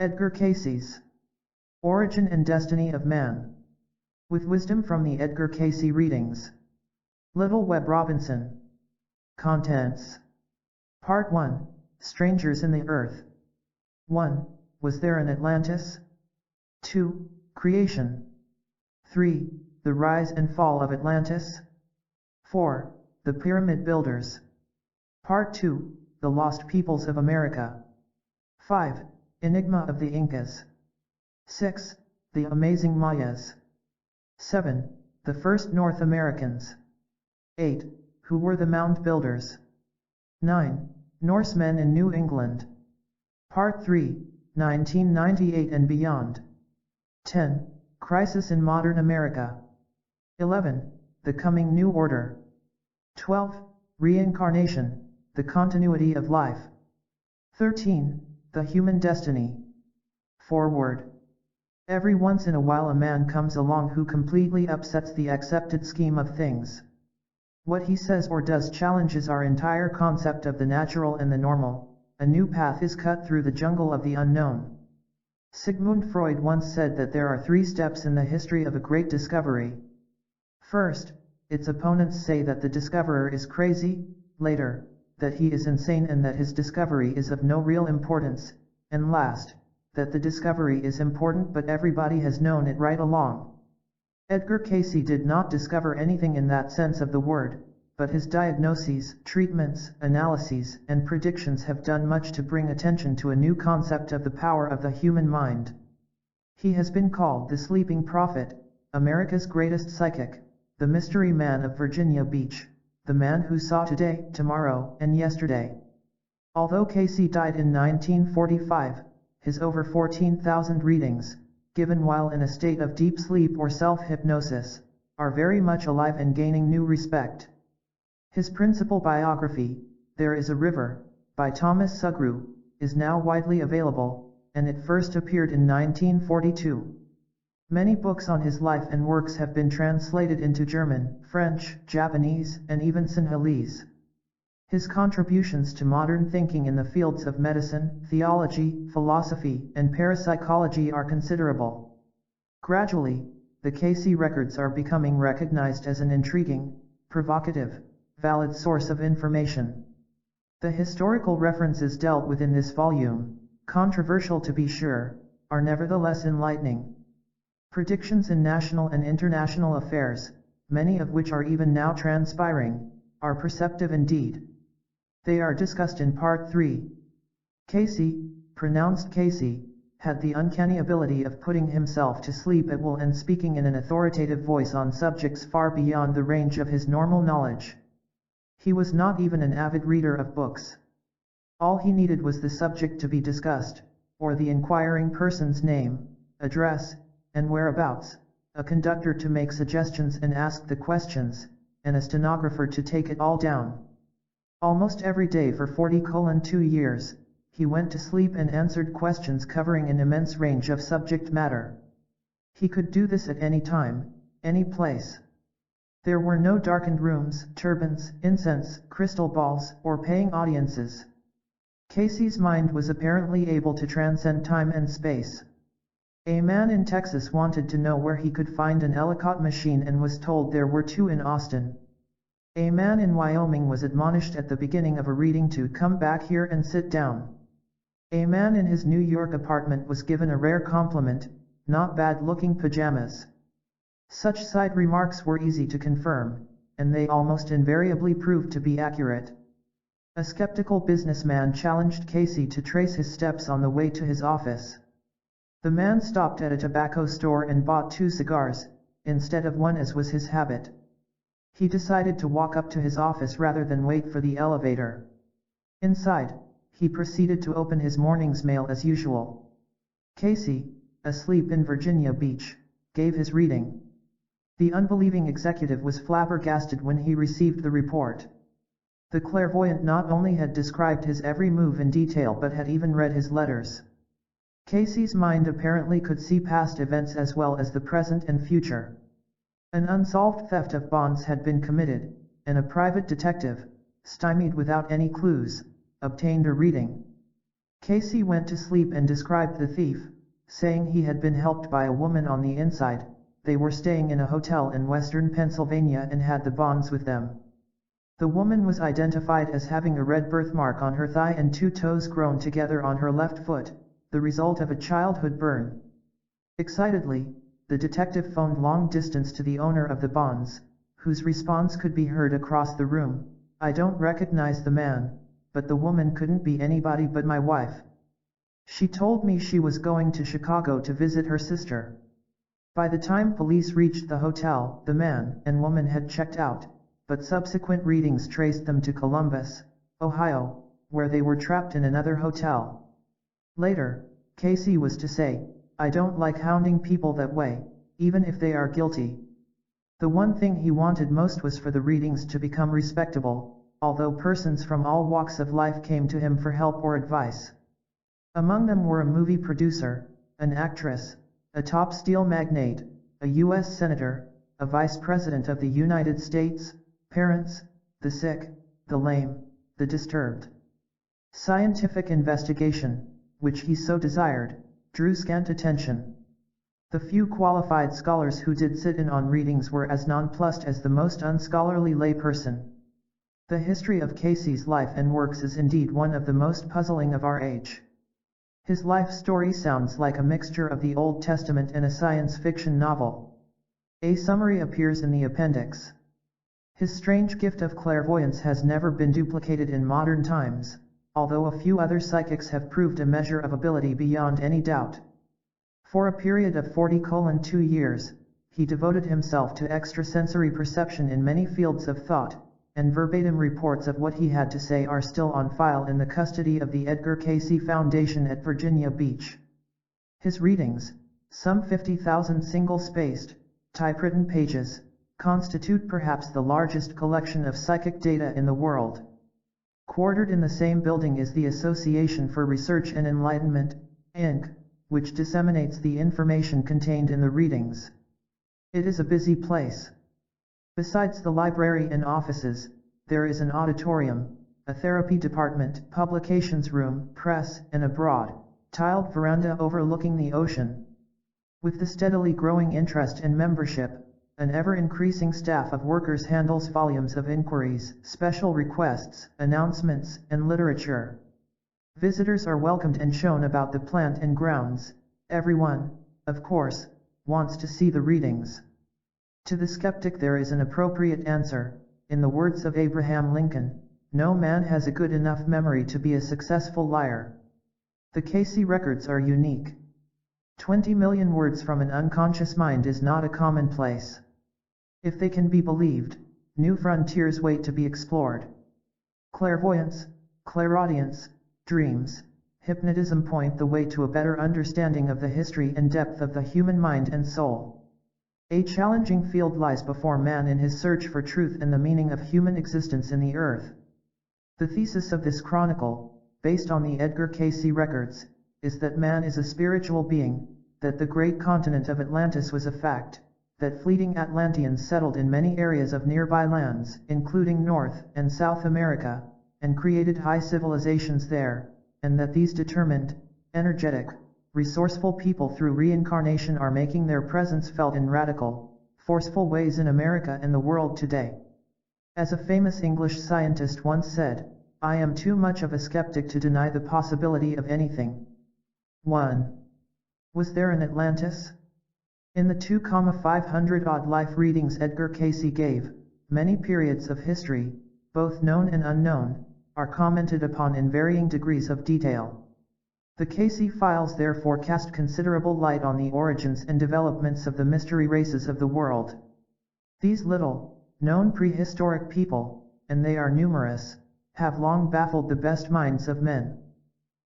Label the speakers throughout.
Speaker 1: Edgar Cayce's Origin and Destiny of Man. With wisdom from the Edgar Cayce readings. Lytle Robinson. Contents. Part 1. Strangers in the Earth. 1. Was there an Atlantis? 2. Creation. 3. The rise and fall of Atlantis. 4. The Pyramid Builders. Part 2. The Lost Peoples of America. 5. Enigma of the Incas. 6. The Amazing Mayas. 7. The First North Americans. 8. Who were the Mound Builders? 9. Norsemen in New England. Part 3. 1998 and beyond. 10. Crisis in Modern America. 11. The Coming New Order. 12. Reincarnation, the continuity of life. 13. The Human Destiny. Foreword. Every once in a while a man comes along who completely upsets the accepted scheme of things. What he says or does challenges our entire concept of the natural and the normal. A new path is cut through the jungle of the unknown. Sigmund Freud once said that there are 3 steps in the history of a great discovery. First, its opponents say that the discoverer is crazy, later, that he is insane and that his discovery is of no real importance, and last, that the discovery is important but everybody has known it right along. Edgar Cayce did not discover anything in that sense of the word, but his diagnoses, treatments, analyses, and predictions have done much to bring attention to a new concept of the power of the human mind. He has been called the sleeping prophet, America's greatest psychic, the mystery man of Virginia Beach, the man who saw today, tomorrow, and yesterday. Although Cayce died in 1945, his over 14,000 readings, given while in a state of deep sleep or self-hypnosis, are very much alive and gaining new respect. His principal biography, There is a River, by Thomas Sugrue, is now widely available, and it first appeared in 1942. Many books on his life and works have been translated into German, French, Japanese, and even Sinhalese. His contributions to modern thinking in the fields of medicine, theology, philosophy, and parapsychology are considerable. Gradually, the Cayce records are becoming recognized as an intriguing, provocative, valid source of information. The historical references dealt with in this volume, controversial to be sure, are nevertheless enlightening. Predictions in national and international affairs, many of which are even now transpiring, are perceptive indeed. They are discussed in Part 3. Cayce, pronounced Casey, had the uncanny ability of putting himself to sleep at will and speaking in an authoritative voice on subjects far beyond the range of his normal knowledge. He was not even an avid reader of books. All he needed was the subject to be discussed, or the inquiring person's name, address, and whereabouts, a conductor to make suggestions and ask the questions, and a stenographer to take it all down. Almost every day for 40-2 years, he went to sleep and answered questions covering an immense range of subject matter. He could do this at any time, any place. There were no darkened rooms, turbans, incense, crystal balls, or paying audiences. Cayce's mind was apparently able to transcend time and space. A man in Texas wanted to know where he could find an Ellicott machine and was told there were 2 in Austin. A man in Wyoming was admonished at the beginning of a reading to come back here and sit down. A man in his New York apartment was given a rare compliment, not bad-looking pajamas. Such side remarks were easy to confirm, and they almost invariably proved to be accurate. A skeptical businessman challenged Cayce to trace his steps on the way to his office. The man stopped at a tobacco store and bought 2 cigars, instead of 1 as was his habit. He decided to walk up to his office rather than wait for the elevator. Inside, he proceeded to open his morning's mail as usual. Cayce, asleep in Virginia Beach, gave his reading. The unbelieving executive was flabbergasted when he received the report. The clairvoyant not only had described his every move in detail but had even read his letters. Cayce's mind apparently could see past events as well as the present and future. An unsolved theft of bonds had been committed, and a private detective, stymied without any clues, obtained a reading. Casey went to sleep and described the thief, saying he had been helped by a woman on the inside. They were staying in a hotel in western Pennsylvania and had the bonds with them. The woman was identified as having a red birthmark on her thigh and 2 toes grown together on her left foot, the result of a childhood burn. Excitedly, the detective phoned long distance to the owner of the bonds, whose response could be heard across the room. "I don't recognize the man, but the woman couldn't be anybody but my wife. She told me she was going to Chicago to visit her sister." By the time police reached the hotel, the man and woman had checked out, but subsequent readings traced them to Columbus, Ohio, where they were trapped in another hotel. Later, Casey was to say, "I don't like hounding people that way, even if they are guilty." The one thing he wanted most was for the readings to become respectable, although persons from all walks of life came to him for help or advice. Among them were a movie producer, an actress, a top steel magnate, a U.S. senator, a vice president of the United States, parents, the sick, the lame, the disturbed. Scientific investigation, which he so desired, drew scant attention. The few qualified scholars who did sit in on readings were as nonplussed as the most unscholarly layperson. The history of Casey's life and works is indeed one of the most puzzling of our age. His life story sounds like a mixture of the Old Testament and a science fiction novel. A summary appears in the appendix. His strange gift of clairvoyance has never been duplicated in modern times, although a few other psychics have proved a measure of ability beyond any doubt. For a period of 40-2 years, he devoted himself to extrasensory perception in many fields of thought, and verbatim reports of what he had to say are still on file in the custody of the Edgar Cayce Foundation at Virginia Beach. His readings, some 50,000 single-spaced, typewritten pages, constitute perhaps the largest collection of psychic data in the world. Quartered in the same building is the Association for Research and Enlightenment, Inc., which disseminates the information contained in the readings. It is a busy place. Besides the library and offices, there is an auditorium, a therapy department, publications room, press, and a broad, tiled veranda overlooking the ocean. With the steadily growing interest and membership, an ever-increasing staff of workers handles volumes of inquiries, special requests, announcements, and literature. Visitors are welcomed and shown about the plant and grounds. Everyone, of course, wants to see the readings. To the skeptic there is an appropriate answer. In the words of Abraham Lincoln, "No man has a good enough memory to be a successful liar." The Cayce records are unique. 20 million words from an unconscious mind is not a commonplace. If they can be believed, new frontiers wait to be explored. Clairvoyance, clairaudience, dreams, hypnotism point the way to a better understanding of the history and depth of the human mind and soul. A challenging field lies before man in his search for truth and the meaning of human existence in the earth. The thesis of this chronicle, based on the Edgar Cayce records, is that man is a spiritual being, that the great continent of Atlantis was a fact, that fleeting Atlanteans settled in many areas of nearby lands, including North and South America, and created high civilizations there, and that these determined, energetic, resourceful people through reincarnation are making their presence felt in radical, forceful ways in America and the world today. As a famous English scientist once said, "I am too much of a skeptic to deny the possibility of anything." 1. Was there an Atlantis? In the 2,500-odd life readings Edgar Cayce gave, many periods of history, both known and unknown, are commented upon in varying degrees of detail. The Cayce files therefore cast considerable light on the origins and developments of the mystery races of the world. These little, known prehistoric people, and they are numerous, have long baffled the best minds of men.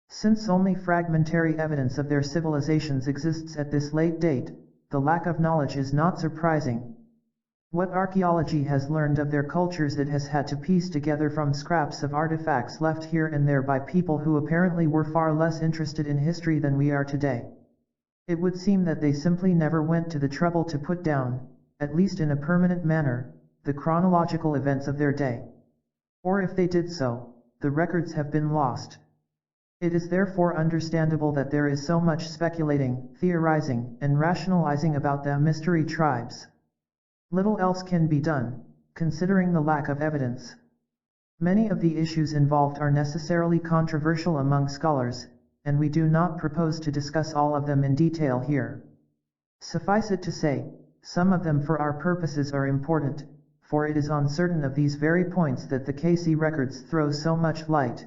Speaker 1: Since only fragmentary evidence of their civilizations exists at this late date, the lack of knowledge is not surprising. What archaeology has learned of their cultures it has had to piece together from scraps of artifacts left here and there by people who apparently were far less interested in history than we are today. It would seem that they simply never went to the trouble to put down, at least in a permanent manner, the chronological events of their day. Or if they did so, the records have been lost. It is therefore understandable that there is so much speculating, theorizing, and rationalizing about the mystery tribes. Little else can be done, considering the lack of evidence. Many of the issues involved are necessarily controversial among scholars, and we do not propose to discuss all of them in detail here. Suffice it to say, some of them for our purposes are important, for it is on certain of these very points that the Cayce records throw so much light.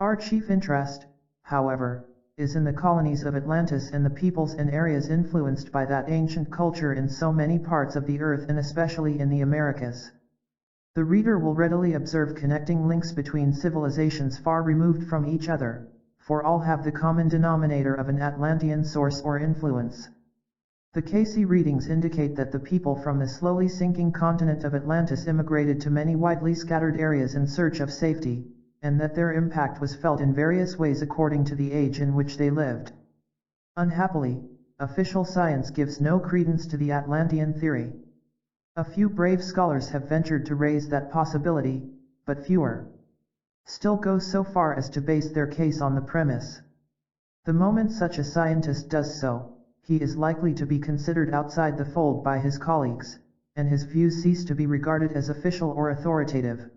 Speaker 1: Our chief interest, however, is in the colonies of Atlantis and the peoples and areas influenced by that ancient culture in so many parts of the earth and especially in the Americas. The reader will readily observe connecting links between civilizations far removed from each other, for all have the common denominator of an Atlantean source or influence. The Cayce readings indicate that the people from the slowly sinking continent of Atlantis immigrated to many widely scattered areas in search of safety, and that their impact was felt in various ways according to the age in which they lived. Unhappily, official science gives no credence to the Atlantean theory. A few brave scholars have ventured to raise that possibility, but fewer still go so far as to base their case on the premise. The moment such a scientist does so, he is likely to be considered outside the fold by his colleagues, and his views cease to be regarded as official or authoritative.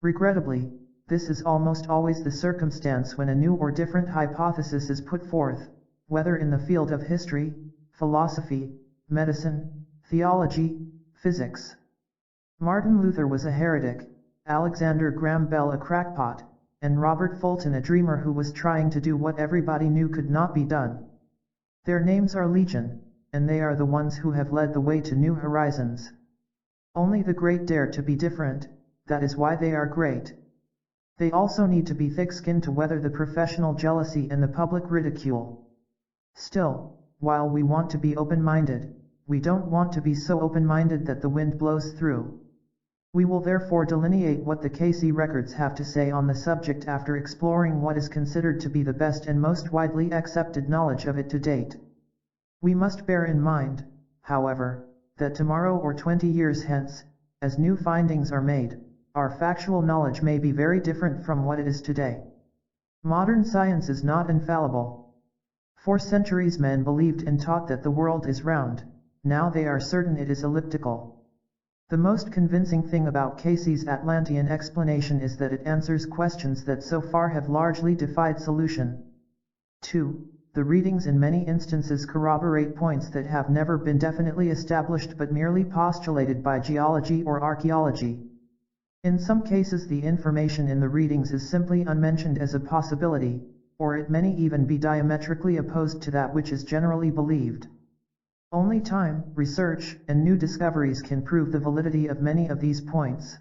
Speaker 1: Regrettably, this is almost always the circumstance when a new or different hypothesis is put forth, whether in the field of history, philosophy, medicine, theology, physics. Martin Luther was a heretic, Alexander Graham Bell a crackpot, and Robert Fulton a dreamer who was trying to do what everybody knew could not be done. Their names are legion, and they are the ones who have led the way to new horizons. Only the great dare to be different, that is why they are great. They also need to be thick-skinned to weather the professional jealousy and the public ridicule. Still, while we want to be open-minded, we don't want to be so open-minded that the wind blows through. We will therefore delineate what the Cayce records have to say on the subject after exploring what is considered to be the best and most widely accepted knowledge of it to date. We must bear in mind, however, that tomorrow or 20 years hence, as new findings are made, our factual knowledge may be very different from what it is today. Modern science is not infallible. For centuries men believed and taught that the world is round, now they are certain it is elliptical. The most convincing thing about Cayce's Atlantean explanation is that it answers questions that so far have largely defied solution. 2. The readings in many instances corroborate points that have never been definitely established but merely postulated by geology or archaeology. In some cases the information in the readings is simply unmentioned as a possibility, or it may even be diametrically opposed to that which is generally believed. Only time, research, and new discoveries can prove the validity of many of these points.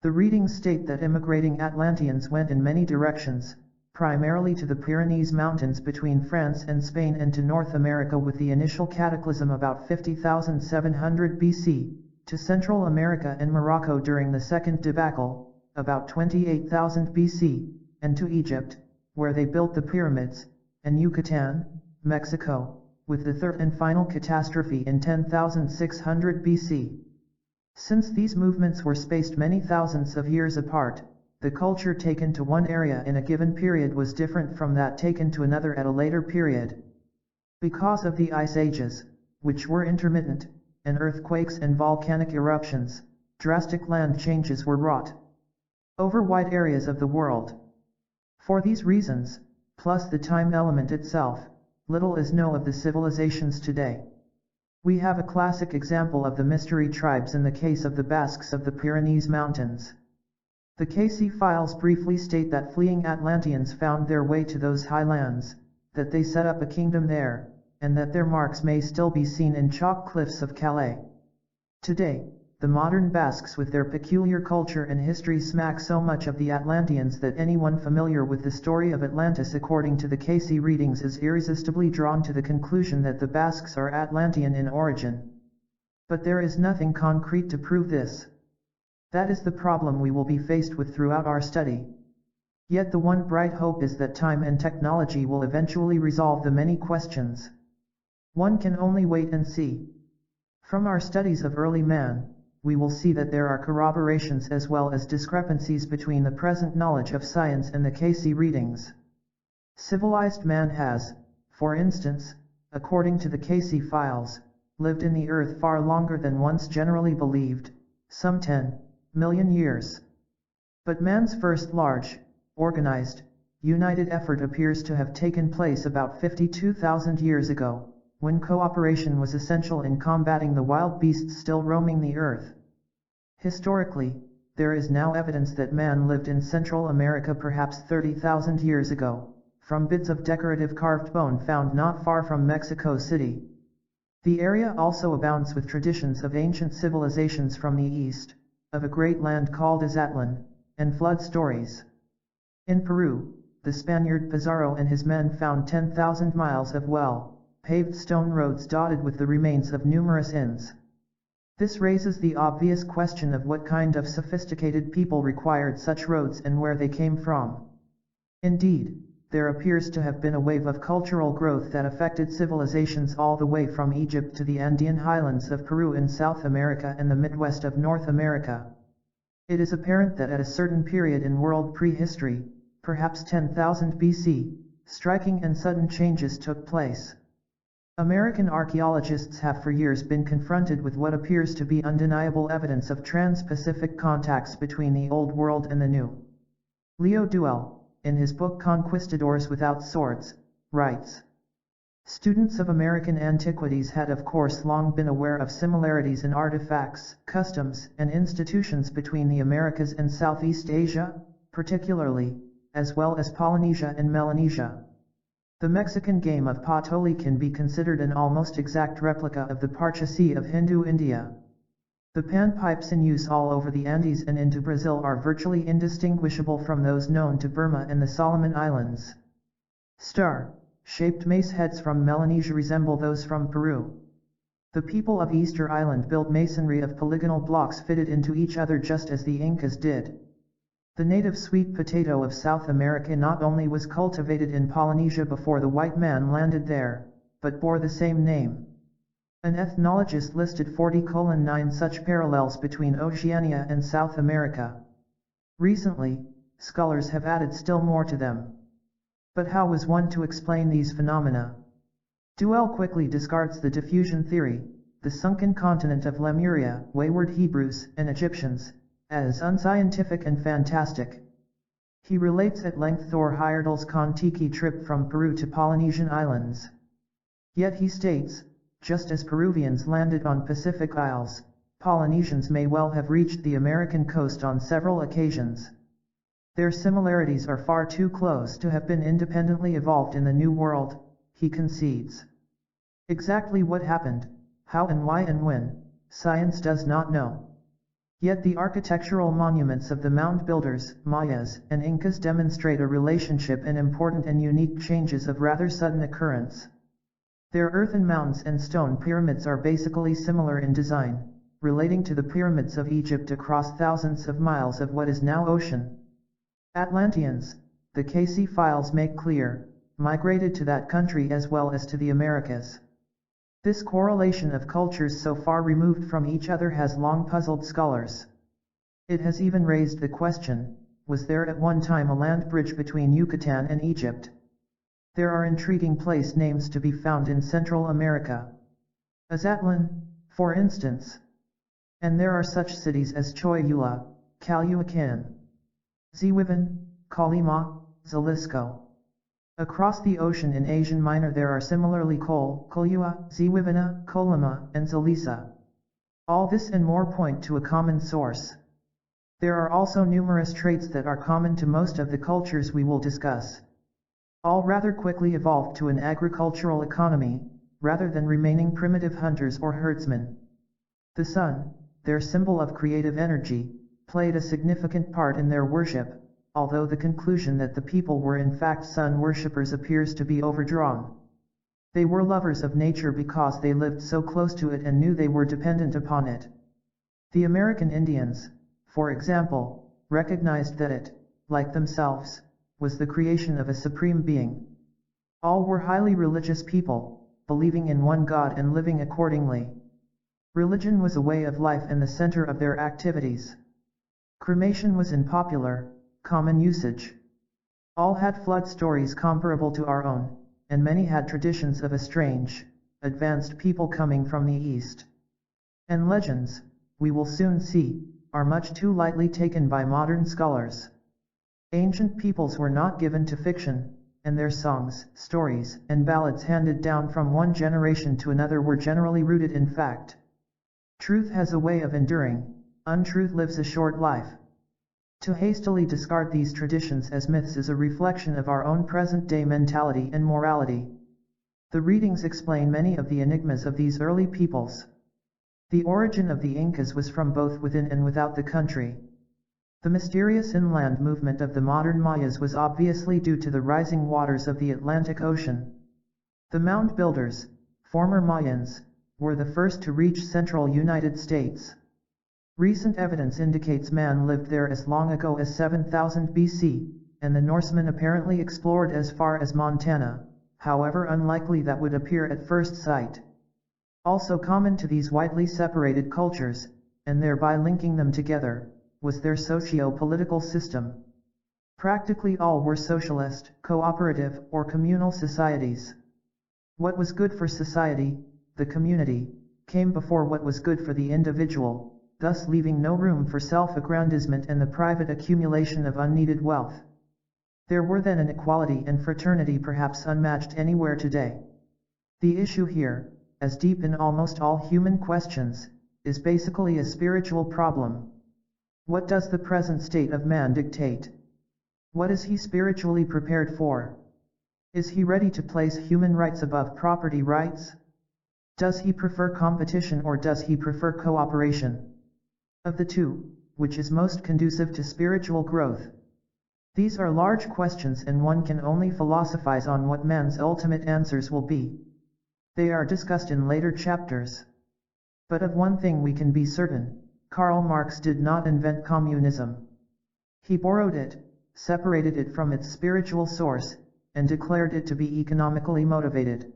Speaker 1: The readings state that immigrating Atlanteans went in many directions, primarily to the Pyrenees Mountains between France and Spain and to North America with the initial cataclysm about 50,700 BC, to Central America and Morocco during the Second Debacle, about 28,000 BC, and to Egypt, where they built the pyramids, and Yucatan, Mexico, with the third and final catastrophe in 10,600 BC. Since these movements were spaced many thousands of years apart, the culture taken to one area in a given period was different from that taken to another at a later period. Because of the ice ages, which were intermittent, and earthquakes and volcanic eruptions, drastic land changes were wrought over wide areas of the world. For these reasons, plus the time element itself, little is known of the civilizations today. We have a classic example of the mystery tribes in the case of the Basques of the Pyrenees Mountains. The Cayce files briefly state that fleeing Atlanteans found their way to those highlands, that they set up a kingdom there, and that their marks may still be seen in chalk cliffs of Calais. Today, the modern Basques with their peculiar culture and history smack so much of the Atlanteans that anyone familiar with the story of Atlantis according to the Cayce readings is irresistibly drawn to the conclusion that the Basques are Atlantean in origin. But there is nothing concrete to prove this. That is the problem we will be faced with throughout our study. Yet the one bright hope is that time and technology will eventually resolve the many questions. One can only wait and see. From our studies of early man, we will see that there are corroborations as well as discrepancies between the present knowledge of science and the Cayce readings. Civilized man has, for instance, according to the Casey files, lived in the earth far longer than once generally believed, some 10 million years. But man's first large, organized, united effort appears to have taken place about 52,000 years ago, when cooperation was essential in combating the wild beasts still roaming the earth. Historically, there is now evidence that man lived in Central America perhaps 30,000 years ago, from bits of decorative carved bone found not far from Mexico City. The area also abounds with traditions of ancient civilizations from the east, of a great land called Azatlan, and flood stories. In Peru, the Spaniard Pizarro and his men found 10,000 miles of well-paved stone roads dotted with the remains of numerous inns. This raises the obvious question of what kind of sophisticated people required such roads and where they came from. Indeed, there appears to have been a wave of cultural growth that affected civilizations all the way from Egypt to the Andean highlands of Peru in South America and the Midwest of North America. It is apparent that at a certain period in world prehistory, perhaps 10,000 BC, striking and sudden changes took place. American archaeologists have for years been confronted with what appears to be undeniable evidence of trans-Pacific contacts between the Old World and the New. Leo Duell, in his book Conquistadors Without Swords, writes, "Students of American antiquities had of course long been aware of similarities in artifacts, customs, and institutions between the Americas and Southeast Asia, particularly, as well as Polynesia and Melanesia. The Mexican game of Patoli can be considered an almost exact replica of the Parchasi of Hindu India. The panpipes in use all over the Andes and into Brazil are virtually indistinguishable from those known to Burma and the Solomon Islands. Star-shaped mace heads from Melanesia resemble those from Peru. The people of Easter Island built masonry of polygonal blocks fitted into each other just as the Incas did. The native sweet potato of South America not only was cultivated in Polynesia before the white man landed there, but bore the same name." An ethnologist listed 40:9 such parallels between Oceania and South America. Recently, scholars have added still more to them. But how was one to explain these phenomena? Duell quickly discards the diffusion theory, the sunken continent of Lemuria, wayward Hebrews, and Egyptians, as unscientific and fantastic. He relates at length Thor Heyerdahl's Kon-Tiki trip from Peru to Polynesian islands. Yet he states, just as Peruvians landed on Pacific Isles, Polynesians may well have reached the American coast on several occasions. Their similarities are far too close to have been independently evolved in the New World, he concedes. Exactly what happened, how and why and when, science does not know. Yet the architectural monuments of the mound builders, Mayas, and Incas demonstrate a relationship and important and unique changes of rather sudden occurrence. Their earthen mounds and stone pyramids are basically similar in design, relating to the pyramids of Egypt across thousands of miles of what is now ocean. Atlanteans, the Casey files make clear, migrated to that country as well as to the Americas. This correlation of cultures so far removed from each other has long puzzled scholars. It has even raised the question, was there at one time a land bridge between Yucatan and Egypt? There are intriguing place names to be found in Central America. Azatlan, for instance. And there are such cities as Choyula, Calhuacan, Ziwivan, Colima, Jalisco. Across the ocean in Asian Minor there are similarly Colua, Ziwivana, Colima, and Zalisa. All this and more point to a common source. There are also numerous traits that are common to most of the cultures we will discuss. All rather quickly evolved to an agricultural economy, rather than remaining primitive hunters or herdsmen. The sun, their symbol of creative energy, played a significant part in their worship, although the conclusion that the people were in fact sun worshippers appears to be overdrawn. They were lovers of nature because they lived so close to it and knew they were dependent upon it. The American Indians, for example, recognized that it, like themselves, was the creation of a supreme being. All were highly religious people, believing in one God and living accordingly. Religion was a way of life and the center of their activities. Cremation was in popular, common usage. All had flood stories comparable to our own, and many had traditions of a strange, advanced people coming from the east. And legends, we will soon see, are much too lightly taken by modern scholars. Ancient peoples were not given to fiction, and their songs, stories, and ballads handed down from one generation to another were generally rooted in fact. Truth has a way of enduring, untruth lives a short life. To hastily discard these traditions as myths is a reflection of our own present-day mentality and morality. The readings explain many of the enigmas of these early peoples. The origin of the Incas was from both within and without the country. The mysterious inland movement of the modern Mayas was obviously due to the rising waters of the Atlantic Ocean. The mound builders, former Mayans, were the first to reach central United States. Recent evidence indicates man lived there as long ago as 7000 BC, and the Norsemen apparently explored as far as Montana, however unlikely that would appear at first sight. Also common to these widely separated cultures, and thereby linking them together, was their socio-political system. Practically all were socialist, cooperative, or communal societies. What was good for society, the community, came before what was good for the individual, thus leaving no room for self-aggrandizement and the private accumulation of unneeded wealth. There were then an equality and fraternity perhaps unmatched anywhere today. The issue here, as deep in almost all human questions, is basically a spiritual problem. What does the present state of man dictate? What is he spiritually prepared for? Is he ready to place human rights above property rights? Does he prefer competition or does he prefer cooperation? Of the two, which is most conducive to spiritual growth? These are large questions and one can only philosophize on what man's ultimate answers will be. They are discussed in later chapters. But of one thing we can be certain, Karl Marx did not invent communism. He borrowed it, separated it from its spiritual source, and declared it to be economically motivated.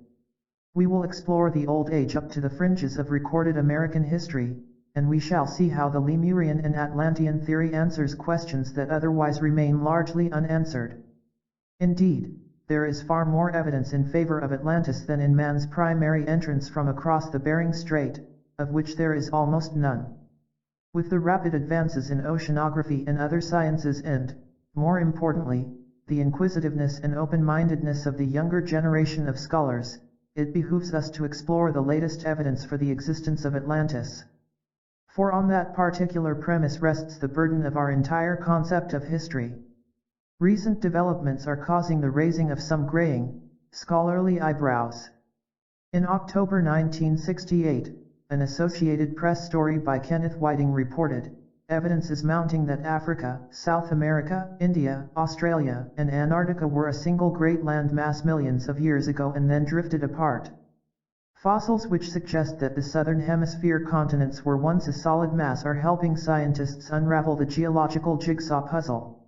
Speaker 1: We will explore the Old Age up to the fringes of recorded American history, and we shall see how the Lemurian and Atlantean theory answers questions that otherwise remain largely unanswered. Indeed, there is far more evidence in favor of Atlantis than in man's primary entrance from across the Bering Strait, of which there is almost none. With the rapid advances in oceanography and other sciences and, more importantly, the inquisitiveness and open-mindedness of the younger generation of scholars, it behooves us to explore the latest evidence for the existence of Atlantis. For on that particular premise rests the burden of our entire concept of history. Recent developments are causing the raising of some graying, scholarly eyebrows. In October 1968, an Associated Press story by Kenneth Whiting reported, evidence is mounting that Africa, South America, India, Australia, and Antarctica were a single great land mass millions of years ago and then drifted apart. Fossils which suggest that the southern hemisphere continents were once a solid mass are helping scientists unravel the geological jigsaw puzzle.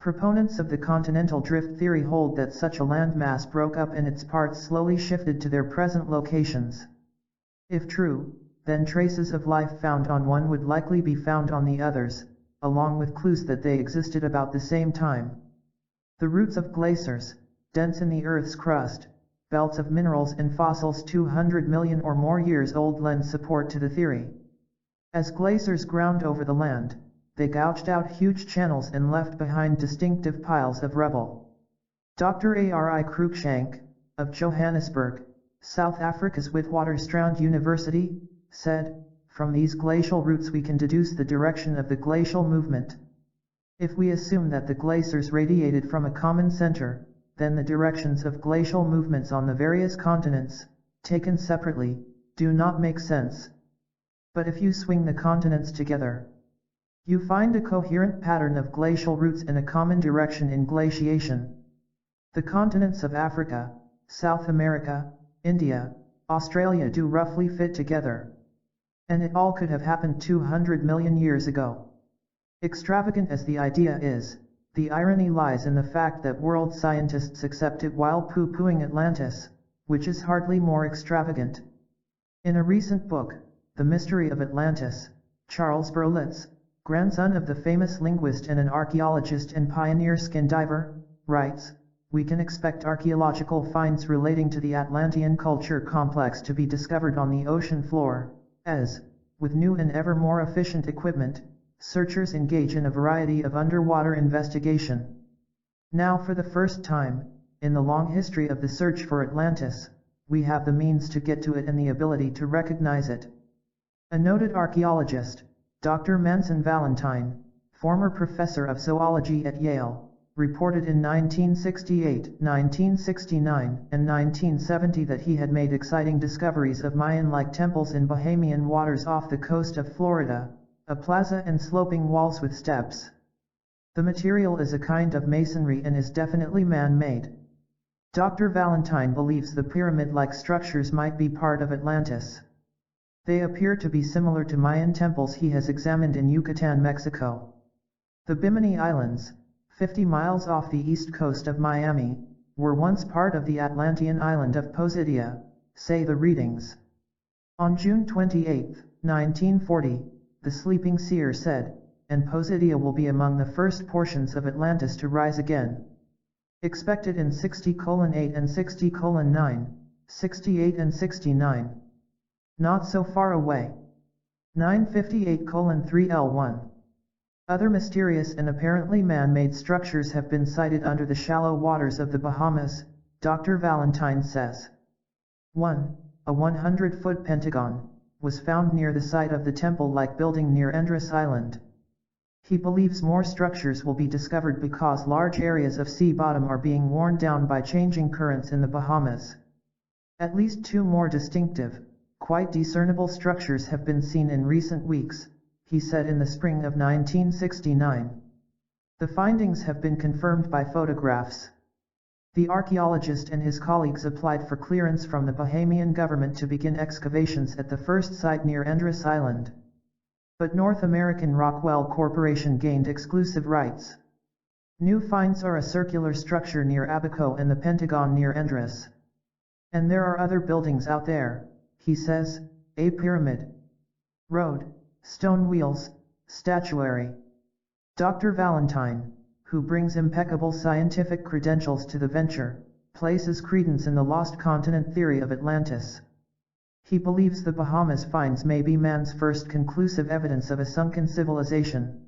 Speaker 1: Proponents of the continental drift theory hold that such a landmass broke up and its parts slowly shifted to their present locations. If true, then traces of life found on one would likely be found on the others, along with clues that they existed about the same time. The roots of glaciers, dense in the Earth's crust, belts of minerals and fossils 200 million or more years old lend support to the theory. As glaciers ground over the land, they gouged out huge channels and left behind distinctive piles of rubble. Dr. Ari Cruikshank, of Johannesburg, South Africa's Witwatersrand University, said, "From these glacial roots we can deduce the direction of the glacial movement. If we assume that the glaciers radiated from a common center, then the directions of glacial movements on the various continents, taken separately, do not make sense. But if you swing the continents together, you find a coherent pattern of glacial roots and a common direction in glaciation. The continents of Africa, South America, India, Australia do roughly fit together. And it all could have happened 200 million years ago." Extravagant as the idea is, the irony lies in the fact that world scientists accept it while poo-pooing Atlantis, which is hardly more extravagant. In a recent book, The Mystery of Atlantis, Charles Berlitz, grandson of the famous linguist and an archaeologist and pioneer skin diver, writes, we can expect archaeological finds relating to the Atlantean culture complex to be discovered on the ocean floor, as, with new and ever more efficient equipment, searchers engage in a variety of underwater investigation. Now for the first time, in the long history of the search for Atlantis, we have the means to get to it and the ability to recognize it. A noted archaeologist, Dr. Manson Valentine, former professor of zoology at Yale, reported in 1968, 1969, and 1970 that he had made exciting discoveries of Mayan-like temples in Bahamian waters off the coast of Florida, a plaza and sloping walls with steps. The material is a kind of masonry and is definitely man-made. Dr. Valentine believes the pyramid-like structures might be part of Atlantis. They appear to be similar to Mayan temples he has examined in Yucatan, Mexico. The Bimini Islands, 50 miles off the east coast of Miami, were once part of the Atlantean island of Posidia, say the readings. On June 28, 1940, the sleeping seer said, and Posidia will be among the first portions of Atlantis to rise again. Expected in 60:8 and 60:9, 68 and 69. Not so far away. 958:3L1. Other mysterious and apparently man-made structures have been sighted under the shallow waters of the Bahamas, Dr. Valentine says. 1. A 100-foot pentagon was found near the site of the temple-like building near Andros Island. He believes more structures will be discovered because large areas of sea bottom are being worn down by changing currents in the Bahamas. At least 2 more distinctive, quite discernible structures have been seen in recent weeks, he said in the spring of 1969. The findings have been confirmed by photographs. The archaeologist and his colleagues applied for clearance from the Bahamian government to begin excavations at the first site near Andros Island. But North American Rockwell Corporation gained exclusive rights. New finds are a circular structure near Abaco and the Pentagon near Andros. And there are other buildings out there, he says, a pyramid, road, stone wheels, statuary. Dr. Valentine, who brings impeccable scientific credentials to the venture, places credence in the lost continent theory of Atlantis. He believes the Bahamas finds may be man's first conclusive evidence of a sunken civilization.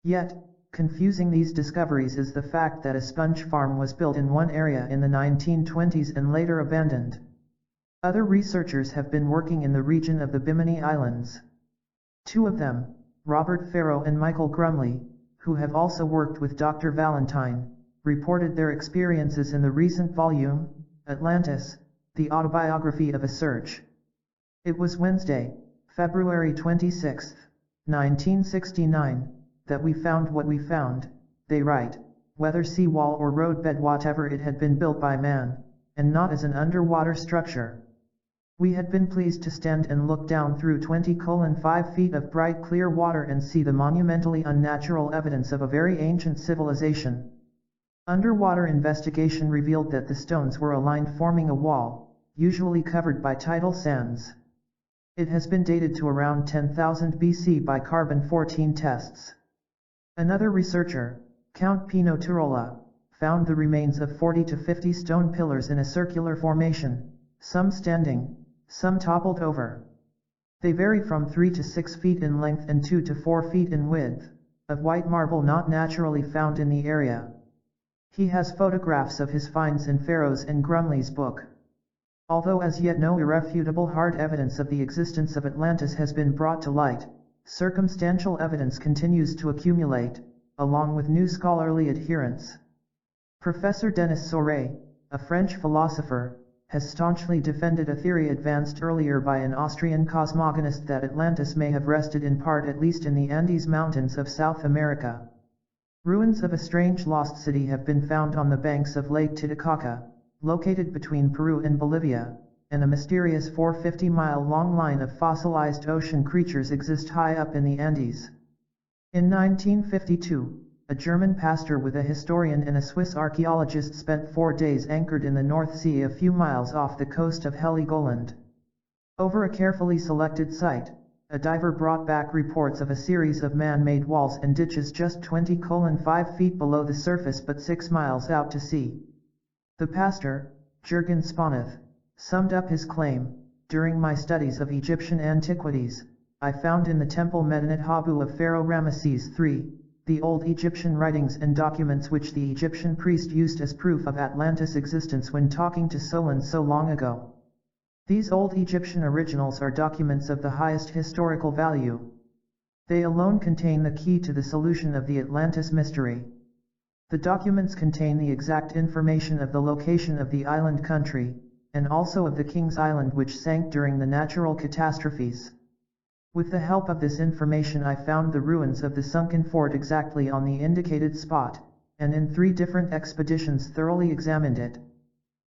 Speaker 1: Yet, confusing these discoveries is the fact that a sponge farm was built in one area in the 1920s and later abandoned. Other researchers have been working in the region of the Bimini Islands. 2 of them, Robert Farrow and Michael Grumley, who have also worked with Dr. Valentine, reported their experiences in the recent volume, Atlantis, the autobiography of a search. It was Wednesday, February 26, 1969, that we found what we found, they write, whether seawall or roadbed, whatever, it had been built by man, and not as an underwater structure. We had been pleased to stand and look down through 20:5 feet of bright clear water and see the monumentally unnatural evidence of a very ancient civilization. Underwater investigation revealed that the stones were aligned forming a wall, usually covered by tidal sands. It has been dated to around 10,000 BC by carbon-14 tests. Another researcher, Count Pino Turola, found the remains of 40 to 50 stone pillars in a circular formation, some standing, some toppled over. They vary from 3 to 6 feet in length and 2 to 4 feet in width, of white marble not naturally found in the area. He has photographs of his finds in Farrow's and Grumley's book. Although as yet no irrefutable hard evidence of the existence of Atlantis has been brought to light, circumstantial evidence continues to accumulate, along with new scholarly adherents. Professor Denis Sauret, a French philosopher, has staunchly defended a theory advanced earlier by an Austrian cosmogonist that Atlantis may have rested in part at least in the Andes Mountains of South America. Ruins of a strange lost city have been found on the banks of Lake Titicaca, located between Peru and Bolivia, and a mysterious 450-mile-long line of fossilized ocean creatures exist high up in the Andes. In 1952, a German pastor with a historian and a Swiss archaeologist spent 4 days anchored in the North Sea a few miles off the coast of Heligoland. Over a carefully selected site, a diver brought back reports of a series of man-made walls and ditches just 20,5 feet below the surface but 6 miles out to sea. The pastor, Jurgen Sponeth, summed up his claim: "During my studies of Egyptian antiquities, I found in the temple Medinet Habu of Pharaoh Ramesses III, the old Egyptian writings and documents which the Egyptian priest used as proof of Atlantis' existence when talking to Solon so long ago. These old Egyptian originals are documents of the highest historical value. They alone contain the key to the solution of the Atlantis mystery. The documents contain the exact information of the location of the island country, and also of the King's Island which sank during the natural catastrophes. With the help of this information I found the ruins of the sunken fort exactly on the indicated spot, and in 3 different expeditions thoroughly examined it.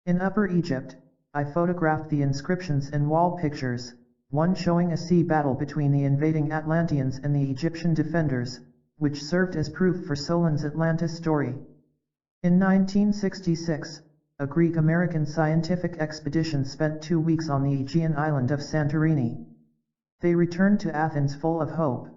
Speaker 1: In Upper Egypt, I photographed the inscriptions and wall pictures, one showing a sea battle between the invading Atlanteans and the Egyptian defenders, which served as proof for Solon's Atlantis story. In 1966, a Greek-American scientific expedition spent 2 weeks on the Aegean island of Santorini. They returned to Athens full of hope.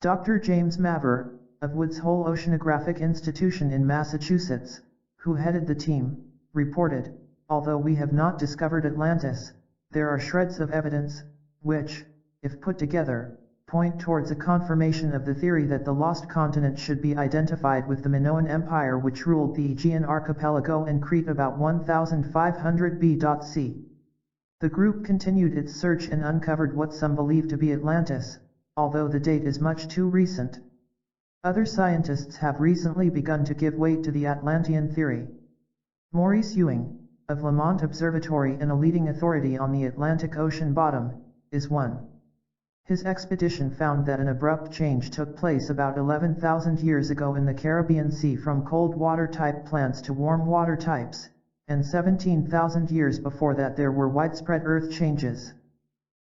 Speaker 1: Dr. James Mavor, of Woods Hole Oceanographic Institution in Massachusetts, who headed the team, reported, "Although we have not discovered Atlantis, there are shreds of evidence, which, if put together, point towards a confirmation of the theory that the lost continent should be identified with the Minoan Empire which ruled the Aegean archipelago and Crete about 1500 BC. The group continued its search and uncovered what some believe to be Atlantis, although the date is much too recent. Other scientists have recently begun to give weight to the Atlantean theory. Maurice Ewing, of Lamont Observatory and a leading authority on the Atlantic Ocean bottom, is one. His expedition found that an abrupt change took place about 11,000 years ago in the Caribbean Sea from cold water type plants to warm water types, and 17,000 years before that there were widespread earth changes.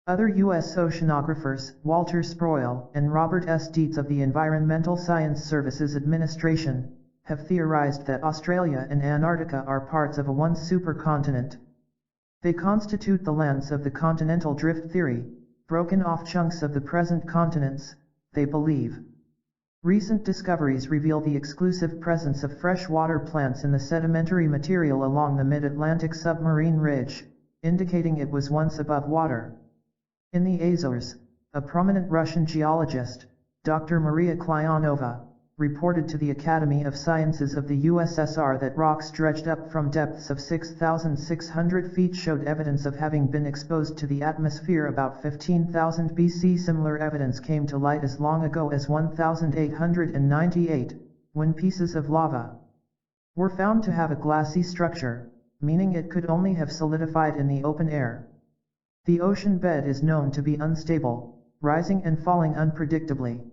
Speaker 1: Other U.S. oceanographers, Walter Sproul and Robert S. Dietz of the Environmental Science Services Administration, have theorized that Australia and Antarctica are parts of a once supercontinent. They constitute the lands of the continental drift theory, broken off chunks of the present continents, they believe. Recent discoveries reveal the exclusive presence of freshwater plants in the sedimentary material along the mid-Atlantic submarine ridge, indicating it was once above water. In the Azores, a prominent Russian geologist, Dr. Maria Klyanova, reported to the Academy of Sciences of the USSR that rocks dredged up from depths of 6,600 feet showed evidence of having been exposed to the atmosphere about 15,000 BC. Similar evidence came to light as long ago as 1898, when pieces of lava were found to have a glassy structure, meaning it could only have solidified in the open air. The ocean bed is known to be unstable, rising and falling unpredictably.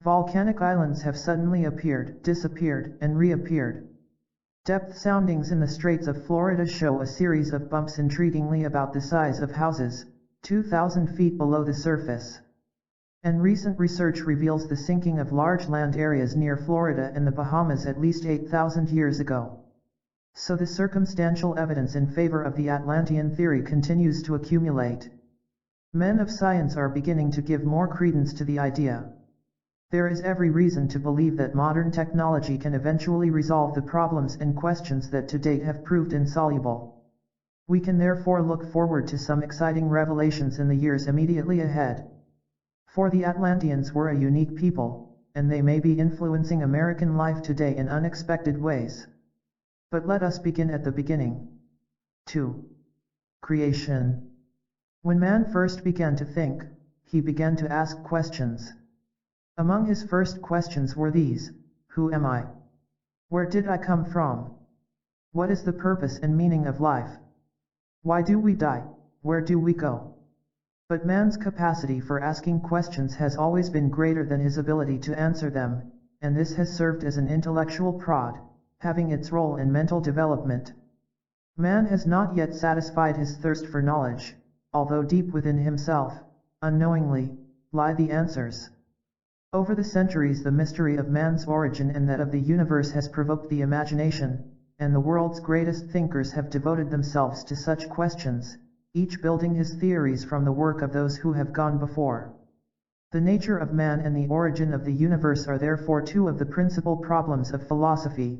Speaker 1: Volcanic islands have suddenly appeared, disappeared, and reappeared. Depth soundings in the Straits of Florida show a series of bumps intriguingly about the size of houses, 2,000 feet below the surface. And recent research reveals the sinking of large land areas near Florida and the Bahamas at least 8,000 years ago. So the circumstantial evidence in favor of the Atlantean theory continues to accumulate. Men of science are beginning to give more credence to the idea. There is every reason to believe that modern technology can eventually resolve the problems and questions that to date have proved insoluble. We can therefore look forward to some exciting revelations in the years immediately ahead. For the Atlanteans were a unique people, and they may be influencing American life today in unexpected ways. But let us begin at the beginning. 2. Creation. When man first began to think, he began to ask questions. Among his first questions were these: who am I? Where did I come from? What is the purpose and meaning of life? Why do we die? Where do we go? But man's capacity for asking questions has always been greater than his ability to answer them, and this has served as an intellectual prod, having its role in mental development. Man has not yet satisfied his thirst for knowledge, although deep within himself, unknowingly, lie the answers. Over the centuries the mystery of man's origin and that of the universe has provoked the imagination, and the world's greatest thinkers have devoted themselves to such questions, each building his theories from the work of those who have gone before. The nature of man and the origin of the universe are therefore two of the principal problems of philosophy.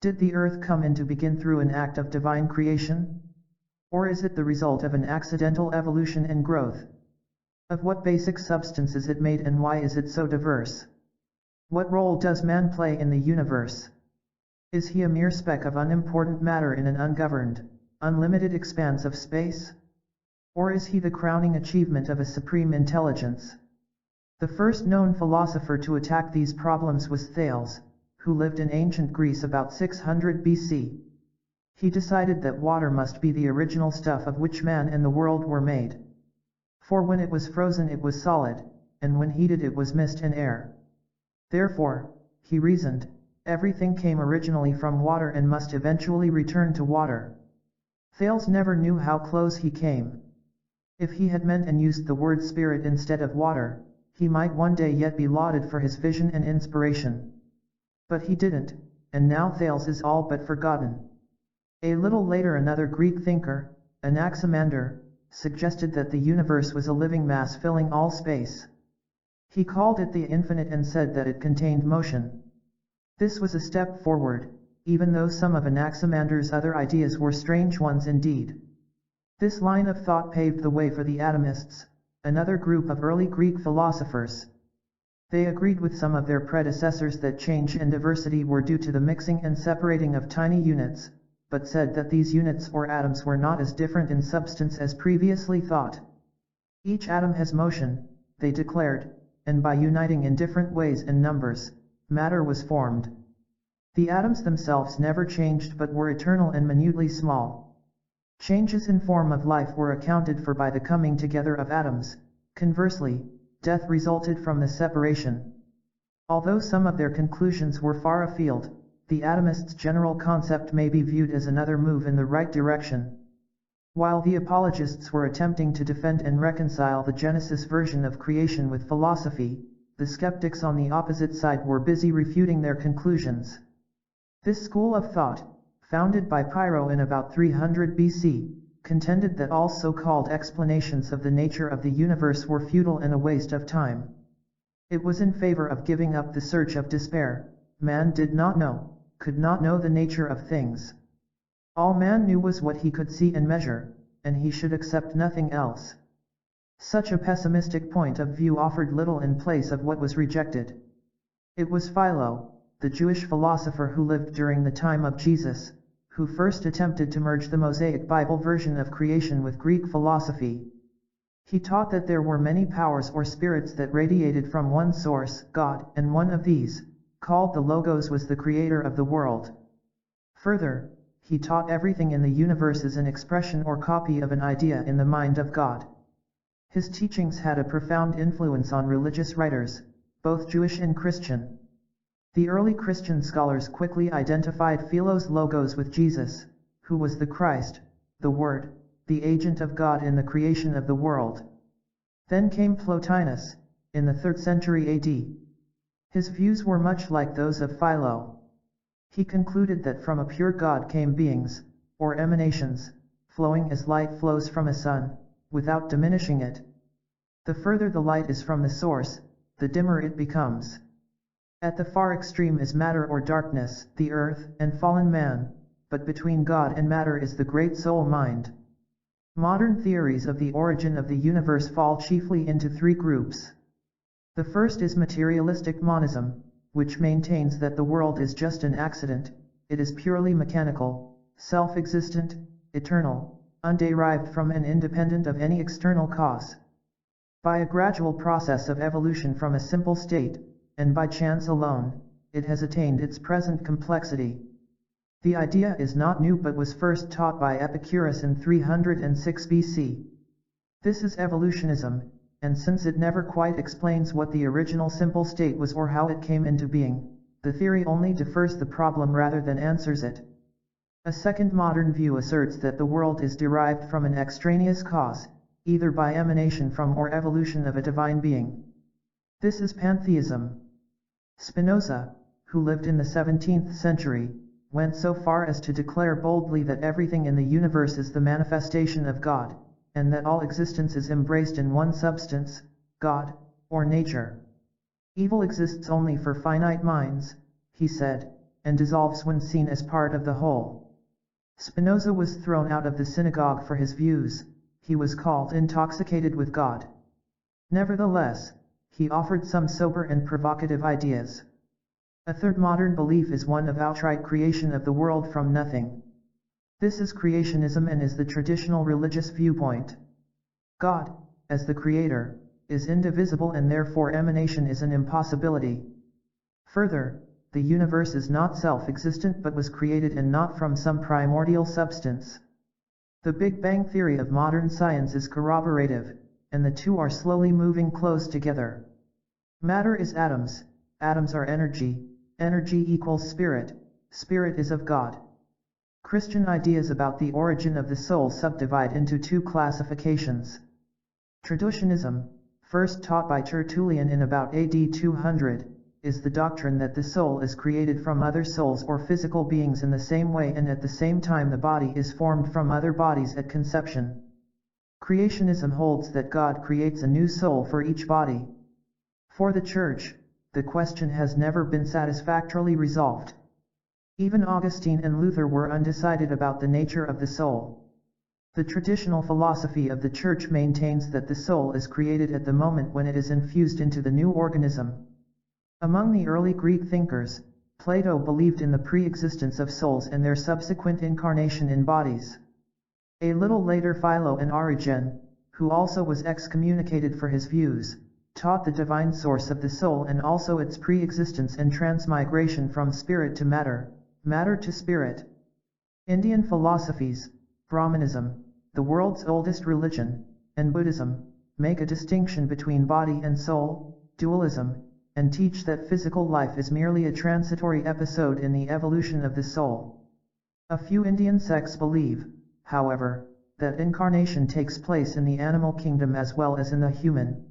Speaker 1: Did the earth come into being through an act of divine creation? Or is it the result of an accidental evolution and growth? Of what basic substance is it made and why is it so diverse? What role does man play in the universe? Is he a mere speck of unimportant matter in an ungoverned, unlimited expanse of space? Or is he the crowning achievement of a supreme intelligence? The first known philosopher to attack these problems was Thales, who lived in ancient Greece about 600 BC. He decided that water must be the original stuff of which man and the world were made. For when it was frozen it was solid, and when heated it was mist and air. Therefore, he reasoned, everything came originally from water and must eventually return to water. Thales never knew how close he came. If he had meant and used the word spirit instead of water, he might one day yet be lauded for his vision and inspiration. But he didn't, and now Thales is all but forgotten. A little later another Greek thinker, Anaximander, suggested that the universe was a living mass filling all space. He called it the infinite and said that it contained motion. This was a step forward, even though some of Anaximander's other ideas were strange ones indeed. This line of thought paved the way for the atomists, another group of early Greek philosophers. They agreed with some of their predecessors that change and diversity were due to the mixing and separating of tiny units, but said that these units or atoms were not as different in substance as previously thought. Each atom has motion, they declared, and by uniting in different ways and numbers, matter was formed. The atoms themselves never changed but were eternal and minutely small. Changes in form of life were accounted for by the coming together of atoms. Conversely, death resulted from the separation. Although some of their conclusions were far afield, the atomists' general concept may be viewed as another move in the right direction. While the apologists were attempting to defend and reconcile the Genesis version of creation with philosophy, the skeptics on the opposite side were busy refuting their conclusions. This school of thought, founded by Pyrrho in about 300 BC, contended that all so-called explanations of the nature of the universe were futile and a waste of time. It was in favor of giving up the search of despair. Man did not know, could not know the nature of things. All man knew was what he could see and measure, and he should accept nothing else. Such a pessimistic point of view offered little in place of what was rejected. It was Philo, the Jewish philosopher who lived during the time of Jesus, who first attempted to merge the Mosaic Bible version of creation with Greek philosophy. He taught that there were many powers or spirits that radiated from one source, God, and one of these, called the Logos, was the creator of the world. Further, he taught everything in the universe is an expression or copy of an idea in the mind of God. His teachings had a profound influence on religious writers, both Jewish and Christian. The early Christian scholars quickly identified Philo's Logos with Jesus, who was the Christ, the Word, the agent of God in the creation of the world. Then came Plotinus, in the 3rd century AD. His views were much like those of Philo. He concluded that from a pure God came beings, or emanations, flowing as light flows from a sun, without diminishing it. The further the light is from the source, the dimmer it becomes. At the far extreme is matter or darkness, the earth, and fallen man, but between God and matter is the great soul mind. Modern theories of the origin of the universe fall chiefly into three groups. The first is materialistic monism, which maintains that the world is just an accident, it is purely mechanical, self-existent, eternal, underived from and independent of any external cause. By a gradual process of evolution from a simple state, and by chance alone, it has attained its present complexity. The idea is not new but was first taught by Epicurus in 306 BC. This is evolutionism, and since it never quite explains what the original simple state was or how it came into being, the theory only defers the problem rather than answers it. A second modern view asserts that the world is derived from an extraneous cause, either by emanation from or evolution of a divine being. This is pantheism. Spinoza, who lived in the 17th century, went so far as to declare boldly that everything in the universe is the manifestation of God, and that all existence is embraced in one substance, God, or nature. Evil exists only for finite minds, he said, and dissolves when seen as part of the whole. Spinoza was thrown out of the synagogue for his views. He was called intoxicated with God. Nevertheless, he offered some sober and provocative ideas. A third modern belief is one of outright creation of the world from nothing. This is creationism and is the traditional religious viewpoint. God, as the creator, is indivisible and therefore emanation is an impossibility. Further, the universe is not self-existent but was created and not from some primordial substance. The Big Bang theory of modern science is corroborative, and the two are slowly moving close together. Matter is atoms, atoms are energy, energy equals spirit, spirit is of God. Christian ideas about the origin of the soul subdivide into two classifications. Traducianism, first taught by Tertullian in about AD 200, is the doctrine that the soul is created from other souls or physical beings in the same way and at the same time the body is formed from other bodies at conception. Creationism holds that God creates a new soul for each body. For the Church, the question has never been satisfactorily resolved. Even Augustine and Luther were undecided about the nature of the soul. The traditional philosophy of the Church maintains that the soul is created at the moment when it is infused into the new organism. Among the early Greek thinkers, Plato believed in the pre-existence of souls and their subsequent incarnation in bodies. A little later Philo and Origen, who also was excommunicated for his views, taught the divine source of the soul and also its pre-existence and transmigration from spirit to matter, matter to spirit. Indian philosophies, Brahmanism, the world's oldest religion, and Buddhism, make a distinction between body and soul, dualism, and teach that physical life is merely a transitory episode in the evolution of the soul. A few Indian sects believe, however, that incarnation takes place in the animal kingdom as well as in the human.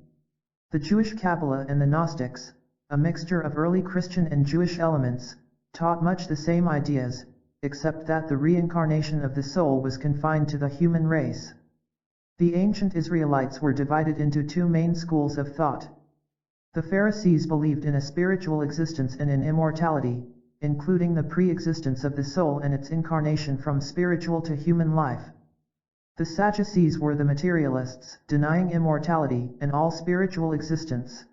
Speaker 1: The Jewish Kabbalah and the Gnostics, a mixture of early Christian and Jewish elements, taught much the same ideas, except that the reincarnation of the soul was confined to the human race. The ancient Israelites were divided into two main schools of thought. The Pharisees believed in a spiritual existence and in immortality, including the pre-existence of the soul and its incarnation from spiritual to human life. The Sadducees were the materialists, denying immortality and all spiritual existence.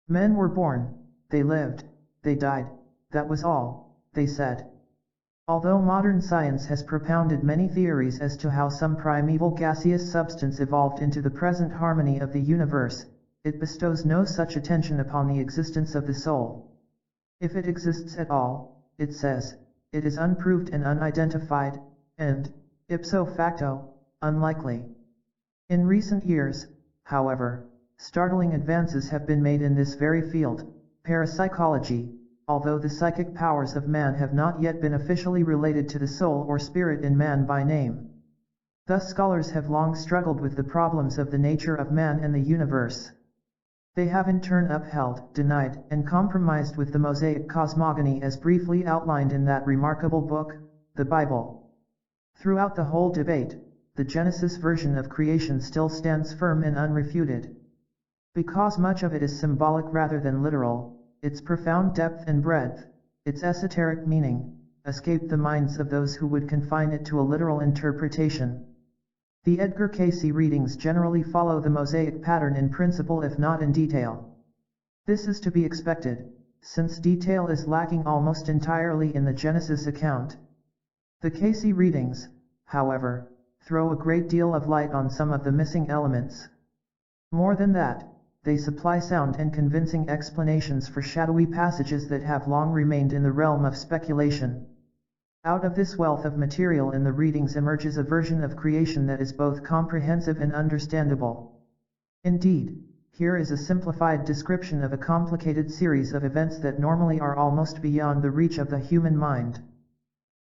Speaker 1: Men were born, they lived, they died, that was all, they said. Although modern science has propounded many theories as to how some primeval gaseous substance evolved into the present harmony of the universe, it bestows no such attention upon the existence of the soul. If it exists at all, it says, it is unproved and unidentified, and, ipso facto, unlikely. In recent years, however, startling advances have been made in this very field, parapsychology, although the psychic powers of man have not yet been officially related to the soul or spirit in man by name. Thus scholars have long struggled with the problems of the nature of man and the universe. They have in turn upheld, denied, and compromised with the Mosaic cosmogony as briefly outlined in that remarkable book, the Bible. Throughout the whole debate, the Genesis version of creation still stands firm and unrefuted. Because much of it is symbolic rather than literal, its profound depth and breadth, its esoteric meaning, escape the minds of those who would confine it to a literal interpretation. The Edgar Cayce readings generally follow the Mosaic pattern in principle if not in detail. This is to be expected, since detail is lacking almost entirely in the Genesis account. The Cayce readings, however, throw a great deal of light on some of the missing elements. More than that, they supply sound and convincing explanations for shadowy passages that have long remained in the realm of speculation. Out of this wealth of material in the readings emerges a version of creation that is both comprehensive and understandable. Indeed, here is a simplified description of a complicated series of events that normally are almost beyond the reach of the human mind.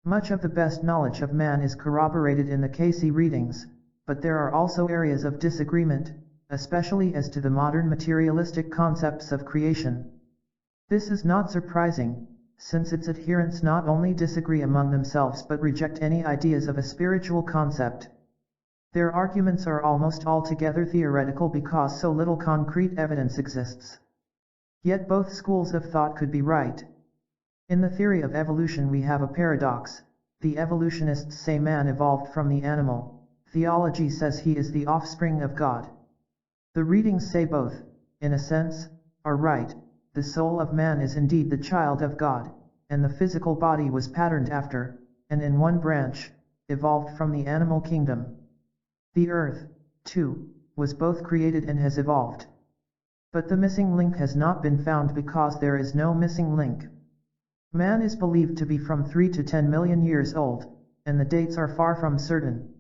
Speaker 1: Much of the best knowledge of man is corroborated in the Cayce readings, but there are also areas of disagreement, especially as to the modern materialistic concepts of creation. This is not surprising, since its adherents not only disagree among themselves but reject any ideas of a spiritual concept. Their arguments are almost altogether theoretical because so little concrete evidence exists. Yet both schools of thought could be right. In the theory of evolution we have a paradox. The evolutionists say man evolved from the animal. Theology says he is the offspring of God. The readings say both, in a sense, are right. The soul of man is indeed the child of God, and the physical body was patterned after, and in one branch, evolved from the animal kingdom. The earth, too, was both created and has evolved. But the missing link has not been found because there is no missing link. Man is believed to be from 3 to 10 million years old, and the dates are far from certain.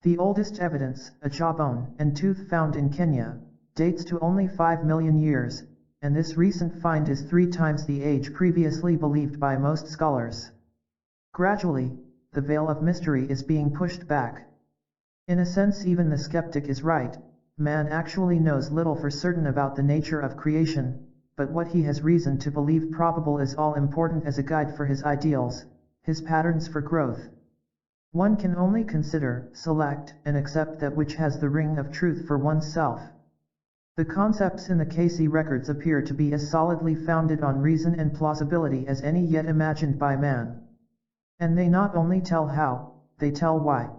Speaker 1: The oldest evidence, a jawbone and tooth found in Kenya, dates to only 5 million years, and this recent find is 3 times the age previously believed by most scholars. Gradually, the veil of mystery is being pushed back. In a sense even the skeptic is right. Man actually knows little for certain about the nature of creation, but what he has reason to believe probable is all important as a guide for his ideals, his patterns for growth. One can only consider, select, and accept that which has the ring of truth for oneself. The concepts in the Cayce records appear to be as solidly founded on reason and plausibility as any yet imagined by man. And they not only tell how, they tell why.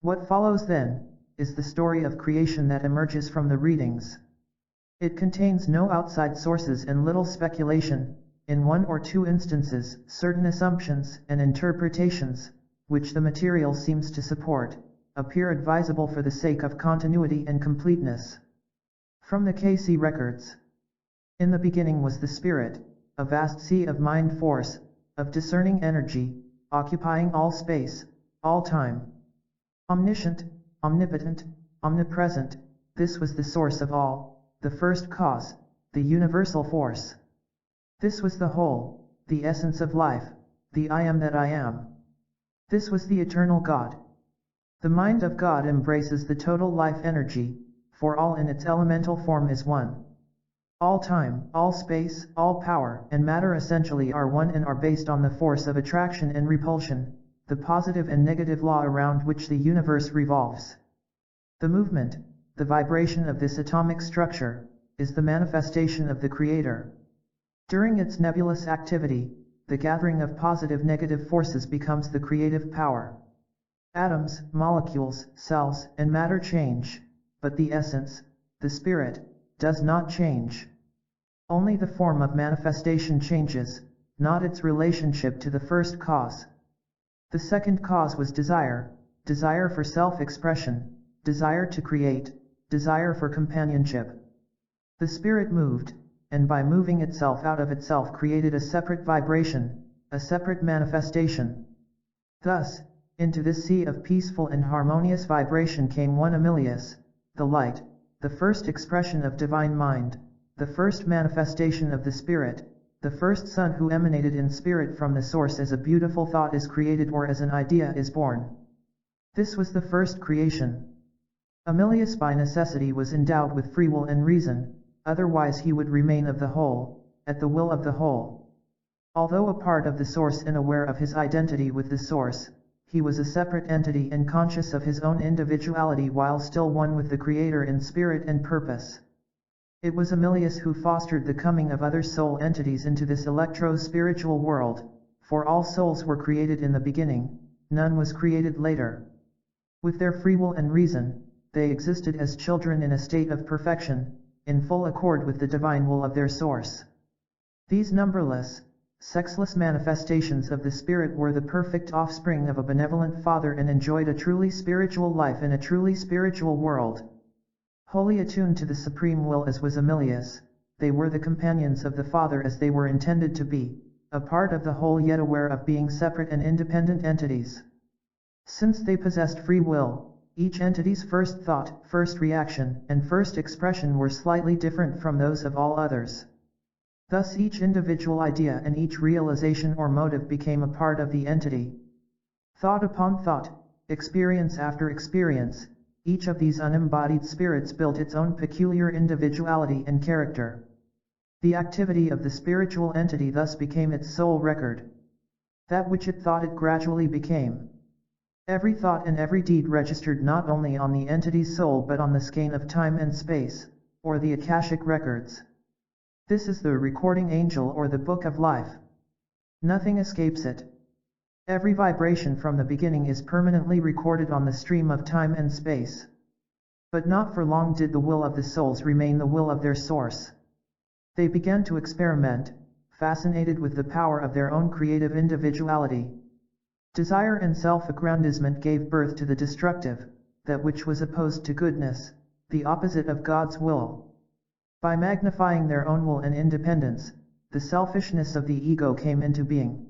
Speaker 1: What follows then, is the story of creation that emerges from the readings. It contains no outside sources and little speculation, in 1 or 2 instances, certain assumptions and interpretations, which the material seems to support, appear advisable for the sake of continuity and completeness. From the Cayce records. In the beginning was the Spirit, a vast sea of mind force, of discerning energy, occupying all space, all time. Omniscient, omnipotent, omnipresent, this was the source of all, the first cause, the universal force. This was the whole, the essence of life, the I am that I am. This was the eternal God. The mind of God embraces the total life energy, for all in its elemental form is one. All time, all space, all power, and matter essentially are one and are based on the force of attraction and repulsion, the positive and negative law around which the universe revolves. The movement, the vibration of this atomic structure, is the manifestation of the Creator. During its nebulous activity, the gathering of positive-negative forces becomes the creative power. Atoms, molecules, cells, and matter change, but the essence, the spirit, does not change. Only the form of manifestation changes, not its relationship to the first cause. The second cause was desire, desire for self-expression, desire to create, desire for companionship. The spirit moved, and by moving itself out of itself created a separate vibration, a separate manifestation. Thus, into this sea of peaceful and harmonious vibration came one Amelius, the light, the first expression of divine mind, the first manifestation of the Spirit, the first Son who emanated in spirit from the source as a beautiful thought is created or as an idea is born. This was the first creation. Amelius by necessity was endowed with free will and reason, otherwise he would remain of the whole, at the will of the whole. Although a part of the source and aware of his identity with the source, he was a separate entity and conscious of his own individuality while still one with the Creator in spirit and purpose. It was Amelius who fostered the coming of other soul entities into this electro-spiritual world, for all souls were created in the beginning, none was created later. With their free will and reason, they existed as children in a state of perfection, in full accord with the divine will of their source. These numberless, sexless manifestations of the Spirit were the perfect offspring of a benevolent Father and enjoyed a truly spiritual life in a truly spiritual world. Wholly attuned to the supreme will as was Amelius, they were the companions of the Father as they were intended to be, a part of the whole yet aware of being separate and independent entities. Since they possessed free will, each entity's first thought, first reaction, and first expression were slightly different from those of all others. Thus each individual idea and each realization or motive became a part of the entity. Thought upon thought, experience after experience, each of these unembodied spirits built its own peculiar individuality and character. The activity of the spiritual entity thus became its sole record. That which it thought it gradually became. Every thought and every deed registered not only on the entity's soul but on the skein of time and space, or the Akashic records. This is the recording angel or the book of life. Nothing escapes it. Every vibration from the beginning is permanently recorded on the stream of time and space. But not for long did the will of the souls remain the will of their source. They began to experiment, fascinated with the power of their own creative individuality. Desire and self-aggrandizement gave birth to the destructive, that which was opposed to goodness, the opposite of God's will. By magnifying their own will and independence, the selfishness of the ego came into being.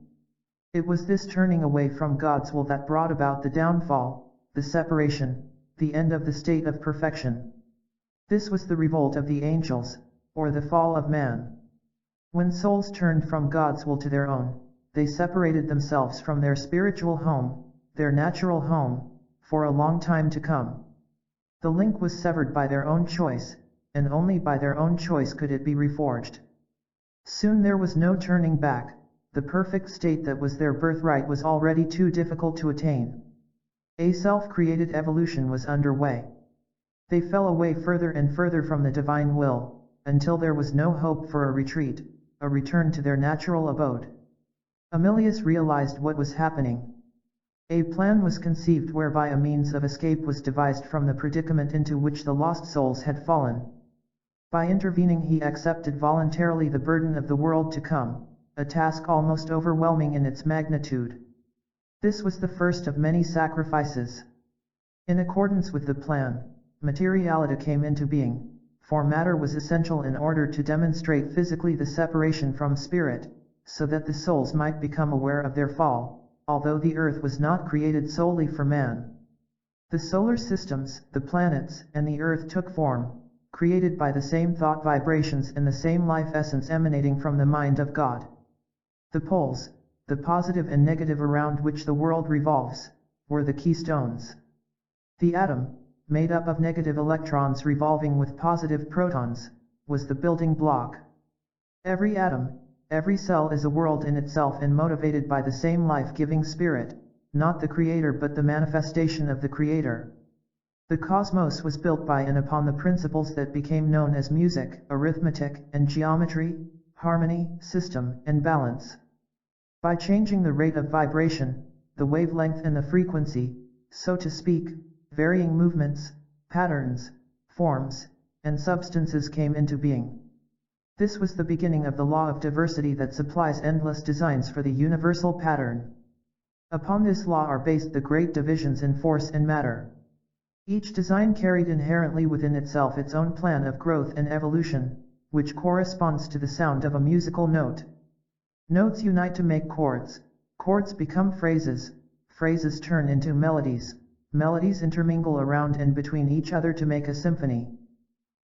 Speaker 1: It was this turning away from God's will that brought about the downfall, the separation, the end of the state of perfection. This was the revolt of the angels, or the fall of man. When souls turned from God's will to their own, they separated themselves from their spiritual home, their natural home, for a long time to come. The link was severed by their own choice, and only by their own choice could it be reforged. Soon there was no turning back. The perfect state that was their birthright was already too difficult to attain. A self-created evolution was underway. They fell away further and further from the divine will, until there was no hope for a retreat, a return to their natural abode. Amilius realized what was happening. A plan was conceived whereby a means of escape was devised from the predicament into which the lost souls had fallen. By intervening he accepted voluntarily the burden of the world to come, a task almost overwhelming in its magnitude. This was the first of many sacrifices. In accordance with the plan, materiality came into being, for matter was essential in order to demonstrate physically the separation from spirit, so that the souls might become aware of their fall, although the earth was not created solely for man. The solar systems, the planets, and the earth took form, created by the same thought vibrations and the same life essence emanating from the mind of God. The poles, the positive and negative around which the world revolves, were the keystones. The atom, made up of negative electrons revolving with positive protons, was the building block. Every atom, every cell is a world in itself and motivated by the same life-giving spirit, not the creator but the manifestation of the creator. The cosmos was built by and upon the principles that became known as music, arithmetic, and geometry, harmony, system, and balance. By changing the rate of vibration, the wavelength and the frequency, so to speak, varying movements, patterns, forms, and substances came into being. This was the beginning of the law of diversity that supplies endless designs for the universal pattern. Upon this law are based the great divisions in force and matter. Each design carried inherently within itself its own plan of growth and evolution, which corresponds to the sound of a musical note. Notes unite to make chords, chords become phrases, phrases turn into melodies, melodies intermingle around and between each other to make a symphony.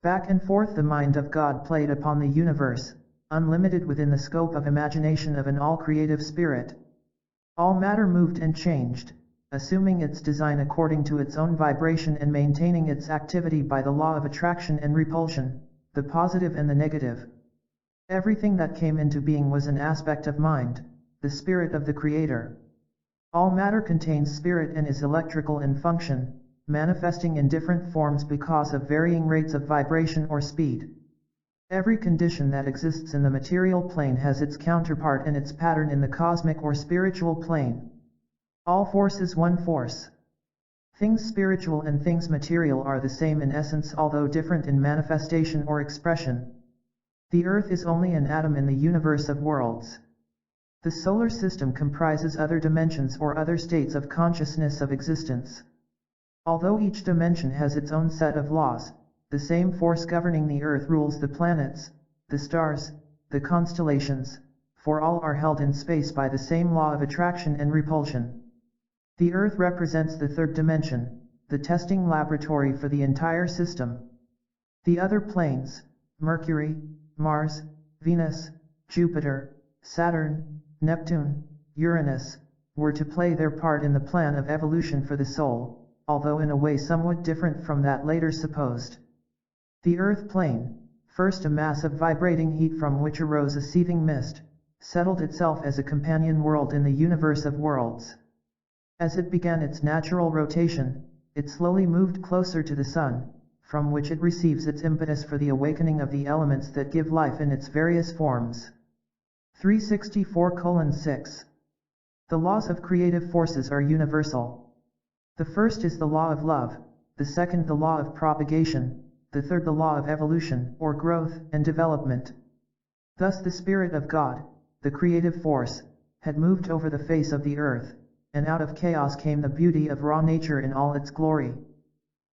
Speaker 1: Back and forth the mind of God played upon the universe, unlimited within the scope of imagination of an all-creative spirit. All matter moved and changed, assuming its design according to its own vibration and maintaining its activity by the law of attraction and repulsion, the positive and the negative. Everything that came into being was an aspect of mind, the spirit of the Creator. All matter contains spirit and is electrical in function, manifesting in different forms because of varying rates of vibration or speed. Every condition that exists in the material plane has its counterpart and its pattern in the cosmic or spiritual plane. All force is one force. Things spiritual and things material are the same in essence although different in manifestation or expression. The Earth is only an atom in the universe of worlds. The solar system comprises other dimensions or other states of consciousness of existence. Although each dimension has its own set of laws, the same force governing the Earth rules the planets, the stars, the constellations, for all are held in space by the same law of attraction and repulsion. The Earth represents the third dimension, the testing laboratory for the entire system. The other planes, Mercury, Mars, Venus, Jupiter, Saturn, Neptune, Uranus, were to play their part in the plan of evolution for the soul, although in a way somewhat different from that later supposed. The Earth plane, first a mass of vibrating heat from which arose a seething mist, settled itself as a companion world in the universe of worlds. As it began its natural rotation, it slowly moved closer to the sun, from which it receives its impetus for the awakening of the elements that give life in its various forms. 364:6. The laws of creative forces are universal. The first is the law of love, the second the law of propagation, the third the law of evolution, or growth and development. Thus the Spirit of God, the creative force, had moved over the face of the earth, and out of chaos came the beauty of raw nature in all its glory.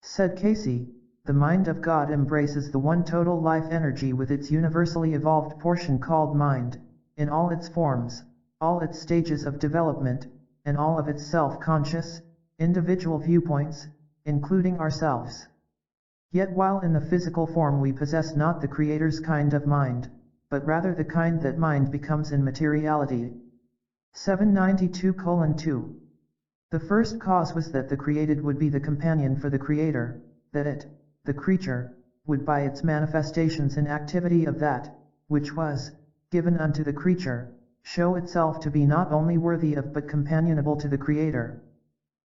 Speaker 1: Said Cayce, the mind of God embraces the one total life energy with its universally evolved portion called mind, in all its forms, all its stages of development, and all of its self-conscious, individual viewpoints, including ourselves. Yet while in the physical form we possess not the Creator's kind of mind, but rather the kind that mind becomes in materiality. 792:2. The first cause was that the created would be the companion for the Creator, that it, the creature, would by its manifestations and activity of that, which was, given unto the creature, show itself to be not only worthy of but companionable to the Creator.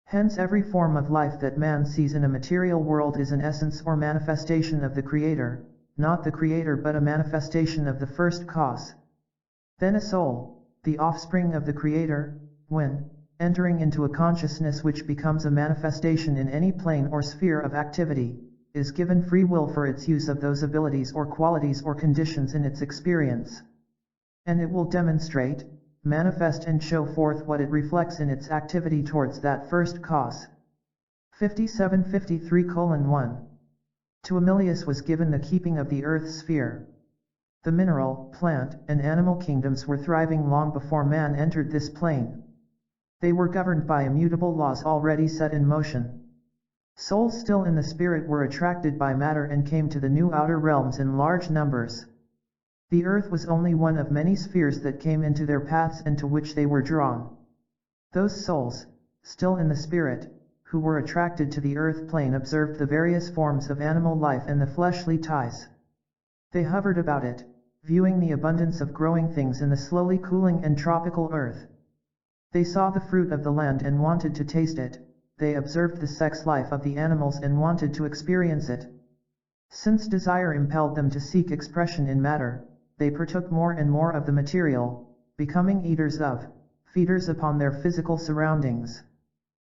Speaker 1: Hence every form of life that man sees in a material world is an essence or manifestation of the Creator, not the Creator but a manifestation of the first cause. Then a soul, the offspring of the Creator, when, entering into a consciousness which becomes a manifestation in any plane or sphere of activity, is given free will for its use of those abilities or qualities or conditions in its experience. And it will demonstrate, manifest and show forth what it reflects in its activity towards that first cause. 57:53:1. To Amelius was given the keeping of the earth's sphere. The mineral, plant, and animal kingdoms were thriving long before man entered this plane. They were governed by immutable laws already set in motion. Souls still in the spirit were attracted by matter and came to the new outer realms in large numbers. The earth was only one of many spheres that came into their paths and to which they were drawn. Those souls, still in the spirit, who were attracted to the earth plane observed the various forms of animal life and the fleshly ties. They hovered about it, viewing the abundance of growing things in the slowly cooling and tropical earth. They saw the fruit of the land and wanted to taste it. They observed the sex life of the animals and wanted to experience it. Since desire impelled them to seek expression in matter, they partook more and more of the material, becoming eaters of, feeders upon their physical surroundings.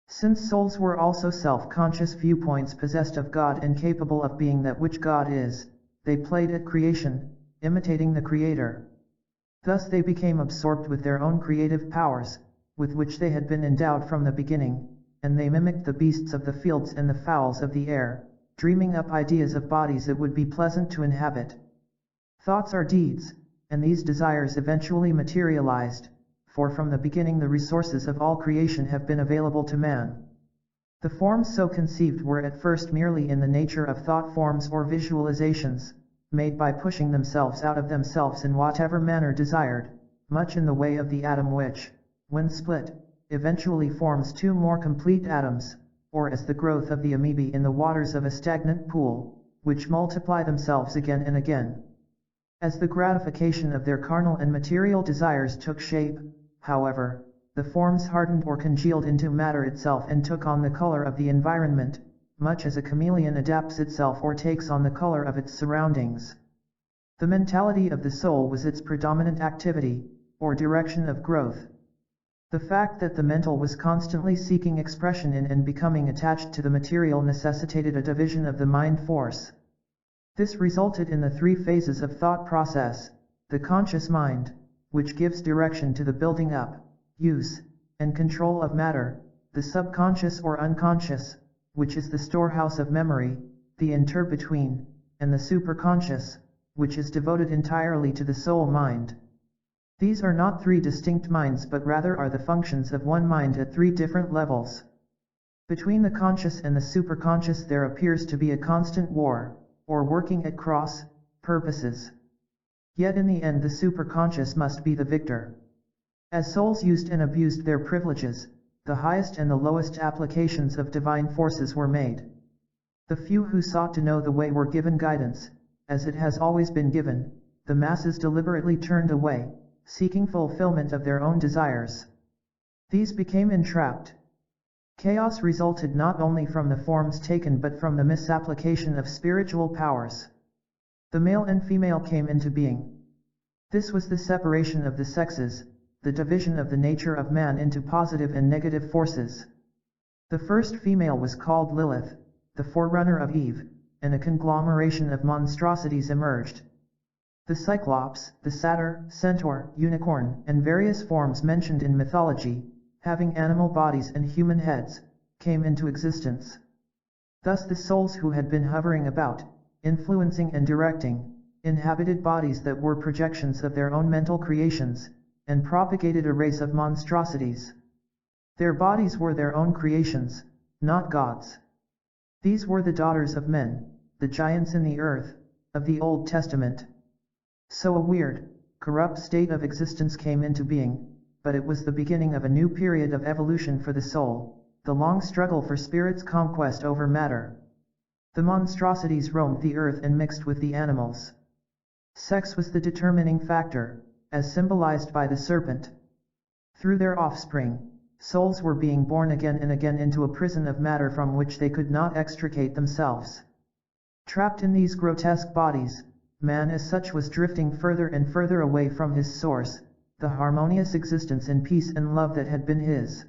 Speaker 1: Since souls were also self-conscious viewpoints possessed of God and capable of being that which God is, they played at creation, imitating the Creator. Thus they became absorbed with their own creative powers, with which they had been endowed from the beginning, and they mimicked the beasts of the fields and the fowls of the air, dreaming up ideas of bodies it would be pleasant to inhabit. Thoughts are deeds, and these desires eventually materialized, for from the beginning the resources of all creation have been available to man. The forms so conceived were at first merely in the nature of thought forms or visualizations, made by pushing themselves out of themselves in whatever manner desired, much in the way of the atom which, when split, eventually forms two more complete atoms, or as the growth of the amoebae in the waters of a stagnant pool, which multiply themselves again and again. As the gratification of their carnal and material desires took shape, however, the forms hardened or congealed into matter itself and took on the color of the environment, much as a chameleon adapts itself or takes on the color of its surroundings. The mentality of the soul was its predominant activity, or direction of growth. The fact that the mental was constantly seeking expression in and becoming attached to the material necessitated a division of the mind force. This resulted in the three phases of thought process: the conscious mind, which gives direction to the building up, use, and control of matter; the subconscious or unconscious, which is the storehouse of memory, the inter-between; and the superconscious, which is devoted entirely to the soul mind. These are not three distinct minds but rather are the functions of one mind at three different levels. Between the conscious and the superconscious there appears to be a constant war, or working at cross purposes. Yet in the end the superconscious must be the victor. As souls used and abused their privileges, the highest and the lowest applications of divine forces were made. The few who sought to know the way were given guidance, as it has always been given; the masses deliberately turned away, seeking fulfillment of their own desires. These became entrapped. Chaos resulted not only from the forms taken but from the misapplication of spiritual powers. The male and female came into being. This was the separation of the sexes, the division of the nature of man into positive and negative forces. The first female was called Lilith, the forerunner of Eve, and a conglomeration of monstrosities emerged. The Cyclops, the Satyr, Centaur, Unicorn, and various forms mentioned in mythology, having animal bodies and human heads, came into existence. Thus the souls who had been hovering about, influencing and directing, inhabited bodies that were projections of their own mental creations, and propagated a race of monstrosities. Their bodies were their own creations, not God's. These were the daughters of men, the giants in the earth, of the Old Testament. So a weird, corrupt state of existence came into being, but it was the beginning of a new period of evolution for the soul, the long struggle for spirit's conquest over matter. The monstrosities roamed the earth and mixed with the animals. Sex was the determining factor, as symbolized by the serpent. Through their offspring, souls were being born again and again into a prison of matter from which they could not extricate themselves. Trapped in these grotesque bodies, man as such was drifting further and further away from his source, the harmonious existence in peace and love that had been his.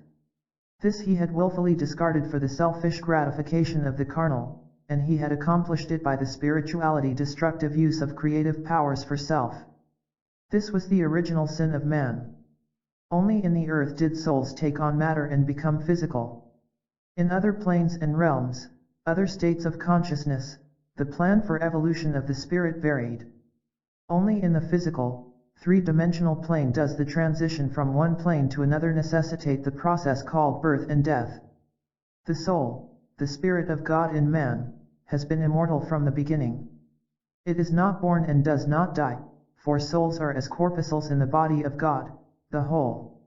Speaker 1: This he had willfully discarded for the selfish gratification of the carnal, and he had accomplished it by the spirituality destructive use of creative powers for self. This was the original sin of man. Only in the earth did souls take on matter and become physical. In other planes and realms, other states of consciousness, the plan for evolution of the spirit varied. Only in the physical, three-dimensional plane does the transition from one plane to another necessitate the process called birth and death. The soul, the spirit of God in man, has been immortal from the beginning. It is not born and does not die, for souls are as corpuscles in the body of God, the whole.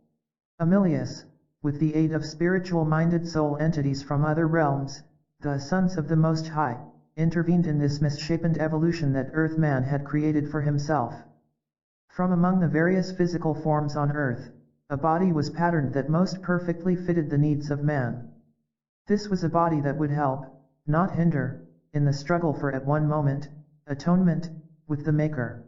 Speaker 1: Amelius, with the aid of spiritual-minded soul entities from other realms, the sons of the Most High, intervened in this misshapen evolution that earth man had created for himself. From among the various physical forms on earth, a body was patterned that most perfectly fitted the needs of man. This was a body that would help, not hinder, in the struggle for at one moment, atonement, with the Maker.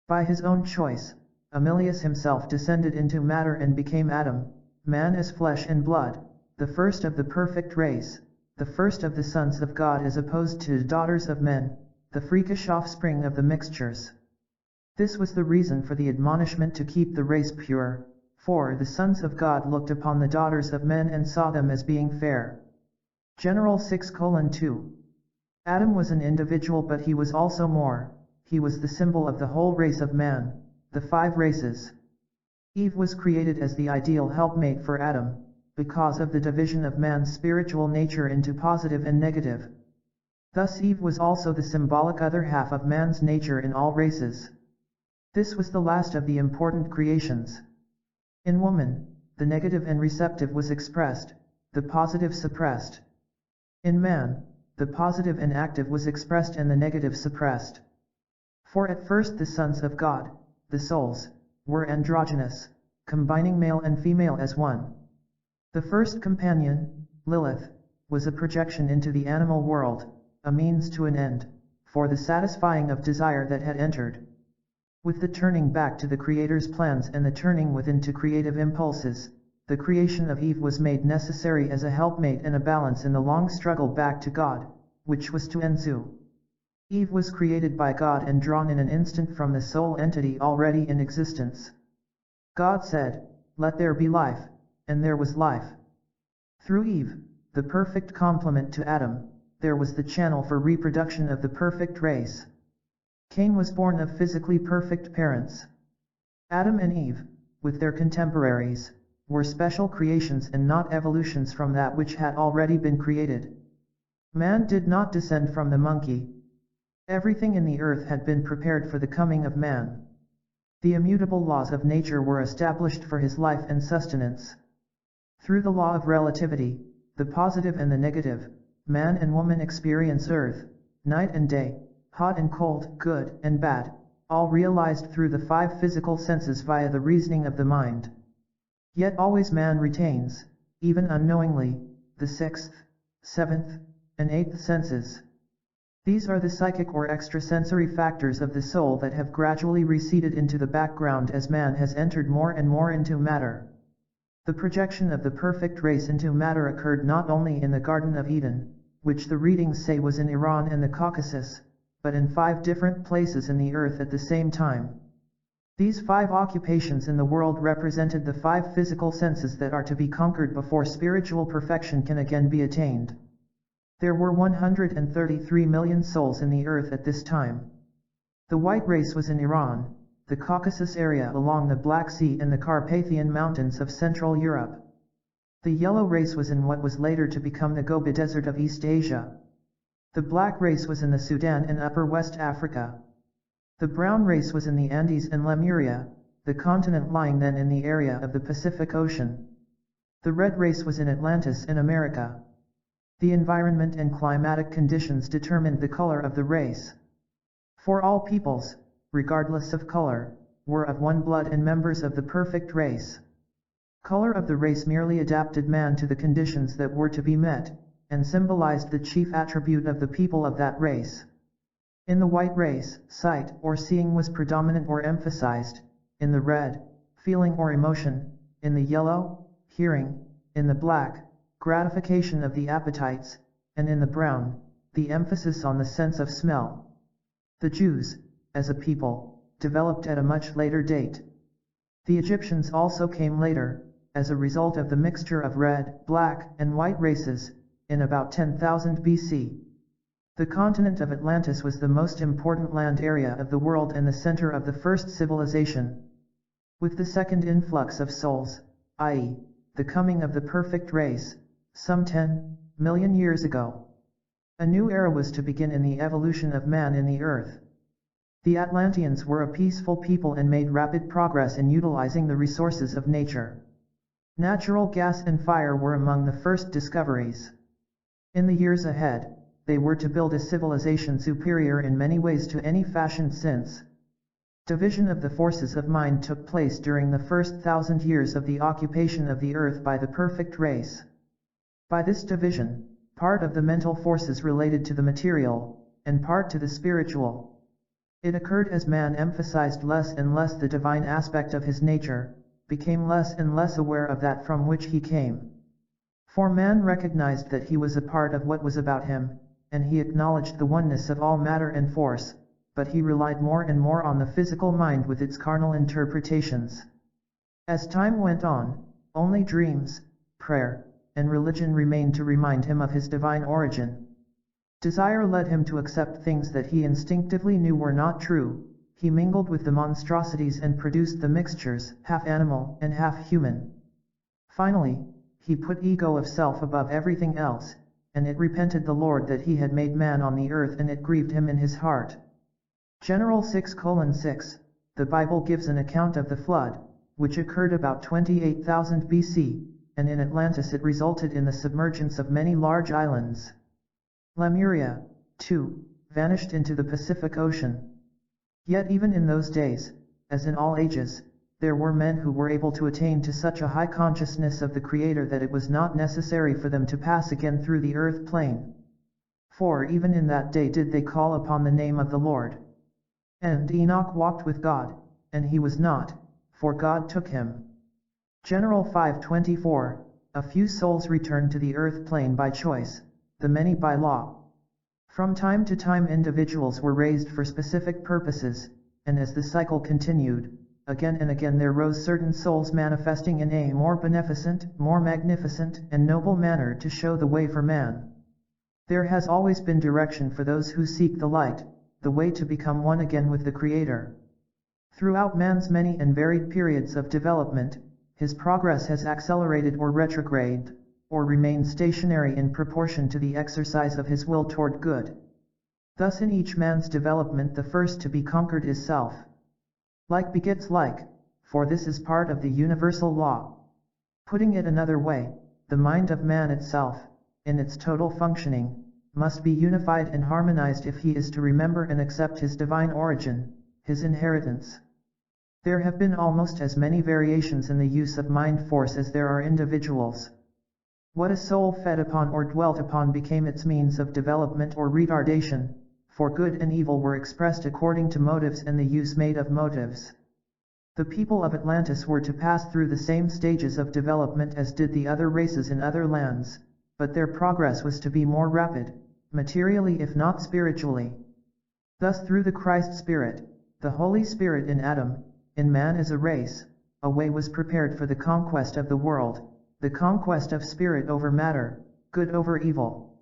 Speaker 1: By his own choice, Amelius himself descended into matter and became Adam, man as flesh and blood, the first of the perfect race, the first of the sons of God as opposed to daughters of men, the freakish offspring of the mixtures. This was the reason for the admonishment to keep the race pure, for the sons of God looked upon the daughters of men and saw them as being fair. General 6:2. Adam was an individual, but he was also more. He was the symbol of the whole race of man, the 5 races. Eve was created as the ideal helpmate for Adam, because of the division of man's spiritual nature into positive and negative. Thus Eve was also the symbolic other half of man's nature in all races. This was the last of the important creations. In woman, the negative and receptive was expressed, the positive suppressed. In man, the positive and active was expressed and the negative suppressed. For at first the sons of God, the souls, were androgynous, combining male and female as one. The first companion, Lilith, was a projection into the animal world, a means to an end, for the satisfying of desire that had entered. With the turning back to the Creator's plans and the turning within to creative impulses, the creation of Eve was made necessary as a helpmate and a balance in the long struggle back to God, which was to ensue. Eve was created by God and drawn in an instant from the soul entity already in existence. God said, "Let there be life," and there was life. Through Eve, the perfect complement to Adam, there was the channel for reproduction of the perfect race. Cain was born of physically perfect parents. Adam and Eve, with their contemporaries, were special creations and not evolutions from that which had already been created. Man did not descend from the monkey. Everything in the earth had been prepared for the coming of man. The immutable laws of nature were established for his life and sustenance. Through the law of relativity, the positive and the negative, man and woman experience earth, night and day, hot and cold, good and bad, all realized through the 5 physical senses via the reasoning of the mind. Yet always man retains, even unknowingly, the sixth, seventh, and eighth senses. These are the psychic or extrasensory factors of the soul that have gradually receded into the background as man has entered more and more into matter. The projection of the perfect race into matter occurred not only in the Garden of Eden, which the readings say was in Iran and the Caucasus, but in 5 different places in the earth at the same time. These 5 occupations in the world represented the 5 physical senses that are to be conquered before spiritual perfection can again be attained. There were 133 million souls in the earth at this time. The white race was in Iran, the Caucasus area along the Black Sea and the Carpathian Mountains of Central Europe. The yellow race was in what was later to become the Gobi Desert of East Asia. The black race was in the Sudan and Upper West Africa. The brown race was in the Andes and Lemuria, the continent lying then in the area of the Pacific Ocean. The red race was in Atlantis in America. The environment and climatic conditions determined the color of the race. For all peoples, regardless of color, were of one blood and members of the perfect race. Color of the race merely adapted man to the conditions that were to be met, and symbolized the chief attribute of the people of that race. In the white race, sight or seeing was predominant or emphasized; in the red, feeling or emotion; in the yellow, hearing; in the black, gratification of the appetites; and in the brown, the emphasis on the sense of smell. The Jews, as a people, developed at a much later date. The Egyptians also came later, as a result of the mixture of red, black, and white races, in about 10,000 BC. The continent of Atlantis was the most important land area of the world and the center of the first civilization. With the second influx of souls, i.e., the coming of the perfect race, some 10 million years ago, a new era was to begin in the evolution of man in the earth. The Atlanteans were a peaceful people and made rapid progress in utilizing the resources of nature. Natural gas and fire were among the first discoveries. In the years ahead, they were to build a civilization superior in many ways to any fashioned since. Division of the forces of mind took place during the first 1,000 years of the occupation of the earth by the perfect race. By this division, part of the mental forces related to the material, and part to the spiritual. It occurred as man emphasized less and less the divine aspect of his nature, became less and less aware of that from which he came. For man recognized that he was a part of what was about him, and he acknowledged the oneness of all matter and force, but he relied more and more on the physical mind with its carnal interpretations. As time went on, only dreams, prayer, and religion remained to remind him of his divine origin. Desire led him to accept things that he instinctively knew were not true. He mingled with the monstrosities and produced the mixtures, half animal and half human. Finally, he put ego of self above everything else, and it repented the Lord that he had made man on the earth, and it grieved him in his heart. General 6:6, the Bible gives an account of the flood, which occurred about 28,000 BC, and in Atlantis it resulted in the submergence of many large islands. Lemuria, too, vanished into the Pacific Ocean. Yet even in those days, as in all ages, there were men who were able to attain to such a high consciousness of the Creator that it was not necessary for them to pass again through the earth plane. For even in that day did they call upon the name of the Lord. And Enoch walked with God, and he was not, for God took him. General 5:24, a few souls returned to the earth plane by choice, the many by law. From time to time individuals were raised for specific purposes, and as the cycle continued, again and again there rose certain souls manifesting in a more beneficent, more magnificent, and noble manner to show the way for man. There has always been direction for those who seek the light, the way to become one again with the Creator. Throughout man's many and varied periods of development, his progress has accelerated or retrograded, or remained stationary in proportion to the exercise of his will toward good. Thus in each man's development the first to be conquered is self. Like begets like, for this is part of the universal law. Putting it another way, the mind of man itself, in its total functioning, must be unified and harmonized if he is to remember and accept his divine origin, his inheritance. There have been almost as many variations in the use of mind force as there are individuals. What a soul fed upon or dwelt upon became its means of development or retardation, for good and evil were expressed according to motives and the use made of motives. The people of Atlantis were to pass through the same stages of development as did the other races in other lands, but their progress was to be more rapid, materially if not spiritually. Thus through the Christ Spirit, the Holy Spirit in Adam, in man as a race, a way was prepared for the conquest of the world, the conquest of spirit over matter, good over evil.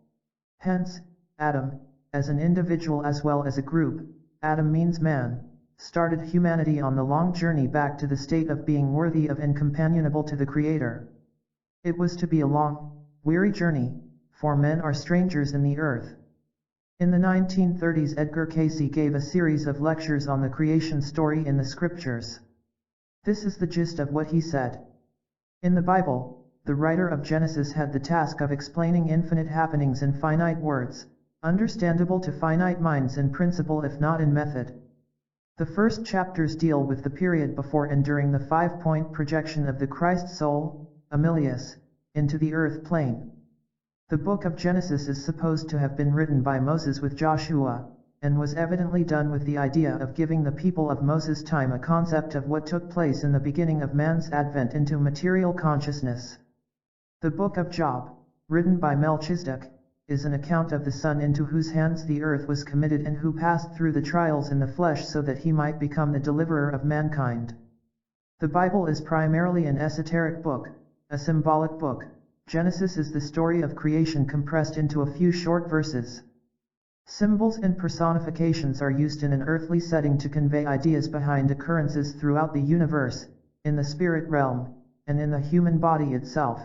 Speaker 1: Hence, Adam, as an individual as well as a group, Adam means man, started humanity on the long journey back to the state of being worthy of and companionable to the Creator. It was to be a long, weary journey, for men are strangers in the earth. In the 1930s, Edgar Cayce gave a series of lectures on the creation story in the scriptures. This is the gist of what he said. In the Bible, the writer of Genesis had the task of explaining infinite happenings in finite words, understandable to finite minds in principle if not in method. The first chapters deal with the period before and during the 5-point projection of the Christ soul, Amilius, into the earth plane. The book of Genesis is supposed to have been written by Moses with Joshua, and was evidently done with the idea of giving the people of Moses' time a concept of what took place in the beginning of man's advent into material consciousness. The book of Job, written by Melchizedek, is an account of the Son into whose hands the earth was committed and who passed through the trials in the flesh so that he might become the deliverer of mankind. The Bible is primarily an esoteric book, a symbolic book. Genesis is the story of creation compressed into a few short verses. Symbols and personifications are used in an earthly setting to convey ideas behind occurrences throughout the universe, in the spirit realm, and in the human body itself.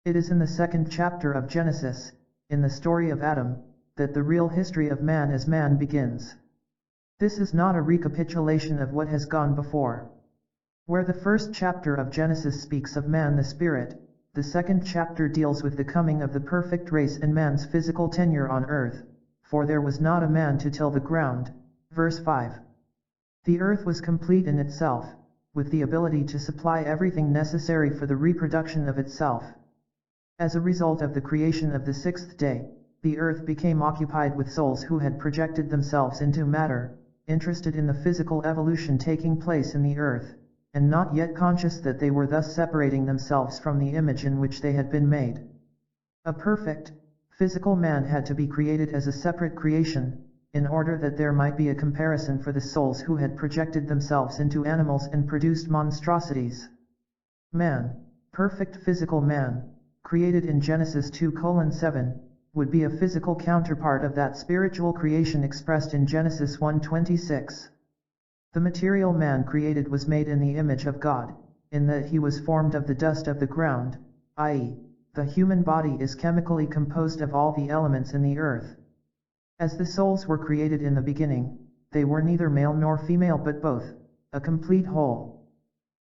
Speaker 1: It is in the second chapter of Genesis, in the story of Adam, that the real history of man as man begins. This is not a recapitulation of what has gone before. Where the first chapter of Genesis speaks of man the spirit, the second chapter deals with the coming of the perfect race and man's physical tenure on earth, for there was not a man to till the ground. Verse 5. The earth was complete in itself, with the ability to supply everything necessary for the reproduction of itself. As a result of the creation of the sixth day, the earth became occupied with souls who had projected themselves into matter, interested in the physical evolution taking place in the earth, and not yet conscious that they were thus separating themselves from the image in which they had been made. A perfect, physical man had to be created as a separate creation, in order that there might be a comparison for the souls who had projected themselves into animals and produced monstrosities. Man, perfect physical man, created in Genesis 2:7, would be a physical counterpart of that spiritual creation expressed in Genesis 1:26. The material man created was made in the image of God, in that he was formed of the dust of the ground, i.e., the human body is chemically composed of all the elements in the earth. As the souls were created in the beginning, they were neither male nor female but both, a complete whole.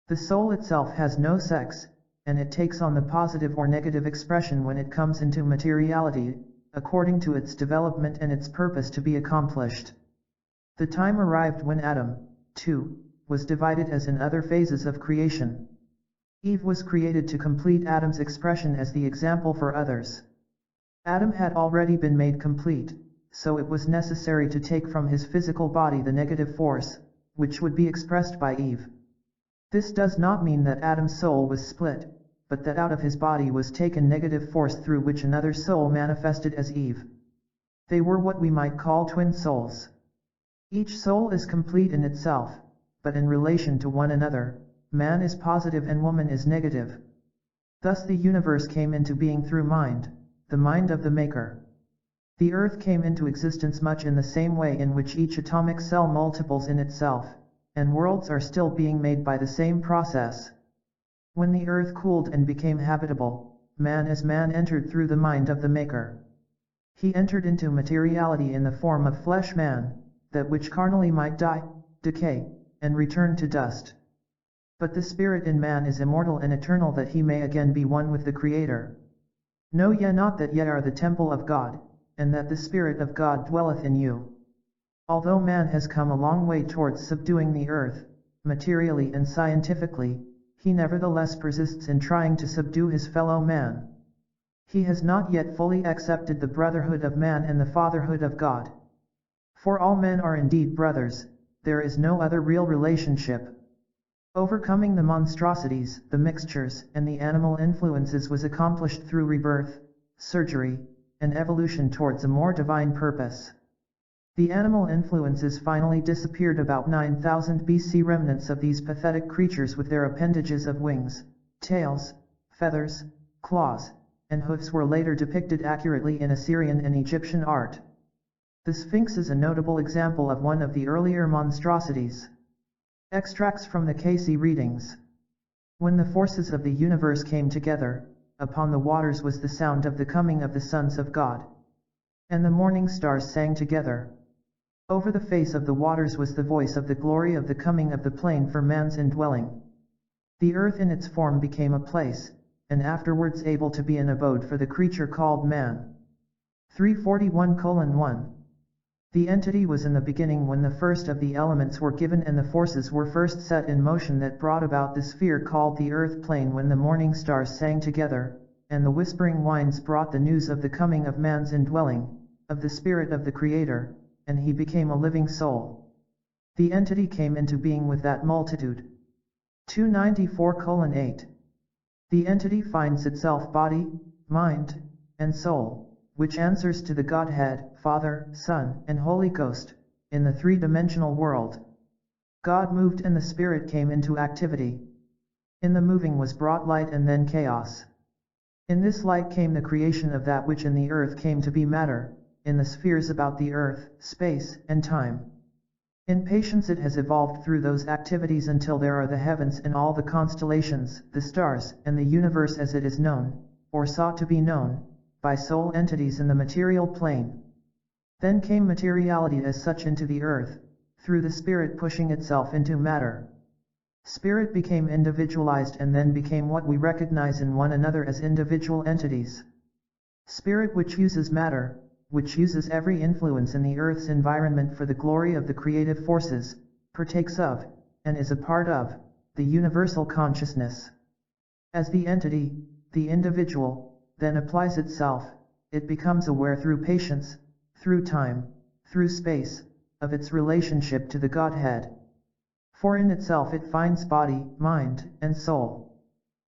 Speaker 1: The soul itself has no sex, and it takes on the positive or negative expression when it comes into materiality, according to its development and its purpose to be accomplished. The time arrived when Adam, too, was divided as in other phases of creation. Eve was created to complete Adam's expression as the example for others. Adam had already been made complete, so it was necessary to take from his physical body the negative force, which would be expressed by Eve. This does not mean that Adam's soul was split, but that out of his body was taken negative force through which another soul manifested as Eve. They were what we might call twin souls. Each soul is complete in itself, but in relation to one another, man is positive and woman is negative. Thus the universe came into being through mind, the mind of the Maker. The earth came into existence much in the same way in which each atomic cell multiples in itself, and worlds are still being made by the same process. When the earth cooled and became habitable, man as man entered through the mind of the Maker. He entered into materiality in the form of flesh man, that which carnally might die, decay, and return to dust. But the spirit in man is immortal and eternal that he may again be one with the Creator. Know ye not that ye are the temple of God, and that the Spirit of God dwelleth in you? Although man has come a long way towards subduing the earth, materially and scientifically, he nevertheless persists in trying to subdue his fellow man. He has not yet fully accepted the brotherhood of man and the fatherhood of God. For all men are indeed brothers, there is no other real relationship. Overcoming the monstrosities, the mixtures, and the animal influences was accomplished through rebirth, surgery, and evolution towards a more divine purpose. The animal influences finally disappeared about 9000 BC. Remnants of these pathetic creatures with their appendages of wings, tails, feathers, claws, and hoofs were later depicted accurately in Assyrian and Egyptian art. The Sphinx is a notable example of one of the earlier monstrosities. Extracts from the Cayce readings. When the forces of the universe came together, upon the waters was the sound of the coming of the sons of God. And the morning stars sang together. Over the face of the waters was the voice of the glory of the coming of the plain for man's indwelling. The earth in its form became a place, and afterwards able to be an abode for the creature called man. 341:1. The entity was in the beginning when the first of the elements were given and the forces were first set in motion that brought about the sphere called the earth plane when the morning stars sang together, and the whispering winds brought the news of the coming of man's indwelling, of the spirit of the Creator, and he became a living soul. The entity came into being with that multitude. 294:8. The entity finds itself body, mind, and soul, which answers to the Godhead, Father, Son, and Holy Ghost, in the three-dimensional world. God moved and the Spirit came into activity. In the moving was brought light and then chaos. In this light came the creation of that which in the earth came to be matter, in the spheres about the earth, space, and time. In patience it has evolved through those activities until there are the heavens and all the constellations, the stars, and the universe as it is known, or sought to be known, by soul entities in the material plane. Then came materiality as such into the earth, through the spirit pushing itself into matter. Spirit became individualized and then became what we recognize in one another as individual entities. Spirit which uses matter, which uses every influence in the earth's environment for the glory of the creative forces, partakes of, and is a part of, the universal consciousness. As the entity, the individual, then applies itself, it becomes aware through patience, through time, through space, of its relationship to the Godhead. For in itself it finds body, mind, and soul.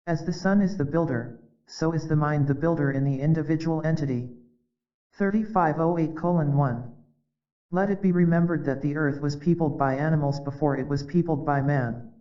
Speaker 1: As the sun is the builder, so is the mind the builder in the individual entity. 35:08:1. Let it be remembered that the earth was peopled by animals before it was peopled by man.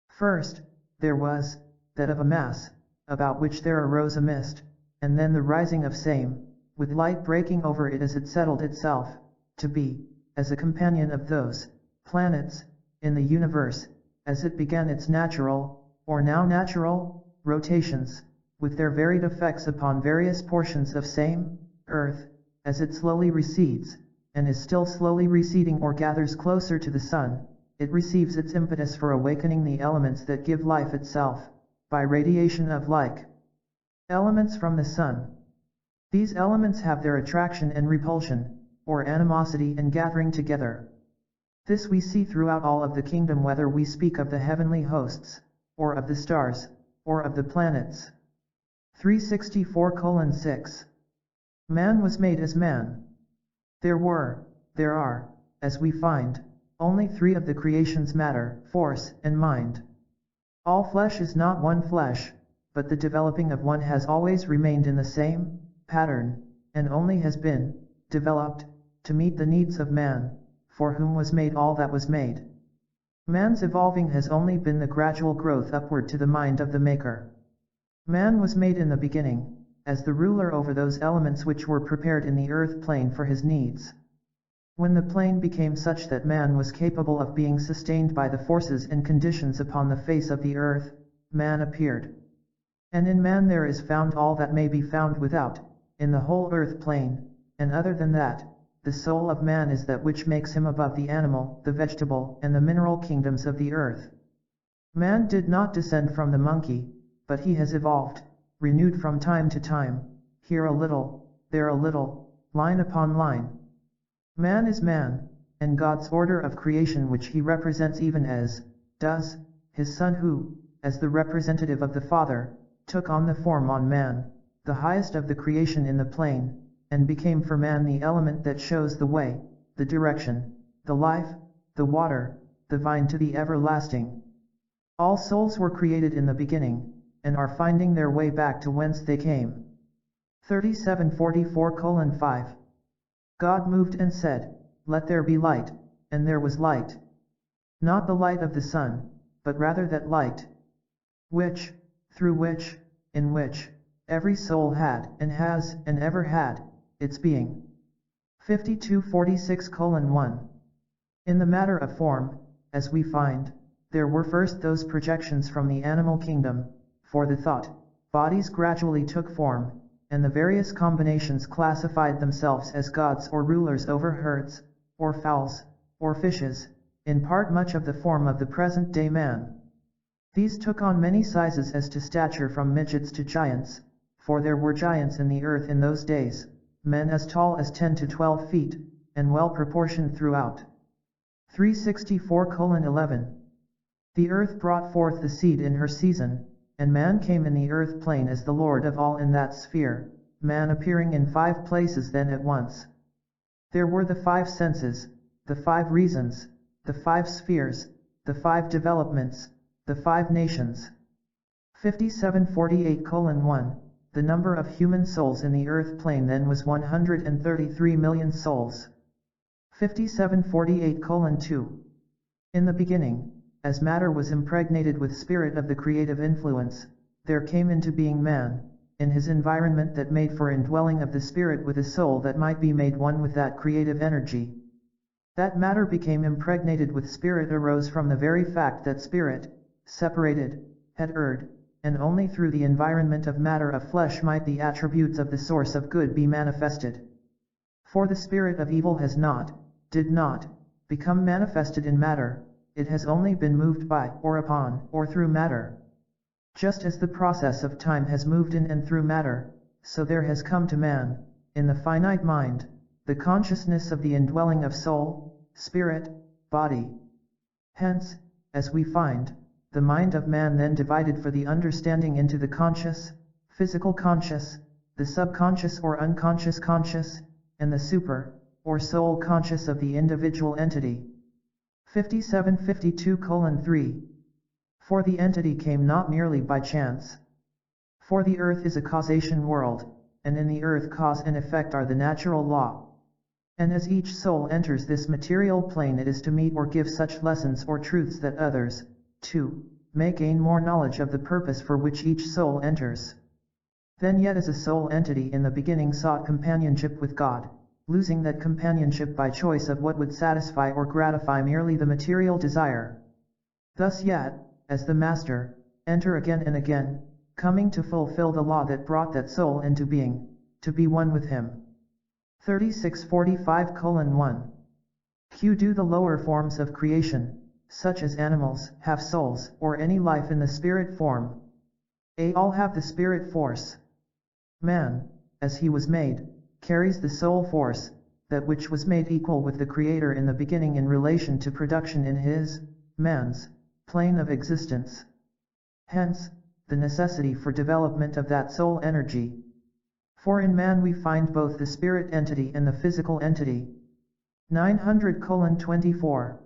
Speaker 1: First, there was, that of a mass, about which there arose a mist, and then the rising of same, with light breaking over it as it settled itself, to be, as a companion of those, planets, in the universe, as it began its natural, or now natural, rotations, with their varied effects upon various portions of same, earth, as it slowly recedes, and is still slowly receding or gathers closer to the sun, it receives its impetus for awakening the elements that give life itself, by radiation of like elements from the sun. These elements have their attraction and repulsion, or animosity and gathering together. This we see throughout all of the kingdom whether we speak of the heavenly hosts, or of the stars, or of the planets. 364:6. Man was made as man. There are, as we find, only three of the creations: matter, force, and mind. All flesh is not one flesh, but the developing of one has always remained in the same pattern, and only has been developed to meet the needs of man, for whom was made all that was made. Man's evolving has only been the gradual growth upward to the mind of the Maker. Man was made in the beginning, as the ruler over those elements which were prepared in the earth plane for his needs. When the plane became such that man was capable of being sustained by the forces and conditions upon the face of the earth, man appeared. And in man there is found all that may be found without, in the whole earth plane, and other than that, the soul of man is that which makes him above the animal, the vegetable, and the mineral kingdoms of the earth. Man did not descend from the monkey, but he has evolved, renewed from time to time, here a little, there a little, line upon line. Man is man, and God's order of creation which he represents even as, does, his Son who, as the representative of the Father, took on the form on man, the highest of the creation in the plane, and became for man the element that shows the way, the direction, the life, the water, the vine to the everlasting. All souls were created in the beginning, and are finding their way back to whence they came. 3744:5. God moved and said, "Let there be light," and there was light. Not the light of the sun, but rather that light, which, through which, in which, every soul had, and has, and ever had, its being. 5246:1. In the matter of form, as we find, there were first those projections from the animal kingdom, for the thought bodies gradually took form, and the various combinations classified themselves as gods or rulers over herds, or fowls, or fishes, in part much of the form of the present-day man. These took on many sizes as to stature from midgets to giants, for there were giants in the earth in those days, men as tall as 10 to 12 feet, and well proportioned throughout. 364:11. The earth brought forth the seed in her season, and man came in the earth plane as the Lord of all in that sphere, man appearing in 5 places then at once. There were the 5 senses, the 5 reasons, the 5 spheres, the 5 developments, the 5 nations. 5748:1. The number of human souls in the earth plane then was 133 million souls. 5748:2. In the beginning, as matter was impregnated with spirit of the creative influence, there came into being man, in his environment that made for indwelling of the spirit with a soul that might be made one with that creative energy. That matter became impregnated with spirit arose from the very fact that spirit, separated, had erred, and only through the environment of matter of flesh might the attributes of the source of good be manifested. For the spirit of evil has not, did not, become manifested in matter, it has only been moved by, or upon, or through matter. Just as the process of time has moved in and through matter, so there has come to man, in the finite mind, the consciousness of the indwelling of soul, spirit, body. Hence, as we find, the mind of man then divided for the understanding into the conscious, physical conscious, the subconscious or unconscious conscious, and the super, or soul conscious of the individual entity. 5752:3. For the entity came not merely by chance. For the earth is a causation world, and in the earth cause and effect are the natural law. And as each soul enters this material plane, it is to meet or give such lessons or truths that others, too, may gain more knowledge of the purpose for which each soul enters. Then yet as a soul entity in the beginning sought companionship with God, losing that companionship by choice of what would satisfy or gratify merely the material desire. Thus yet, as the Master, enter again and again, coming to fulfill the law that brought that soul into being, to be one with him. 3645:1. Q. Do the lower forms of creation, such as animals, have souls, or any life in the spirit form? A. All have the spirit force. Man, as he was made, carries the soul force, that which was made equal with the Creator in the beginning in relation to production in his, man's, plane of existence. Hence, the necessity for development of that soul energy. For in man we find both the spirit entity and the physical entity. 900:24.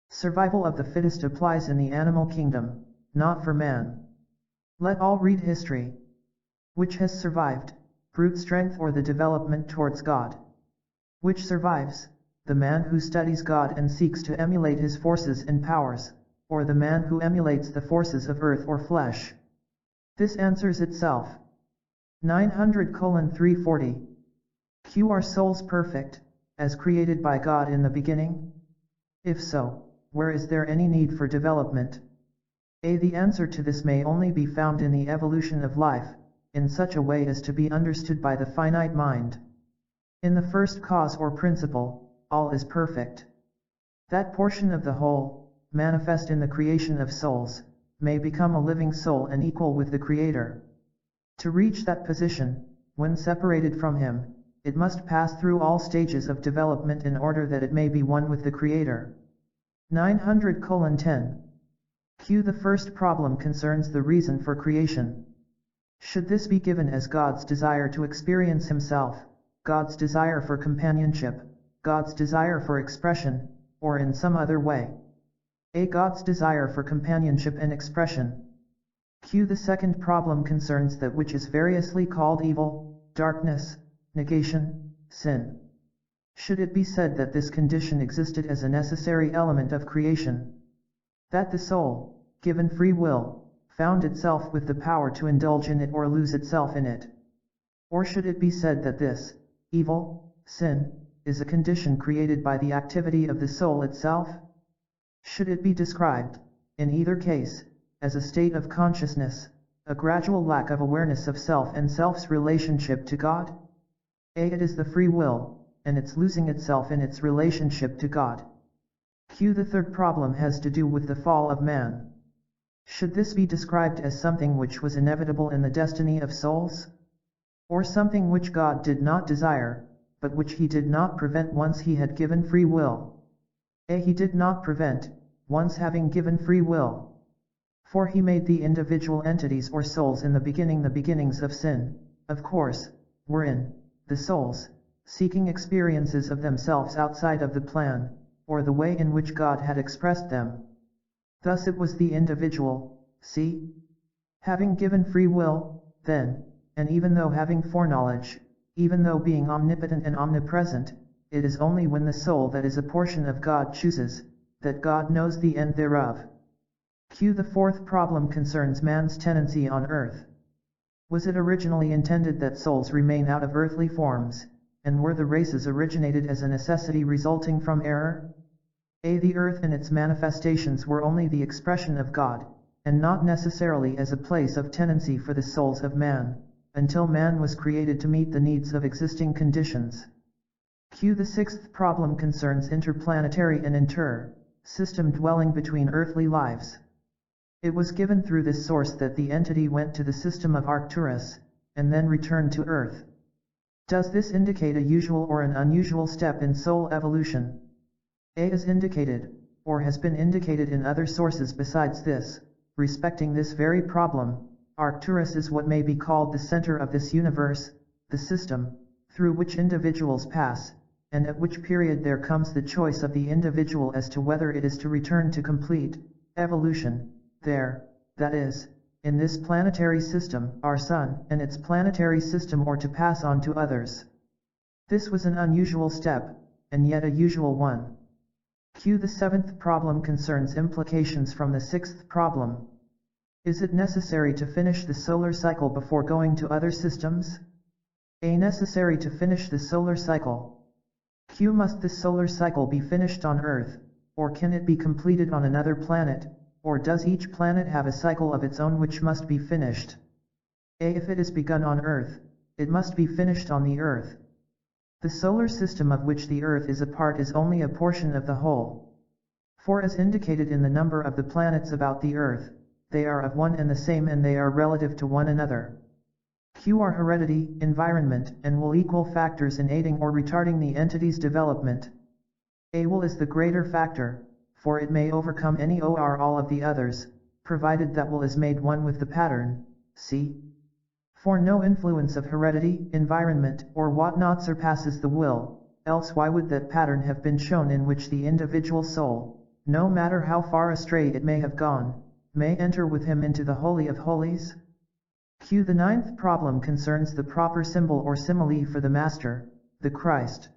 Speaker 1: Survival of the fittest applies in the animal kingdom, not for man. Let all read history. Which has survived, brute strength or the development towards God? Which survives, the man who studies God and seeks to emulate his forces and powers, or the man who emulates the forces of earth or flesh? This answers itself. 900:340. Q. Are souls perfect, as created by God in the beginning? If so, where is there any need for development? A. The answer to this may only be found in the evolution of life, in such a way as to be understood by the finite mind. In the first cause or principle, all is perfect. That portion of the whole, manifest in the creation of souls, may become a living soul and equal with the Creator. To reach that position, when separated from him, it must pass through all stages of development in order that it may be one with the Creator. 900:10. Q. The first problem concerns the reason for creation. Should this be given as God's desire to experience himself, God's desire for companionship, God's desire for expression, or in some other way? A. God's desire for companionship and expression. Q. The second problem concerns that which is variously called evil, darkness, negation, sin. Should it be said that this condition existed as a necessary element of creation? That the soul, given free will, found itself with the power to indulge in it or lose itself in it? Or should it be said that this, evil, sin, is a condition created by the activity of the soul itself? Should it be described, in either case, as a state of consciousness, a gradual lack of awareness of self and self's relationship to God? A. It is the free will, and its losing itself in its relationship to God. Q. The third problem has to do with the fall of man. Should this be described as something which was inevitable in the destiny of souls? Or something which God did not desire, but which he did not prevent once he had given free will? A. He did not prevent, once having given free will. For he made the individual entities or souls in the beginnings of sin, of course, wherein, the souls, seeking experiences of themselves outside of the plan, or the way in which God had expressed them. Thus it was the individual, see? Having given free will, then, and even though having foreknowledge, even though being omnipotent and omnipresent, it is only when the soul that is a portion of God chooses, that God knows the end thereof. Q. The fourth problem concerns man's tendency on earth. Was it originally intended that souls remain out of earthly forms, and were the races originated as a necessity resulting from error? A. The earth and its manifestations were only the expression of God, and not necessarily as a place of tenancy for the souls of man, until man was created to meet the needs of existing conditions. Q. The sixth problem concerns interplanetary and inter-system dwelling between earthly lives. It was given through this source that the entity went to the system of Arcturus, and then returned to Earth. Does this indicate a usual or an unusual step in soul evolution? A. Is indicated, or has been indicated in other sources besides this, respecting this very problem. Arcturus is what may be called the center of this universe, the system, through which individuals pass, and at which period there comes the choice of the individual as to whether it is to return to complete evolution, there, that is, in this planetary system, our Sun, and its planetary system, or to pass on to others. This was an unusual step, and yet a usual one. Q. The seventh problem concerns implications from the sixth problem. Is it necessary to finish the solar cycle before going to other systems? A. Necessary to finish the solar cycle. Q. Must the solar cycle be finished on Earth, or can it be completed on another planet, or does each planet have a cycle of its own which must be finished? A. If it is begun on Earth, it must be finished on the Earth. The solar system of which the Earth is a part is only a portion of the whole. For as indicated in the number of the planets about the Earth, they are of one and the same, and they are relative to one another. Q. Are heredity, environment, and will equal factors in aiding or retarding the entity's development? A. Will is the greater factor, for it may overcome any or all of the others, provided that will is made one with the pattern, see? For no influence of heredity, environment, or whatnot surpasses the will, else why would that pattern have been shown in which the individual soul, no matter how far astray it may have gone, may enter with him into the Holy of Holies? Q. The ninth problem concerns the proper symbol or simile for the Master, the Christ.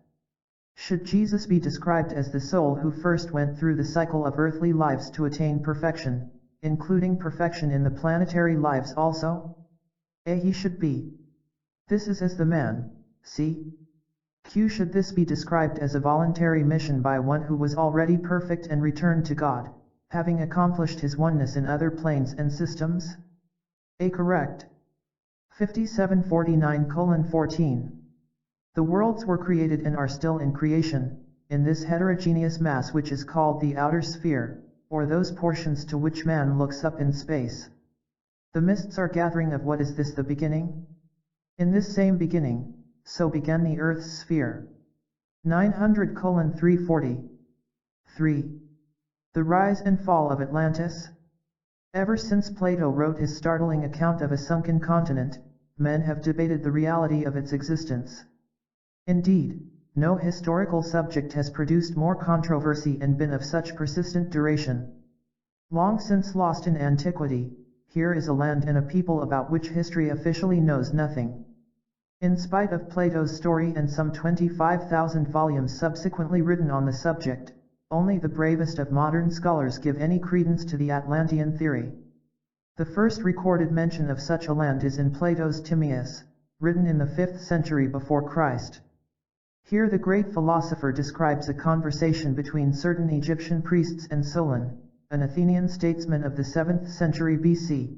Speaker 1: Should Jesus be described as the soul who first went through the cycle of earthly lives to attain perfection, including perfection in the planetary lives also? A. He should be. This is as the man, see? Q. Should this be described as a voluntary mission by one who was already perfect and returned to God, having accomplished his oneness in other planes and systems? A. Correct. 5749:14. The worlds were created and are still in creation, in this heterogeneous mass which is called the outer sphere, or those portions to which man looks up in space. The mists are gathering of what is this the beginning? In this same beginning, so began the earth's sphere. 900:340. 3. The rise and fall of Atlantis. Ever since Plato wrote his startling account of a sunken continent, men have debated the reality of its existence. Indeed, no historical subject has produced more controversy and been of such persistent duration. Long since lost in antiquity, here is a land and a people about which history officially knows nothing. In spite of Plato's story and some 25,000 volumes subsequently written on the subject, only the bravest of modern scholars give any credence to the Atlantean theory. The first recorded mention of such a land is in Plato's Timaeus, written in the 5th century before Christ. Here the great philosopher describes a conversation between certain Egyptian priests and Solon, an Athenian statesman of the 7th century BC.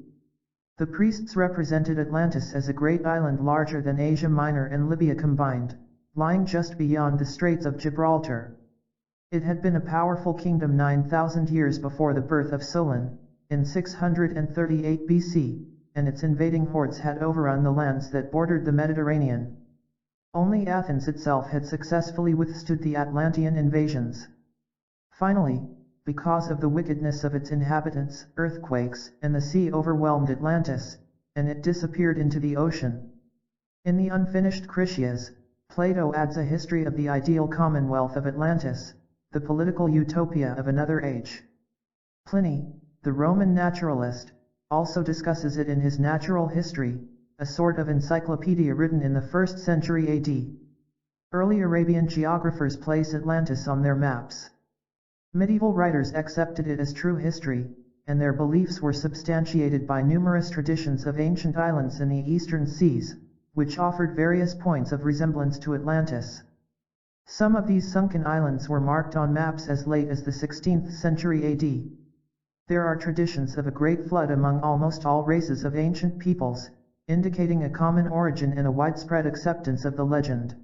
Speaker 1: The priests represented Atlantis as a great island larger than Asia Minor and Libya combined, lying just beyond the Straits of Gibraltar. It had been a powerful kingdom 9,000 years before the birth of Solon, in 638 BC, and its invading hordes had overrun the lands that bordered the Mediterranean. Only Athens itself had successfully withstood the Atlantean invasions. Finally, because of the wickedness of its inhabitants, earthquakes, and the sea overwhelmed Atlantis, and it disappeared into the ocean. In the unfinished Critias, Plato adds a history of the ideal commonwealth of Atlantis, the political utopia of another age. Pliny, the Roman naturalist, also discusses it in his Natural History, a sort of encyclopedia written in the 1st century AD. Early Arabian geographers place Atlantis on their maps. Medieval writers accepted it as true history, and their beliefs were substantiated by numerous traditions of ancient islands in the eastern seas, which offered various points of resemblance to Atlantis. Some of these sunken islands were marked on maps as late as the 16th century AD. There are traditions of a great flood among almost all races of ancient peoples, indicating a common origin and a widespread acceptance of the legend.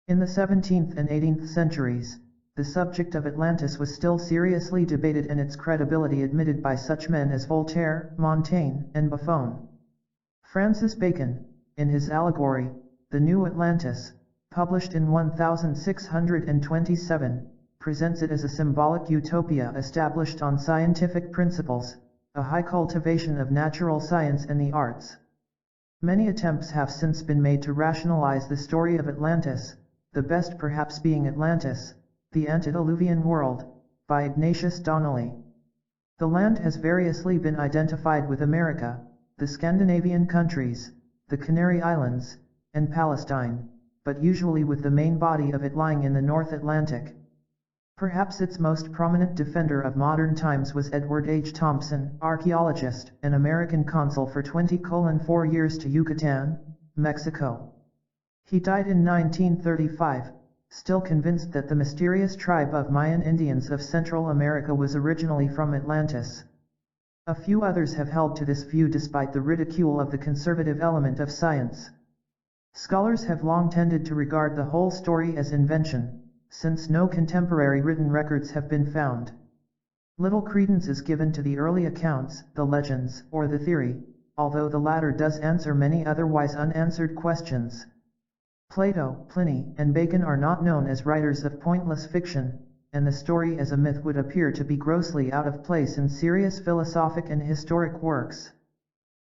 Speaker 1: In the 17th and 18th centuries, the subject of Atlantis was still seriously debated and its credibility admitted by such men as Voltaire, Montaigne, and Buffon. Francis Bacon, in his allegory, The New Atlantis, published in 1627, presents it as a symbolic utopia established on scientific principles, a high cultivation of natural science and the arts. Many attempts have since been made to rationalize the story of Atlantis, the best perhaps being Atlantis, the Antediluvian World, by Ignatius Donnelly. The land has variously been identified with America, the Scandinavian countries, the Canary Islands, and Palestine, but usually with the main body of it lying in the North Atlantic. Perhaps its most prominent defender of modern times was Edward H. Thompson, archaeologist and American consul for 20:4 years to Yucatan, Mexico. He died in 1935, still convinced that the mysterious tribe of Mayan Indians of Central America was originally from Atlantis. A few others have held to this view despite the ridicule of the conservative element of science. Scholars have long tended to regard the whole story as invention, since no contemporary written records have been found. Little credence is given to the early accounts, the legends, or the theory, although the latter does answer many otherwise unanswered questions. Plato, Pliny, and Bacon are not known as writers of pointless fiction, and the story as a myth would appear to be grossly out of place in serious philosophic and historic works.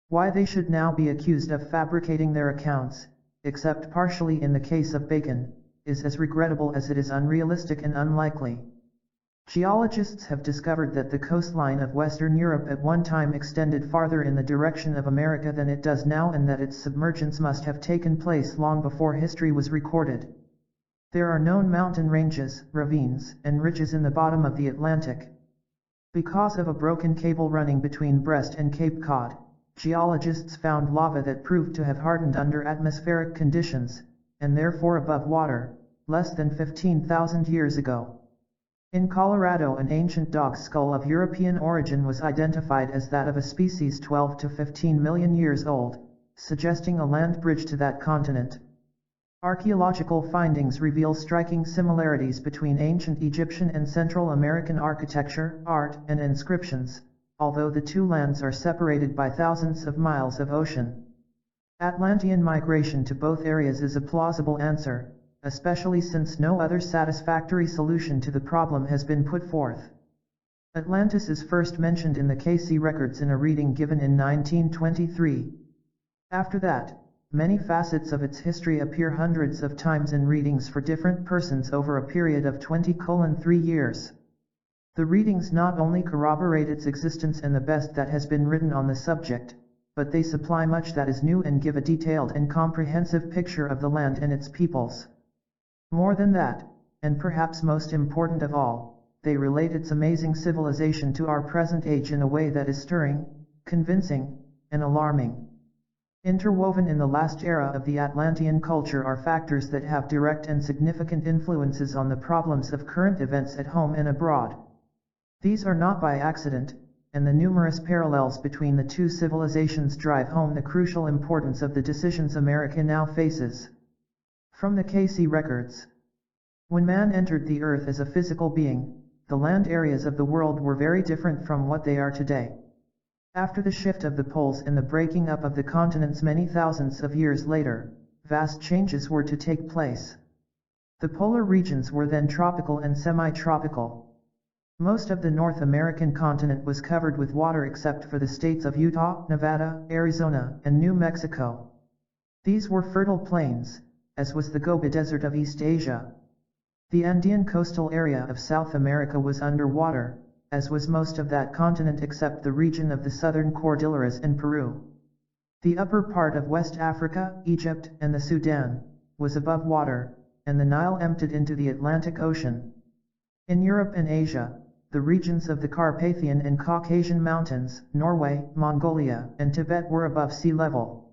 Speaker 1: Why they should now be accused of fabricating their accounts, except partially in the case of Bacon, is as regrettable as it is unrealistic and unlikely. Geologists have discovered that the coastline of Western Europe at one time extended farther in the direction of America than it does now, and that its submergence must have taken place long before history was recorded. There are known mountain ranges, ravines, and ridges in the bottom of the Atlantic. Because of a broken cable running between Brest and Cape Cod, geologists found lava that proved to have hardened under atmospheric conditions, and therefore above water, less than 15,000 years ago. In Colorado, an ancient dog skull of European origin was identified as that of a species 12 to 15 million years old, suggesting a land bridge to that continent. Archaeological findings reveal striking similarities between ancient Egyptian and Central American architecture, art, and inscriptions, although the two lands are separated by thousands of miles of ocean. Atlantean migration to both areas is a plausible answer, especially since no other satisfactory solution to the problem has been put forth. Atlantis is first mentioned in the Cayce records in a reading given in 1923. After that, many facets of its history appear hundreds of times in readings for different persons over a period of 20:3 years. The readings not only corroborate its existence and the best that has been written on the subject, but they supply much that is new and give a detailed and comprehensive picture of the land and its peoples. More than that, and perhaps most important of all, they relate its amazing civilization to our present age in a way that is stirring, convincing, and alarming. Interwoven in the last era of the Atlantean culture are factors that have direct and significant influences on the problems of current events at home and abroad. These are not by accident, and the numerous parallels between the two civilizations drive home the crucial importance of the decisions America now faces. From the Cayce records. When man entered the earth as a physical being, the land areas of the world were very different from what they are today. After the shift of the poles and the breaking up of the continents many thousands of years later, vast changes were to take place. The polar regions were then tropical and semi-tropical. Most of the North American continent was covered with water except for the states of Utah, Nevada, Arizona, and New Mexico. These were fertile plains, as was the Gobi Desert of East Asia. The Andean coastal area of South America was underwater, as was most of that continent except the region of the southern Cordilleras and Peru. The upper part of West Africa, Egypt, and the Sudan, was above water, and the Nile emptied into the Atlantic Ocean. In Europe and Asia, the regions of the Carpathian and Caucasian Mountains, Norway, Mongolia, and Tibet were above sea level.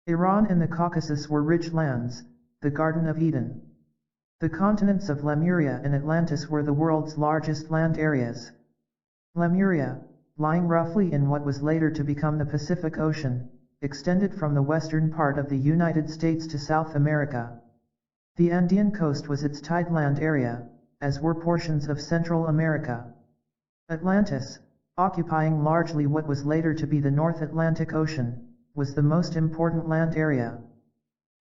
Speaker 1: Iran and the Caucasus were rich lands, the Garden of Eden. The continents of Lemuria and Atlantis were the world's largest land areas. Lemuria, lying roughly in what was later to become the Pacific Ocean, extended from the western part of the United States to South America. The Andean coast was its tideland area, as were portions of Central America. Atlantis, occupying largely what was later to be the North Atlantic Ocean, was the most important land area.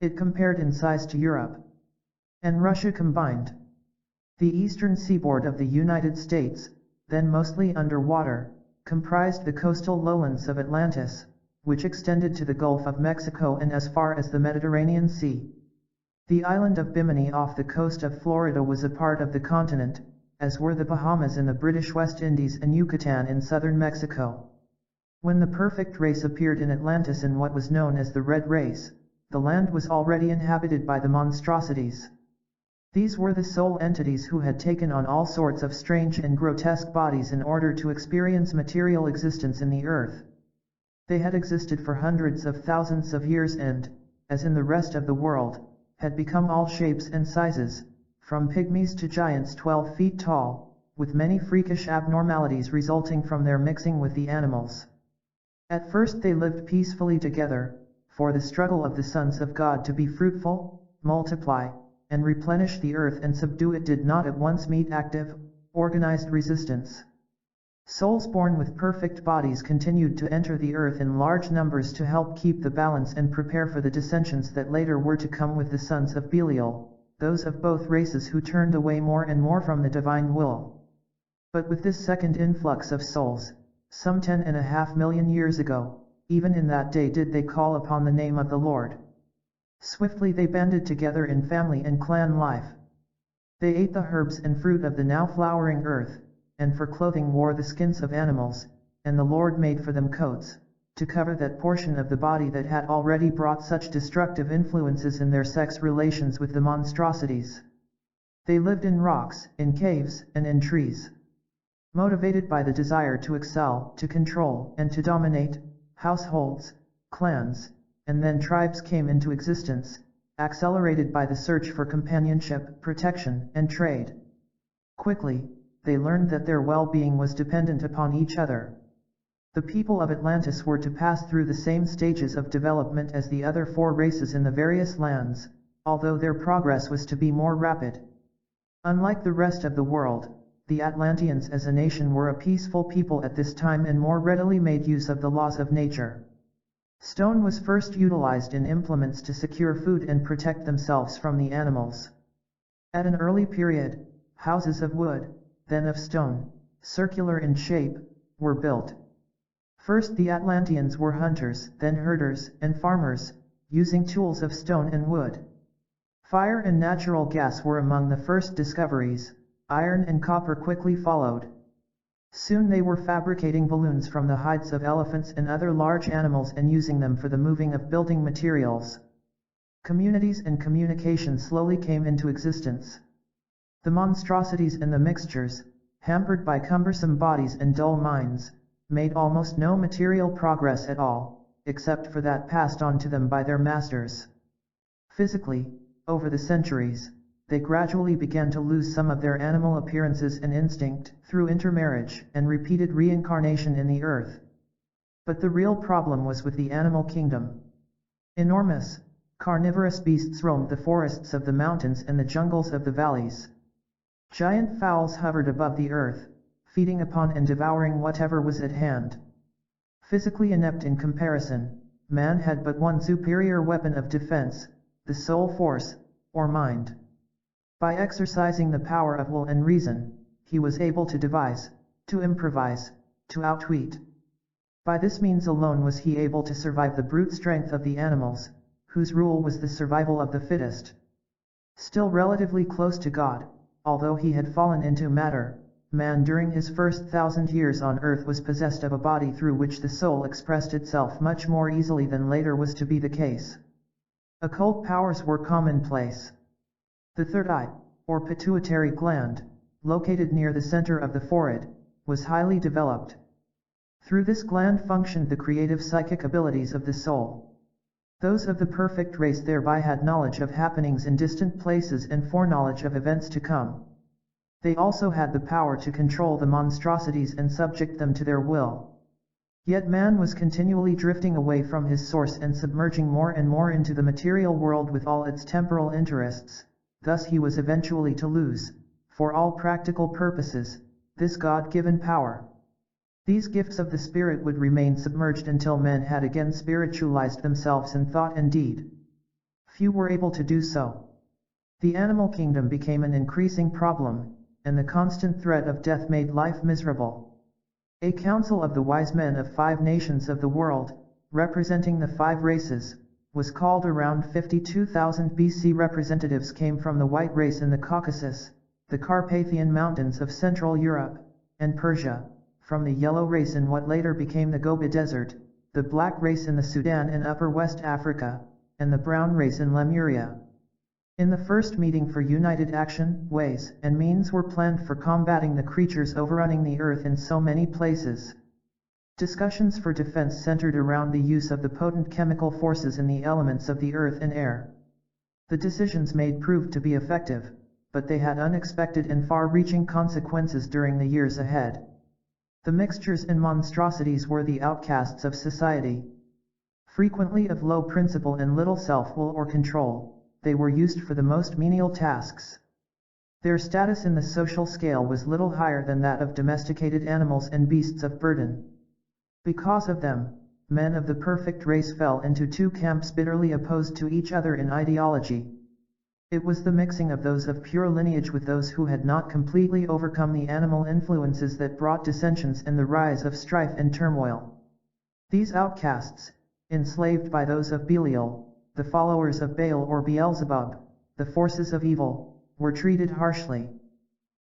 Speaker 1: It compared in size to Europe and Russia combined. The eastern seaboard of the United States, then mostly underwater, comprised the coastal lowlands of Atlantis, which extended to the Gulf of Mexico and as far as the Mediterranean Sea. The island of Bimini off the coast of Florida was a part of the continent, as were the Bahamas in the British West Indies and Yucatan in southern Mexico. When the perfect race appeared in Atlantis in what was known as the Red Race, the land was already inhabited by the monstrosities. These were the sole entities who had taken on all sorts of strange and grotesque bodies in order to experience material existence in the earth. They had existed for hundreds of thousands of years and, as in the rest of the world, had become all shapes and sizes, from pygmies to giants 12 feet tall, with many freakish abnormalities resulting from their mixing with the animals. At first they lived peacefully together, for the struggle of the sons of God to be fruitful, multiply, and replenish the earth and subdue it did not at once meet active, organized resistance. Souls born with perfect bodies continued to enter the earth in large numbers to help keep the balance and prepare for the dissensions that later were to come with the sons of Belial, those of both races who turned away more and more from the divine will. But with this second influx of souls, some 10.5 million years ago, even in that day did they call upon the name of the Lord. Swiftly they banded together in family and clan life. They ate the herbs and fruit of the now flowering earth, and for clothing wore the skins of animals, and the Lord made for them coats, to cover that portion of the body that had already brought such destructive influences in their sex relations with the monstrosities. They lived in rocks, in caves, and in trees. Motivated by the desire to excel, to control, and to dominate, households, clans, and then tribes came into existence, accelerated by the search for companionship, protection, and trade. Quickly, they learned that their well-being was dependent upon each other. The people of Atlantis were to pass through the same stages of development as the other 4 races in the various lands, although their progress was to be more rapid. Unlike the rest of the world, the Atlanteans as a nation were a peaceful people at this time and more readily made use of the laws of nature. Stone was first utilized in implements to secure food and protect themselves from the animals. At an early period, houses of wood, then of stone, circular in shape, were built. First the Atlanteans were hunters, then herders and farmers, using tools of stone and wood. Fire and natural gas were among the first discoveries, iron and copper quickly followed. Soon they were fabricating balloons from the hides of elephants and other large animals and using them for the moving of building materials. Communities and communication slowly came into existence. The monstrosities and the mixtures, hampered by cumbersome bodies and dull minds, made almost no material progress at all, except for that passed on to them by their masters. Physically, over the centuries, they gradually began to lose some of their animal appearances and instinct through intermarriage and repeated reincarnation in the earth. But the real problem was with the animal kingdom. Enormous, carnivorous beasts roamed the forests of the mountains and the jungles of the valleys. Giant fowls hovered above the earth, feeding upon and devouring whatever was at hand. Physically inept in comparison, man had but one superior weapon of defense, the soul force, or mind. By exercising the power of will and reason, he was able to devise, to improvise, to outwit. By this means alone was he able to survive the brute strength of the animals, whose rule was the survival of the fittest. Still relatively close to God, although he had fallen into matter, man during his first 1,000 years on earth was possessed of a body through which the soul expressed itself much more easily than later was to be the case. Occult powers were commonplace. The third eye, or pituitary gland, located near the center of the forehead, was highly developed. Through this gland functioned the creative psychic abilities of the soul. Those of the perfect race thereby had knowledge of happenings in distant places and foreknowledge of events to come. They also had the power to control the monstrosities and subject them to their will. Yet man was continually drifting away from his source and submerging more and more into the material world with all its temporal interests. Thus he was eventually to lose, for all practical purposes, this God-given power. These gifts of the Spirit would remain submerged until men had again spiritualized themselves in thought and deed. Few were able to do so. The animal kingdom became an increasing problem, and the constant threat of death made life miserable. A council of the wise men of 5 nations of the world, representing the 5 races, was called around 52,000 BC. Representatives came from the white race in the Caucasus, the Carpathian Mountains of Central Europe, and Persia, from the yellow race in what later became the Gobi Desert, the black race in the Sudan and Upper West Africa, and the brown race in Lemuria. In the first meeting for united action, ways and means were planned for combating the creatures overrunning the earth in so many places. Discussions for defense centered around the use of the potent chemical forces in the elements of the earth and air. The decisions made proved to be effective, but they had unexpected and far-reaching consequences during the years ahead. The mixtures and monstrosities were the outcasts of society. Frequently of low principle and little self-will or control, they were used for the most menial tasks. Their status in the social scale was little higher than that of domesticated animals and beasts of burden. Because of them, men of the perfect race fell into 2 camps bitterly opposed to each other in ideology. It was the mixing of those of pure lineage with those who had not completely overcome the animal influences that brought dissensions and the rise of strife and turmoil. These outcasts, enslaved by those of Belial, the followers of Baal or Beelzebub, the forces of evil, were treated harshly.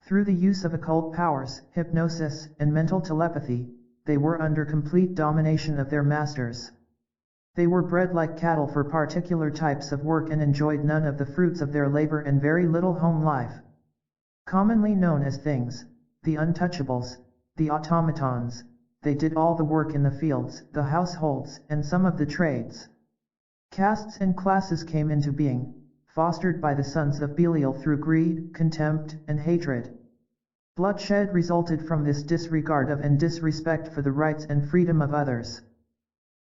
Speaker 1: Through the use of occult powers, hypnosis, and mental telepathy, they were under complete domination of their masters. They were bred like cattle for particular types of work and enjoyed none of the fruits of their labor and very little home life. Commonly known as things, the untouchables, the automatons, they did all the work in the fields, the households, and some of the trades. Castes and classes came into being, fostered by the sons of Belial through greed, contempt, and hatred. Bloodshed resulted from this disregard of and disrespect for the rights and freedom of others.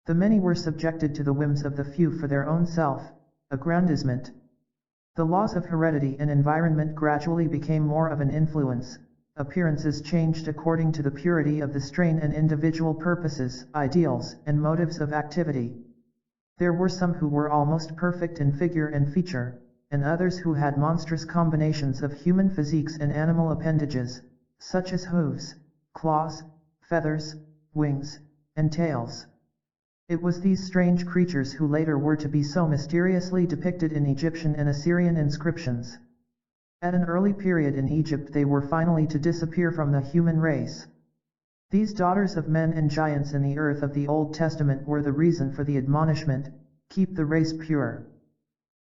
Speaker 1: The many were subjected to the whims of the few for their own self-aggrandizement. The laws of heredity and environment gradually became more of an influence. Appearances changed according to the purity of the strain and individual purposes, ideals, and motives of activity. There were some who were almost perfect in figure and feature, and others who had monstrous combinations of human physiques and animal appendages, such as hooves, claws, feathers, wings, and tails. It was these strange creatures who later were to be so mysteriously depicted in Egyptian and Assyrian inscriptions. At an early period in Egypt they were finally to disappear from the human race. These daughters of men and giants in the earth of the Old Testament were the reason for the admonishment, keep the race pure.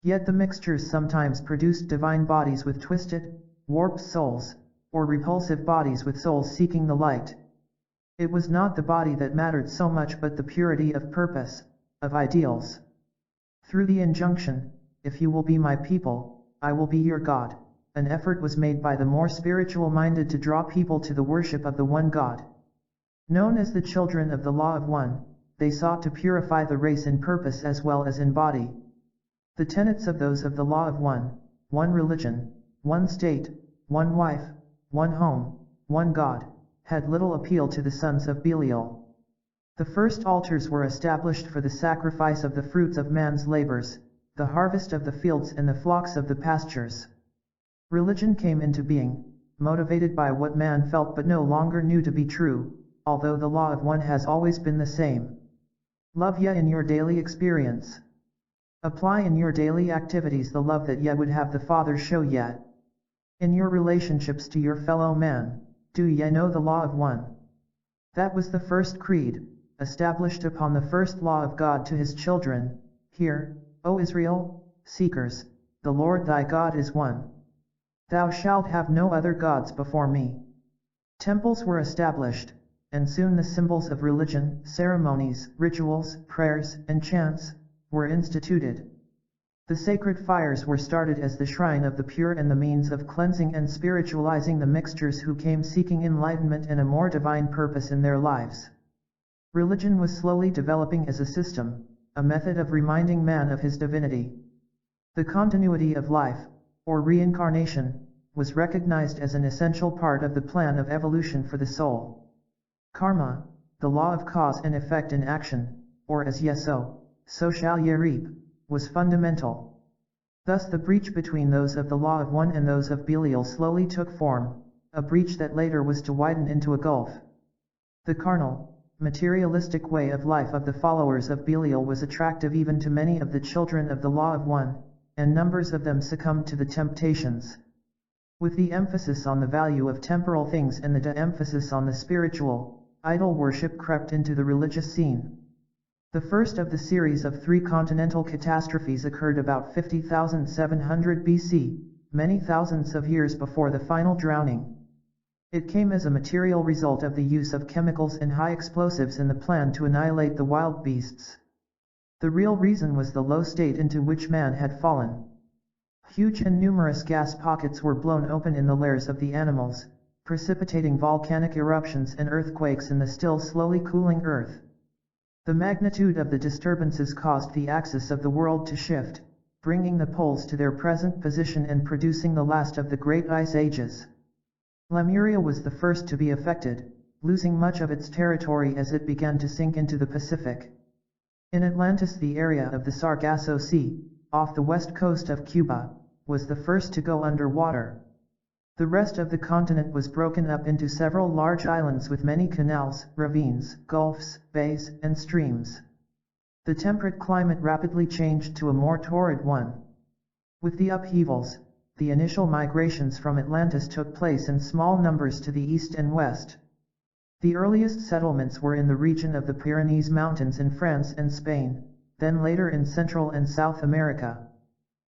Speaker 1: Yet the mixtures sometimes produced divine bodies with twisted, warped souls, or repulsive bodies with souls seeking the light. It was not the body that mattered so much but the purity of purpose, of ideals. Through the injunction, if you will be my people, I will be your God, an effort was made by the more spiritual-minded to draw people to the worship of the one God. Known as the children of the law of one, they sought to purify the race in purpose as well as in body. The tenets of those of the law of one religion, one state, one wife, one home, one God, had little appeal to the sons of Belial. The first altars were established for the sacrifice of the fruits of man's labors, the harvest of the fields and the flocks of the pastures. Religion came into being, motivated by what man felt but no longer knew to be true, although the law of one has always been the same. Love Yah in your daily experience. Apply in your daily activities the love that Yah would have the Father show Yah. In your relationships to your fellow man, do Yah know the law of one? That was the first creed, established upon the first law of God to his children. Hear, O Israel, seekers, the Lord thy God is one. Thou shalt have no other gods before me. Temples were established, and soon the symbols of religion, ceremonies, rituals, prayers, and chants, were instituted. The sacred fires were started as the shrine of the pure and the means of cleansing and spiritualizing the mixtures who came seeking enlightenment and a more divine purpose in their lives. Religion was slowly developing as a system, a method of reminding man of his divinity. The continuity of life, or reincarnation, was recognized as an essential part of the plan of evolution for the soul. Karma, the law of cause and effect in action, or as Yah sow, so shall ye reap, was fundamental. Thus the breach between those of the law of one and those of Belial slowly took form, a breach that later was to widen into a gulf. The carnal, materialistic way of life of the followers of Belial was attractive even to many of the children of the law of one, and numbers of them succumbed to the temptations. With the emphasis on the value of temporal things and the de-emphasis on the spiritual, idol worship crept into the religious scene. The first of the series of 3 continental catastrophes occurred about 50,700 BC, many thousands of years before the final drowning. It came as a material result of the use of chemicals and high explosives in the plan to annihilate the wild beasts. The real reason was the low state into which man had fallen. Huge and numerous gas pockets were blown open in the lairs of the animals, precipitating volcanic eruptions and earthquakes in the still slowly cooling earth. The magnitude of the disturbances caused the axis of the world to shift, bringing the poles to their present position and producing the last of the great ice ages. Lemuria was the first to be affected, losing much of its territory as it began to sink into the Pacific. In Atlantis, the area of the Sargasso Sea, off the west coast of Cuba, was the first to go underwater. The rest of the continent was broken up into several large islands with many canals, ravines, gulfs, bays, and streams. The temperate climate rapidly changed to a more torrid one. With the upheavals, the initial migrations from Atlantis took place in small numbers to the east and west. The earliest settlements were in the region of the Pyrenees Mountains in France and Spain, then later in Central and South America.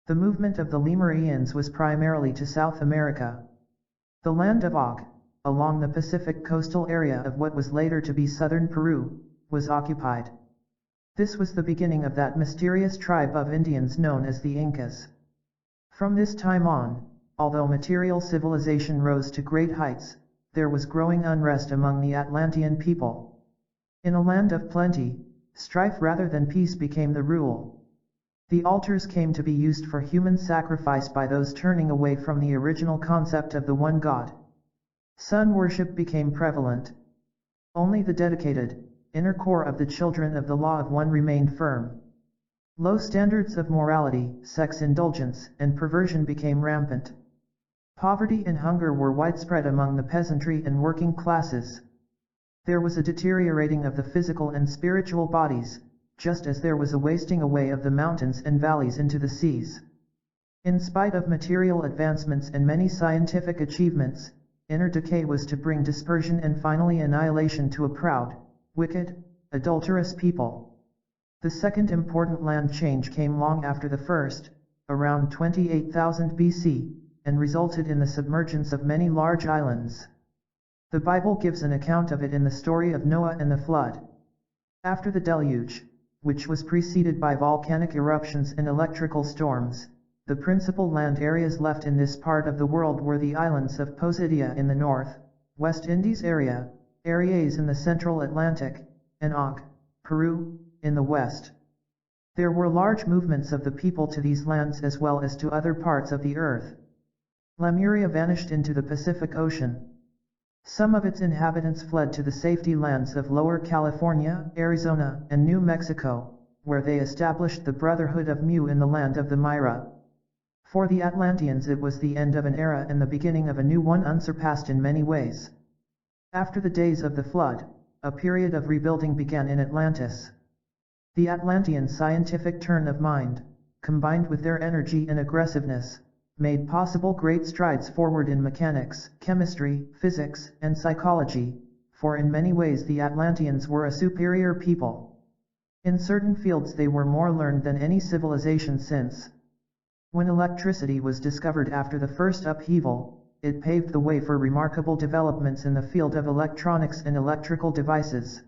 Speaker 1: The movement of the Lemurians was primarily to South America. The land of Og, along the Pacific coastal area of what was later to be southern Peru, was occupied. This was the beginning of that mysterious tribe of Indians known as the Incas. From this time on, although material civilization rose to great heights, there was growing unrest among the Atlantean people. In a land of plenty, strife rather than peace became the rule. The altars came to be used for human sacrifice by those turning away from the original concept of the one God. Sun worship became prevalent. Only the dedicated, inner core of the children of the law of one remained firm. Low standards of morality, sex indulgence, and perversion became rampant. Poverty and hunger were widespread among the peasantry and working classes. There was a deteriorating of the physical and spiritual bodies, just as there was a wasting away of the mountains and valleys into the seas. In spite of material advancements and many scientific achievements, inner decay was to bring dispersion and finally annihilation to a proud, wicked, adulterous people. The second important land change came long after the first, around 28,000 BC, and resulted in the submergence of many large islands. The Bible gives an account of it in the story of Noah and the flood. After the deluge, which was preceded by volcanic eruptions and electrical storms, the principal land areas left in this part of the world were the islands of Posidia in the north, West Indies area, areas in the central Atlantic, and Og, Peru, in the west. There were large movements of the people to these lands as well as to other parts of the earth. Lemuria vanished into the Pacific Ocean. Some of its inhabitants fled to the safety lands of Lower California, Arizona, and New Mexico, where they established the Brotherhood of Mu in the land of the Mira. For the Atlanteans it was the end of an era and the beginning of a new one unsurpassed in many ways. After the days of the flood, a period of rebuilding began in Atlantis. The Atlantean scientific turn of mind, combined with their energy and aggressiveness, made possible great strides forward in mechanics, chemistry, physics, and psychology, for in many ways the Atlanteans were a superior people. In certain fields they were more learned than any civilization since. When electricity was discovered after the first upheaval, it paved the way for remarkable developments in the field of electronics and electrical devices.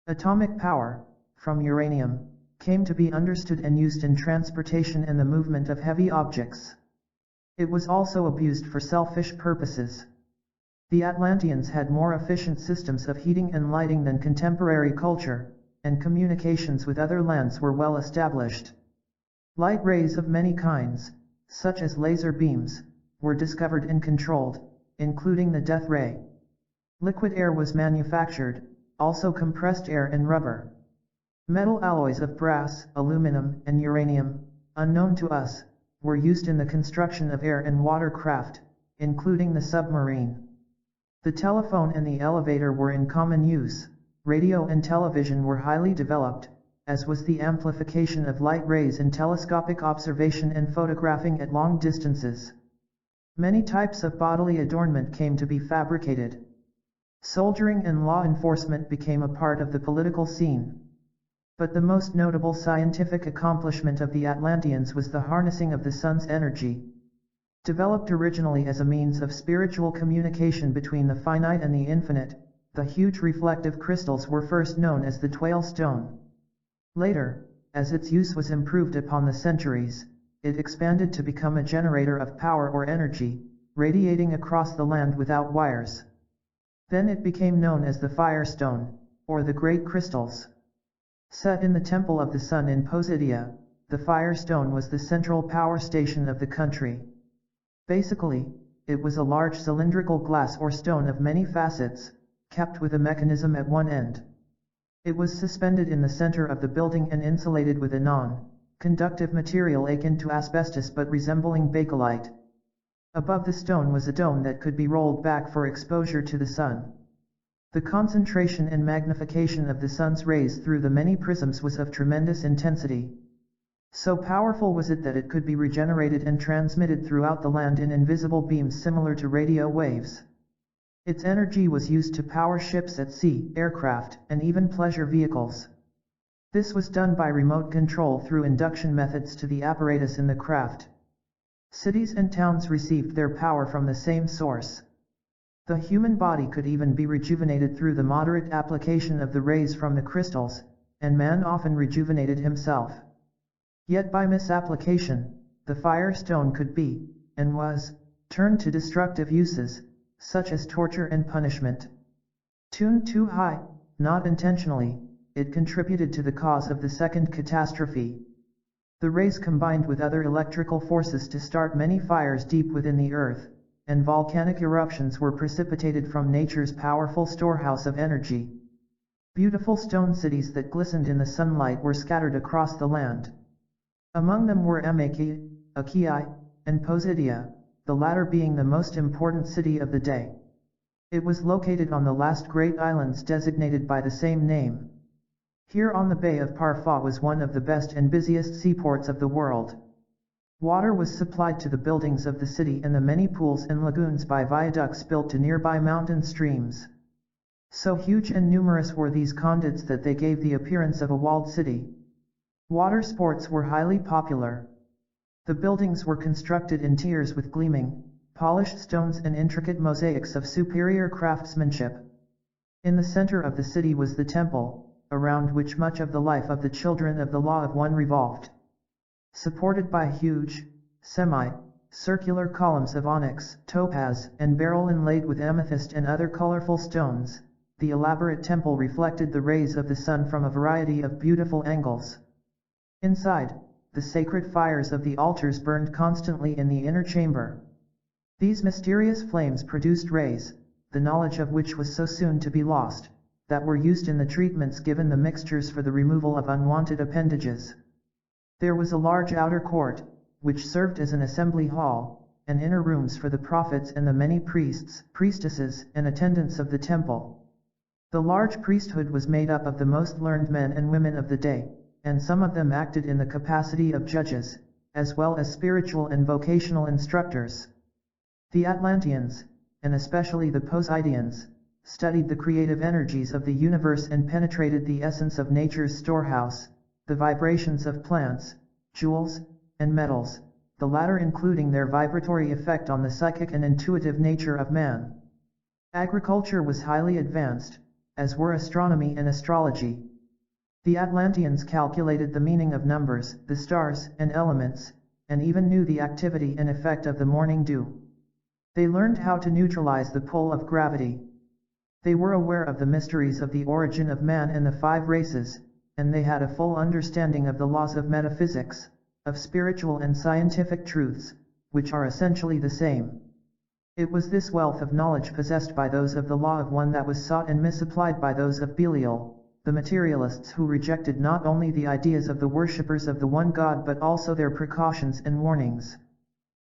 Speaker 1: Atomic power, from uranium, came to be understood and used in transportation and the movement of heavy objects. It was also abused for selfish purposes. The Atlanteans had more efficient systems of heating and lighting than contemporary culture, and communications with other lands were well established. Light rays of many kinds, such as laser beams, were discovered and controlled, including the death ray. Liquid air was manufactured, also compressed air and rubber. Metal alloys of brass, aluminum, and uranium, unknown to us, were used in the construction of air and water craft, including the submarine. The telephone and the elevator were in common use. Radio and television were highly developed, as was the amplification of light rays in telescopic observation and photographing at long distances. Many types of bodily adornment came to be fabricated. Soldiering and law enforcement became a part of the political scene. But the most notable scientific accomplishment of the Atlanteans was the harnessing of the sun's energy. Developed originally as a means of spiritual communication between the finite and the infinite, the huge reflective crystals were first known as the Twale Stone. Later, as its use was improved upon the centuries, it expanded to become a generator of power or energy, radiating across the land without wires. Then it became known as the Firestone, or the Great Crystals. Set in the Temple of the Sun in Posidia, the Firestone was the central power station of the country. Basically, it was a large cylindrical glass or stone of many facets, capped with a mechanism at one end. It was suspended in the center of the building and insulated with a non-conductive material akin to asbestos but resembling bakelite. Above the stone was a dome that could be rolled back for exposure to the sun. The concentration and magnification of the sun's rays through the many prisms was of tremendous intensity. So powerful was it that it could be regenerated and transmitted throughout the land in invisible beams similar to radio waves. Its energy was used to power ships at sea, aircraft, and even pleasure vehicles. This was done by remote control through induction methods to the apparatus in the craft. Cities and towns received their power from the same source. The human body could even be rejuvenated through the moderate application of the rays from the crystals, and man often rejuvenated himself. Yet by misapplication, the Firestone could be, and was, turned to destructive uses, such as torture and punishment. Tuned too high, not intentionally, it contributed to the cause of the second catastrophe. The rays combined with other electrical forces to start many fires deep within the earth, and volcanic eruptions were precipitated from nature's powerful storehouse of energy. Beautiful stone cities that glistened in the sunlight were scattered across the land. Among them were Emeki, Akiai, and Posidia, the latter being the most important city of the day. It was located on the last great islands designated by the same name. Here on the Bay of Parfa was one of the best and busiest seaports of the world. Water was supplied to the buildings of the city and the many pools and lagoons by viaducts built to nearby mountain streams. So huge and numerous were these conduits that they gave the appearance of a walled city. Water sports were highly popular. The buildings were constructed in tiers with gleaming, polished stones and intricate mosaics of superior craftsmanship. In the center of the city was the temple, around which much of the life of the children of the Law of One revolved. Supported by huge, semi-circular columns of onyx, topaz, and beryl inlaid with amethyst and other colorful stones, the elaborate temple reflected the rays of the sun from a variety of beautiful angles. Inside, the sacred fires of the altars burned constantly in the inner chamber. These mysterious flames produced rays, the knowledge of which was so soon to be lost, that were used in the treatments given the mixtures for the removal of unwanted appendages. There was a large outer court, which served as an assembly hall, and inner rooms for the prophets and the many priests, priestesses, and attendants of the temple. The large priesthood was made up of the most learned men and women of the day, and some of them acted in the capacity of judges, as well as spiritual and vocational instructors. The Atlanteans, and especially the Poseidians, studied the creative energies of the universe and penetrated the essence of nature's storehouse, the vibrations of plants, jewels, and metals, the latter including their vibratory effect on the psychic and intuitive nature of man. Agriculture was highly advanced, as were astronomy and astrology. The Atlanteans calculated the meaning of numbers, the stars, and elements, and even knew the activity and effect of the morning dew. They learned how to neutralize the pull of gravity. They were aware of the mysteries of the origin of man and the 5 races, and they had a full understanding of the laws of metaphysics, of spiritual and scientific truths, which are essentially the same. It was this wealth of knowledge possessed by those of the Law of One that was sought and misapplied by those of Belial, the materialists who rejected not only the ideas of the worshippers of the one God but also their precautions and warnings.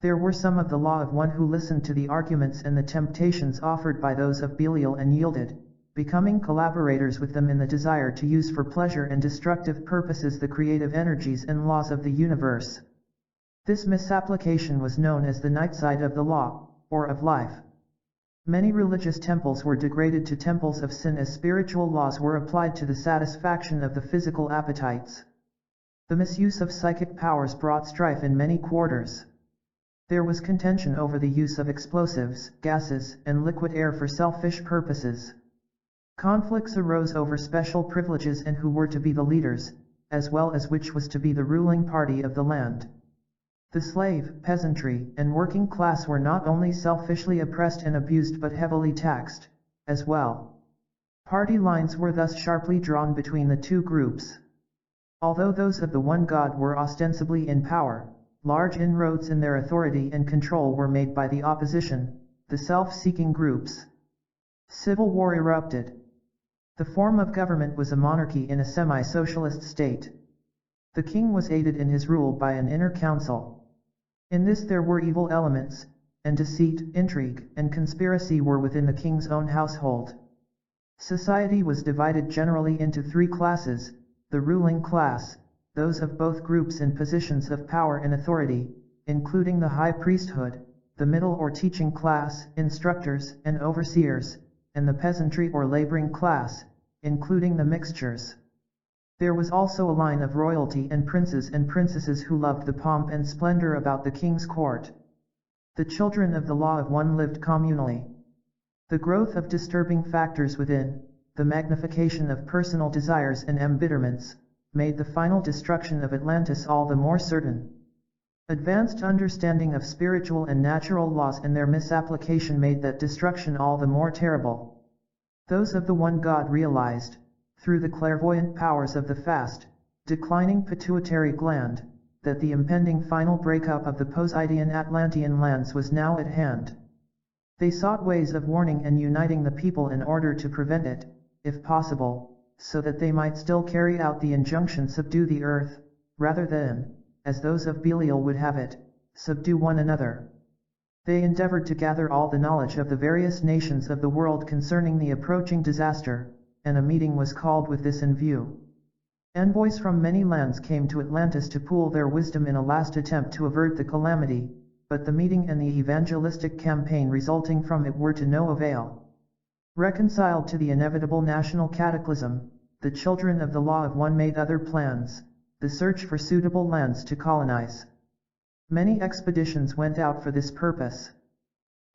Speaker 1: There were some of the Law of One who listened to the arguments and the temptations offered by those of Belial and yielded, becoming collaborators with them in the desire to use for pleasure and destructive purposes the creative energies and laws of the universe. This misapplication was known as the night side of the law, or of life. Many religious temples were degraded to temples of sin as spiritual laws were applied to the satisfaction of the physical appetites. The misuse of psychic powers brought strife in many quarters. There was contention over the use of explosives, gases, and liquid air for selfish purposes. Conflicts arose over special privileges and who were to be the leaders, as well as which was to be the ruling party of the land. The slave, peasantry, and working class were not only selfishly oppressed and abused but heavily taxed, as well. Party lines were thus sharply drawn between the two groups. Although those of the one God were ostensibly in power, large inroads in their authority and control were made by the opposition, the self-seeking groups. Civil war erupted. The form of government was a monarchy in a semi-socialist state. The king was aided in his rule by an inner council. In this there were evil elements, and deceit, intrigue, and conspiracy were within the king's own household. Society was divided generally into 3 classes: the ruling class, those of both groups in positions of power and authority, including the high priesthood, the middle or teaching class, instructors and overseers, and the peasantry or laboring class, including the mixtures. There was also a line of royalty and princes and princesses who loved the pomp and splendor about the king's court. The children of the Law of One lived communally. The growth of disturbing factors within, the magnification of personal desires and embitterments, made the final destruction of Atlantis all the more certain. Advanced understanding of spiritual and natural laws and their misapplication made that destruction all the more terrible. Those of the one God realized, through the clairvoyant powers of the fast, declining pituitary gland, that the impending final breakup of the Poseidian Atlantean lands was now at hand. They sought ways of warning and uniting the people in order to prevent it, if possible, so that they might still carry out the injunction subdue the earth, rather than, as those of Belial would have it, subdue one another. They endeavored to gather all the knowledge of the various nations of the world concerning the approaching disaster, and a meeting was called with this in view. Envoys from many lands came to Atlantis to pool their wisdom in a last attempt to avert the calamity, but the meeting and the evangelistic campaign resulting from it were to no avail. Reconciled to the inevitable national cataclysm, the children of the Law of One made other plans, the search for suitable lands to colonize. Many expeditions went out for this purpose.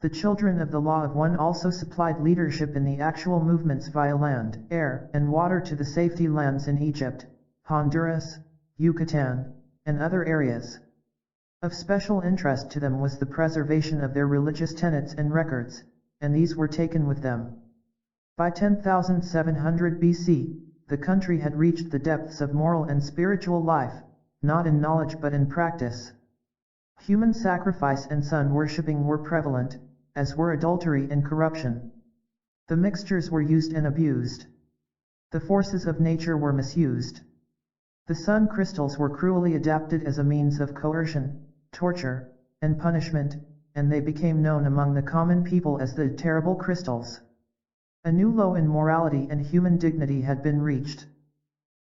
Speaker 1: The children of the Law of One also supplied leadership in the actual movements via land, air, and water to the safety lands in Egypt, Honduras, Yucatan, and other areas. Of special interest to them was the preservation of their religious tenets and records, and these were taken with them. By 10,700 BC, the country had reached the depths of moral and spiritual life, not in knowledge but in practice. Human sacrifice and sun worshipping were prevalent, as were adultery and corruption. The mixtures were used and abused. The forces of nature were misused. The sun crystals were cruelly adapted as a means of coercion, torture, and punishment, and they became known among the common people as the terrible crystals. A new low in morality and human dignity had been reached.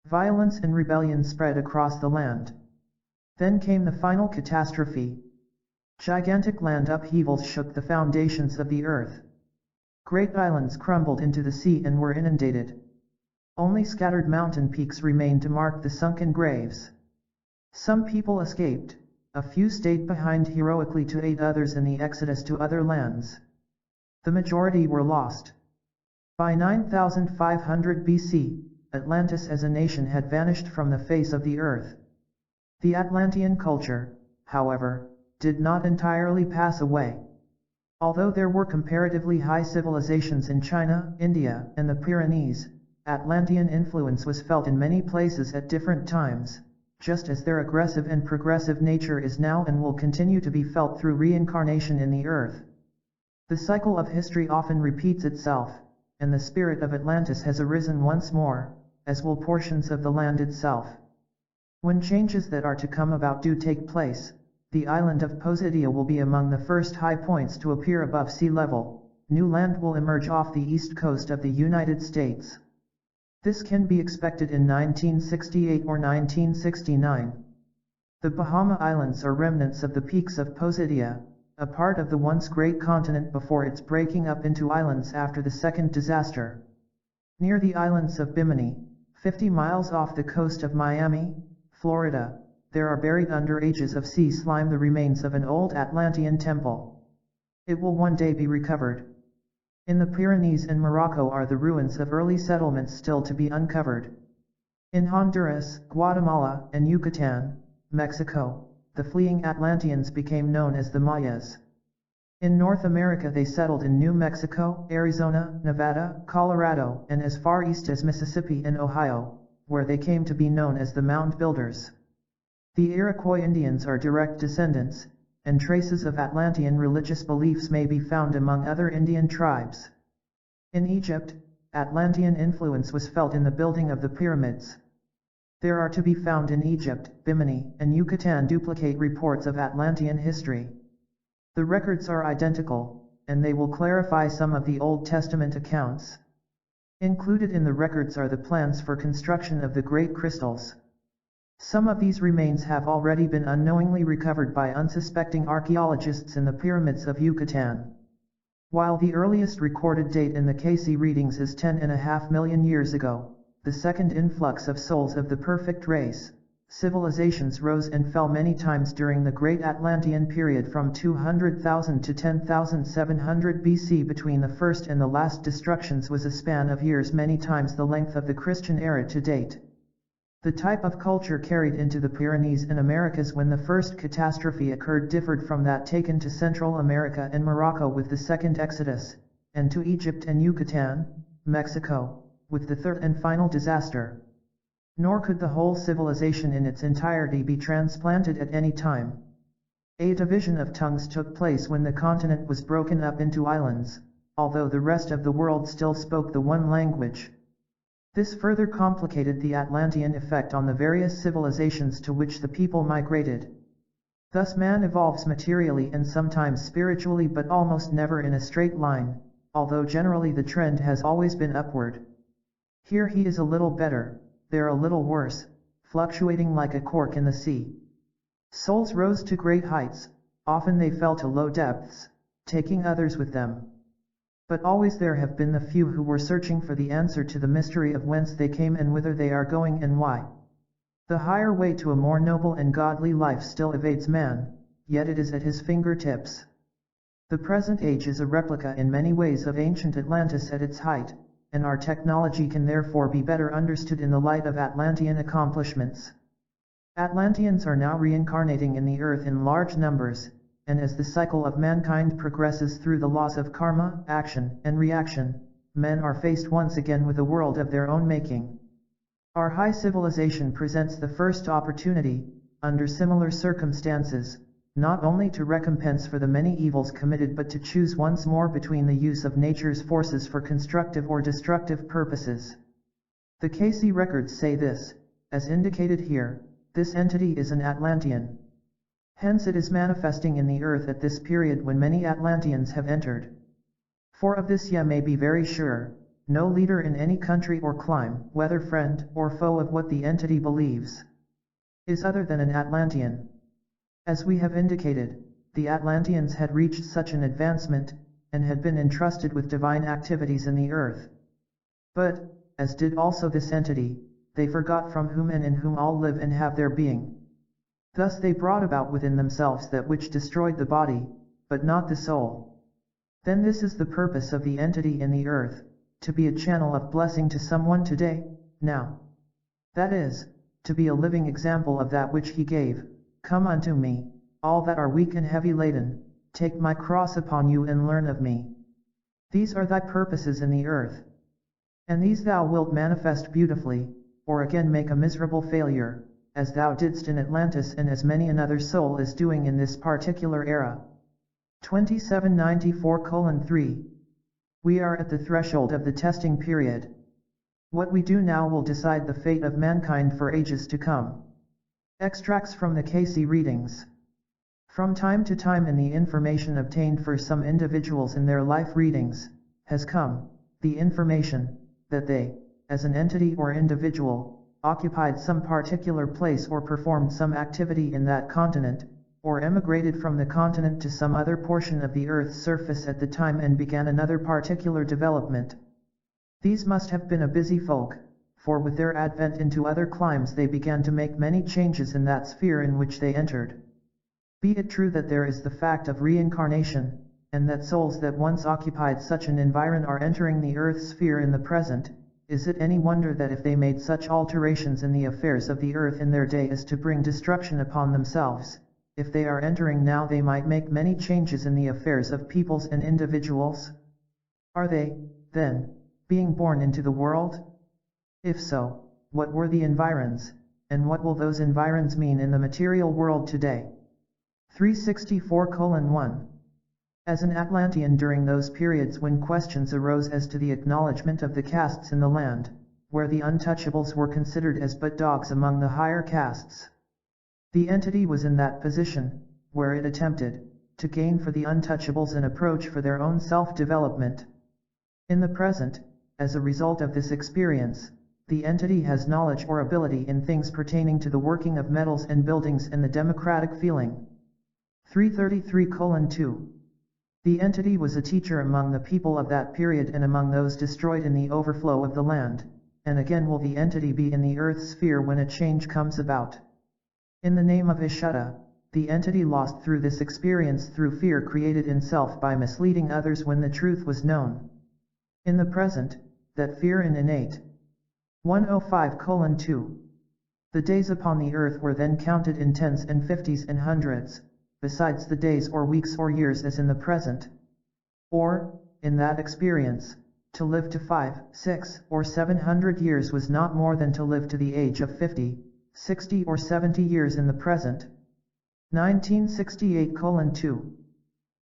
Speaker 1: Violence and rebellion spread across the land. Then came the final catastrophe. Gigantic land upheavals shook the foundations of the earth. Great islands crumbled into the sea and were inundated. Only scattered mountain peaks remained to mark the sunken graves. Some people escaped, a few stayed behind heroically to aid others in the exodus to other lands. The majority were lost. By 9500 BC, Atlantis as a nation had vanished from the face of the earth. The Atlantean culture, however, did not entirely pass away. Although there were comparatively high civilizations in China, India, and the Pyrenees, Atlantean influence was felt in many places at different times, just as their aggressive and progressive nature is now and will continue to be felt through reincarnation in the earth. The cycle of history often repeats itself, and the spirit of Atlantis has arisen once more, as will portions of the land itself. When changes that are to come about do take place, the island of Posidia will be among the first high points to appear above sea level. New land will emerge off the east coast of the United States. This can be expected in 1968 or 1969. The Bahama Islands are remnants of the peaks of Posidia, a part of the once great continent before its breaking up into islands after the second disaster. Near the islands of Bimini, 50 miles off the coast of Miami, Florida, there are buried under ages of sea slime the remains of an old Atlantean temple. It will one day be recovered. In the Pyrenees and Morocco are the ruins of early settlements still to be uncovered. In Honduras, Guatemala, and Yucatan, Mexico, the fleeing Atlanteans became known as the Mayas. In North America they settled in New Mexico, Arizona, Nevada, Colorado, and as far east as Mississippi and Ohio, where they came to be known as the Mound Builders. The Iroquois Indians are direct descendants, and traces of Atlantean religious beliefs may be found among other Indian tribes. In Egypt, Atlantean influence was felt in the building of the pyramids. There are to be found in Egypt, Bimini, and Yucatan duplicate reports of Atlantean history. The records are identical, and they will clarify some of the Old Testament accounts. Included in the records are the plans for construction of the great crystals. Some of these remains have already been unknowingly recovered by unsuspecting archaeologists in the pyramids of Yucatan. While the earliest recorded date in the Cayce readings is 10.5 million years ago, the second influx of souls of the perfect race, civilizations rose and fell many times during the Great Atlantean period from 200,000 to 10,700 BC. Between the first and the last destructions was a span of years many times the length of the Christian era to date. The type of culture carried into the Pyrenees and Americas when the first catastrophe occurred differed from that taken to Central America and Morocco with the second exodus, and to Egypt and Yucatan, Mexico, with the third and final disaster. Nor could the whole civilization in its entirety be transplanted at any time. A division of tongues took place when the continent was broken up into islands, although the rest of the world still spoke the one language. This further complicated the Atlantean effect on the various civilizations to which the people migrated. Thus man evolves materially and sometimes spiritually, but almost never in a straight line, although generally the trend has always been upward. Here he is a little better, there a little worse, fluctuating like a cork in the sea. Souls rose to great heights, often they fell to low depths, taking others with them. But always there have been the few who were searching for the answer to the mystery of whence they came and whither they are going and why. The higher way to a more noble and godly life still evades man, yet it is at his fingertips. The present age is a replica in many ways of ancient Atlantis at its height, and our technology can therefore be better understood in the light of Atlantean accomplishments. Atlanteans are now reincarnating in the earth in large numbers, and as the cycle of mankind progresses through the laws of karma, action, and reaction, men are faced once again with a world of their own making. Our high civilization presents the first opportunity, under similar circumstances, not only to recompense for the many evils committed but to choose once more between the use of nature's forces for constructive or destructive purposes. The Cayce records say this, as indicated here, this entity is an Atlantean. Hence it is manifesting in the earth at this period when many Atlanteans have entered. For of this ye may be very sure, no leader in any country or clime, whether friend or foe of what the entity believes, is other than an Atlantean. As we have indicated, the Atlanteans had reached such an advancement, and had been entrusted with divine activities in the earth. But, as did also this entity, they forgot from whom and in whom all live and have their being. Thus they brought about within themselves that which destroyed the body, but not the soul. Then this is the purpose of the entity in the earth, to be a channel of blessing to someone today, now. That is, to be a living example of that which he gave. Come unto me, all that are weak and heavy laden, take my cross upon you and learn of me. These are thy purposes in the earth. And these thou wilt manifest beautifully, or again make a miserable failure, as thou didst in Atlantis and as many another soul is doing in this particular era. 2794:3. We are at the threshold of the testing period. What we do now will decide the fate of mankind for ages to come. Extracts from the Cayce readings. From time to time in the information obtained for some individuals in their life readings, has come, the information, that they, as an entity or individual, occupied some particular place or performed some activity in that continent, or emigrated from the continent to some other portion of the earth's surface at the time and began another particular development. These must have been a busy folk, for with their advent into other climes they began to make many changes in that sphere in which they entered. Be it true that there is the fact of reincarnation, and that souls that once occupied such an environ are entering the earth's sphere in the present, is it any wonder that if they made such alterations in the affairs of the earth in their day as to bring destruction upon themselves, if they are entering now they might make many changes in the affairs of peoples and individuals? Are they, then, being born into the world? If so, what were the environs, and what will those environs mean in the material world today? 364:1. As an Atlantean during those periods when questions arose as to the acknowledgement of the castes in the land, where the untouchables were considered as but dogs among the higher castes, the entity was in that position, where it attempted to gain for the untouchables an approach for their own self-development. In the present, as a result of this experience, the entity has knowledge or ability in things pertaining to the working of metals and buildings and the democratic feeling. 333:2. The entity was a teacher among the people of that period and among those destroyed in the overflow of the land, and again will the entity be in the earth's sphere when a change comes about. In the name of Ishutta, the entity lost through this experience through fear created in self by misleading others when the truth was known. In the present, that fear in innate. 105:2. The days upon the earth were then counted in tens and fifties and hundreds, besides the days or weeks or years as in the present. Or, in that experience, to live to 5, 6, or 700 years was not more than to live to the age of 50, 60 or 70 years in the present. 1968:2.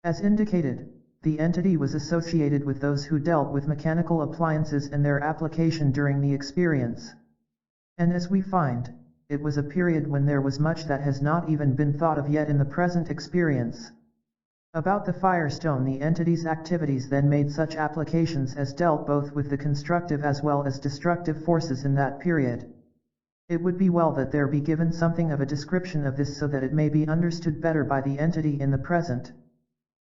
Speaker 1: As indicated, the entity was associated with those who dealt with mechanical appliances and their application during the experience. And as we find, it was a period when there was much that has not even been thought of yet in the present experience. About the Firestone, the entity's activities then made such applications as dealt both with the constructive as well as destructive forces in that period. It would be well that there be given something of a description of this so that it may be understood better by the entity in the present.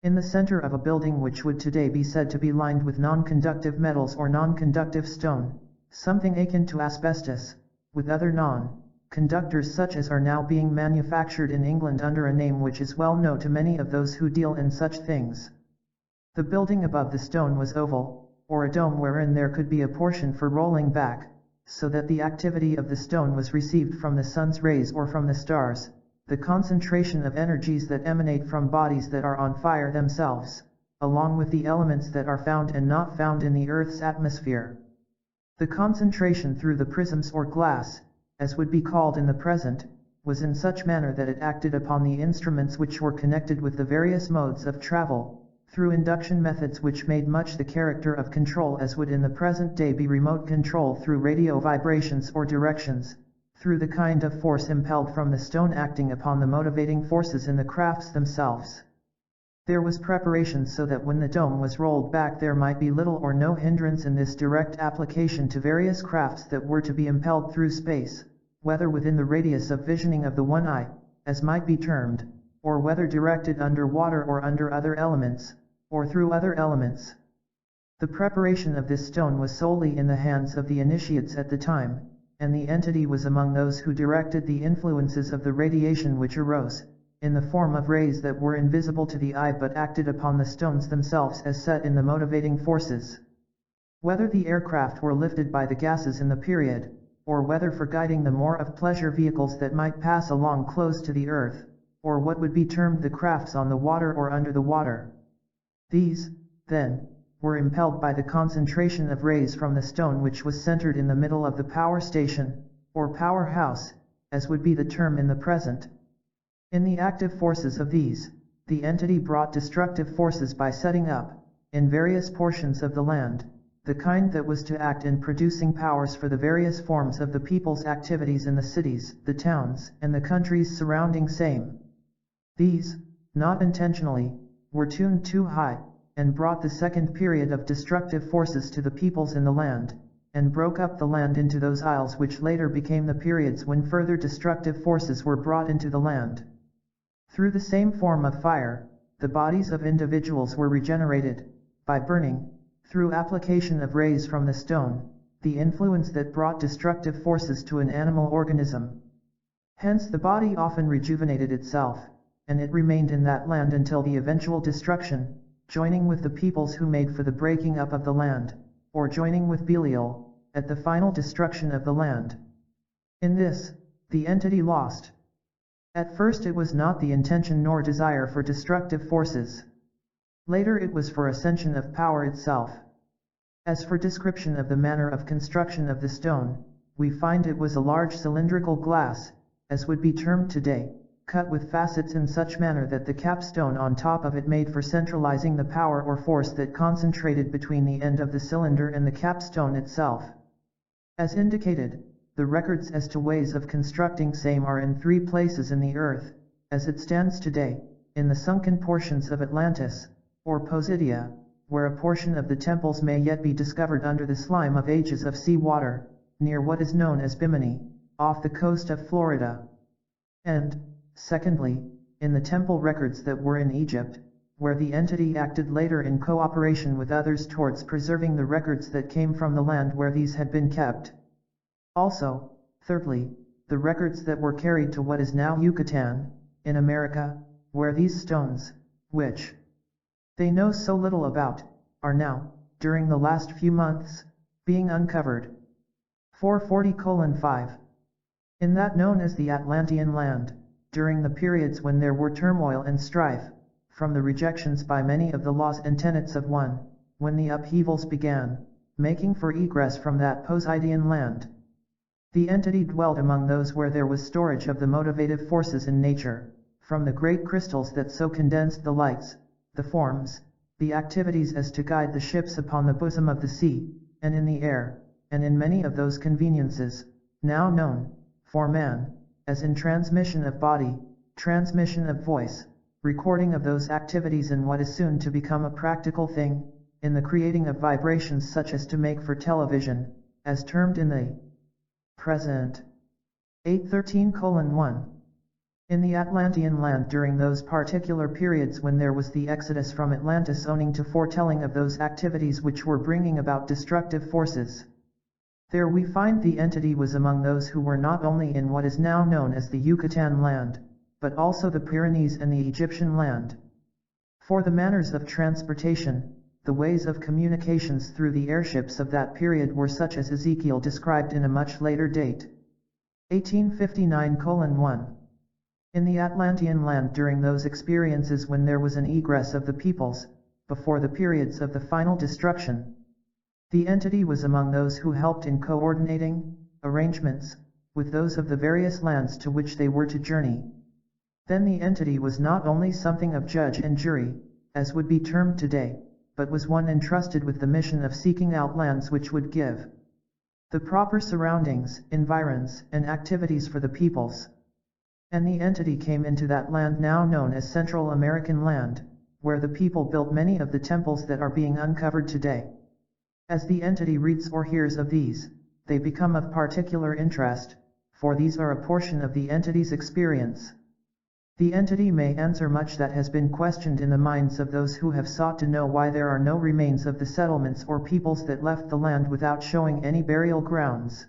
Speaker 1: In the center of a building which would today be said to be lined with non-conductive metals or non-conductive stone, something akin to asbestos, with other non-conductors such as are now being manufactured in England under a name which is well known to many of those who deal in such things. The building above the stone was oval, or a dome wherein there could be a portion for rolling back, so that the activity of the stone was received from the sun's rays or from the stars, the concentration of energies that emanate from bodies that are on fire themselves, along with the elements that are found and not found in the Earth's atmosphere. The concentration through the prisms or glass, as would be called in the present, was in such manner that it acted upon the instruments which were connected with the various modes of travel, through induction methods which made much the character of control as would in the present day be remote control through radio vibrations or directions, through the kind of force impelled from the stone acting upon the motivating forces in the crafts themselves. There was preparation so that when the dome was rolled back there might be little or no hindrance in this direct application to various crafts that were to be impelled through space, whether within the radius of visioning of the one eye, as might be termed, or whether directed under water or under other elements, or through other elements. The preparation of this stone was solely in the hands of the initiates at the time, and the entity was among those who directed the influences of the radiation which arose, in the form of rays that were invisible to the eye but acted upon the stones themselves as set in the motivating forces. Whether the aircraft were lifted by the gases in the period, or whether for guiding the more of pleasure vehicles that might pass along close to the earth, or what would be termed the crafts on the water or under the water. These, then, were impelled by the concentration of rays from the stone which was centered in the middle of the power station, or powerhouse, as would be the term in the present. In the active forces of these, the entity brought destructive forces by setting up, in various portions of the land, the kind that was to act in producing powers for the various forms of the people's activities in the cities, the towns, and the countries surrounding same. These, not intentionally, were tuned too high, and brought the second period of destructive forces to the peoples in the land, and broke up the land into those isles which later became the periods when further destructive forces were brought into the land. Through the same form of fire, the bodies of individuals were regenerated, by burning, through application of rays from the stone, the influence that brought destructive forces to an animal organism. Hence the body often rejuvenated itself, and it remained in that land until the eventual destruction, joining with the peoples who made for the breaking up of the land, or joining with Belial, at the final destruction of the land. In this, the entity lost. At first it was not the intention nor desire for destructive forces. Later it was for ascension of power itself. As for description of the manner of construction of the stone, we find it was a large cylindrical glass, as would be termed today, cut with facets in such manner that the capstone on top of it made for centralizing the power or force that concentrated between the end of the cylinder and the capstone itself. As indicated, the records as to ways of constructing same are in 3 places in the earth, as it stands today, in the sunken portions of Atlantis, or Posidia, where a portion of the temples may yet be discovered under the slime of ages of sea water, near what is known as Bimini, off the coast of Florida. And, secondly, in the temple records that were in Egypt, where the entity acted later in cooperation with others towards preserving the records that came from the land where these had been kept. Also, thirdly, the records that were carried to what is now Yucatan, in America, where these stones, which they know so little about, are now, during the last few months, being uncovered. 440:5. In that known as the Atlantean land, during the periods when there were turmoil and strife, from the rejections by many of the laws and tenets of one, when the upheavals began, making for egress from that Poseidian land. The entity dwelt among those where there was storage of the motivative forces in nature, from the great crystals that so condensed the lights, the forms, the activities as to guide the ships upon the bosom of the sea, and in the air, and in many of those conveniences, now known, for man, as in transmission of body, transmission of voice, recording of those activities in what is soon to become a practical thing, in the creating of vibrations such as to make for television, as termed in the present. 813:1. In the Atlantean land during those particular periods when there was the exodus from Atlantis owing to foretelling of those activities which were bringing about destructive forces. There we find the entity was among those who were not only in what is now known as the Yucatan land, but also the Pyrenees and the Egyptian land. For the manners of transportation, the ways of communications through the airships of that period were such as Ezekiel described in a much later date. 1859:1. In the Atlantean land during those experiences when there was an egress of the peoples, before the periods of the final destruction, the entity was among those who helped in coordinating arrangements with those of the various lands to which they were to journey. Then the entity was not only something of judge and jury, as would be termed today, but was one entrusted with the mission of seeking out lands which would give the proper surroundings, environs, and activities for the peoples. And the entity came into that land now known as Central American land, where the people built many of the temples that are being uncovered today. As the entity reads or hears of these, they become of particular interest, for these are a portion of the entity's experience. The entity may answer much that has been questioned in the minds of those who have sought to know why there are no remains of the settlements or peoples that left the land without showing any burial grounds.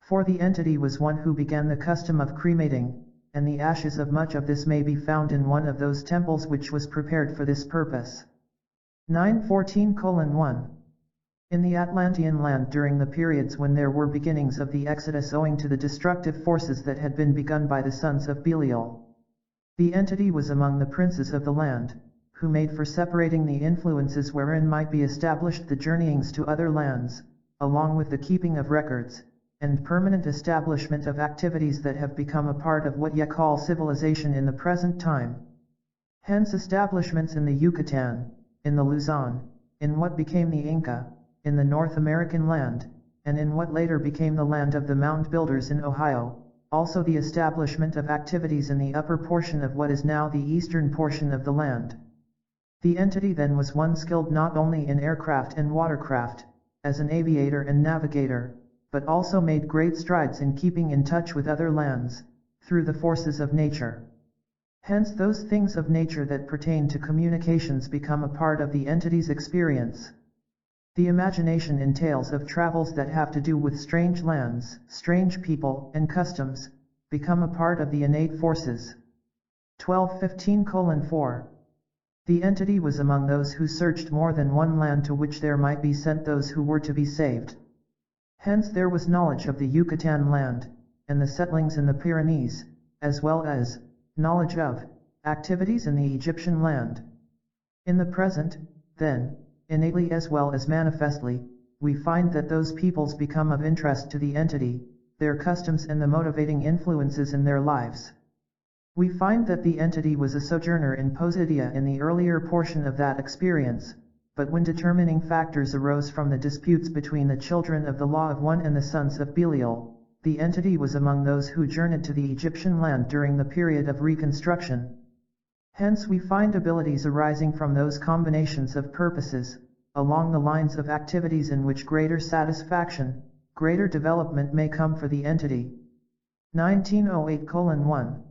Speaker 1: For the entity was one who began the custom of cremating, and the ashes of much of this may be found in one of those temples which was prepared for this purpose. 914:1. In the Atlantean land during the periods when there were beginnings of the exodus owing to the destructive forces that had been begun by the sons of Belial, the entity was among the princes of the land, who made for separating the influences wherein might be established the journeyings to other lands, along with the keeping of records, and permanent establishment of activities that have become a part of what ye call civilization in the present time. Hence establishments in the Yucatan, in the Luzon, in what became the Inca, in the North American land, and in what later became the land of the mound builders in Ohio, also the establishment of activities in the upper portion of what is now the eastern portion of the land. The entity then was one skilled not only in aircraft and watercraft, as an aviator and navigator, but also made great strides in keeping in touch with other lands, through the forces of nature. Hence those things of nature that pertain to communications become a part of the entity's experience. The imagination in tales of travels that have to do with strange lands, strange people, and customs, become a part of the innate forces. 1215:4. The entity was among those who searched more than one land to which there might be sent those who were to be saved. Hence there was knowledge of the Yucatan land, and the settlings in the Pyrenees, as well as knowledge of activities in the Egyptian land. In the present, then, innately as well as manifestly, we find that those peoples become of interest to the entity, their customs and the motivating influences in their lives. We find that the entity was a sojourner in Posidia in the earlier portion of that experience, but when determining factors arose from the disputes between the children of the Law of One and the sons of Belial, the entity was among those who journeyed to the Egyptian land during the period of reconstruction. Hence we find abilities arising from those combinations of purposes, along the lines of activities in which greater satisfaction, greater development may come for the entity. 1908:1.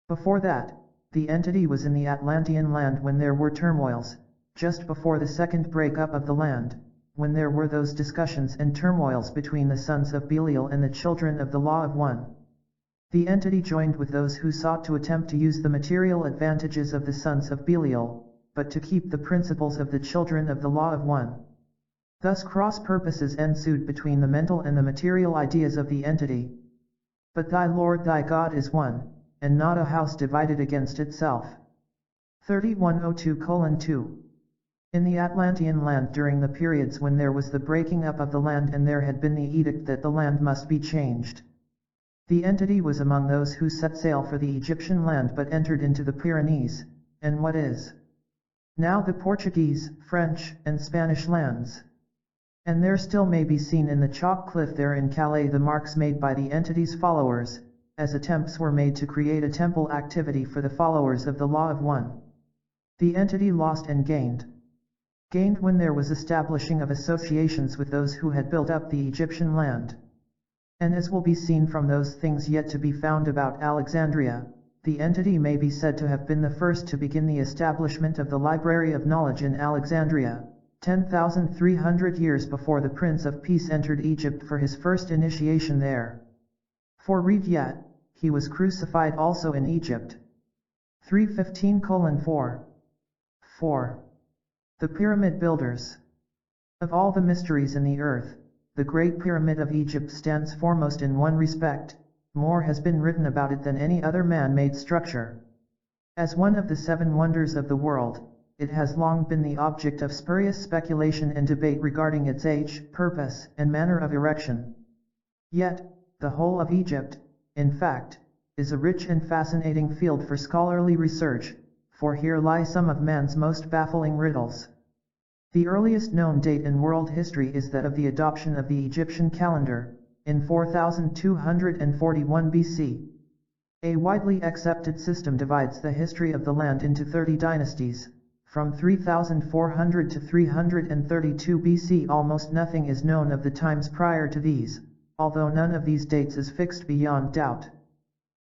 Speaker 1: Before that, the entity was in the Atlantean land when there were turmoils, just before the second break-up of the land, when there were those discussions and turmoils between the sons of Belial and the children of the Law of One. The entity joined with those who sought to attempt to use the material advantages of the sons of Belial, but to keep the principles of the children of the Law of One. Thus cross-purposes ensued between the mental and the material ideas of the entity. But thy Lord thy God is one, and not a house divided against itself. 3102:2. In the Atlantean land during the periods when there was the breaking up of the land and there had been the edict that the land must be changed, the entity was among those who set sail for the Egyptian land but entered into the Pyrenees, and what is now the Portuguese, French, and Spanish lands. And there still may be seen in the chalk cliff there in Calais the marks made by the entity's followers, as attempts were made to create a temple activity for the followers of the Law of One. The entity lost and gained. Gained when there was establishing of associations with those who had built up the Egyptian land. And as will be seen from those things yet to be found about Alexandria, the entity may be said to have been the first to begin the establishment of the Library of Knowledge in Alexandria, 10,300 years before the Prince of Peace entered Egypt for his first initiation there. For read yet, he was crucified also in Egypt. 315:4. 4. The Pyramid Builders. Of all the mysteries in the earth, the Great Pyramid of Egypt stands foremost in one respect. More has been written about it than any other man-made structure. As one of the 7 wonders of the world, it has long been the object of spurious speculation and debate regarding its age, purpose, and manner of erection. Yet, the whole of Egypt, in fact, is a rich and fascinating field for scholarly research, for here lie some of man's most baffling riddles. The earliest known date in world history is that of the adoption of the Egyptian calendar, in 4241 BC. A widely accepted system divides the history of the land into 30 dynasties. From 3400 to 332 BC almost nothing is known of the times prior to these, although none of these dates is fixed beyond doubt.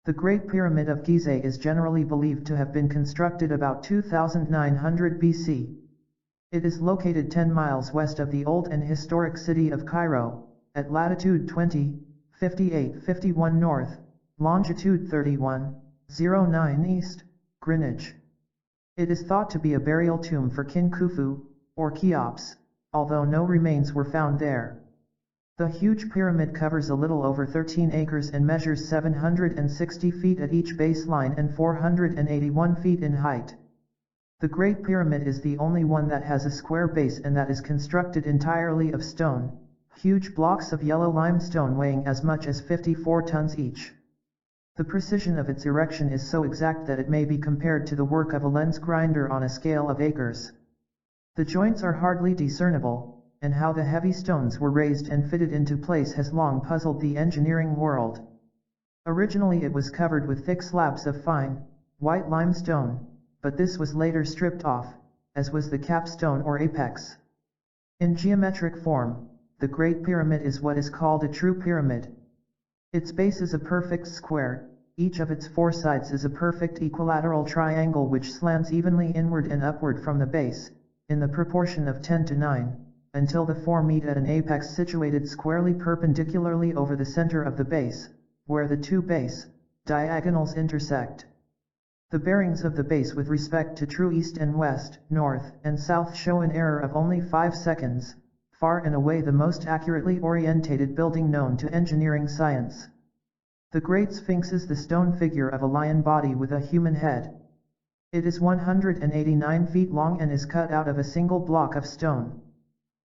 Speaker 1: The Great Pyramid of Gizeh is generally believed to have been constructed about 2900 BC. It is located 10 miles west of the old and historic city of Cairo, at latitude 20.5851 north, longitude 31.09 east, Greenwich. It is thought to be a burial tomb for King Khufu, or Cheops, although no remains were found there. The huge pyramid covers a little over 13 acres and measures 760 feet at each base line and 481 feet in height. The Great Pyramid is the only one that has a square base and that is constructed entirely of stone, huge blocks of yellow limestone weighing as much as 54 tons each. The precision of its erection is so exact that it may be compared to the work of a lens grinder on a scale of acres. The joints are hardly discernible, and how the heavy stones were raised and fitted into place has long puzzled the engineering world. Originally it was covered with thick slabs of fine, white limestone, but this was later stripped off, as was the capstone or apex. In geometric form, the Great Pyramid is what is called a true pyramid. Its base is a perfect square, each of its 4 sides is a perfect equilateral triangle which slants evenly inward and upward from the base, in the proportion of 10:9, until the 4 meet at an apex situated squarely perpendicularly over the center of the base, where the 2 base diagonals intersect. The bearings of the base with respect to true east and west, north and south show an error of only 5 seconds, far and away the most accurately orientated building known to engineering science. The Great Sphinx is the stone figure of a lion body with a human head. It is 189 feet long and is cut out of a single block of stone.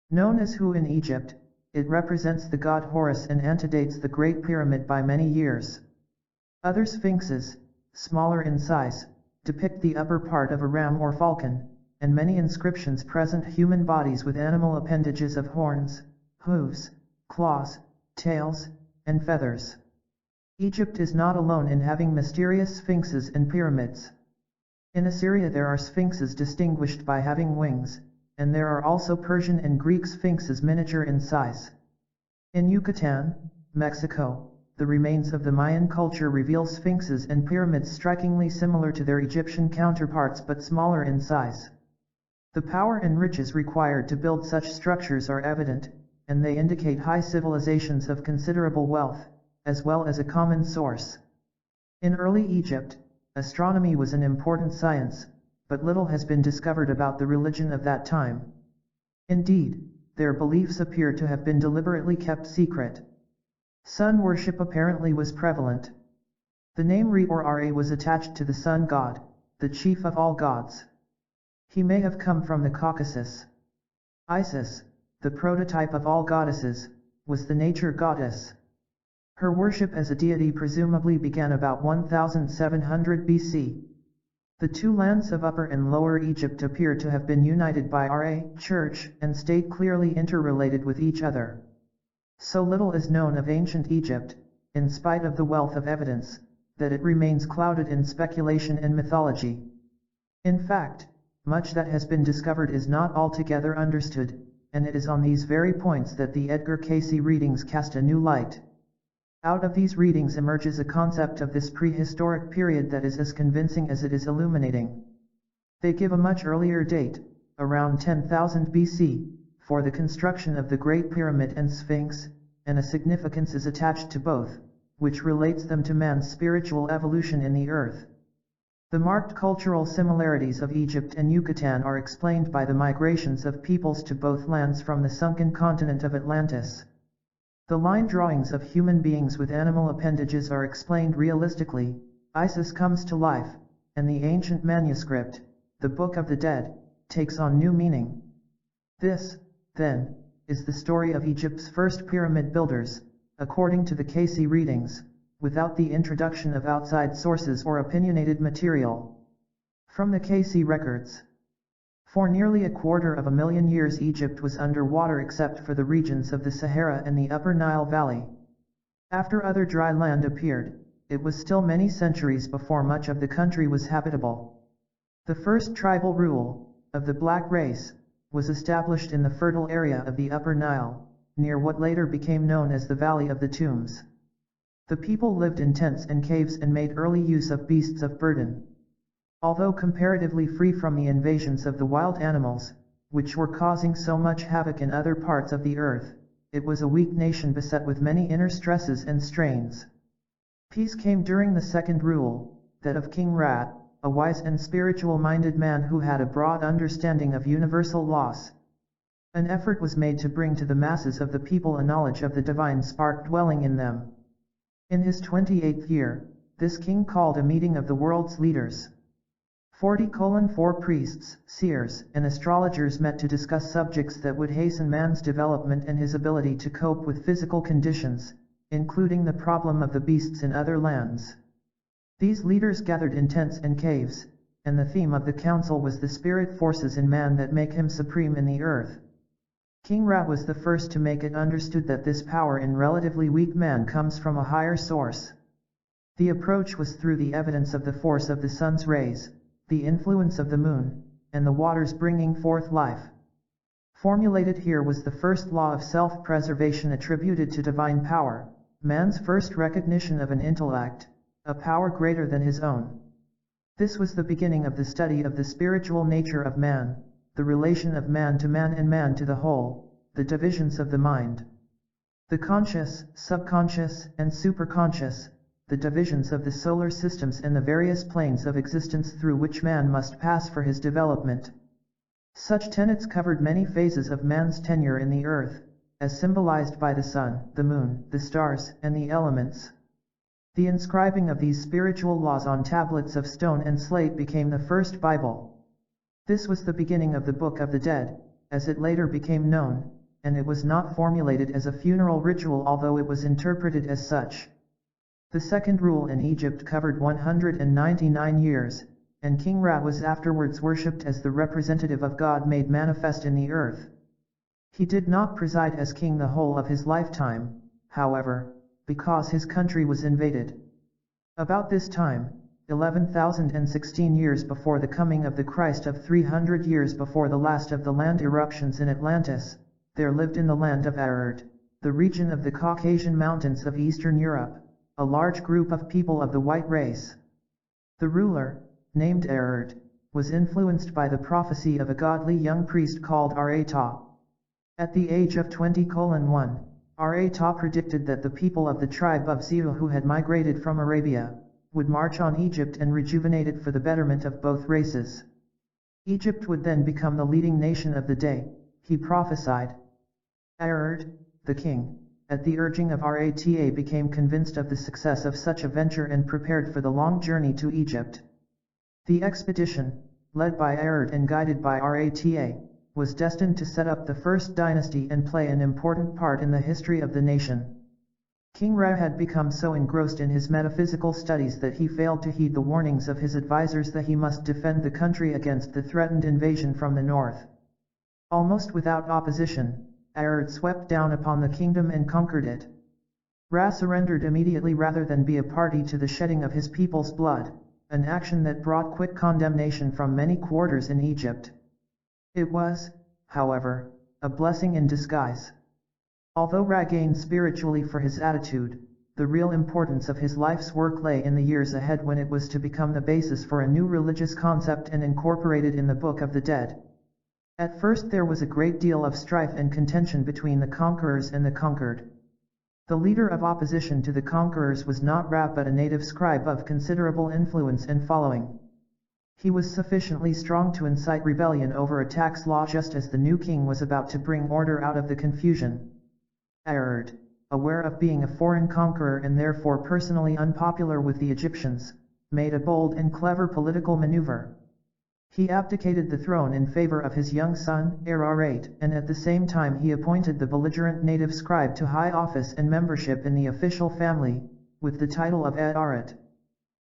Speaker 1: Known as Hu in Egypt, it represents the god Horus and antedates the Great Pyramid by many years. Other sphinxes, smaller in size, depict the upper part of a ram or falcon, and many inscriptions present human bodies with animal appendages of horns, hooves, claws, tails, and feathers. Egypt is not alone in having mysterious sphinxes and pyramids. In Assyria there are sphinxes distinguished by having wings, and there are also Persian and Greek sphinxes miniature in size. In Yucatan, Mexico, the remains of the Mayan culture reveal sphinxes and pyramids strikingly similar to their Egyptian counterparts but smaller in size. The power and riches required to build such structures are evident, and they indicate high civilizations of considerable wealth, as well as a common source. In early Egypt, astronomy was an important science, but little has been discovered about the religion of that time. Indeed, their beliefs appear to have been deliberately kept secret. Sun worship apparently was prevalent. The name Re or Ra was attached to the sun god, the chief of all gods. He may have come from the Caucasus. Isis, the prototype of all goddesses, was the nature goddess. Her worship as a deity presumably began about 1700 BC. The two lands of Upper and Lower Egypt appear to have been united by Ra, church, and state, clearly interrelated with each other. So little is known of ancient Egypt, in spite of the wealth of evidence, that it remains clouded in speculation and mythology. In fact, much that has been discovered is not altogether understood, and it is on these very points that the Edgar Cayce readings cast a new light. Out of these readings emerges a concept of this prehistoric period that is as convincing as it is illuminating. They give a much earlier date, around 10,000 BC, for the construction of the Great Pyramid and Sphinx, and a significance is attached to both, which relates them to man's spiritual evolution in the earth. The marked cultural similarities of Egypt and Yucatan are explained by the migrations of peoples to both lands from the sunken continent of Atlantis. The line drawings of human beings with animal appendages are explained realistically. Isis comes to life, and the ancient manuscript, the Book of the Dead, takes on new meaning. This, then, is the story of Egypt's first pyramid builders, according to the Cayce readings, without the introduction of outside sources or opinionated material. From the Cayce records. For nearly 250,000 years Egypt was under water except for the regions of the Sahara and the Upper Nile Valley. After other dry land appeared, it was still many centuries before much of the country was habitable. The first tribal rule, of the black race, was established in the fertile area of the Upper Nile, near what later became known as the Valley of the Tombs. The people lived in tents and caves and made early use of beasts of burden. Although comparatively free from the invasions of the wild animals, which were causing so much havoc in other parts of the earth, it was a weak nation beset with many inner stresses and strains. Peace came during the second rule, that of King Ra, a wise and spiritual-minded man who had a broad understanding of universal laws. An effort was made to bring to the masses of the people a knowledge of the divine spark dwelling in them. In his 28th year, this king called a meeting of the world's leaders. 40:4 priests, seers, and astrologers met to discuss subjects that would hasten man's development and his ability to cope with physical conditions, including the problem of the beasts in other lands. These leaders gathered in tents and caves, and the theme of the council was the spirit forces in man that make him supreme in the earth. King Ra was the first to make it understood that this power in relatively weak man comes from a higher source. The approach was through the evidence of the force of the sun's rays, the influence of the moon, and the waters bringing forth life. Formulated here was the first law of self-preservation attributed to divine power, man's first recognition of an intellect, a power greater than his own. This was the beginning of the study of the spiritual nature of man, the relation of man to man and man to the whole, the divisions of the mind. The conscious, subconscious, and superconscious, the divisions of the solar systems and the various planes of existence through which man must pass for his development. Such tenets covered many phases of man's tenure in the earth, as symbolized by the sun, the moon, the stars, and the elements. The inscribing of these spiritual laws on tablets of stone and slate became the first Bible. This was the beginning of the Book of the Dead, as it later became known, and it was not formulated as a funeral ritual although it was interpreted as such. The second rule in Egypt covered 199 years, and King Ra was afterwards worshipped as the representative of God made manifest in the earth. He did not preside as king the whole of his lifetime, however, because his country was invaded. About this time, 11,016 years before the coming of the Christ of 300 years before the last of the land eruptions in Atlantis, there lived in the land of Arert, the region of the Caucasian mountains of Eastern Europe, a large group of people of the white race. The ruler, named Arert, was influenced by the prophecy of a godly young priest called Ra-Ta. At the age of 20:1, Ra-Ta predicted that the people of the tribe of Zeu who had migrated from Arabia, would march on Egypt and rejuvenate it for the betterment of both races. Egypt would then become the leading nation of the day, he prophesied. Arert, the king, at the urging of Rata became convinced of the success of such a venture and prepared for the long journey to Egypt. The expedition, led by Arert and guided by Rata, was destined to set up the first dynasty and play an important part in the history of the nation. King Ra had become so engrossed in his metaphysical studies that he failed to heed the warnings of his advisors that he must defend the country against the threatened invasion from the north. Almost without opposition, Arad swept down upon the kingdom and conquered it. Ra surrendered immediately rather than be a party to the shedding of his people's blood, an action that brought quick condemnation from many quarters in Egypt. It was, however, a blessing in disguise. Although Ra gained spiritually for his attitude, the real importance of his life's work lay in the years ahead when it was to become the basis for a new religious concept and incorporated in the Book of the Dead. At first there was a great deal of strife and contention between the conquerors and the conquered. The leader of opposition to the conquerors was not Ra but a native scribe of considerable influence and following. He was sufficiently strong to incite rebellion over a tax law just as the new king was about to bring order out of the confusion. Arad, aware of being a foreign conqueror and therefore personally unpopular with the Egyptians, made a bold and clever political maneuver. He abdicated the throne in favor of his young son, Ararat, and at the same time he appointed the belligerent native scribe to high office and membership in the official family, with the title of Ed-Arat.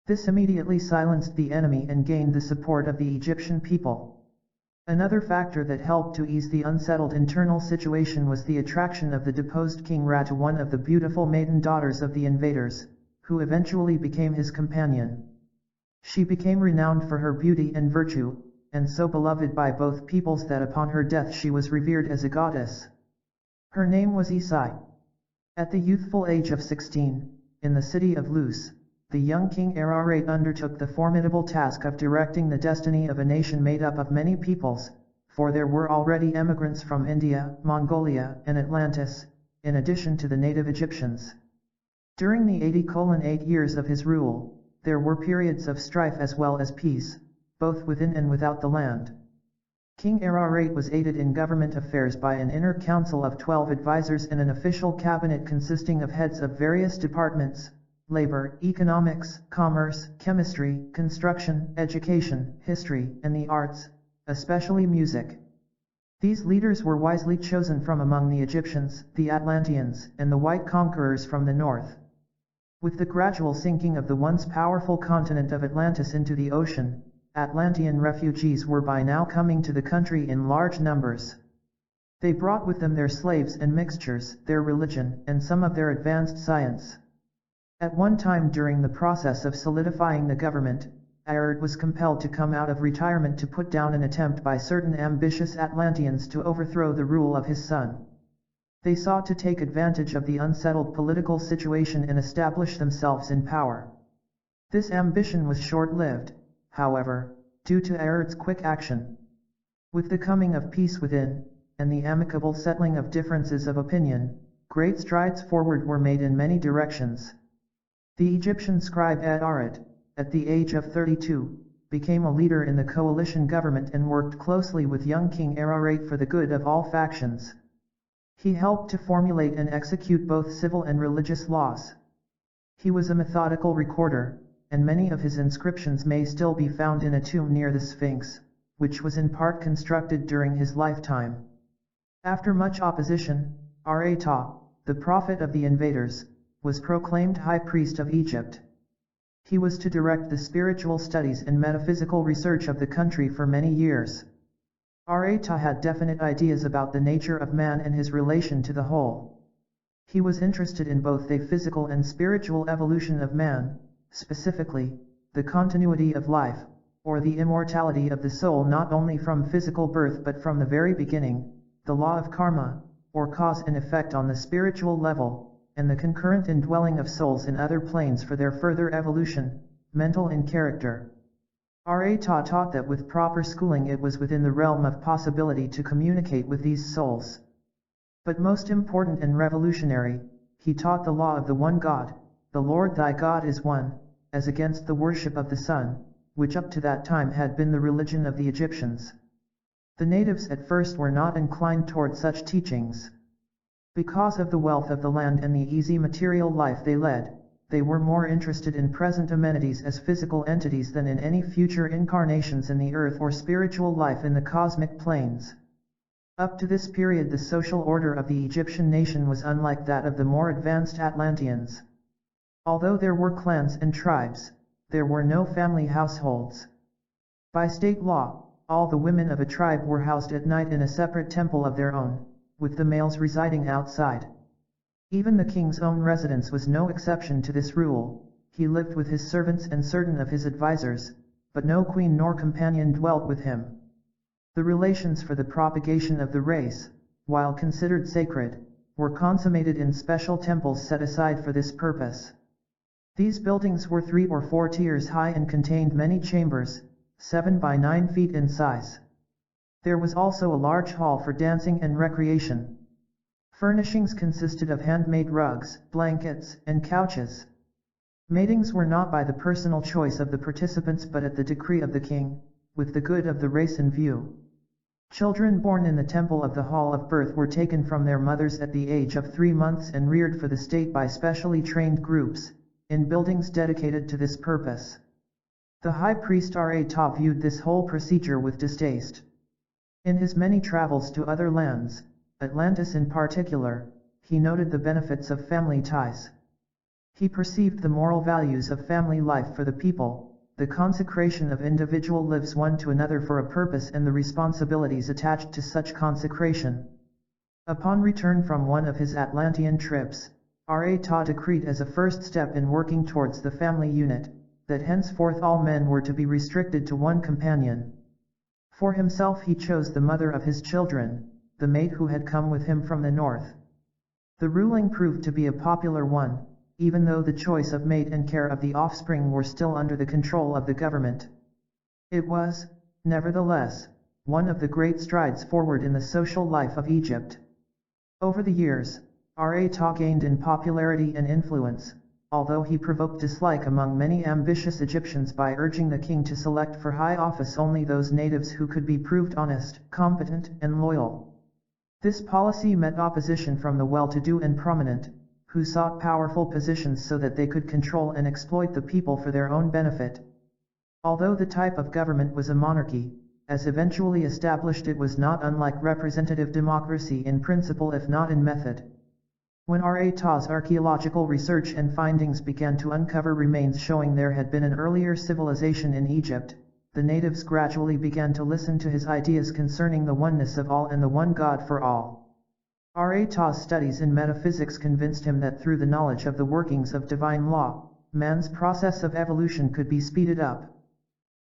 Speaker 1: This immediately silenced the enemy and gained the support of the Egyptian people. Another factor that helped to ease the unsettled internal situation was the attraction of the deposed King Ra to one of the beautiful maiden daughters of the invaders, who eventually became his companion. She became renowned for her beauty and virtue, and so beloved by both peoples that upon her death she was revered as a goddess. Her name was Isai. At the youthful age of 16, in the city of Luz, the young king Ararat undertook the formidable task of directing the destiny of a nation made up of many peoples, for there were already emigrants from India, Mongolia, and Atlantis, in addition to the native Egyptians. During the 80-8 years of his rule, there were periods of strife as well as peace, both within and without the land. King Ararat was aided in government affairs by an inner council of 12 advisors and an official cabinet consisting of heads of various departments: labor, economics, commerce, chemistry, construction, education, history, and the arts, especially music. These leaders were wisely chosen from among the Egyptians, the Atlanteans, and the white conquerors from the north. With the gradual sinking of the once powerful continent of Atlantis into the ocean, Atlantean refugees were by now coming to the country in large numbers. They brought with them their slaves and mixtures, their religion, and some of their advanced science. At one time during the process of solidifying the government, Arad was compelled to come out of retirement to put down an attempt by certain ambitious Atlanteans to overthrow the rule of his son. They sought to take advantage of the unsettled political situation and establish themselves in power. This ambition was short-lived, however, due to Arad's quick action. With the coming of peace within, and the amicable settling of differences of opinion, great strides forward were made in many directions. The Egyptian scribe Ed-Arat, at the age of 32, became a leader in the coalition government and worked closely with young King Ararat for the good of all factions. He helped to formulate and execute both civil and religious laws. He was a methodical recorder, and many of his inscriptions may still be found in a tomb near the Sphinx, which was in part constructed during his lifetime. After much opposition, Ra-Ta, the prophet of the invaders, was proclaimed high priest of Egypt. He was to direct the spiritual studies and metaphysical research of the country for many years. Ra-Ta had definite ideas about the nature of man and his relation to the whole. He was interested in both the physical and spiritual evolution of man, specifically, the continuity of life, or the immortality of the soul not only from physical birth but from the very beginning, the law of karma, or cause and effect on the spiritual level, and the concurrent indwelling of souls in other planes for their further evolution, mental and character. Ra-Ta taught that with proper schooling it was within the realm of possibility to communicate with these souls. But most important and revolutionary, he taught the law of the one God, the Lord thy God is one, as against the worship of the sun, which up to that time had been the religion of the Egyptians. The natives at first were not inclined toward such teachings. Because of the wealth of the land and the easy material life they led, they were more interested in present amenities as physical entities than in any future incarnations in the earth or spiritual life in the cosmic planes. Up to this period the social order of the Egyptian nation was unlike that of the more advanced Atlanteans. Although there were clans and tribes, there were no family households. By state law, all the women of a tribe were housed at night in a separate temple of their own, with the males residing outside. Even the king's own residence was no exception to this rule. He lived with his servants and certain of his advisors, but no queen nor companion dwelt with him. The relations for the propagation of the race, while considered sacred, were consummated in special temples set aside for this purpose. These buildings were 3 or 4 tiers high and contained many chambers, 7 by 9 feet in size. There was also a large hall for dancing and recreation. Furnishings consisted of handmade rugs, blankets, and couches. Matings were not by the personal choice of the participants but at the decree of the king, with the good of the race in view. Children born in the temple of the hall of birth were taken from their mothers at the age of 3 months and reared for the state by specially trained groups, in buildings dedicated to this purpose. The high priest Ra viewed this whole procedure with distaste. In his many travels to other lands, Atlantis in particular, he noted the benefits of family ties. He perceived the moral values of family life for the people, the consecration of individual lives one to another for a purpose and the responsibilities attached to such consecration. Upon return from one of his Atlantean trips, Ra decreed as a first step in working towards the family unit, that henceforth all men were to be restricted to one companion. For himself he chose the mother of his children, the mate who had come with him from the north. The ruling proved to be a popular one, even though the choice of mate and care of the offspring were still under the control of the government. It was, nevertheless, one of the great strides forward in the social life of Egypt. Over the years, Ra gained in popularity and influence, although he provoked dislike among many ambitious Egyptians by urging the king to select for high office only those natives who could be proved honest, competent, and loyal. This policy met opposition from the well-to-do and prominent, who sought powerful positions so that they could control and exploit the people for their own benefit. Although the type of government was a monarchy, as eventually established it was not unlike representative democracy in principle if not in method. When Ra's archaeological research and findings began to uncover remains showing there had been an earlier civilization in Egypt, the natives gradually began to listen to his ideas concerning the oneness of all and the one God for all. Ra's studies in metaphysics convinced him that through the knowledge of the workings of divine law, man's process of evolution could be speeded up.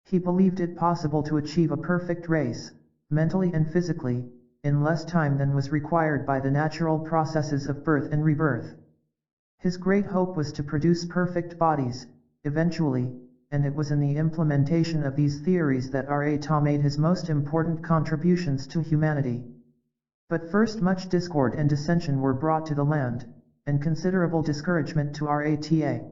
Speaker 1: He believed it possible to achieve a perfect race, mentally and physically, in less time than was required by the natural processes of birth and rebirth. His great hope was to produce perfect bodies, eventually, and it was in the implementation of these theories that Ra made his most important contributions to humanity. But first much discord and dissension were brought to the land, and considerable discouragement to Rata.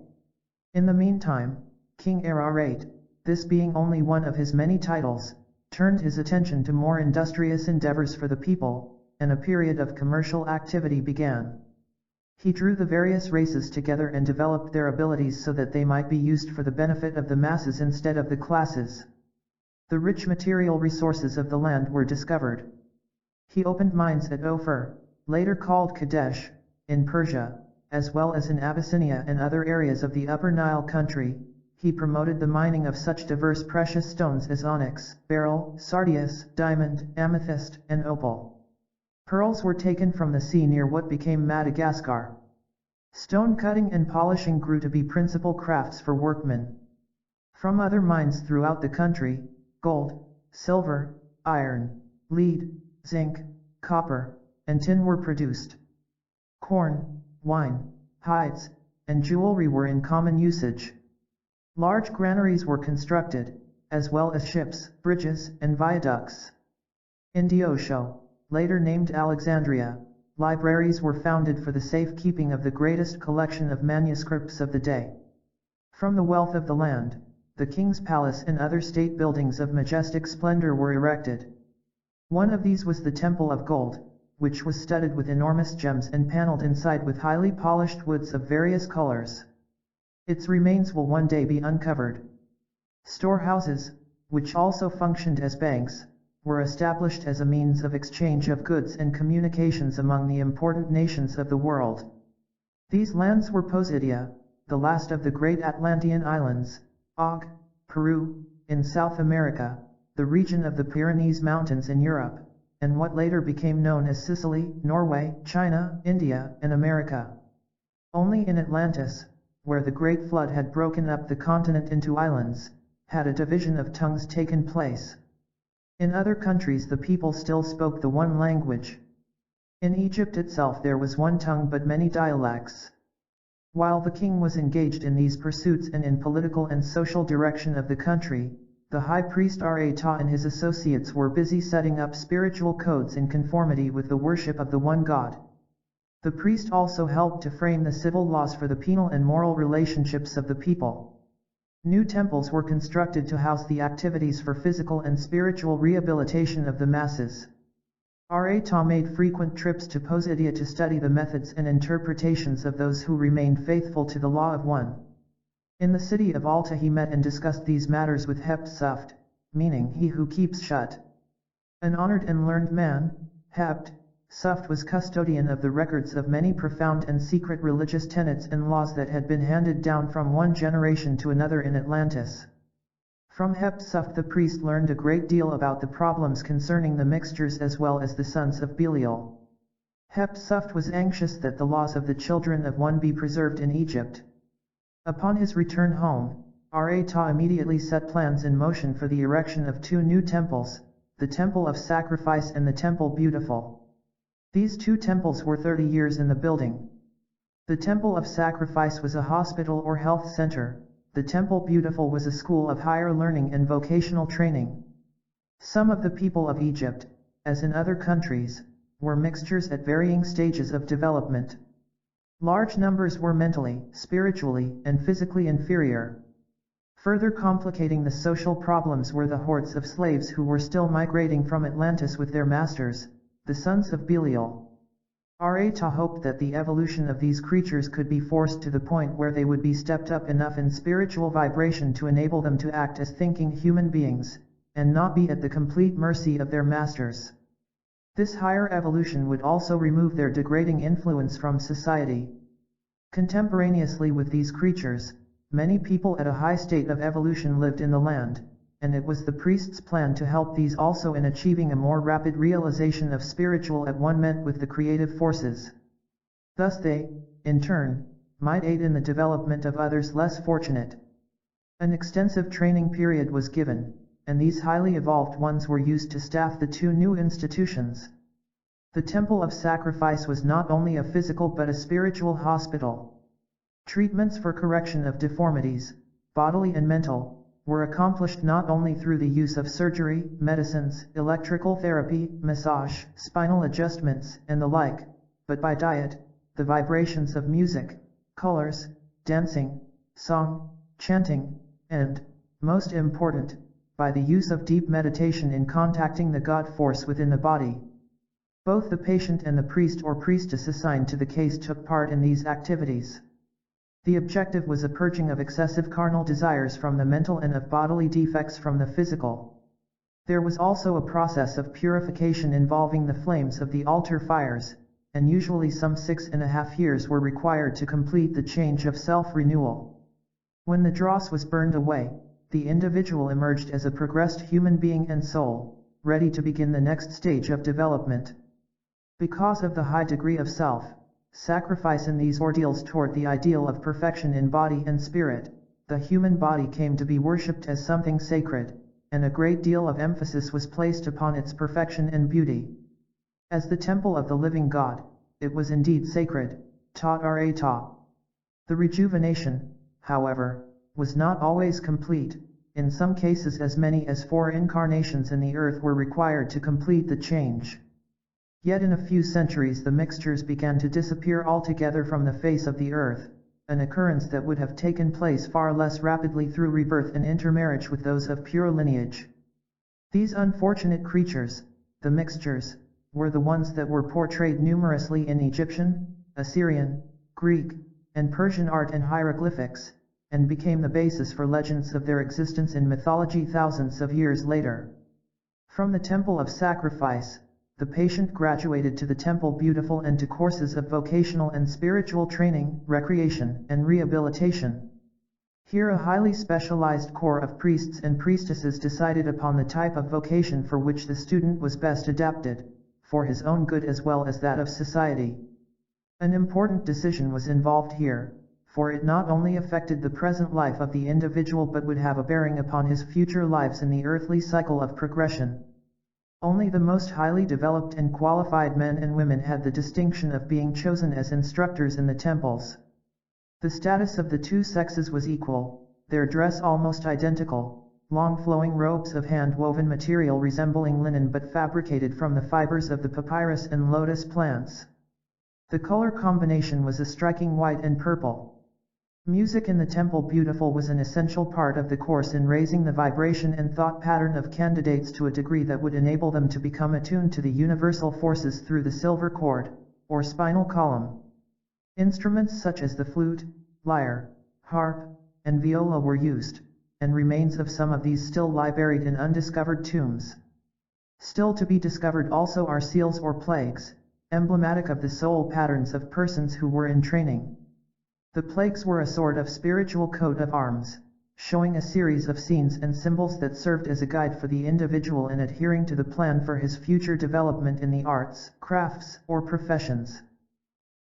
Speaker 1: In the meantime, King Ararat, this being only one of his many titles, turned his attention to more industrious endeavors for the people, and a period of commercial activity began. He drew the various races together and developed their abilities so that they might be used for the benefit of the masses instead of the classes. The rich material resources of the land were discovered. He opened mines at Ophir, later called Kadesh, in Persia, as well as in Abyssinia and other areas of the Upper Nile country. He promoted the mining of such diverse precious stones as onyx, beryl, sardius, diamond, amethyst, and opal. Pearls were taken from the sea near what became Madagascar. Stone cutting and polishing grew to be principal crafts for workmen. From other mines throughout the country, gold, silver, iron, lead, zinc, copper, and tin were produced. Corn, wine, hides, and jewelry were in common usage. Large granaries were constructed, as well as ships, bridges, and viaducts. In Diosho, later named Alexandria, libraries were founded for the safekeeping of the greatest collection of manuscripts of the day. From the wealth of the land, the king's palace and other state buildings of majestic splendor were erected. One of these was the Temple of Gold, which was studded with enormous gems and paneled inside with highly polished woods of various colors. Its remains will one day be uncovered. Storehouses, which also functioned as banks, were established as a means of exchange of goods and communications among the important nations of the world. These lands were Posidia, the last of the great Atlantean islands, Og, Peru, in South America, the region of the Pyrenees Mountains in Europe, and what later became known as Sicily, Norway, China, India, and America. Only in Atlantis, where the Great Flood had broken up the continent into islands, had a division of tongues taken place. In other countries the people still spoke the one language. In Egypt itself there was one tongue but many dialects. While the king was engaged in these pursuits and in political and social direction of the country, the high priest Ra and his associates were busy setting up spiritual codes in conformity with the worship of the one God. The priest also helped to frame the civil laws for the penal and moral relationships of the people. New temples were constructed to house the activities for physical and spiritual rehabilitation of the masses. Ra made frequent trips to Posidia to study the methods and interpretations of those who remained faithful to the law of one. In the city of Alta he met and discussed these matters with Hept-Suft, meaning he who keeps shut. An honored and learned man, Hept-Suft was custodian of the records of many profound and secret religious tenets and laws that had been handed down from one generation to another in Atlantis. From Hept-Suft the priest learned a great deal about the problems concerning the mixtures as well as the sons of Belial. Hept-Suft was anxious that the laws of the children of one be preserved in Egypt. Upon his return home, Ra immediately set plans in motion for the erection of two new temples, the Temple of Sacrifice and the Temple Beautiful. These two temples were 30 years in the building. The Temple of Sacrifice was a hospital or health center. The Temple Beautiful was a school of higher learning and vocational training. Some of the people of Egypt, as in other countries, were mixtures at varying stages of development. Large numbers were mentally, spiritually, and physically inferior. Further complicating the social problems were the hordes of slaves who were still migrating from Atlantis with their masters, the sons of Belial. Ra hoped that the evolution of these creatures could be forced to the point where they would be stepped up enough in spiritual vibration to enable them to act as thinking human beings, and not be at the complete mercy of their masters. This higher evolution would also remove their degrading influence from society. Contemporaneously with these creatures, many people at a high state of evolution lived in the land, and it was the priest's plan to help these also in achieving a more rapid realization of spiritual at one-ment with the creative forces. Thus they, in turn, might aid in the development of others less fortunate. An extensive training period was given, and these highly evolved ones were used to staff the two new institutions. The Temple of Sacrifice was not only a physical but a spiritual hospital. Treatments for correction of deformities, bodily and mental, were accomplished not only through the use of surgery, medicines, electrical therapy, massage, spinal adjustments, and the like, but by diet, the vibrations of music, colors, dancing, song, chanting, and, most important, by the use of deep meditation in contacting the God force within the body. Both the patient and the priest or priestess assigned to the case took part in these activities. The objective was a purging of excessive carnal desires from the mental and of bodily defects from the physical. There was also a process of purification involving the flames of the altar fires, and usually some 6.5 years were required to complete the change of self-renewal. When the dross was burned away, the individual emerged as a progressed human being and soul, ready to begin the next stage of development. Because of the high degree of self-sacrifice in these ordeals toward the ideal of perfection in body and spirit, the human body came to be worshipped as something sacred, and a great deal of emphasis was placed upon its perfection and beauty. As the temple of the living God, it was indeed sacred, taught Ra. The rejuvenation, however, was not always complete. In some cases as many as 4 incarnations in the earth were required to complete the change. Yet in a few centuries the mixtures began to disappear altogether from the face of the earth, an occurrence that would have taken place far less rapidly through rebirth and intermarriage with those of pure lineage. These unfortunate creatures, the mixtures, were the ones that were portrayed numerously in Egyptian, Assyrian, Greek, and Persian art and hieroglyphics, and became the basis for legends of their existence in mythology thousands of years later. From the Temple of Sacrifice, the patient graduated to the Temple Beautiful and to courses of vocational and spiritual training, recreation, and rehabilitation. Here a highly specialized corps of priests and priestesses decided upon the type of vocation for which the student was best adapted, for his own good as well as that of society. An important decision was involved here, for it not only affected the present life of the individual but would have a bearing upon his future lives in the earthly cycle of progression. Only the most highly developed and qualified men and women had the distinction of being chosen as instructors in the temples. The status of the two sexes was equal, their dress almost identical, long flowing robes of hand-woven material resembling linen but fabricated from the fibers of the papyrus and lotus plants. The color combination was a striking white and purple. Music in the Temple Beautiful was an essential part of the course in raising the vibration and thought pattern of candidates to a degree that would enable them to become attuned to the universal forces through the silver cord, or spinal column. Instruments such as the flute, lyre, harp, and viola were used, and remains of some of these still lie buried in undiscovered tombs. Still to be discovered also are seals or plagues, emblematic of the soul patterns of persons who were in training. The plagues were a sort of spiritual coat of arms, showing a series of scenes and symbols that served as a guide for the individual in adhering to the plan for his future development in the arts, crafts, or professions.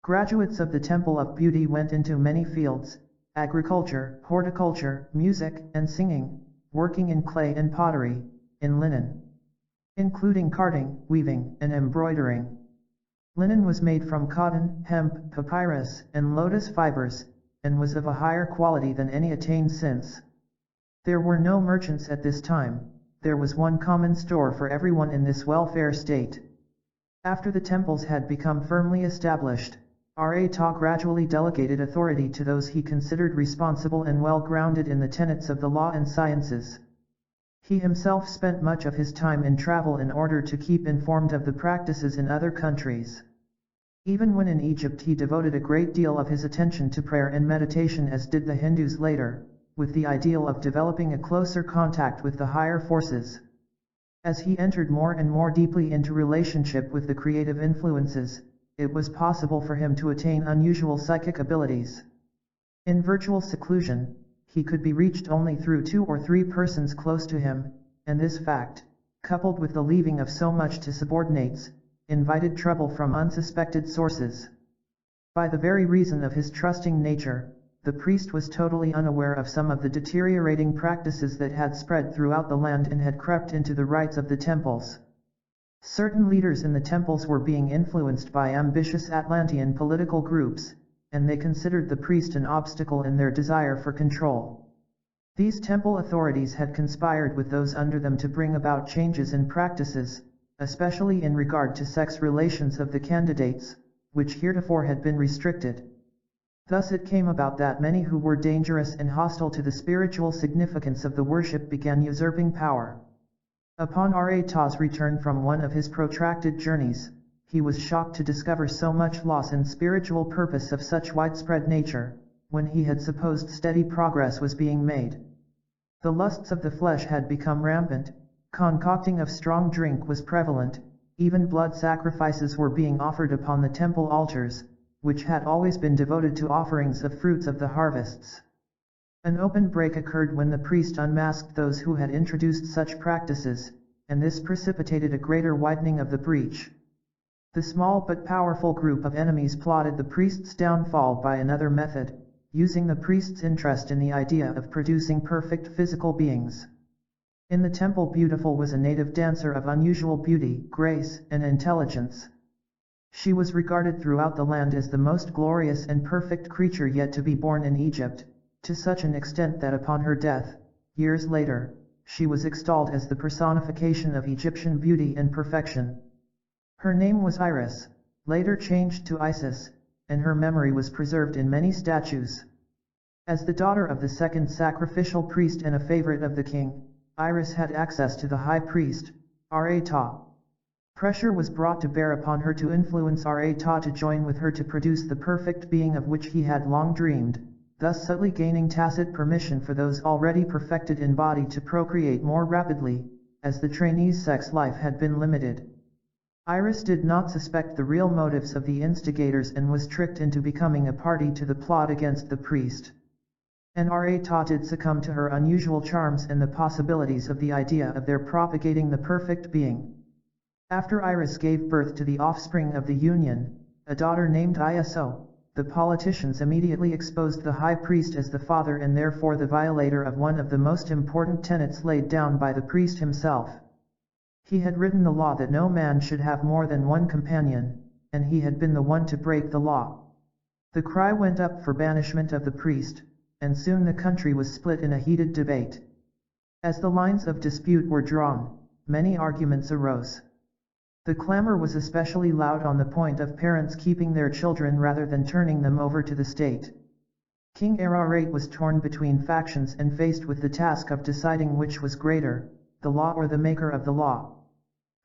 Speaker 1: Graduates of the Temple of Beauty went into many fields: agriculture, horticulture, music, and singing, working in clay and pottery, in linen, including carding, weaving, and embroidering. Linen was made from cotton, hemp, papyrus, and lotus fibers, and was of a higher quality than any attained since. There were no merchants at this time, there was one common store for everyone in this welfare state. After the temples had become firmly established, Ra'ta gradually delegated authority to those he considered responsible and well-grounded in the tenets of the law and sciences. He himself spent much of his time in travel in order to keep informed of the practices in other countries. Even when in Egypt he devoted a great deal of his attention to prayer and meditation, as did the Hindus later, with the ideal of developing a closer contact with the higher forces. As he entered more and more deeply into relationship with the creative influences, it was possible for him to attain unusual psychic abilities. In virtual seclusion, he could be reached only through 2 or 3 persons close to him, and this fact, coupled with the leaving of so much to subordinates, invited trouble from unsuspected sources. By the very reason of his trusting nature, the priest was totally unaware of some of the deteriorating practices that had spread throughout the land and had crept into the rites of the temples. Certain leaders in the temples were being influenced by ambitious Atlantean political groups, and they considered the priest an obstacle in their desire for control. These temple authorities had conspired with those under them to bring about changes in practices, especially in regard to sex relations of the candidates, which heretofore had been restricted. Thus it came about that many who were dangerous and hostile to the spiritual significance of the worship began usurping power. Upon Ra'ta's return from one of his protracted journeys, he was shocked to discover so much loss in spiritual purpose of such widespread nature, when he had supposed steady progress was being made. The lusts of the flesh had become rampant, concocting of strong drink was prevalent, even blood sacrifices were being offered upon the temple altars, which had always been devoted to offerings of fruits of the harvests. An open break occurred when the priest unmasked those who had introduced such practices, and this precipitated a greater widening of the breach. The small but powerful group of enemies plotted the priest's downfall by another method, using the priest's interest in the idea of producing perfect physical beings. In the Temple Beautiful was a native dancer of unusual beauty, grace, and intelligence. She was regarded throughout the land as the most glorious and perfect creature yet to be born in Egypt, to such an extent that upon her death, years later, she was extolled as the personification of Egyptian beauty and perfection. Her name was Iris, later changed to Isis, and her memory was preserved in many statues. As the daughter of the second sacrificial priest and a favorite of the king, Iris had access to the high priest, Ra'ta. Pressure was brought to bear upon her to influence Ra'ta to join with her to produce the perfect being of which he had long dreamed, thus subtly gaining tacit permission for those already perfected in body to procreate more rapidly, as the trainee's sex life had been limited. Iris did not suspect the real motives of the instigators and was tricked into becoming a party to the plot against the priest. Nra did succumb to her unusual charms and the possibilities of the idea of their propagating the perfect being. After Iris gave birth to the offspring of the union, a daughter named Iso, the politicians immediately exposed the high priest as the father and therefore the violator of one of the most important tenets laid down by the priest himself. He had written the law that no man should have more than one companion, and he had been the one to break the law. The cry went up for banishment of the priest, and soon the country was split in a heated debate. As the lines of dispute were drawn, many arguments arose. The clamor was especially loud on the point of parents keeping their children rather than turning them over to the state. King Ararat was torn between factions and faced with the task of deciding which was greater, the law or the maker of the law.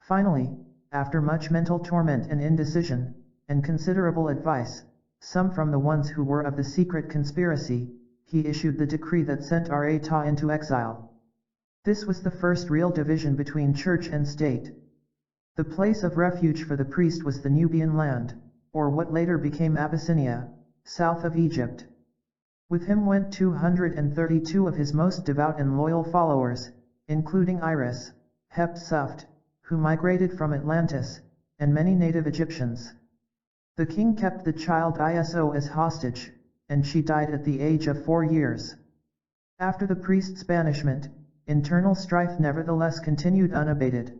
Speaker 1: Finally, after much mental torment and indecision, and considerable advice, some from the ones who were of the secret conspiracy, he issued the decree that sent Arata into exile. This was the first real division between church and state. The place of refuge for the priest was the Nubian land, or what later became Abyssinia, south of Egypt. With him went 232 of his most devout and loyal followers, including Iris, Hepsuft, who migrated from Atlantis, and many native Egyptians. The king kept the child Iso as hostage, and she died at the age of 4 years. After the priest's banishment, internal strife nevertheless continued unabated.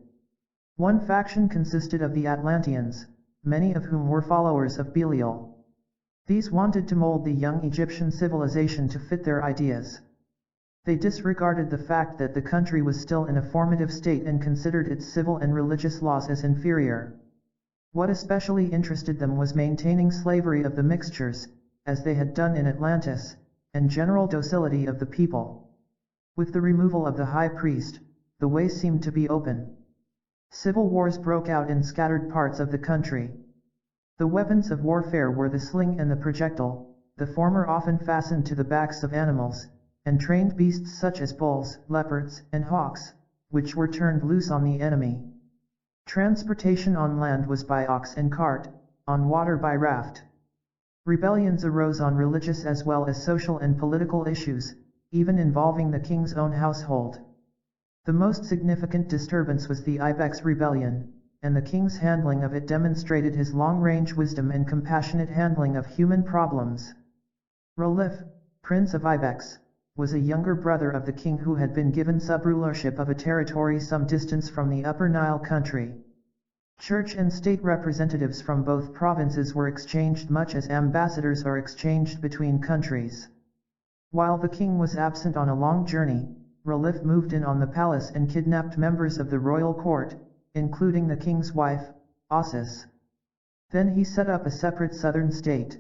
Speaker 1: One faction consisted of the Atlanteans, many of whom were followers of Belial. These wanted to mold the young Egyptian civilization to fit their ideas. They disregarded the fact that the country was still in a formative state and considered its civil and religious laws as inferior. What especially interested them was maintaining slavery of the mixtures, as they had done in Atlantis, and general docility of the people. With the removal of the high priest, the way seemed to be open. Civil wars broke out in scattered parts of the country. The weapons of warfare were the sling and the projectile, the former often fastened to the backs of animals, and trained beasts such as bulls, leopards, and hawks, which were turned loose on the enemy. Transportation on land was by ox and cart, on water by raft. Rebellions arose on religious as well as social and political issues, even involving the king's own household. The most significant disturbance was the Ibex rebellion, and the king's handling of it demonstrated his long-range wisdom and compassionate handling of human problems. Ralif, Prince of Ibex, was a younger brother of the king who had been given sub-rulership of a territory some distance from the Upper Nile country. Church and state representatives from both provinces were exchanged much as ambassadors are exchanged between countries. While the king was absent on a long journey, Ralif moved in on the palace and kidnapped members of the royal court, including the king's wife, Osis. Then he set up a separate southern state.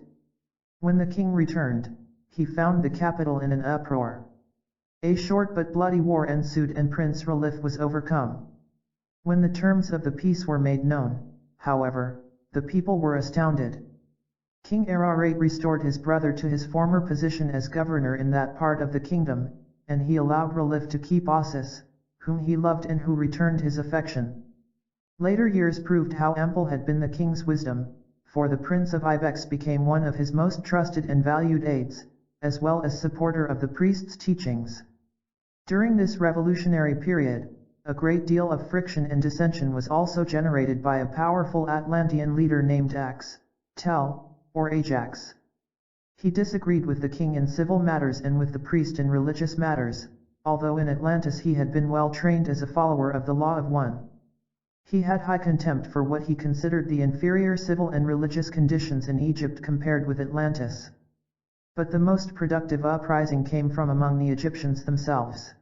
Speaker 1: When the king returned, he found the capital in an uproar. A short but bloody war ensued and Prince Ralif was overcome. When the terms of the peace were made known, however, the people were astounded. King Ararat restored his brother to his former position as governor in that part of the kingdom, and he allowed Ralif to keep Osis, whom he loved and who returned his affection. Later years proved how ample had been the king's wisdom, for the Prince of Ibex became one of his most trusted and valued aides, as well as supporter of the priest's teachings. During this revolutionary period, a great deal of friction and dissension was also generated by a powerful Atlantean leader named Tel, or Ajax. He disagreed with the king in civil matters and with the priest in religious matters, although in Atlantis he had been well trained as a follower of the law of one. He had high contempt for what he considered the inferior civil and religious conditions in Egypt compared with Atlantis. But the most productive uprising came from among the Egyptians themselves.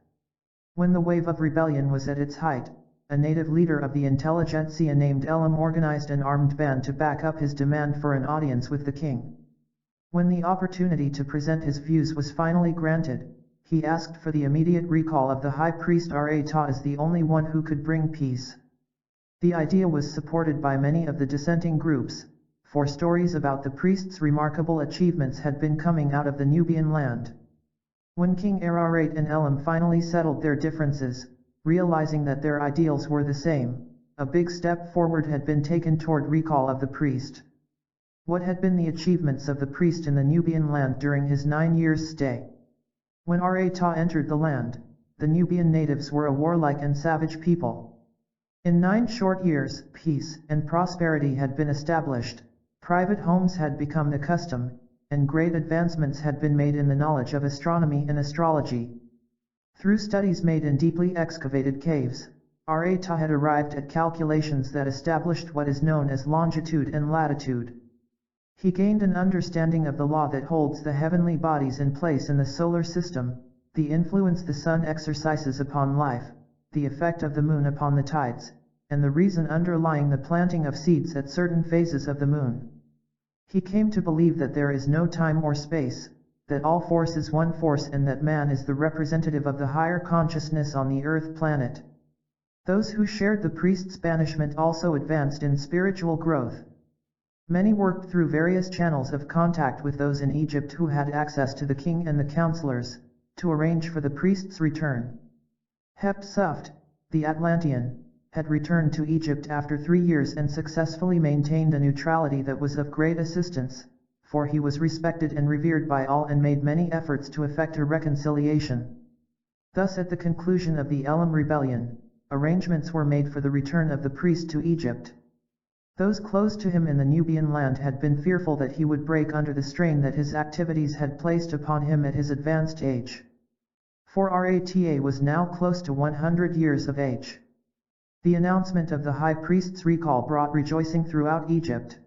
Speaker 1: When the wave of rebellion was at its height, a native leader of the intelligentsia named Elam organized an armed band to back up his demand for an audience with the king. When the opportunity to present his views was finally granted, he asked for the immediate recall of the high priest Arata as the only one who could bring peace. The idea was supported by many of the dissenting groups, for stories about the priest's remarkable achievements had been coming out of the Nubian land. When King Ararat and Elam finally settled their differences, realizing that their ideals were the same, a big step forward had been taken toward recall of the priest. What had been the achievements of the priest in the Nubian land during his 9 years' stay? When Ra entered the land, the Nubian natives were a warlike and savage people. In 9 short years, peace and prosperity had been established, private homes had become the custom, and great advancements had been made in the knowledge of astronomy and astrology. Through studies made in deeply excavated caves, Ra had arrived at calculations that established what is known as longitude and latitude. He gained an understanding of the law that holds the heavenly bodies in place in the solar system, the influence the sun exercises upon life, the effect of the moon upon the tides, and the reason underlying the planting of seeds at certain phases of the moon. He came to believe that there is no time or space, that all force is one force, and that man is the representative of the higher consciousness on the earth planet. Those who shared the priest's banishment also advanced in spiritual growth. Many worked through various channels of contact with those in Egypt who had access to the king and the counselors, to arrange for the priest's return. Hep-Suft, the Atlantean, had returned to Egypt after 3 years and successfully maintained a neutrality that was of great assistance, for he was respected and revered by all and made many efforts to effect a reconciliation. Thus, at the conclusion of the Elam rebellion, arrangements were made for the return of the priest to Egypt. Those close to him in the Nubian land had been fearful that he would break under the strain that his activities had placed upon him at his advanced age. For Rata was now close to 100 years of age. The announcement of the high priest's recall brought rejoicing throughout Egypt.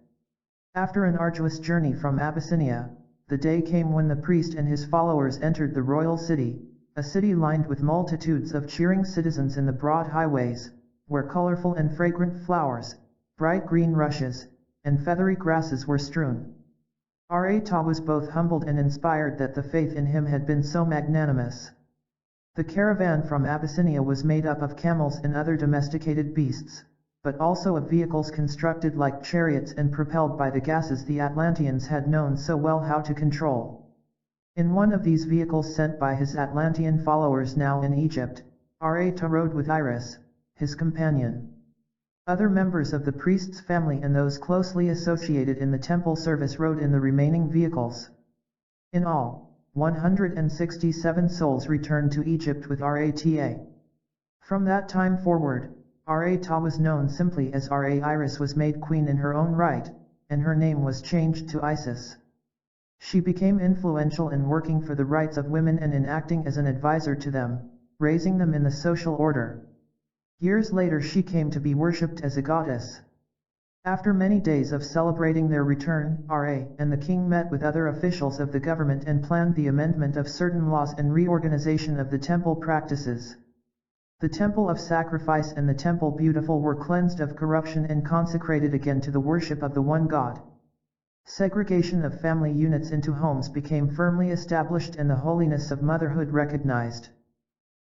Speaker 1: After an arduous journey from Abyssinia, the day came when the priest and his followers entered the royal city, a city lined with multitudes of cheering citizens in the broad highways, where colorful and fragrant flowers, bright green rushes, and feathery grasses were strewn. Rata was both humbled and inspired that the faith in him had been so magnanimous. The caravan from Abyssinia was made up of camels and other domesticated beasts, but also of vehicles constructed like chariots and propelled by the gases the Atlanteans had known so well how to control. In one of these vehicles sent by his Atlantean followers now in Egypt, Rata rode with Iris, his companion. Other members of the priest's family and those closely associated in the temple service rode in the remaining vehicles. In all, 167 souls returned to Egypt with Rata. From that time forward, Rata was known simply as Ra. Iris was made queen in her own right, and her name was changed to Isis. She became influential in working for the rights of women and in acting as an advisor to them, raising them in the social order. Years later she came to be worshipped as a goddess. After many days of celebrating their return, Ra and the king met with other officials of the government and planned the amendment of certain laws and reorganization of the temple practices. The temple of sacrifice and the temple beautiful were cleansed of corruption and consecrated again to the worship of the one God. Segregation of family units into homes became firmly established and the holiness of motherhood recognized.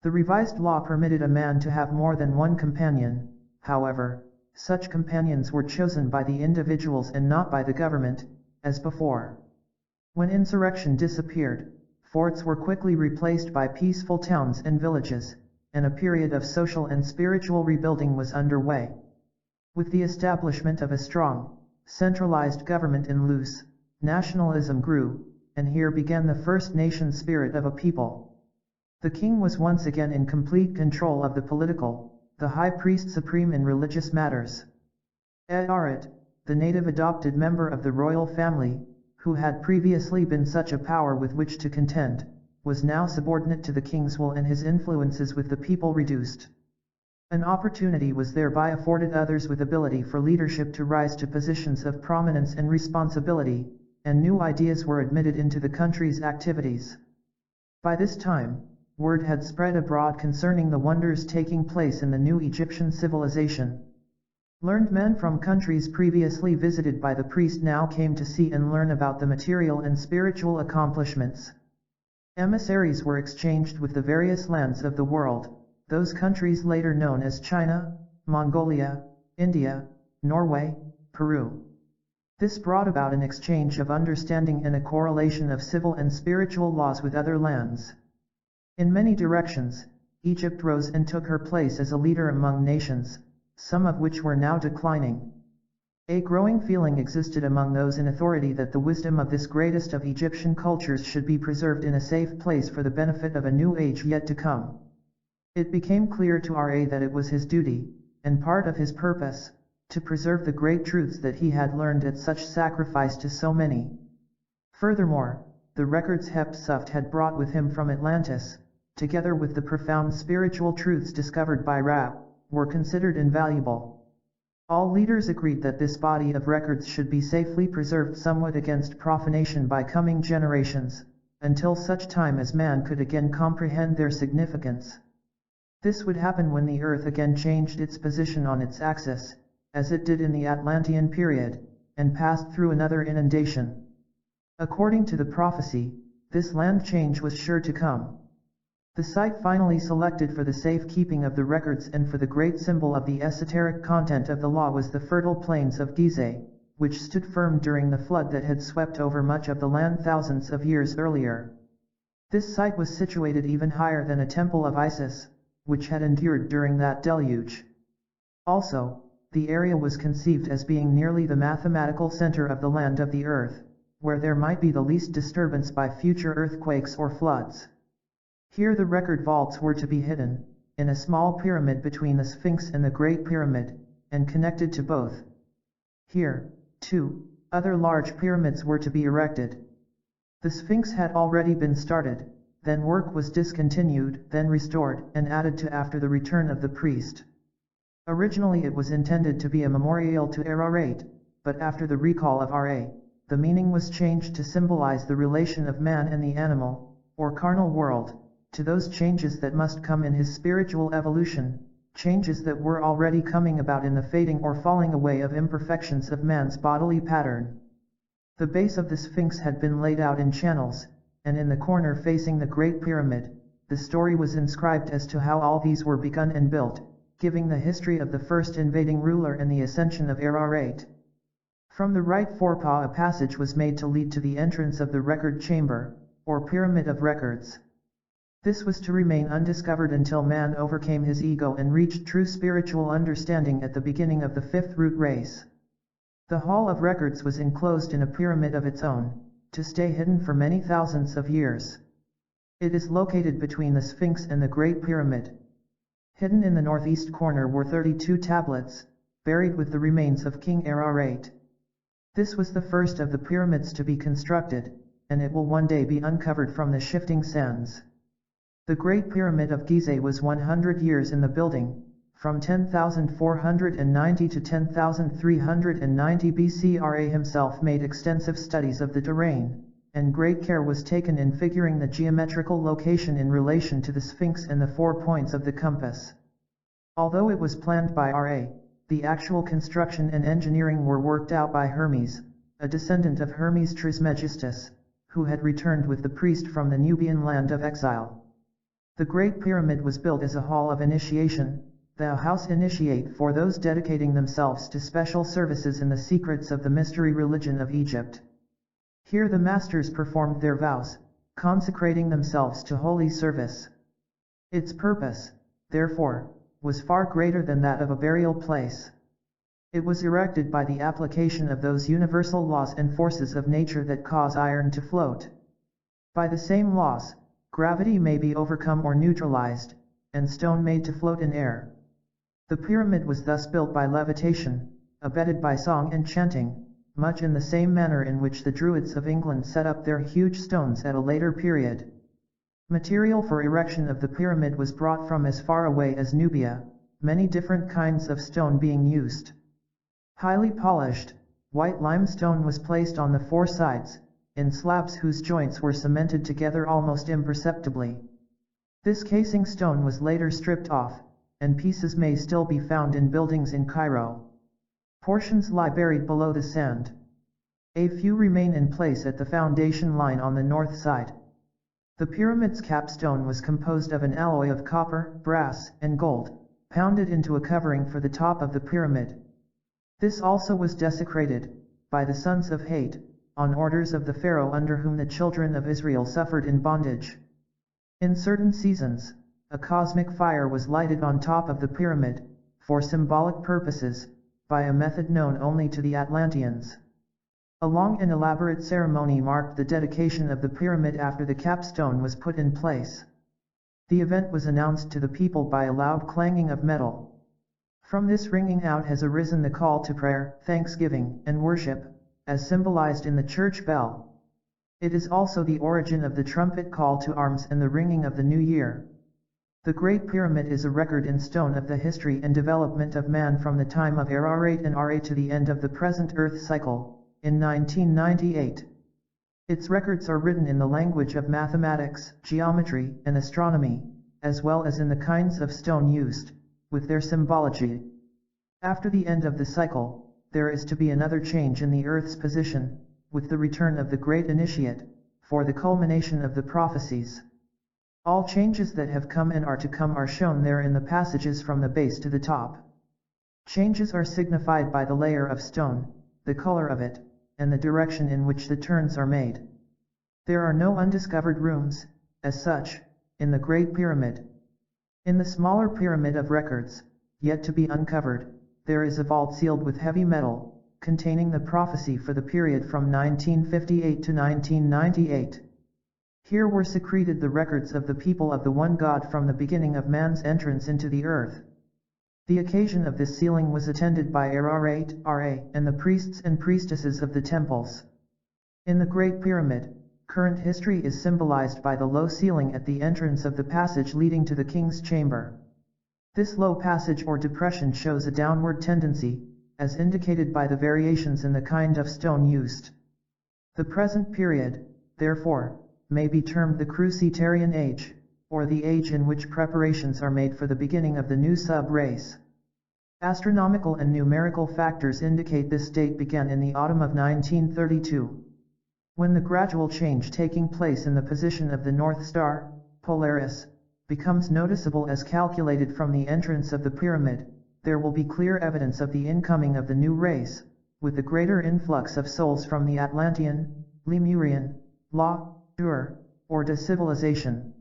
Speaker 1: The revised law permitted a man to have more than one companion. However, such companions were chosen by the individuals and not by the government, as before. When insurrection disappeared, forts were quickly replaced by peaceful towns and villages, and a period of social and spiritual rebuilding was underway. With the establishment of a strong, centralized government in loose, nationalism grew, and here began the first nation spirit of a people. The king was once again in complete control of the political, the high priest supreme in religious matters. Arit, the native adopted member of the royal family, who had previously been such a power with which to contend, was now subordinate to the king's will and his influences with the people reduced. An opportunity was thereby afforded others with ability for leadership to rise to positions of prominence and responsibility, and new ideas were admitted into the country's activities. By this time, word had spread abroad concerning the wonders taking place in the new Egyptian civilization. Learned men from countries previously visited by the priest now came to see and learn about the material and spiritual accomplishments. Emissaries were exchanged with the various lands of the world, those countries later known as China, Mongolia, India, Norway, Peru. This brought about an exchange of understanding and a correlation of civil and spiritual laws with other lands. In many directions, Egypt rose and took her place as a leader among nations, some of which were now declining. A growing feeling existed among those in authority that the wisdom of this greatest of Egyptian cultures should be preserved in a safe place for the benefit of a new age yet to come. It became clear to R.A. that it was his duty, and part of his purpose, to preserve the great truths that he had learned at such sacrifice to so many. Furthermore, the records Hatshepsut had brought with him from Atlantis, together with the profound spiritual truths discovered by Ra, were considered invaluable. All leaders agreed that this body of records should be safely preserved somewhat against profanation by coming generations, until such time as man could again comprehend their significance. This would happen when the earth again changed its position on its axis, as it did in the Atlantean period, and passed through another inundation. According to the prophecy, this land change was sure to come. The site finally selected for the safe-keeping of the records and for the great symbol of the esoteric content of the law was the fertile plains of Gizeh, which stood firm during the flood that had swept over much of the land thousands of years earlier. This site was situated even higher than a temple of Isis, which had endured during that deluge. Also, the area was conceived as being nearly the mathematical center of the land of the earth, where there might be the least disturbance by future earthquakes or floods. Here the record vaults were to be hidden, in a small pyramid between the Sphinx and the Great Pyramid, and connected to both. Here, too, other large pyramids were to be erected. The Sphinx had already been started, then work was discontinued, then restored and added to after the return of the priest. Originally it was intended to be a memorial to Ararat, but after the recall of Ra, the meaning was changed to symbolize the relation of man and the animal, or carnal world, to those changes that must come in his spiritual evolution, changes that were already coming about in the fading or falling away of imperfections of man's bodily pattern. The base of the Sphinx had been laid out in channels, and in the corner facing the Great Pyramid, the story was inscribed as to how all these were begun and built, giving the history of the first invading ruler and the ascension of Ararat. From the right forepaw a passage was made to lead to the entrance of the record chamber, or pyramid of records. This was to remain undiscovered until man overcame his ego and reached true spiritual understanding at the beginning of the fifth root race. The Hall of Records was enclosed in a pyramid of its own, to stay hidden for many thousands of years. It is located between the Sphinx and the Great Pyramid. Hidden in the northeast corner were 32 tablets, buried with the remains of King Ararat. This was the first of the pyramids to be constructed, and it will one day be uncovered from the shifting sands. The Great Pyramid of Gizeh was 100 years in the building, from 10,490 to 10,390 BC. Ra himself made extensive studies of the terrain, and great care was taken in figuring the geometrical location in relation to the Sphinx and the 4 points of the compass. Although it was planned by Ra, the actual construction and engineering were worked out by Hermes, a descendant of Hermes Trismegistus, who had returned with the priest from the Nubian land of exile. The Great Pyramid was built as a hall of initiation, the house initiate for those dedicating themselves to special services in the secrets of the mystery religion of Egypt. Here the masters performed their vows, consecrating themselves to holy service. Its purpose, therefore, was far greater than that of a burial place. It was erected by the application of those universal laws and forces of nature that cause iron to float. By the same laws, gravity may be overcome or neutralized, and stone made to float in air. The pyramid was thus built by levitation, abetted by song and chanting, much in the same manner in which the Druids of England set up their huge stones at a later period. Material for erection of the pyramid was brought from as far away as Nubia, many different kinds of stone being used. Highly polished, white limestone was placed on the 4 sides, in slabs whose joints were cemented together almost imperceptibly. This casing stone was later stripped off, and pieces may still be found in buildings in Cairo. Portions lie buried below the sand. A few remain in place at the foundation line on the north side. The pyramid's capstone was composed of an alloy of copper, brass, and gold, pounded into a covering for the top of the pyramid. This also was desecrated, by the sons of Hate, on orders of the Pharaoh under whom the children of Israel suffered in bondage. In certain seasons, a cosmic fire was lighted on top of the pyramid, for symbolic purposes, by a method known only to the Atlanteans. A long and elaborate ceremony marked the dedication of the pyramid after the capstone was put in place. The event was announced to the people by a loud clanging of metal. From this ringing out has arisen the call to prayer, thanksgiving, and worship, as symbolized in the church bell. It is also the origin of the trumpet call to arms and the ringing of the new year. The Great Pyramid is a record in stone of the history and development of man from the time of Ararat and Ra to the end of the present Earth cycle, in 1998. Its records are written in the language of mathematics, geometry, and astronomy, as well as in the kinds of stone used, with their symbology. After the end of the cycle, there is to be another change in the Earth's position, with the return of the Great Initiate, for the culmination of the prophecies. All changes that have come and are to come are shown there in the passages from the base to the top. Changes are signified by the layer of stone, the color of it, and the direction in which the turns are made. There are no undiscovered rooms, as such, in the Great Pyramid. In the smaller Pyramid of Records, yet to be uncovered, there is a vault sealed with heavy metal, containing the prophecy for the period from 1958 to 1998. Here were secreted the records of the people of the one God from the beginning of man's entrance into the earth. The occasion of this sealing was attended by Ararat, Ra, and the priests and priestesses of the temples. In the Great Pyramid, current history is symbolized by the low ceiling at the entrance of the passage leading to the king's chamber. This low passage or depression shows a downward tendency, as indicated by the variations in the kind of stone used. The present period, therefore, may be termed the Cruciterian Age, or the age in which preparations are made for the beginning of the new sub-race. Astronomical and numerical factors indicate this date began in the autumn of 1932, when the gradual change taking place in the position of the North Star, Polaris, becomes noticeable as calculated from the entrance of the pyramid. There will be clear evidence of the incoming of the new race, with the greater influx of souls from the Atlantean, Lemurian, or de civilization.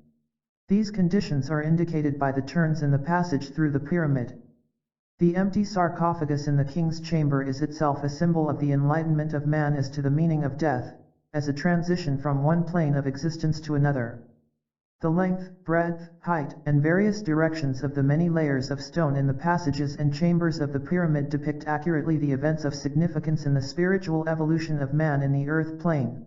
Speaker 1: These conditions are indicated by the turns in the passage through the pyramid. The empty sarcophagus in the king's chamber is itself a symbol of the enlightenment of man as to the meaning of death, as a transition from one plane of existence to another. The length, breadth, height, and various directions of the many layers of stone in the passages and chambers of the pyramid depict accurately the events of significance in the spiritual evolution of man in the earth plane.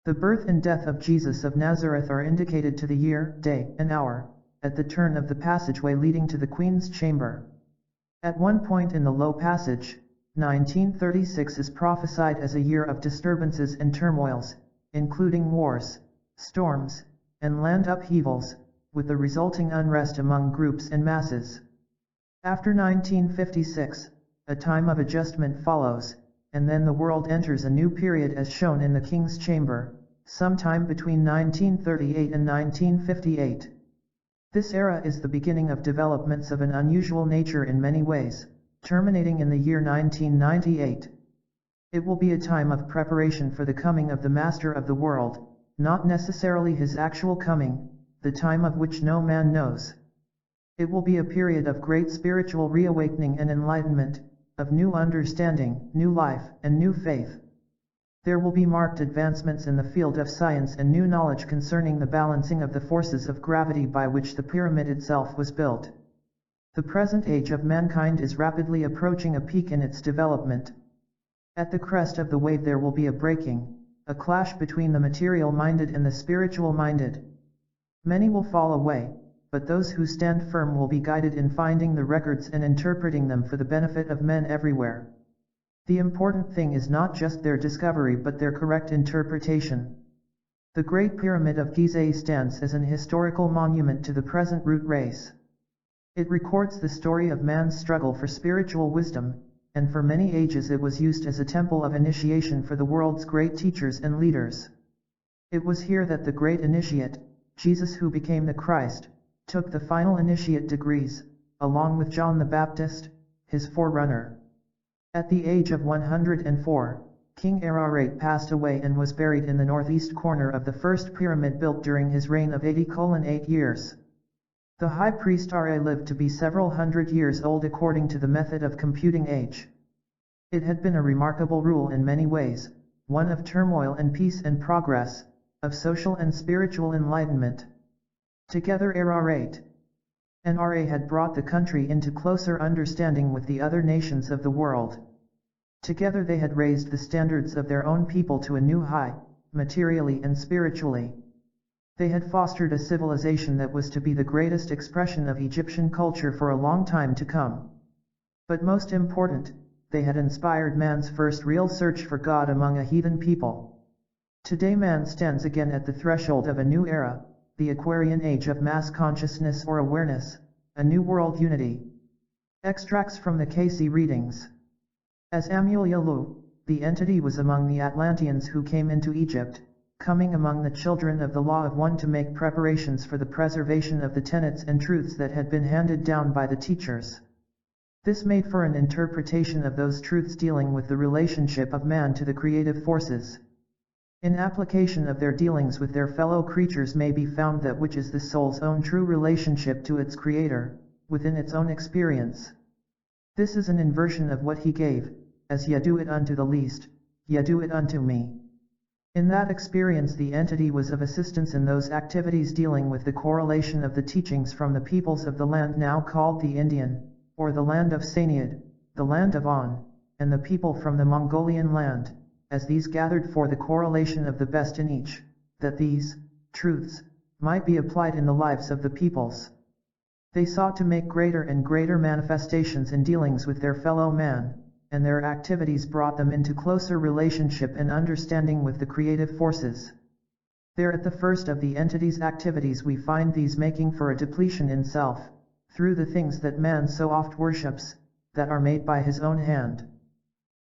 Speaker 1: The birth and death of Jesus of Nazareth are indicated to the year, day, and hour, at the turn of the passageway leading to the Queen's chamber. At one point in the low passage, 1936 is prophesied as a year of disturbances and turmoils, including wars, storms, and land upheavals, with the resulting unrest among groups and masses. After 1956, a time of adjustment follows, and then the world enters a new period as shown in the King's Chamber, sometime between 1938 and 1958. This era is the beginning of developments of an unusual nature in many ways, terminating in the year 1998. It will be a time of preparation for the coming of the Master of the world, not necessarily his actual coming, the time of which no man knows. It will be a period of great spiritual reawakening and enlightenment, of new understanding, new life, and new faith. There will be marked advancements in the field of science and new knowledge concerning the balancing of the forces of gravity by which the pyramid itself was built. The present age of mankind is rapidly approaching a peak in its development. At the crest of the wave there will be a breaking, a clash between the material-minded and the spiritual-minded. Many will fall away, but those who stand firm will be guided in finding the records and interpreting them for the benefit of men everywhere. The important thing is not just their discovery but their correct interpretation. The Great Pyramid of Gizeh stands as an historical monument to the present root race. It records the story of man's struggle for spiritual wisdom, and for many ages it was used as a temple of initiation for the world's great teachers and leaders. It was here that the great initiate, Jesus who became the Christ, took the final initiate degrees, along with John the Baptist, his forerunner. At the age of 104, King Ararat passed away and was buried in the northeast corner of the first pyramid built during his reign of 80:8 years. The high priest Ra lived to be several hundred years old according to the method of computing age. It had been a remarkable rule in many ways, one of turmoil and peace and progress, of social and spiritual enlightenment. Together Ra and Ra had brought the country into closer understanding with the other nations of the world. Together they had raised the standards of their own people to a new high, materially and spiritually. They had fostered a civilization that was to be the greatest expression of Egyptian culture for a long time to come. But most important, they had inspired man's first real search for God among a heathen people. Today man stands again at the threshold of a new era, the Aquarian age of mass consciousness or awareness, a new world unity. Extracts from the Cayce readings. As Amulielu, the entity was among the Atlanteans who came into Egypt, coming among the children of the law of one to make preparations for the preservation of the tenets and truths that had been handed down by the teachers. This made for an interpretation of those truths dealing with the relationship of man to the creative forces. In application of their dealings with their fellow creatures may be found that which is the soul's own true relationship to its creator, within its own experience. This is an inversion of what he gave, as ye do it unto the least, ye do it unto me. In that experience the entity was of assistance in those activities dealing with the correlation of the teachings from the peoples of the land now called the Indian, or the land of Sainiad, the land of On, and the people from the Mongolian land, as these gathered for the correlation of the best in each, that these truths might be applied in the lives of the peoples. They sought to make greater and greater manifestations in dealings with their fellow man, and their activities brought them into closer relationship and understanding with the creative forces. There at the first of the entity's activities we find these making for a depletion in self, through the things that man so oft worships, that are made by his own hand.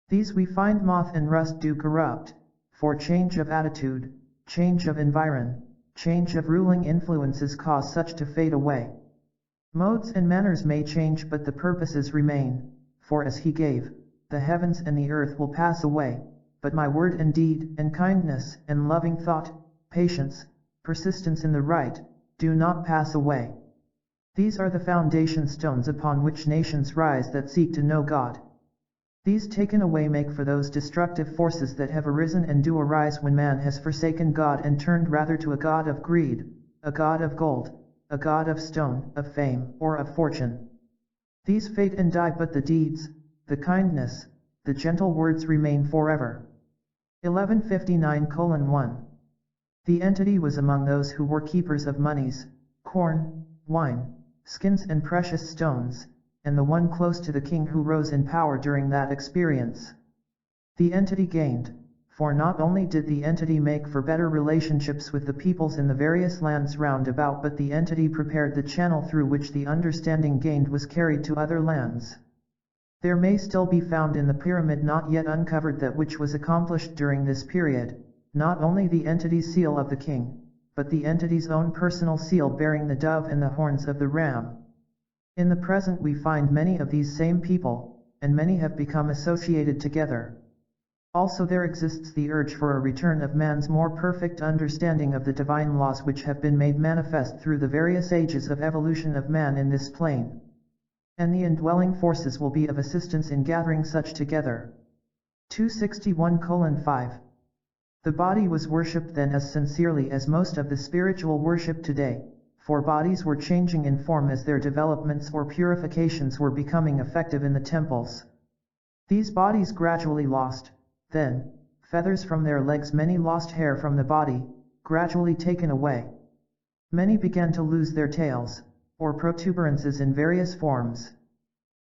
Speaker 1: These we find moth and rust do corrupt, for change of attitude, change of environ, change of ruling influences cause such to fade away. Modes and manners may change but the purposes remain, for as he gave, the heavens and the earth will pass away, but my word and deed, and kindness, and loving thought, patience, persistence in the right, do not pass away. These are the foundation stones upon which nations rise that seek to know God. These taken away make for those destructive forces that have arisen and do arise when man has forsaken God and turned rather to a god of greed, a god of gold, a god of stone, of fame, or of fortune. These fade and die but the deeds, the kindness, the gentle words remain forever. 1159:1. The entity was among those who were keepers of monies, corn, wine, skins and precious stones, and the one close to the king who rose in power during that experience. The entity gained, for not only did the entity make for better relationships with the peoples in the various lands round about, but the entity prepared the channel through which the understanding gained was carried to other lands. There may still be found in the pyramid not yet uncovered that which was accomplished during this period, not only the entity's seal of the king, but the entity's own personal seal bearing the dove and the horns of the ram. In the present we find many of these same people, and many have become associated together. Also there exists the urge for a return of man's more perfect understanding of the divine laws which have been made manifest through the various ages of evolution of man in this plane. And the indwelling forces will be of assistance in gathering such together. 261:5. The body was worshipped then as sincerely as most of the spiritual worship today, for bodies were changing in form as their developments or purifications were becoming effective in the temples. These bodies gradually lost, then, feathers from their legs, many lost hair from the body, gradually taken away. Many began to lose their tails, or protuberances in various forms.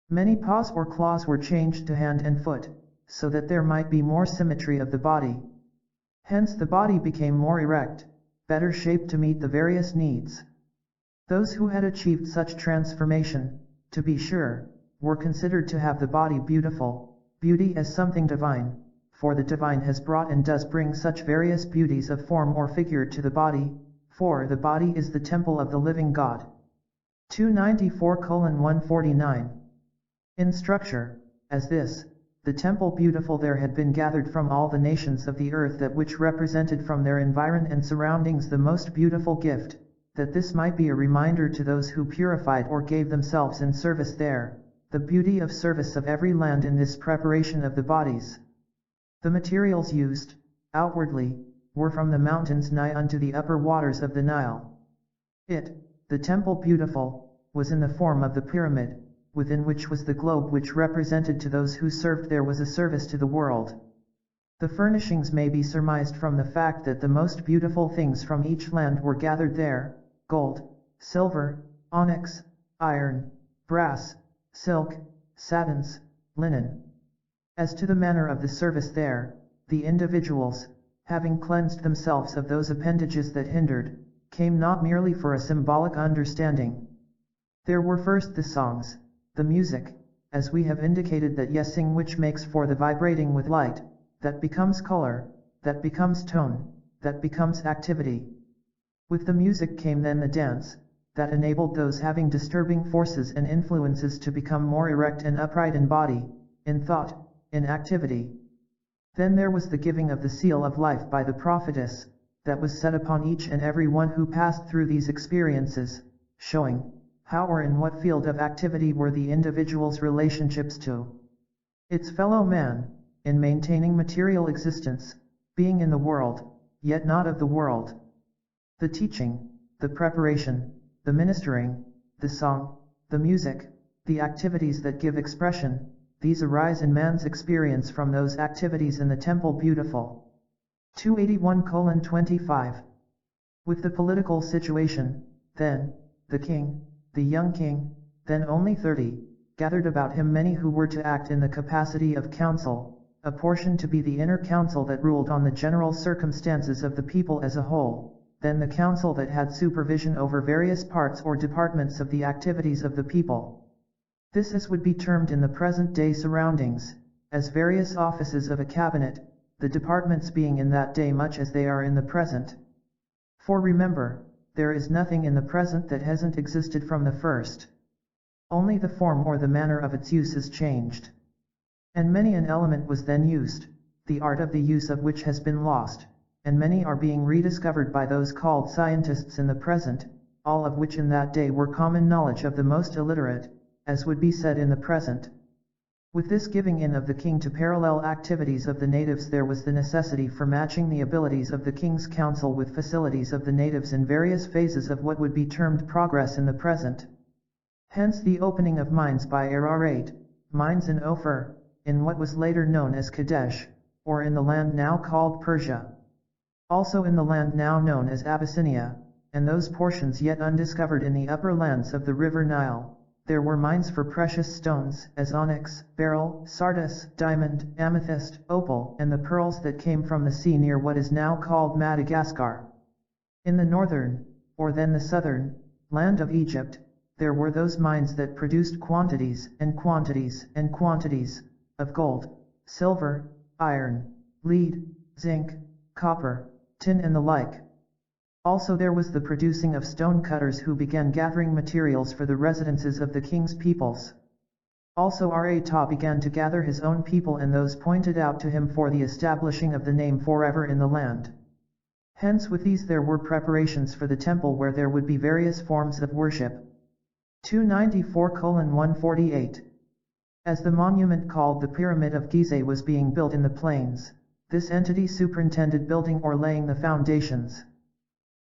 Speaker 1: Many paws or claws were changed to hand and foot, so that there might be more symmetry of the body. Hence the body became more erect, better shaped to meet the various needs. Those who had achieved such transformation, to be sure, were considered to have the body beautiful, beauty as something divine, for the divine has brought and does bring such various beauties of form or figure to the body, for the body is the temple of the living God. 294:149. In structure, as this, the temple beautiful, there had been gathered from all the nations of the earth that which represented from their environ and surroundings the most beautiful gift, that this might be a reminder to those who purified or gave themselves in service there, the beauty of service of every land in this preparation of the bodies. The materials used, outwardly, were from the mountains nigh unto the upper waters of the Nile. It, the temple beautiful, was in the form of the pyramid, within which was the globe which represented to those who served there was a service to the world. The furnishings may be surmised from the fact that the most beautiful things from each land were gathered there: gold, silver, onyx, iron, brass, silk, satins, linen. As to the manner of the service there, the individuals, having cleansed themselves of those appendages that hindered, came not merely for a symbolic understanding. There were first the songs, the music, as we have indicated, that yesing which makes for the vibrating with light, that becomes color, that becomes tone, that becomes activity. With the music came then the dance, that enabled those having disturbing forces and influences to become more erect and upright in body, in thought, in activity. Then there was the giving of the seal of life by the prophetess, that was set upon each and every one who passed through these experiences, showing how or in what field of activity were the individual's relationships to its fellow man, in maintaining material existence, being in the world, yet not of the world. The teaching, the preparation, the ministering, the song, the music, the activities that give expression, these arise in man's experience from those activities in the temple beautiful. 281:25. With the political situation, then, the king, the young king, then only 30, gathered about him many who were to act in the capacity of council, a portion to be the inner council that ruled on the general circumstances of the people as a whole, then the council that had supervision over various parts or departments of the activities of the people. This as would be termed in the present-day surroundings, as various offices of a cabinet, the departments being in that day much as they are in the present. For remember, there is nothing in the present that hasn't existed from the first. Only the form or the manner of its use is changed. And many an element was then used, the art of the use of which has been lost, and many are being rediscovered by those called scientists in the present, all of which in that day were common knowledge of the most illiterate, as would be said in the present. With this giving in of the king to parallel activities of the natives, there was the necessity for matching the abilities of the king's council with facilities of the natives in various phases of what would be termed progress in the present. Hence the opening of mines by Ararat, mines in Ophir, in what was later known as Kadesh, or in the land now called Persia. Also in the land now known as Abyssinia, and those portions yet undiscovered in the upper lands of the river Nile, there were mines for precious stones, as onyx, beryl, sardis, diamond, amethyst, opal, and the pearls that came from the sea near what is now called Madagascar. In the northern, or then the southern, land of Egypt, there were those mines that produced quantities, and quantities, and quantities, of gold, silver, iron, lead, zinc, copper, tin and the like. Also there was the producing of stone cutters who began gathering materials for the residences of the king's peoples. Also Arata began to gather his own people and those pointed out to him for the establishing of the name forever in the land. Hence with these there were preparations for the temple where there would be various forms of worship. 294:148. As the monument called the Pyramid of Gizeh was being built in the plains, this entity superintended building or laying the foundations.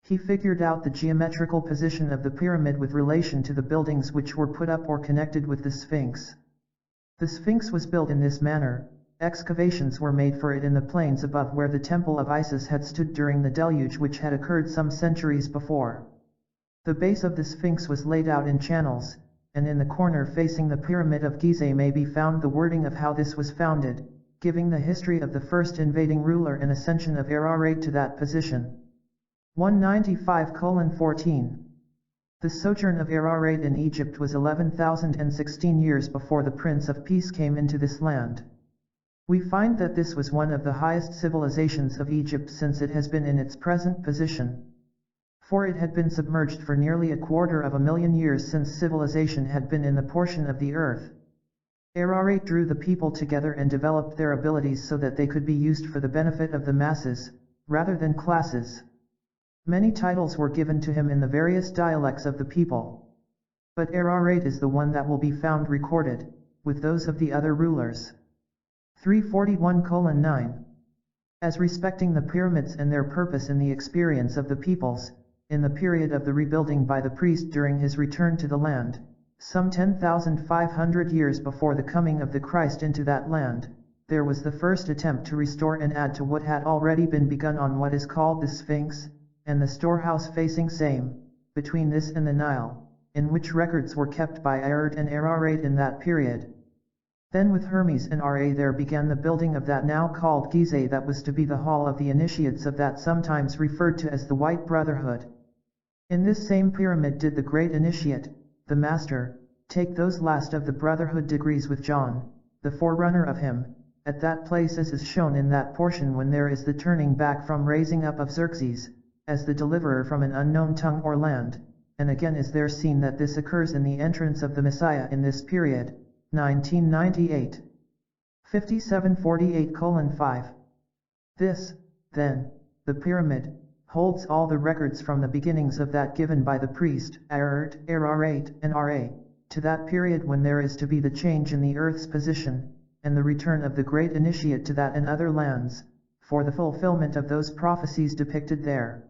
Speaker 1: He figured out the geometrical position of the pyramid with relation to the buildings which were put up or connected with the Sphinx. The Sphinx was built in this manner. Excavations were made for it in the plains above where the temple of Isis had stood during the deluge which had occurred some centuries before. The base of the Sphinx was laid out in channels, and in the corner facing the Pyramid of Gizeh may be found the wording of how this was founded, giving the history of the first invading ruler and ascension of Ararat to that position. 195:14. The sojourn of Ararat in Egypt was 11,016 years before the Prince of Peace came into this land. We find that this was one of the highest civilizations of Egypt since it has been in its present position. For it had been submerged for nearly 250,000 years since civilization had been in the portion of the earth. Ararat drew the people together and developed their abilities so that they could be used for the benefit of the masses, rather than classes. Many titles were given to him in the various dialects of the people. But Ararat is the one that will be found recorded, with those of the other rulers. 341:9. As respecting the pyramids and their purpose in the experience of the peoples, in the period of the rebuilding by the priest during his return to the land, some 10,500 years before the coming of the Christ into that land, there was the first attempt to restore and add to what had already been begun on what is called the Sphinx, and the storehouse facing same, between this and the Nile, in which records were kept by Ararat and Ararat in that period. Then with Hermes and Ra there began the building of that now called Gizeh that was to be the hall of the initiates of that sometimes referred to as the White Brotherhood. In this same pyramid did the great initiate, the master, take those last of the brotherhood degrees with John, the forerunner of him, at that place as is shown in that portion when there is the turning back from raising up of Xerxes, as the deliverer from an unknown tongue or land, and again is there seen that this occurs in the entrance of the Messiah in this period, 1998. 5748:5. This, then, the pyramid, holds all the records from the beginnings of that given by the priest, Ararat, and Ra, to that period when there is to be the change in the earth's position, and the return of the great initiate to that and other lands, for the fulfillment of those prophecies depicted there.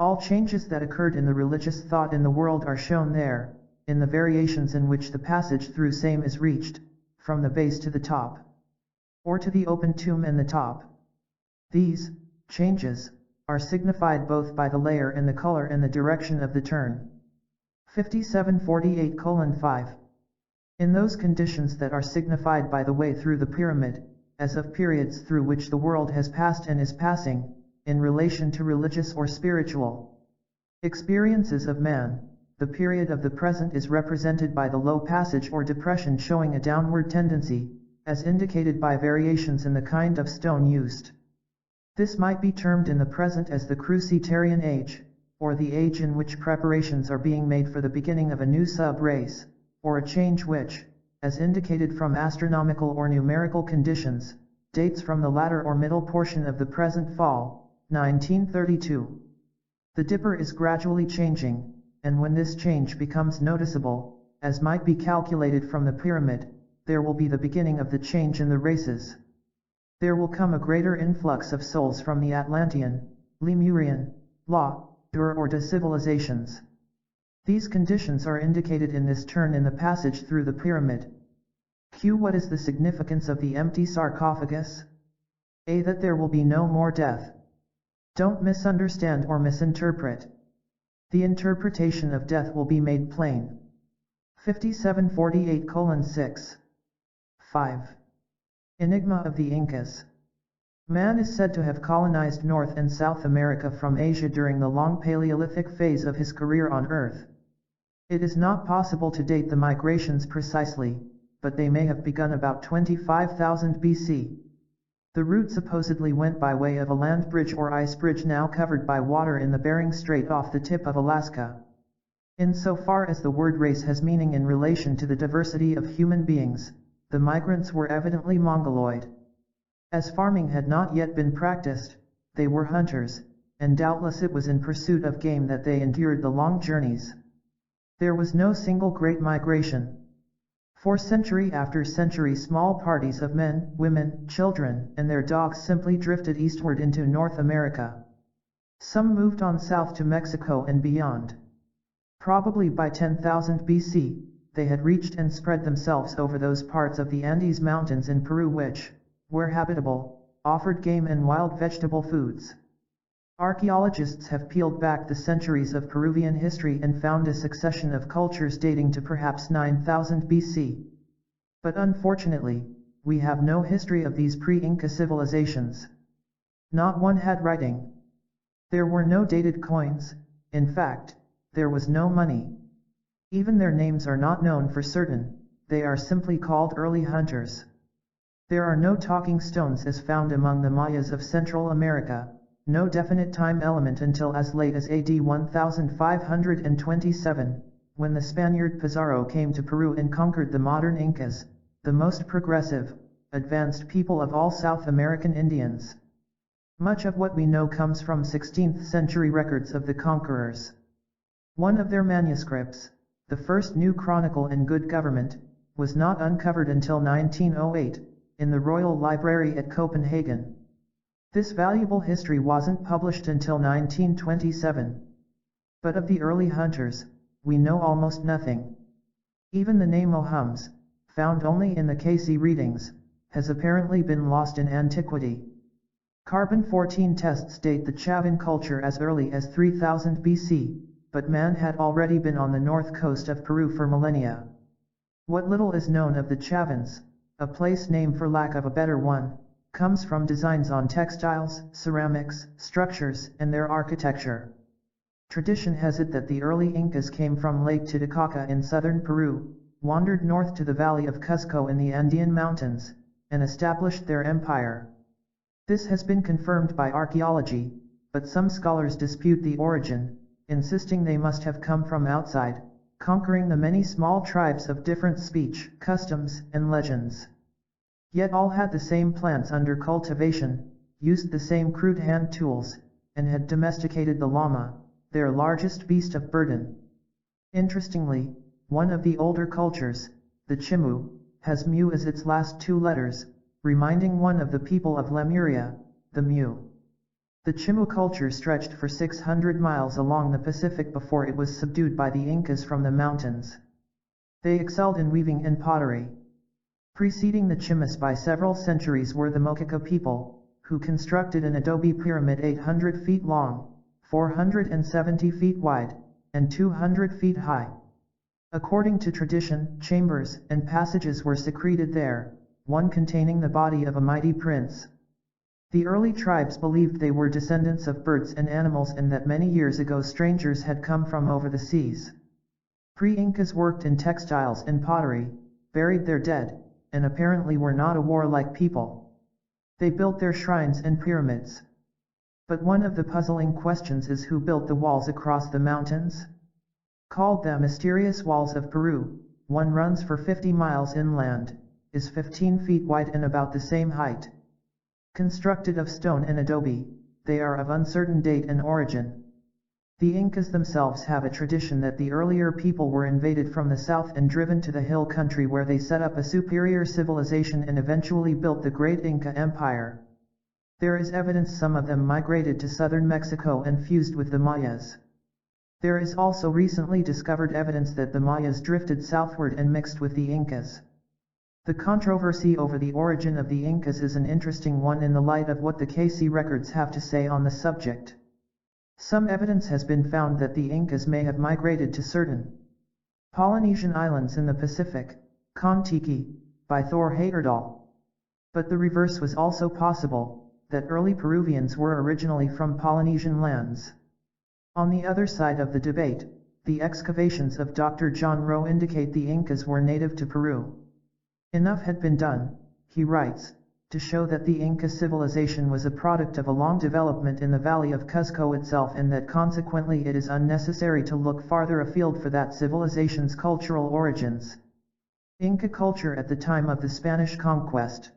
Speaker 1: All changes that occurred in the religious thought in the world are shown there, in the variations in which the passage through same is reached, from the base to the top, or to the open tomb and the top. These changes are signified both by the layer and the color and the direction of the turn. 5748:5. In those conditions that are signified by the way through the pyramid, as of periods through which the world has passed and is passing, in relation to religious or spiritual experiences of man, the period of the present is represented by the low passage or depression showing a downward tendency, as indicated by variations in the kind of stone used. This might be termed in the present as the Cruciterian age, or the age in which preparations are being made for the beginning of a new sub-race, or a change which, as indicated from astronomical or numerical conditions, dates from the latter or middle portion of the present fall, 1932. The dipper is gradually changing, and when this change becomes noticeable, as might be calculated from the pyramid, there will be the beginning of the change in the races. There will come a greater influx of souls from the Atlantean, Lemurian, Dur or De civilizations. These conditions are indicated in this turn in the passage through the pyramid. Q. What is the significance of the empty sarcophagus? A. That there will be no more death. Don't misunderstand or misinterpret. The interpretation of death will be made plain. 5748:6. 5. Enigma of the Incas. Man is said to have colonized North and South America from Asia during the long Paleolithic phase of his career on Earth. It is not possible to date the migrations precisely, but they may have begun about 25,000 BC. The route supposedly went by way of a land bridge or ice bridge now covered by water in the Bering Strait off the tip of Alaska. Insofar as the word race has meaning in relation to the diversity of human beings, the migrants were evidently Mongoloid. As farming had not yet been practiced, they were hunters, and doubtless it was in pursuit of game that they endured the long journeys. There was no single great migration. For century after century small parties of men, women, children, and their dogs simply drifted eastward into North America. Some moved on south to Mexico and beyond. Probably by 10,000 BC, they had reached and spread themselves over those parts of the Andes Mountains in Peru which, where habitable, offered game and wild vegetable foods. Archaeologists have peeled back the centuries of Peruvian history and found a succession of cultures dating to perhaps 9,000 BC. But unfortunately, we have no history of these pre-Inca civilizations. Not one had writing. There were no dated coins, in fact, there was no money. Even their names are not known for certain, they are simply called early hunters. There are no talking stones as found among the Mayas of Central America, no definite time element until as late as AD 1527, when the Spaniard Pizarro came to Peru and conquered the modern Incas, the most progressive, advanced people of all South American Indians. Much of what we know comes from 16th century records of the conquerors. One of their manuscripts, the first new chronicle in good government, was not uncovered until 1908, in the Royal Library at Copenhagen. This valuable history wasn't published until 1927. But of the early hunters, we know almost nothing. Even the name Ohums, found only in the Cayce readings, has apparently been lost in antiquity. Carbon-14 tests date the Chavin culture as early as 3000 BC, but man had already been on the north coast of Peru for millennia. What little is known of the Chavins, a place name for lack of a better one, comes from designs on textiles, ceramics, structures, and their architecture. Tradition has it that the early Incas came from Lake Titicaca in southern Peru, wandered north to the valley of Cusco in the Andean mountains, and established their empire. This has been confirmed by archaeology, but some scholars dispute the origin, insisting they must have come from outside, conquering the many small tribes of different speech, customs, and legends. Yet all had the same plants under cultivation, used the same crude hand tools, and had domesticated the llama, their largest beast of burden. Interestingly, one of the older cultures, the Chimu, has mu as its last two letters, reminding one of the people of Lemuria, the Mu. The Chimu culture stretched for 600 miles along the Pacific before it was subdued by the Incas from the mountains. They excelled in weaving and pottery. Preceding the Chimus by several centuries were the Mochica people, who constructed an adobe pyramid 800 feet long, 470 feet wide, and 200 feet high. According to tradition, chambers and passages were secreted there, one containing the body of a mighty prince. The early tribes believed they were descendants of birds and animals and that many years ago strangers had come from over the seas. Pre-Incas worked in textiles and pottery, buried their dead, and apparently were not a warlike people. They built their shrines and pyramids. But one of the puzzling questions is who built the walls across the mountains? Called the mysterious walls of Peru, one runs for 50 miles inland, is 15 feet wide and about the same height. Constructed of stone and adobe, they are of uncertain date and origin. The Incas themselves have a tradition that the earlier people were invaded from the south and driven to the hill country where they set up a superior civilization and eventually built the great Inca Empire. There is evidence some of them migrated to southern Mexico and fused with the Mayas. There is also recently discovered evidence that the Mayas drifted southward and mixed with the Incas. The controversy over the origin of the Incas is an interesting one in the light of what the Cayce records have to say on the subject. Some evidence has been found that the Incas may have migrated to certain Polynesian islands in the Pacific, Kon-Tiki, by Thor Heyerdahl. But the reverse was also possible, that early Peruvians were originally from Polynesian lands. On the other side of the debate, the excavations of Dr. John Rowe indicate the Incas were native to Peru. Enough had been done, he writes, to show that the Inca civilization was a product of a long development in the valley of Cusco itself and that consequently it is unnecessary to look farther afield for that civilization's cultural origins. Inca culture at the time of the Spanish conquest.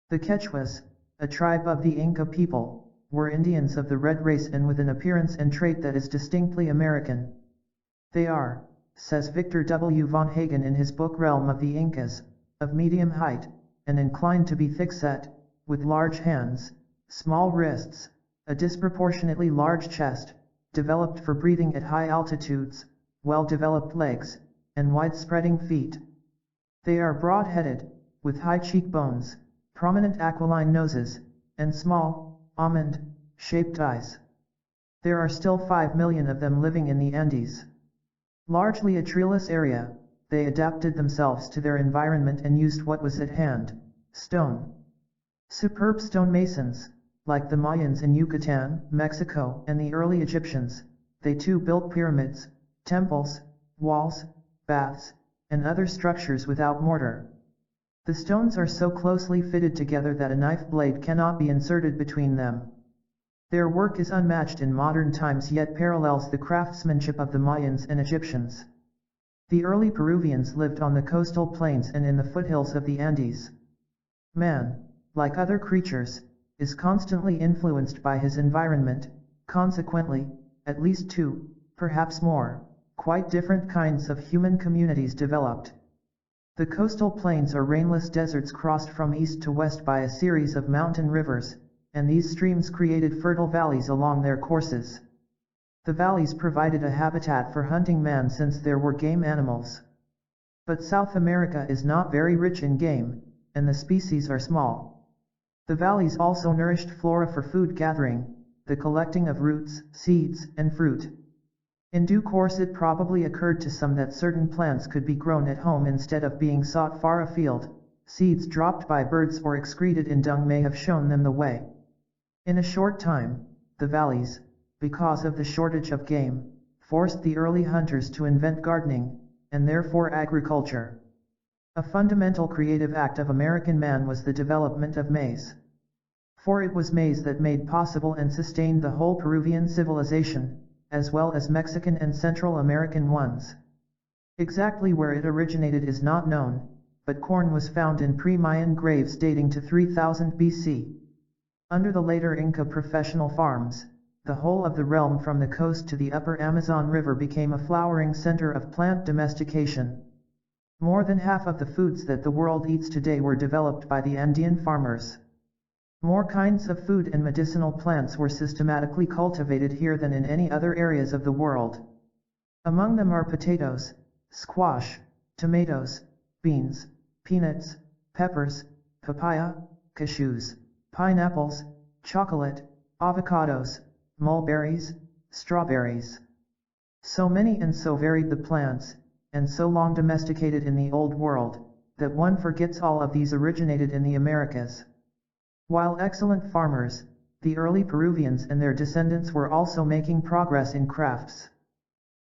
Speaker 1: The Quechuas, a tribe of the Inca people, were Indians of the red race and with an appearance and trait that is distinctly American. They are, says Victor W. von Hagen in his book Realm of the Incas, of medium height, and inclined to be thick-set, with large hands, small wrists, a disproportionately large chest, developed for breathing at high altitudes, well-developed legs, and wide-spreading feet. They are broad-headed, with high cheekbones, prominent aquiline noses, and small, almond-shaped eyes. There are still 5 million of them living in the Andes. Largely a treeless area, they adapted themselves to their environment and used what was at hand, stone. Superb stonemasons, like the Mayans in Yucatan, Mexico, and the early Egyptians, they too built pyramids, temples, walls, baths, and other structures without mortar. The stones are so closely fitted together that a knife blade cannot be inserted between them. Their work is unmatched in modern times yet parallels the craftsmanship of the Mayans and Egyptians. The early Peruvians lived on the coastal plains and in the foothills of the Andes. Man, like other creatures, is constantly influenced by his environment. Consequently, at least two, perhaps more, quite different kinds of human communities developed. The coastal plains are rainless deserts crossed from east to west by a series of mountain rivers, and these streams created fertile valleys along their courses. The valleys provided a habitat for hunting man since there were game animals. But South America is not very rich in game, and the species are small. The valleys also nourished flora for food gathering, the collecting of roots, seeds, and fruit. In due course it probably occurred to some that certain plants could be grown at home instead of being sought far afield. Seeds dropped by birds or excreted in dung may have shown them the way. In a short time, the valleys, because of the shortage of game, forced the early hunters to invent gardening, and therefore agriculture. A fundamental creative act of American man was the development of maize. For it was maize that made possible and sustained the whole Peruvian civilization, as well as Mexican and Central American ones. Exactly where it originated is not known, but corn was found in pre-Mayan graves dating to 3000 BC. Under the later Inca professional farms, the whole of the realm from the coast to the upper Amazon River became a flowering center of plant domestication. More than half of the foods that the world eats today were developed by the Andean farmers. More kinds of food and medicinal plants were systematically cultivated here than in any other areas of the world. Among them are potatoes, squash, tomatoes, beans, peanuts, peppers, papaya, cashews, pineapples, chocolate, avocados, mulberries, strawberries. So many and so varied the plants, and so long domesticated in the Old World, that one forgets all of these originated in the Americas. While excellent farmers, the early Peruvians and their descendants were also making progress in crafts.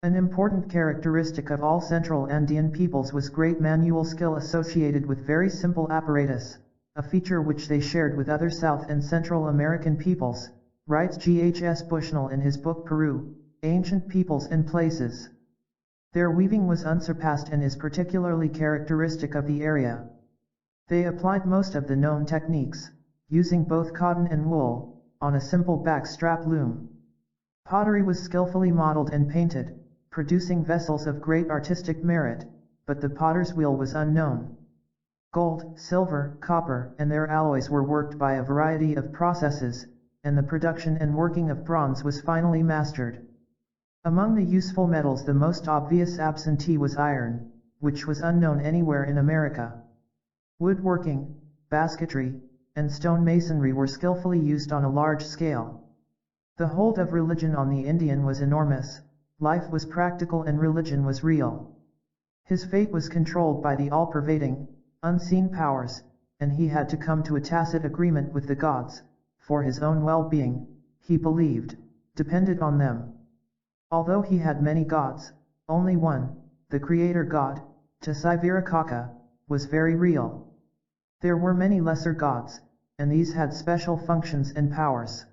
Speaker 1: An important characteristic of all Central Andean peoples was great manual skill associated with very simple apparatus, a feature which they shared with other South and Central American peoples, writes G.H.S. Bushnell in his book Peru, Ancient Peoples and Places. Their weaving was unsurpassed and is particularly characteristic of the area. They applied most of the known techniques, using both cotton and wool, on a simple backstrap loom. Pottery was skillfully modeled and painted, producing vessels of great artistic merit, but the potter's wheel was unknown. Gold, silver, copper, and their alloys were worked by a variety of processes, and the production and working of bronze was finally mastered. Among the useful metals the most obvious absentee was iron, which was unknown anywhere in America. Woodworking, basketry, and stone masonry were skillfully used on a large scale. The hold of religion on the Indian was enormous. Life was practical and religion was real. His fate was controlled by the all-pervading, unseen powers, and he had to come to a tacit agreement with the gods, for his own well-being, he believed, depended on them. Although he had many gods, only one, the creator god, Tasivirakaka, was very real. There were many lesser gods, and these had special functions and powers.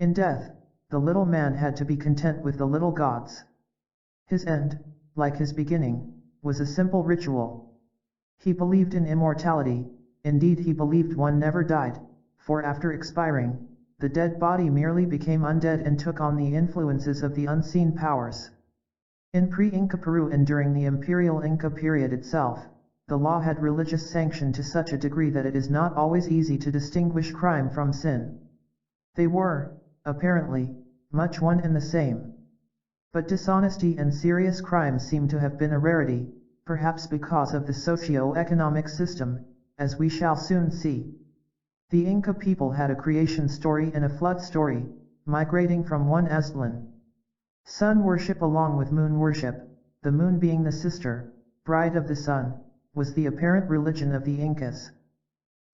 Speaker 1: In death, the little man had to be content with the little gods. His end, like his beginning, was a simple ritual. He believed in immortality, indeed he believed one never died, for after expiring, the dead body merely became undead and took on the influences of the unseen powers. In pre-Inca Peru and during the imperial Inca period itself, the law had religious sanction to such a degree that it is not always easy to distinguish crime from sin. They were, apparently, much one and the same. But dishonesty and serious crimes seem to have been a rarity, perhaps because of the socio-economic system, as we shall soon see. The Inca people had a creation story and a flood story, migrating from one Aztlan. Sun worship along with moon worship, the moon being the sister, bride of the sun, was the apparent religion of the Incas.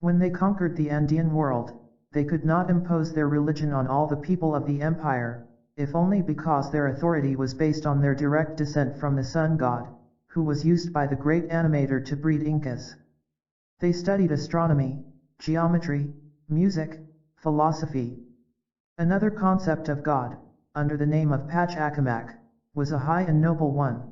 Speaker 1: When they conquered the Andean world, they could not impose their religion on all the people of the empire, if only because their authority was based on their direct descent from the sun god, who was used by the great animator to breed Incas. They studied astronomy, geometry, music, philosophy. Another concept of God, under the name of Pachacamac, was a high and noble one.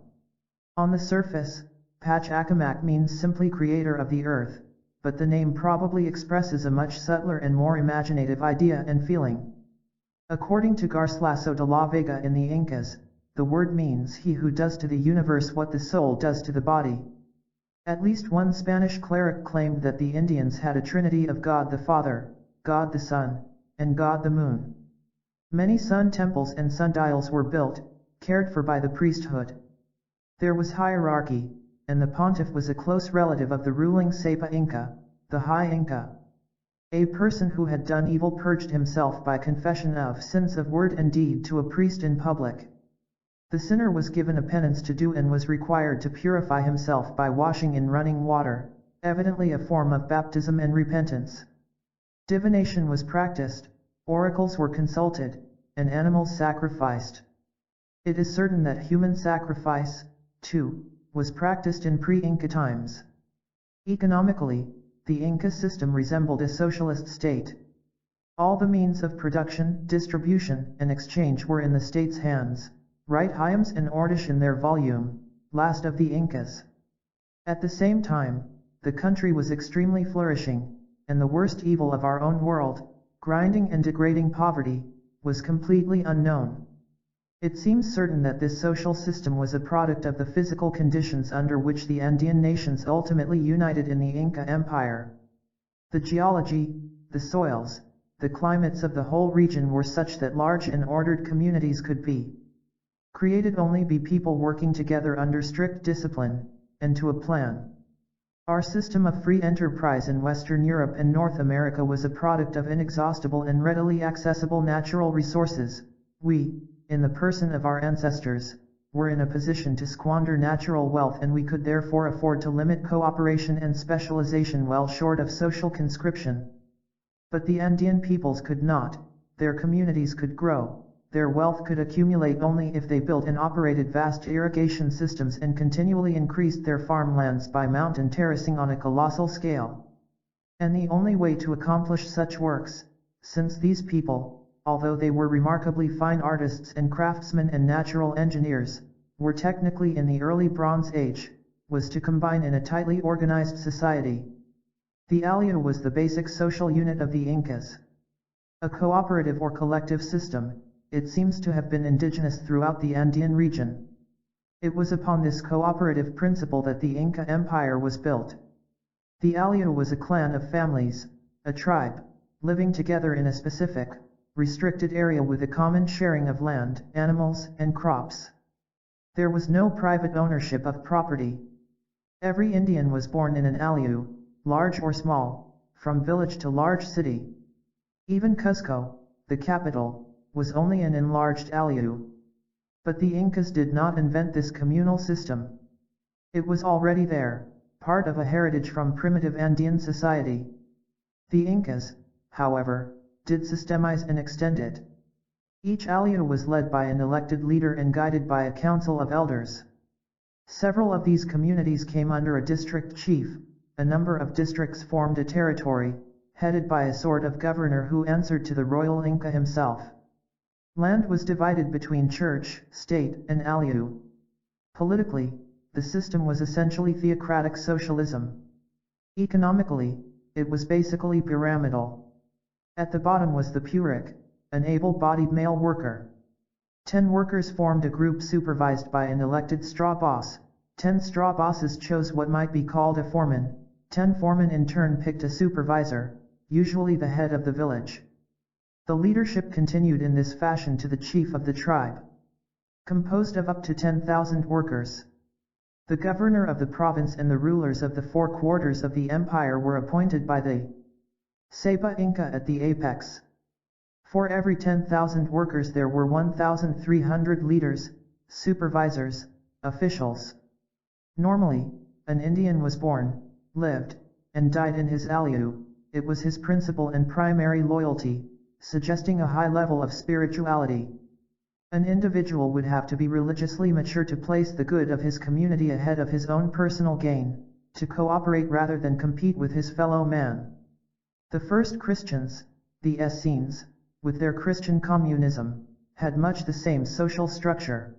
Speaker 1: On the surface, Pachacamac means simply creator of the earth, but the name probably expresses a much subtler and more imaginative idea and feeling. According to Garcilaso de la Vega in the Incas, the word means he who does to the universe what the soul does to the body. At least one Spanish cleric claimed that the Indians had a trinity of God the Father, God the Son, and God the Moon. Many sun temples and sundials were built, cared for by the priesthood. There was hierarchy, and the pontiff was a close relative of the ruling Sapa Inca, the High Inca. A person who had done evil purged himself by confession of sins of word and deed to a priest in public. The sinner was given a penance to do and was required to purify himself by washing in running water, evidently a form of baptism and repentance. Divination was practiced, oracles were consulted, and animals sacrificed. It is certain that human sacrifice, too, was practiced in pre-Inca times. Economically, the Inca system resembled a socialist state. All the means of production, distribution, and exchange were in the state's hands. Write Hyams and Ordish in their volume, Last of the Incas. At the same time, the country was extremely flourishing, and the worst evil of our own world, grinding and degrading poverty, was completely unknown. It seems certain that this social system was a product of the physical conditions under which the Andean nations ultimately united in the Inca Empire. The geology, the soils, the climates of the whole region were such that large and ordered communities could be created only by people working together under strict discipline, and to a plan. Our system of free enterprise in Western Europe and North America was a product of inexhaustible and readily accessible natural resources. We, in the person of our ancestors, were in a position to squander natural wealth, and we could therefore afford to limit cooperation and specialization well short of social conscription. But the Andean peoples could not. Their communities could grow. Their wealth could accumulate only if they built and operated vast irrigation systems and continually increased their farmlands by mountain terracing on a colossal scale. And the only way to accomplish such works, since these people, although they were remarkably fine artists and craftsmen and natural engineers, were technically in the early Bronze Age, was to combine in a tightly organized society. The alio was the basic social unit of the Incas. A cooperative or collective system, it seems to have been indigenous throughout the Andean region. It was upon this cooperative principle that the Inca Empire was built. The alio was a clan of families, a tribe, living together in a specific, restricted area with a common sharing of land, animals, and crops. There was no private ownership of property. Every Indian was born in an alio, large or small, from village to large city. Even Cuzco, the capital, was only an enlarged alio. But the Incas did not invent this communal system. It was already there, part of a heritage from primitive Andean society. The Incas, however, did systemize and extend it. Each alio was led by an elected leader and guided by a council of elders. Several of these communities came under a district chief. A number of districts formed a territory, headed by a sort of governor who answered to the royal Inca himself. Land was divided between church, state, and alio. Politically, the system was essentially theocratic socialism. Economically, it was basically pyramidal. At the bottom was the puric, an able-bodied male worker. 10 workers formed a group supervised by an elected straw boss. 10 straw bosses chose what might be called a foreman. 10 foremen in turn picked a supervisor, usually the head of the village. The leadership continued in this fashion to the chief of the tribe, composed of up to 10,000 workers. The governor of the province and the rulers of the 4 quarters of the empire were appointed by the Sapa Inca at the apex. For every 10,000 workers there were 1,300 leaders, supervisors, officials. Normally, an Indian was born, lived, and died in his alio. It was his principal and primary loyalty, suggesting a high level of spirituality. An individual would have to be religiously mature to place the good of his community ahead of his own personal gain, to cooperate rather than compete with his fellow man. The first Christians, the Essenes, with their Christian communism, had much the same social structure.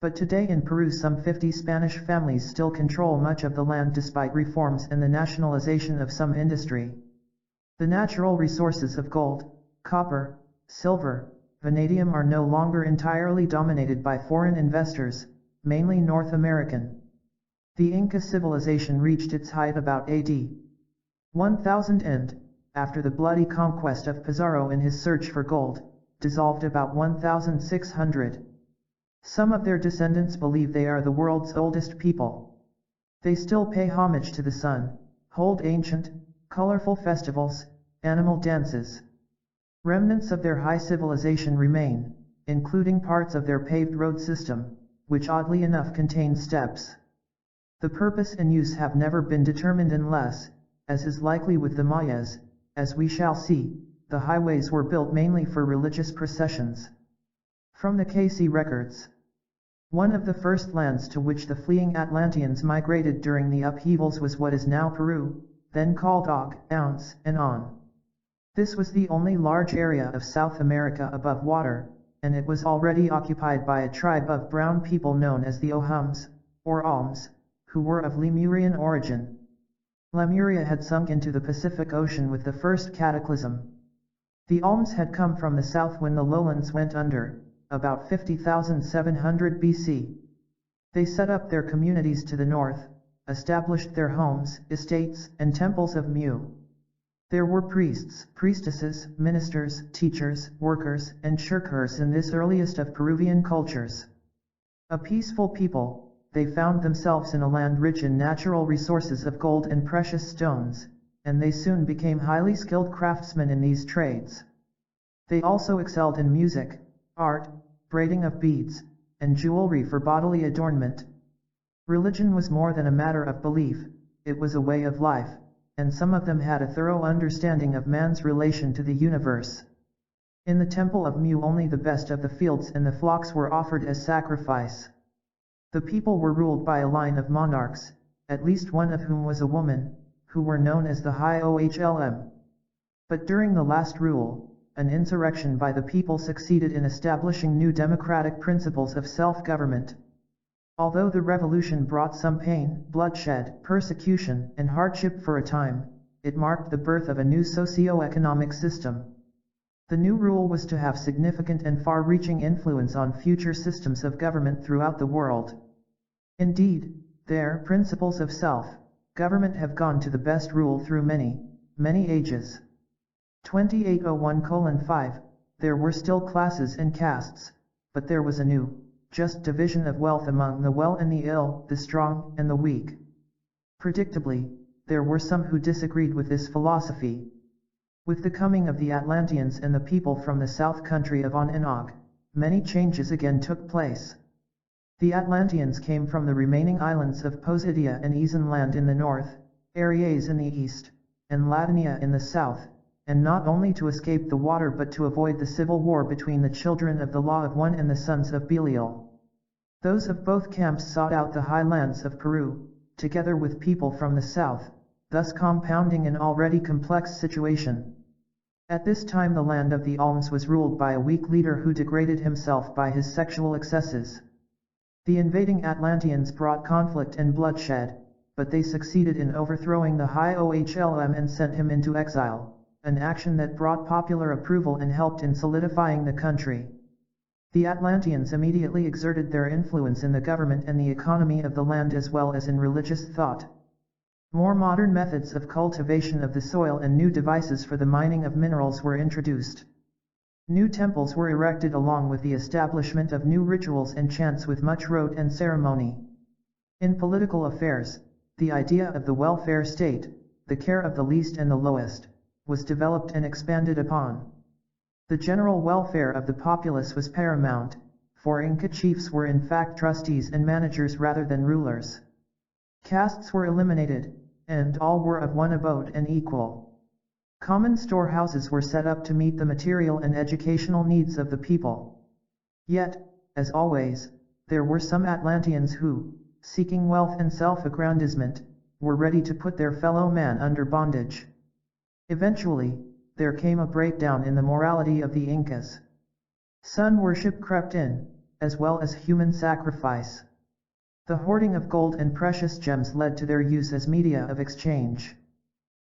Speaker 1: But today in Peru some 50 Spanish families still control much of the land despite reforms and the nationalization of some industry. The natural resources of gold, copper, silver, vanadium are no longer entirely dominated by foreign investors, mainly North American. The Inca civilization reached its height about AD 1000 and, after the bloody conquest of Pizarro in his search for gold, dissolved about 1600. Some of their descendants believe they are the world's oldest people. They still pay homage to the sun, hold ancient, colorful festivals, animal dances. Remnants of their high civilization remain, including parts of their paved road system, which oddly enough contain steps. The purpose and use have never been determined unless, as is likely with the Mayas, as we shall see, the highways were built mainly for religious processions. From the Cayce records, one of the first lands to which the fleeing Atlanteans migrated during the upheavals was what is now Peru, then called Og, Ounce, and On. This was the only large area of South America above water, and it was already occupied by a tribe of brown people known as the Ohums, or Alms, who were of Lemurian origin. Lemuria had sunk into the Pacific Ocean with the first cataclysm. The Alms had come from the south when the lowlands went under, about 50,700 BC. They set up their communities to the north, established their homes, estates, and temples of Mu. There were priests, priestesses, ministers, teachers, workers, and shirkers in this earliest of Peruvian cultures. A peaceful people, they found themselves in a land rich in natural resources of gold and precious stones, and they soon became highly skilled craftsmen in these trades. They also excelled in music, art, braiding of beads, and jewelry for bodily adornment. Religion was more than a matter of belief, it was a way of life, and some of them had a thorough understanding of man's relation to the universe. In the temple of Mu only the best of the fields and the flocks were offered as sacrifice. The people were ruled by a line of monarchs, at least one of whom was a woman, who were known as the High Ohlm. But during the last rule, an insurrection by the people succeeded in establishing new democratic principles of self-government. Although the revolution brought some pain, bloodshed, persecution, and hardship for a time, it marked the birth of a new socio-economic system. The new rule was to have significant and far-reaching influence on future systems of government throughout the world. Indeed, their principles of self-government have gone to the best rule through many ages. 2801:5, there were still classes and castes, but there was a new, just division of wealth among the well and the ill, the strong and the weak. Predictably, there were some who disagreed with this philosophy. With the coming of the Atlanteans and the people from the south country of On and Og, many changes again took place. The Atlanteans came from the remaining islands of Posidia and Eason land in the north, Aries in the east, and Latania in the south, and not only to escape the water but to avoid the civil war between the children of the Law of One and the sons of Belial. Those of both camps sought out the highlands of Peru, together with people from the south, thus compounding an already complex situation. At this time the land of the Alms was ruled by a weak leader who degraded himself by his sexual excesses. The invading Atlanteans brought conflict and bloodshed, but they succeeded in overthrowing the High Ohlm and sent him into exile, an action that brought popular approval and helped in solidifying the country. The Atlanteans immediately exerted their influence in the government and the economy of the land as well as in religious thought. More modern methods of cultivation of the soil and new devices for the mining of minerals were introduced. New temples were erected along with the establishment of new rituals and chants with much rite and ceremony. In political affairs, the idea of the welfare state, the care of the least and the lowest, was developed and expanded upon. The general welfare of the populace was paramount, for Inca chiefs were in fact trustees and managers rather than rulers. Castes were eliminated, and all were of one abode and equal. Common storehouses were set up to meet the material and educational needs of the people. Yet, as always, there were some Atlanteans who, seeking wealth and self-aggrandizement, were ready to put their fellow man under bondage. Eventually, there came a breakdown in the morality of the Incas. Sun worship crept in, as well as human sacrifice. The hoarding of gold and precious gems led to their use as media of exchange.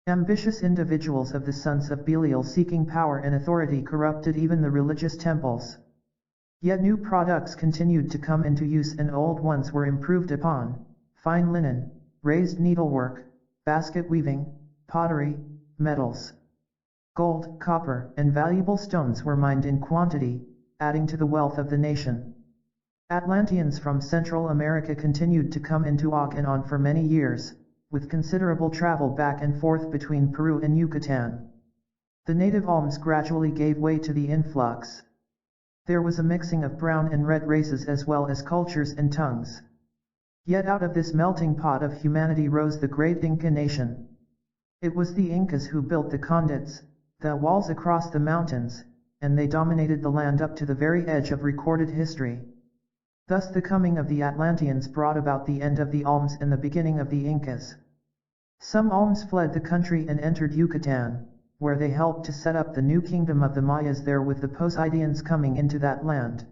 Speaker 1: Ambitious individuals of the sons of Belial seeking power and authority corrupted even the religious temples. Yet new products continued to come into use and old ones were improved upon: fine linen, raised needlework, basket weaving, pottery, metals. Gold, copper, and valuable stones were mined in quantity, adding to the wealth of the nation. Atlanteans from Central America continued to come into Oaxaca for many years, with considerable travel back and forth between Peru and Yucatan. The native alms gradually gave way to the influx. There was a mixing of brown and red races as well as cultures and tongues. Yet out of this melting pot of humanity rose the great Inca nation. It was the Incas who built the conduits, the walls across the mountains, and they dominated the land up to the very edge of recorded history. Thus the coming of the Atlanteans brought about the end of the alms and the beginning of the Incas. Some alms fled the country and entered Yucatan, where they helped to set up the new kingdom of the Mayas there, with the Poseidons coming into that land.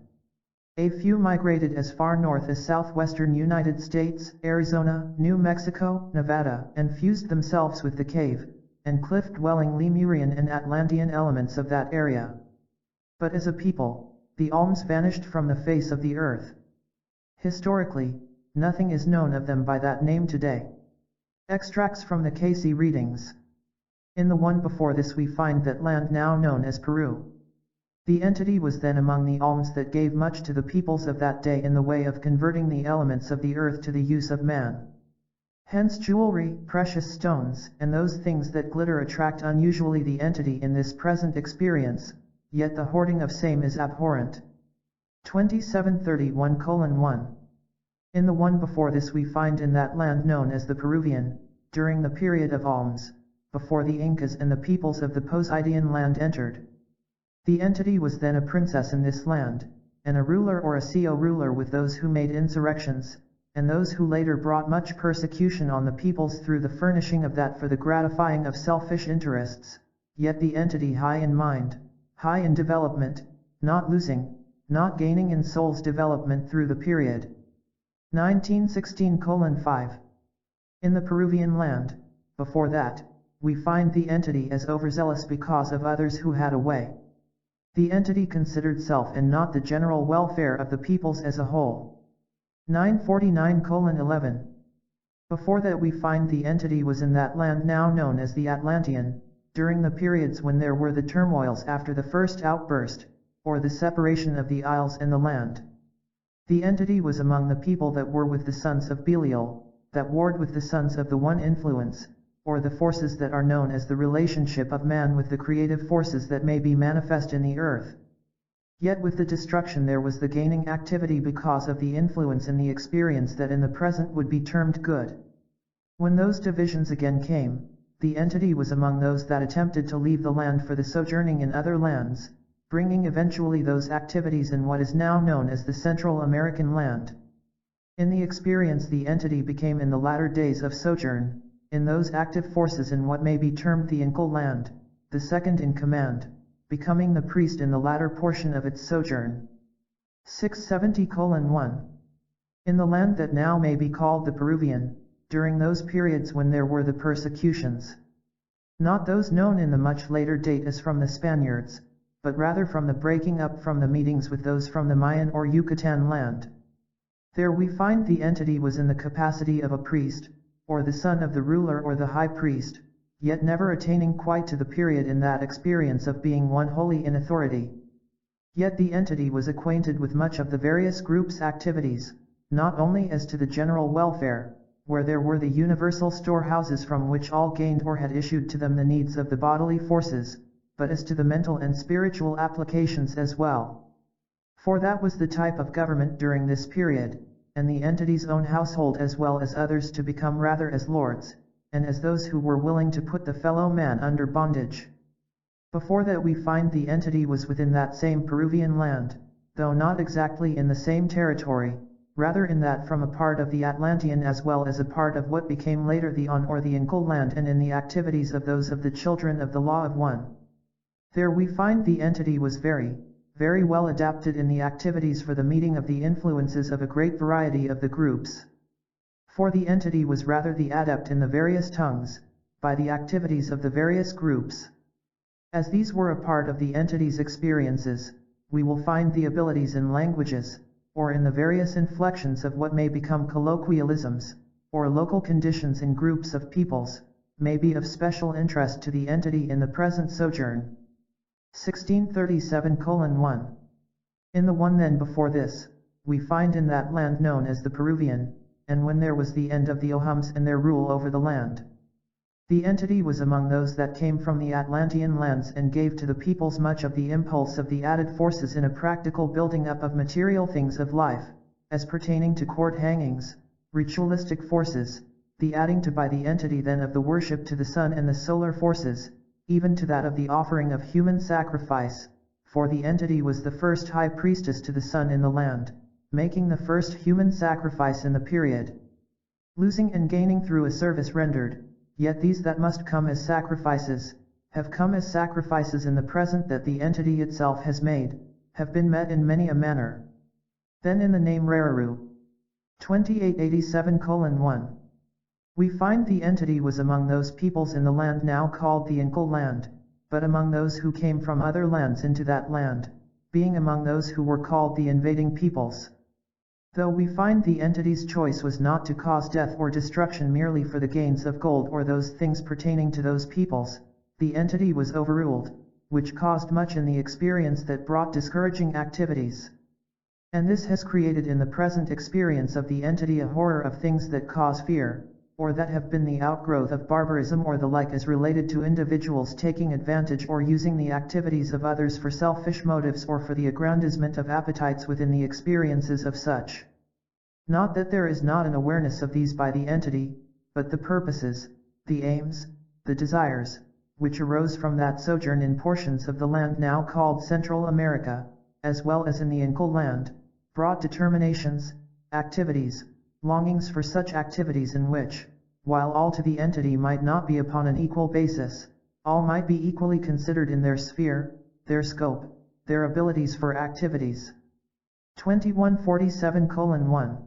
Speaker 1: A few migrated as far north as southwestern United States, Arizona, New Mexico, Nevada, and fused themselves with the cave and cliff-dwelling Lemurian and Atlantean elements of that area. But as a people, the alms vanished from the face of the earth. Historically, nothing is known of them by that name today. Extracts from the CAYCE'S readings. In the one before this we find that land now known as Peru. The entity was then among the alms that gave much to the peoples of that day in the way of converting the elements of the earth to the use of man. Hence jewelry, precious stones, and those things that glitter attract unusually the entity in this present experience, yet the hoarding of same is abhorrent. 2731:1. In the one before this we find in that land known as the Peruvian, during the period of alms, before the Incas and the peoples of the Poseidon land entered. The entity was then a princess in this land, and a ruler or a CEO ruler with those who made insurrections, and those who later brought much persecution on the peoples through the furnishing of that for the gratifying of selfish interests, yet the entity high in mind, high in development, not losing, not gaining in soul's development through the period. 1916:5. In the Peruvian land, before that, we find the entity as overzealous because of others who had a way. The entity considered self and not the general welfare of the peoples as a whole. 949:11. Before that we find the entity was in that land now known as the Atlantean, during the periods when there were the turmoils after the first outburst, or the separation of the isles and the land. The entity was among the people that were with the sons of Belial, that warred with the sons of the One Influence, or the forces that are known as the relationship of man with the creative forces that may be manifest in the earth. Yet with the destruction there was the gaining activity because of the influence in the experience that in the present would be termed good. When those divisions again came, the entity was among those that attempted to leave the land for the sojourning in other lands, bringing eventually those activities in what is now known as the Central American land. In the experience the entity became in the latter days of sojourn, in those active forces in what may be termed the Inca land, the second in command, becoming the priest in the latter portion of its sojourn. 670:1. In the land that now may be called the Peruvian, during those periods when there were the persecutions. Not those known in the much later date as from the Spaniards, but rather from the breaking up from the meetings with those from the Mayan or Yucatan land. There we find the entity was in the capacity of a priest, or the son of the ruler or the high priest, yet never attaining quite to the period in that experience of being one wholly in authority. Yet the entity was acquainted with much of the various groups' activities, not only as to the general welfare, where there were the universal storehouses from which all gained or had issued to them the needs of the bodily forces, but as to the mental and spiritual applications as well. For that was the type of government during this period, and the entity's own household as well as others to become rather as lords, and as those who were willing to put the fellow man under bondage. Before that we find the entity was within that same Peruvian land, though not exactly in the same territory, rather in that from a part of the Atlantean as well as a part of what became later the On or the Inca land, and in the activities of those of the children of the Law of One. There we find the entity was very, very well adapted in the activities for the meeting of the influences of a great variety of the groups. For the entity was rather the adept in the various tongues, by the activities of the various groups. As these were a part of the entity's experiences, we will find the abilities in languages, or in the various inflections of what may become colloquialisms, or local conditions in groups of peoples, may be of special interest to the entity in the present sojourn. 1637:1. In the one then before this, we find in that land known as the Peruvian, and when there was the end of the Ohums and their rule over the land. The entity was among those that came from the Atlantean lands and gave to the peoples much of the impulse of the added forces in a practical building up of material things of life, as pertaining to court hangings, ritualistic forces, the adding to by the entity then of the worship to the sun and the solar forces, even to that of the offering of human sacrifice, for the entity was the first high priestess to the sun in the land, making the first human sacrifice in the period. Losing and gaining through a service rendered, yet these that must come as sacrifices, have come as sacrifices in the present that the entity itself has made, have been met in many a manner. Then in the name Rararu, 2887:1, we find the entity was among those peoples in the land now called the Inca land, but among those who came from other lands into that land, being among those who were called the invading peoples. Though we find the entity's choice was not to cause death or destruction merely for the gains of gold or those things pertaining to those peoples, the entity was overruled, which caused much in the experience that brought discouraging activities. And this has created in the present experience of the entity a horror of things that cause fear, or that have been the outgrowth of barbarism or the like as related to individuals taking advantage or using the activities of others for selfish motives or for the aggrandizement of appetites within the experiences of such. Not that there is not an awareness of these by the entity, but the purposes, the aims, the desires, which arose from that sojourn in portions of the land now called Central America, as well as in the Inca land, brought determinations, activities, longings for such activities in which, while all to the entity might not be upon an equal basis, all might be equally considered in their sphere, their scope, their abilities for activities. 2147:1.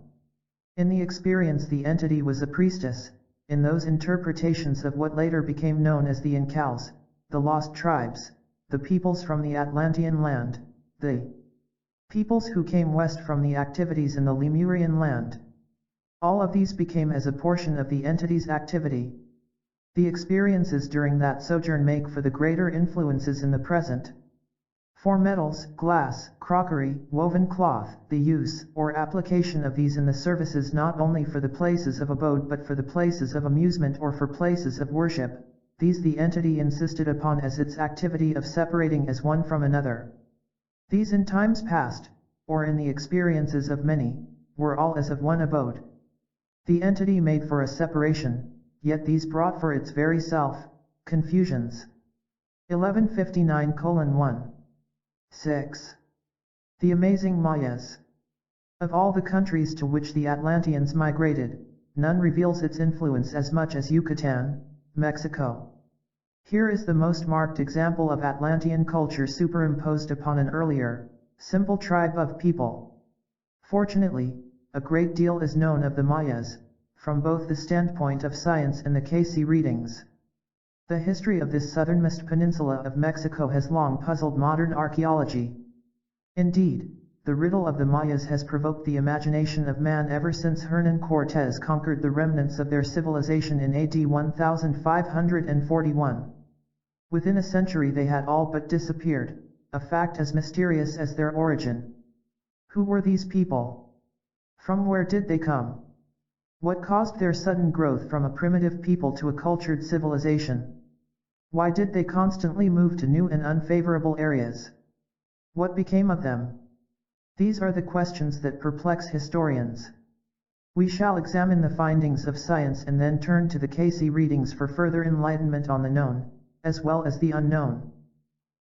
Speaker 1: In the experience the entity was a priestess, in those interpretations of what later became known as the Incas, the lost tribes, the peoples from the Atlantean land, the peoples who came west from the activities in the Lemurian land. All of these became as a portion of the entity's activity. The experiences during that sojourn make for the greater influences in the present. For metals, glass, crockery, woven cloth, the use or application of these in the services not only for the places of abode but for the places of amusement or for places of worship, these the entity insisted upon as its activity of separating as one from another. These in times past, or in the experiences of many, were all as of one abode. The entity made for a separation, yet these brought for its very self, confusions. 1159:1. 6. The amazing Mayas. Of all the countries to which the Atlanteans migrated, none reveals its influence as much as Yucatan, Mexico. Here is the most marked example of Atlantean culture superimposed upon an earlier, simple tribe of people. Fortunately, a great deal is known of the Mayas, from both the standpoint of science and the Cayce readings. The history of this southernmost peninsula of Mexico has long puzzled modern archaeology. Indeed, the riddle of the Mayas has provoked the imagination of man ever since Hernán Cortés conquered the remnants of their civilization in AD 1541. Within a century they had all but disappeared, a fact as mysterious as their origin. Who were these people? From where did they come? What caused their sudden growth from a primitive people to a cultured civilization? Why did they constantly move to new and unfavorable areas? What became of them? These are the questions that perplex historians. We shall examine the findings of science and then turn to the Cayce readings for further enlightenment on the known, as well as the unknown.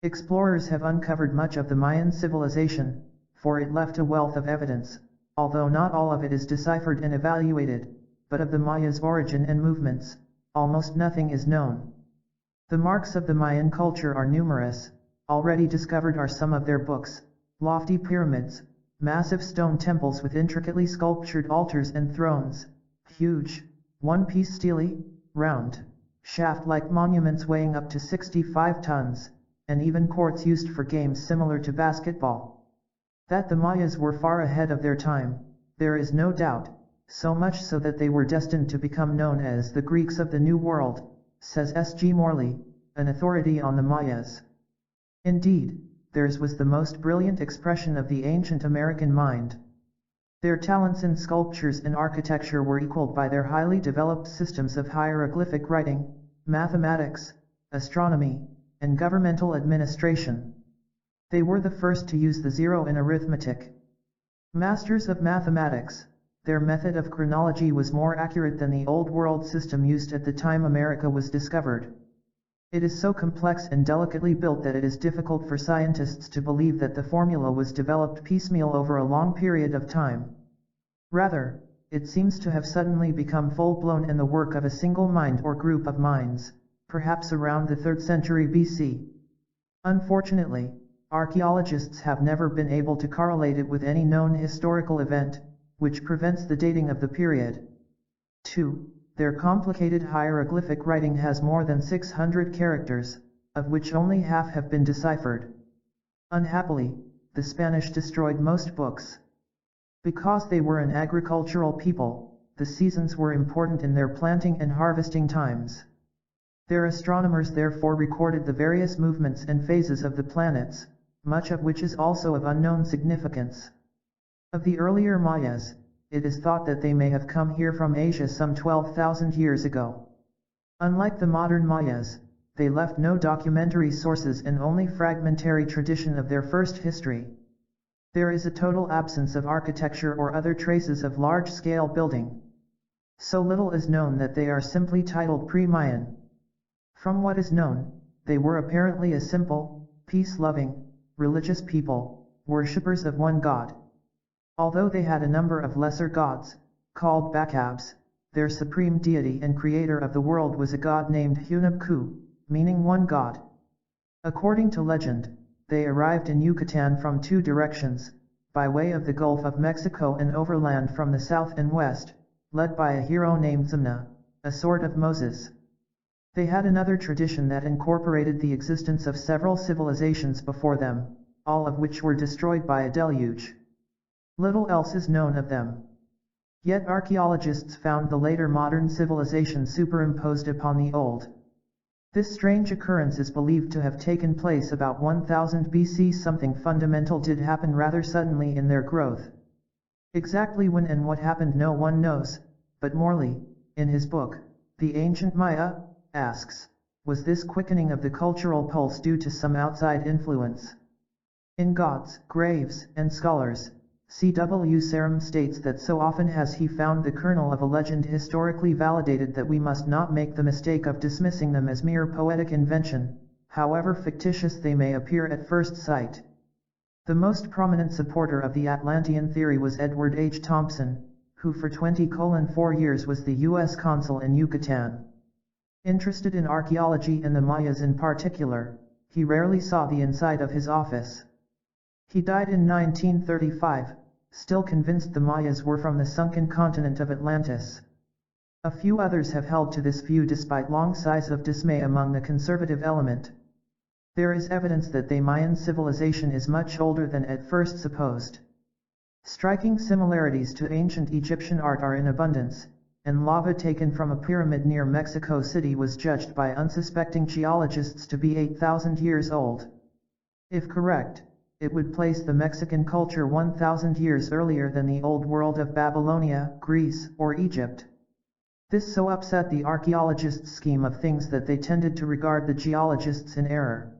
Speaker 1: Explorers have uncovered much of the Mayan civilization, for it left a wealth of evidence, although not all of it is deciphered and evaluated, but of the Mayas' origin and movements, almost nothing is known. The marks of the Mayan culture are numerous. Already discovered are some of their books, lofty pyramids, massive stone temples with intricately sculptured altars and thrones, huge, one-piece steely, round, shaft-like monuments weighing up to 65 tons, and even courts used for games similar to basketball. That the Mayas were far ahead of their time, there is no doubt, so much so that they were destined to become known as the Greeks of the New World, says S.G. Morley, an authority on the Mayas. Indeed, theirs was the most brilliant expression of the ancient American mind. Their talents in sculptures and architecture were equaled by their highly developed systems of hieroglyphic writing, mathematics, astronomy, and governmental administration. They were the first to use the zero in arithmetic. Masters of mathematics, their method of chronology was more accurate than the Old World system used at the time America was discovered. It is so complex and delicately built that it is difficult for scientists to believe that the formula was developed piecemeal over a long period of time. Rather, it seems to have suddenly become full-blown and the work of a single mind or group of minds, perhaps around the 3rd century BC. Unfortunately, archaeologists have never been able to correlate it with any known historical event, which prevents the dating of the period. 2. Their complicated hieroglyphic writing has more than 600 characters, of which only half have been deciphered. Unhappily, the Spanish destroyed most books. Because they were an agricultural people, the seasons were important in their planting and harvesting times. Their astronomers therefore recorded the various movements and phases of the planets, much of which is also of unknown significance. Of the earlier Mayas, it is thought that they may have come here from Asia some 12,000 years ago. Unlike the modern Mayas, they left no documentary sources and only fragmentary tradition of their first history. There is a total absence of architecture or other traces of large-scale building. So little is known that they are simply titled pre-Mayan. From what is known, they were apparently a simple, peace-loving, religious people, worshippers of one god. Although they had a number of lesser gods, called Bakabs, their supreme deity and creator of the world was a god named Hunabku, meaning one god. According to legend, they arrived in Yucatan from 2 directions, by way of the Gulf of Mexico and overland from the south and west, led by a hero named Zamna, a sort of Moses. They had another tradition that incorporated the existence of several civilizations before them, all of which were destroyed by a deluge. Little else is known of them. Yet archaeologists found the later modern civilization superimposed upon the old. This strange occurrence is believed to have taken place about 1000 BC. Something fundamental did happen rather suddenly in their growth. Exactly when and what happened no one knows, but Morley, in his book, The Ancient Maya, asks, was this quickening of the cultural pulse due to some outside influence? In Gods, Graves, and Scholars, C.W. Sarum states that so often has he found the kernel of a legend historically validated that we must not make the mistake of dismissing them as mere poetic invention, however fictitious they may appear at first sight. The most prominent supporter of the Atlantean theory was Edward H. Thompson, who for 20:4 years was the U.S. consul in Yucatan. Interested in archaeology and the Mayas in particular, he rarely saw the inside of his office. He died in 1935, still convinced the Mayas were from the sunken continent of Atlantis. A few others have held to this view despite long sighs of dismay among the conservative element. There is evidence that the Mayan civilization is much older than at first supposed. Striking similarities to ancient Egyptian art are in abundance, and lava taken from a pyramid near Mexico City was judged by unsuspecting geologists to be 8,000 years old. If correct, it would place the Mexican culture 1,000 years earlier than the Old World of Babylonia, Greece, or Egypt. This so upset the archaeologists' scheme of things that they tended to regard the geologists in error.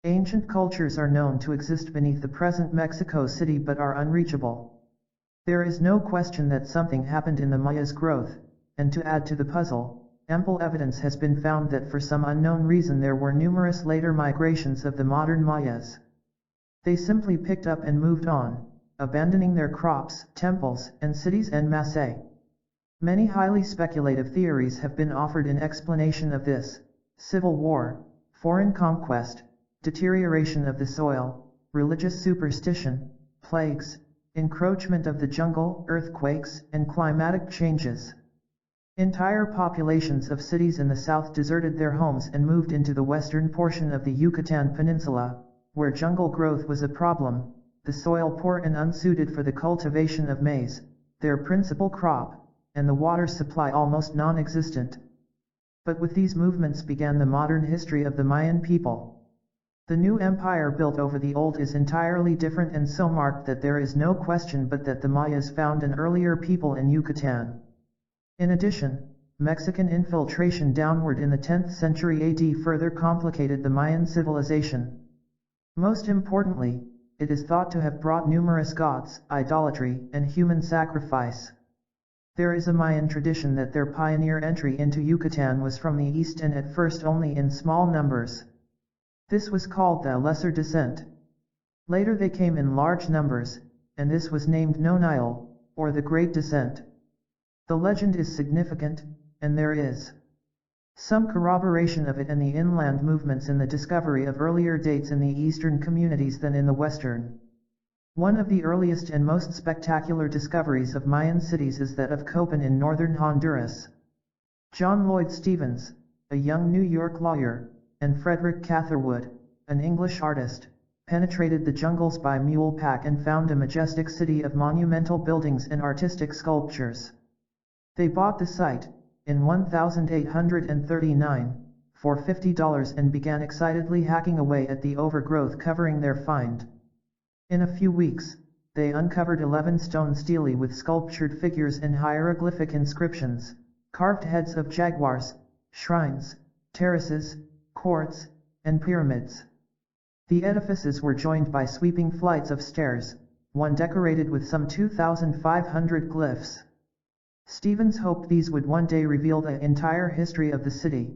Speaker 1: Ancient cultures are known to exist beneath the present Mexico City but are unreachable. There is no question that something happened in the Mayas' growth, and to add to the puzzle, ample evidence has been found that for some unknown reason there were numerous later migrations of the modern Mayas. They simply picked up and moved on, abandoning their crops, temples, and cities en masse. Many highly speculative theories have been offered in explanation of this: civil war, foreign conquest, deterioration of the soil, religious superstition, plagues, encroachment of the jungle, earthquakes, and climatic changes. Entire populations of cities in the south deserted their homes and moved into the western portion of the Yucatan Peninsula, where jungle growth was a problem, the soil poor and unsuited for the cultivation of maize, their principal crop, and the water supply almost non-existent. But with these movements began the modern history of the Mayan people. The new empire built over the old is entirely different and so marked that there is no question but that the Mayas found an earlier people in Yucatan. In addition, Mexican infiltration downward in the 10th century AD further complicated the Mayan civilization. Most importantly, it is thought to have brought numerous gods, idolatry, and human sacrifice. There is a Mayan tradition that their pioneer entry into Yucatan was from the east and at first only in small numbers. This was called the Lesser Descent. Later they came in large numbers, and this was named Nonile, or the Great Descent. The legend is significant, and there is some corroboration of it in the inland movements and the discovery of earlier dates in the eastern communities than in the western. One of the earliest and most spectacular discoveries of Mayan cities is that of Copan in northern Honduras. John Lloyd Stephens, a young New York lawyer, and Frederick Catherwood, an English artist, penetrated the jungles by mule pack and found a majestic city of monumental buildings and artistic sculptures. They bought the site, in 1839, for $50 and began excitedly hacking away at the overgrowth covering their find. In a few weeks, they uncovered 11 stone stelae with sculptured figures and hieroglyphic inscriptions, carved heads of jaguars, shrines, terraces, courts, and pyramids. The edifices were joined by sweeping flights of stairs, one decorated with some 2,500 glyphs. Stephens hoped these would one day reveal the entire history of the city.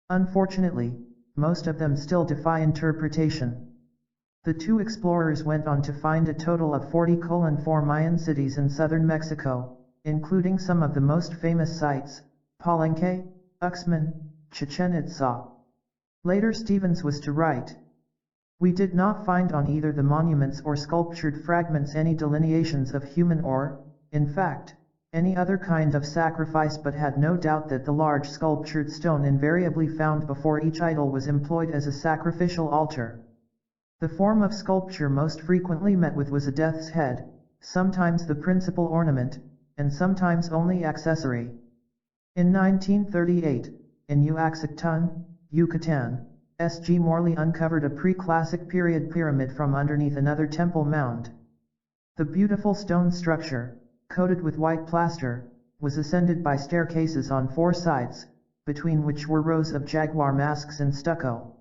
Speaker 1: Unfortunately, most of them still defy interpretation. The two explorers went on to find a total of 40:4 Mayan cities in southern Mexico, including some of the most famous sites, Palenque, Uxmal, Chichen Itza. Later Stephens was to write, "We did not find on either the monuments or sculptured fragments any delineations of human or, in fact, any other kind of sacrifice, but had no doubt that the large sculptured stone invariably found before each idol was employed as a sacrificial altar. The form of sculpture most frequently met with was a death's head, sometimes the principal ornament, and sometimes only accessory." In 1938, in Uaxactun, Yucatan, S.G. Morley uncovered a pre-classic period pyramid from underneath another temple mound. The beautiful stone structure, coated with white plaster, was ascended by staircases on 4 sides, between which were rows of jaguar masks in stucco.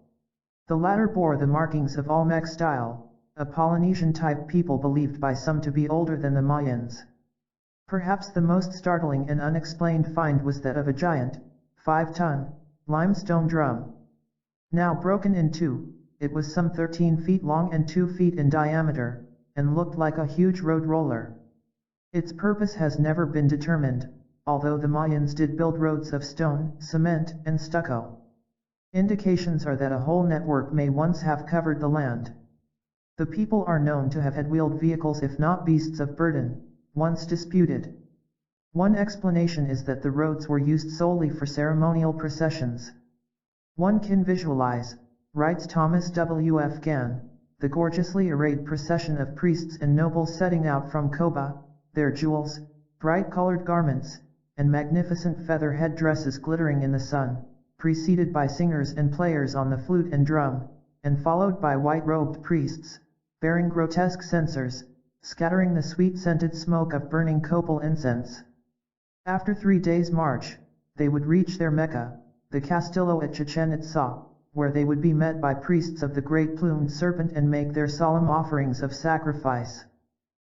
Speaker 1: The latter bore the markings of Olmec style, a Polynesian-type people believed by some to be older than the Mayans. Perhaps the most startling and unexplained find was that of a giant, 5-ton, limestone drum. Now broken in two, it was some 13 feet long and 2 feet in diameter, and looked like a huge road roller. Its purpose has never been determined, although the Mayans did build roads of stone, cement, and stucco. Indications are that a whole network may once have covered the land. The people are known to have had wheeled vehicles, if not beasts of burden, once disputed. One explanation is that the roads were used solely for ceremonial processions. "One can visualize," writes Thomas W. F. Gann, "the gorgeously arrayed procession of priests and nobles setting out from Coba, their jewels, bright-colored garments, and magnificent feather head-dresses glittering in the sun, preceded by singers and players on the flute and drum, and followed by white-robed priests, bearing grotesque censers, scattering the sweet-scented smoke of burning copal incense. After 3 days' march, they would reach their Mecca, the Castillo at Chichen Itza, where they would be met by priests of the great plumed serpent and make their solemn offerings of sacrifice."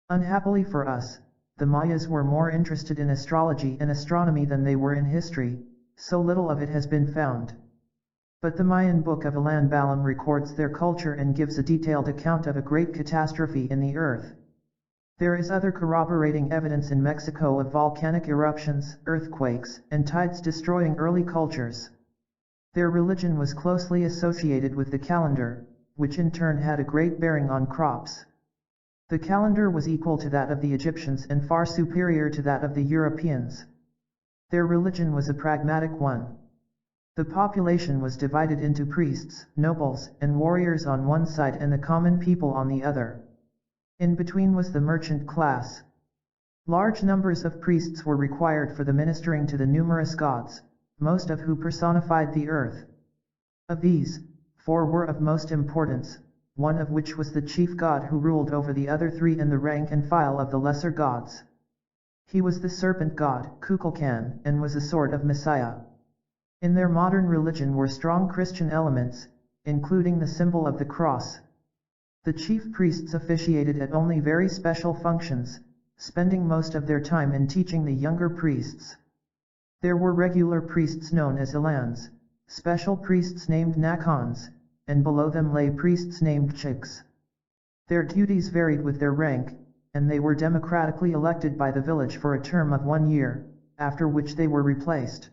Speaker 1: Unhappily for us, the Mayas were more interested in astrology and astronomy than they were in history, so little of it has been found. But the Mayan Book of Ilan Balam records their culture and gives a detailed account of a great catastrophe in the earth. There is other corroborating evidence in Mexico of volcanic eruptions, earthquakes, and tides destroying early cultures. Their religion was closely associated with the calendar, which in turn had a great bearing on crops. The calendar was equal to that of the Egyptians and far superior to that of the Europeans. Their religion was a pragmatic one. The population was divided into priests, nobles, and warriors on one side and the common people on the other. In between was the merchant class. Large numbers of priests were required for the ministering to the numerous gods, most of who personified the earth. Of these, 4 were of most importance, one of which was the chief god who ruled over the other 3 in the rank and file of the lesser gods. He was the serpent god, Kukulkan, and was a sort of messiah. In their modern religion were strong Christian elements, including the symbol of the cross. The chief priests officiated at only very special functions, spending most of their time in teaching the younger priests. There were regular priests known as Ilans, special priests named Nakons, and below them lay priests named Chiks. Their duties varied with their rank, and they were democratically elected by the village for a term of 1 year, after which they were replaced.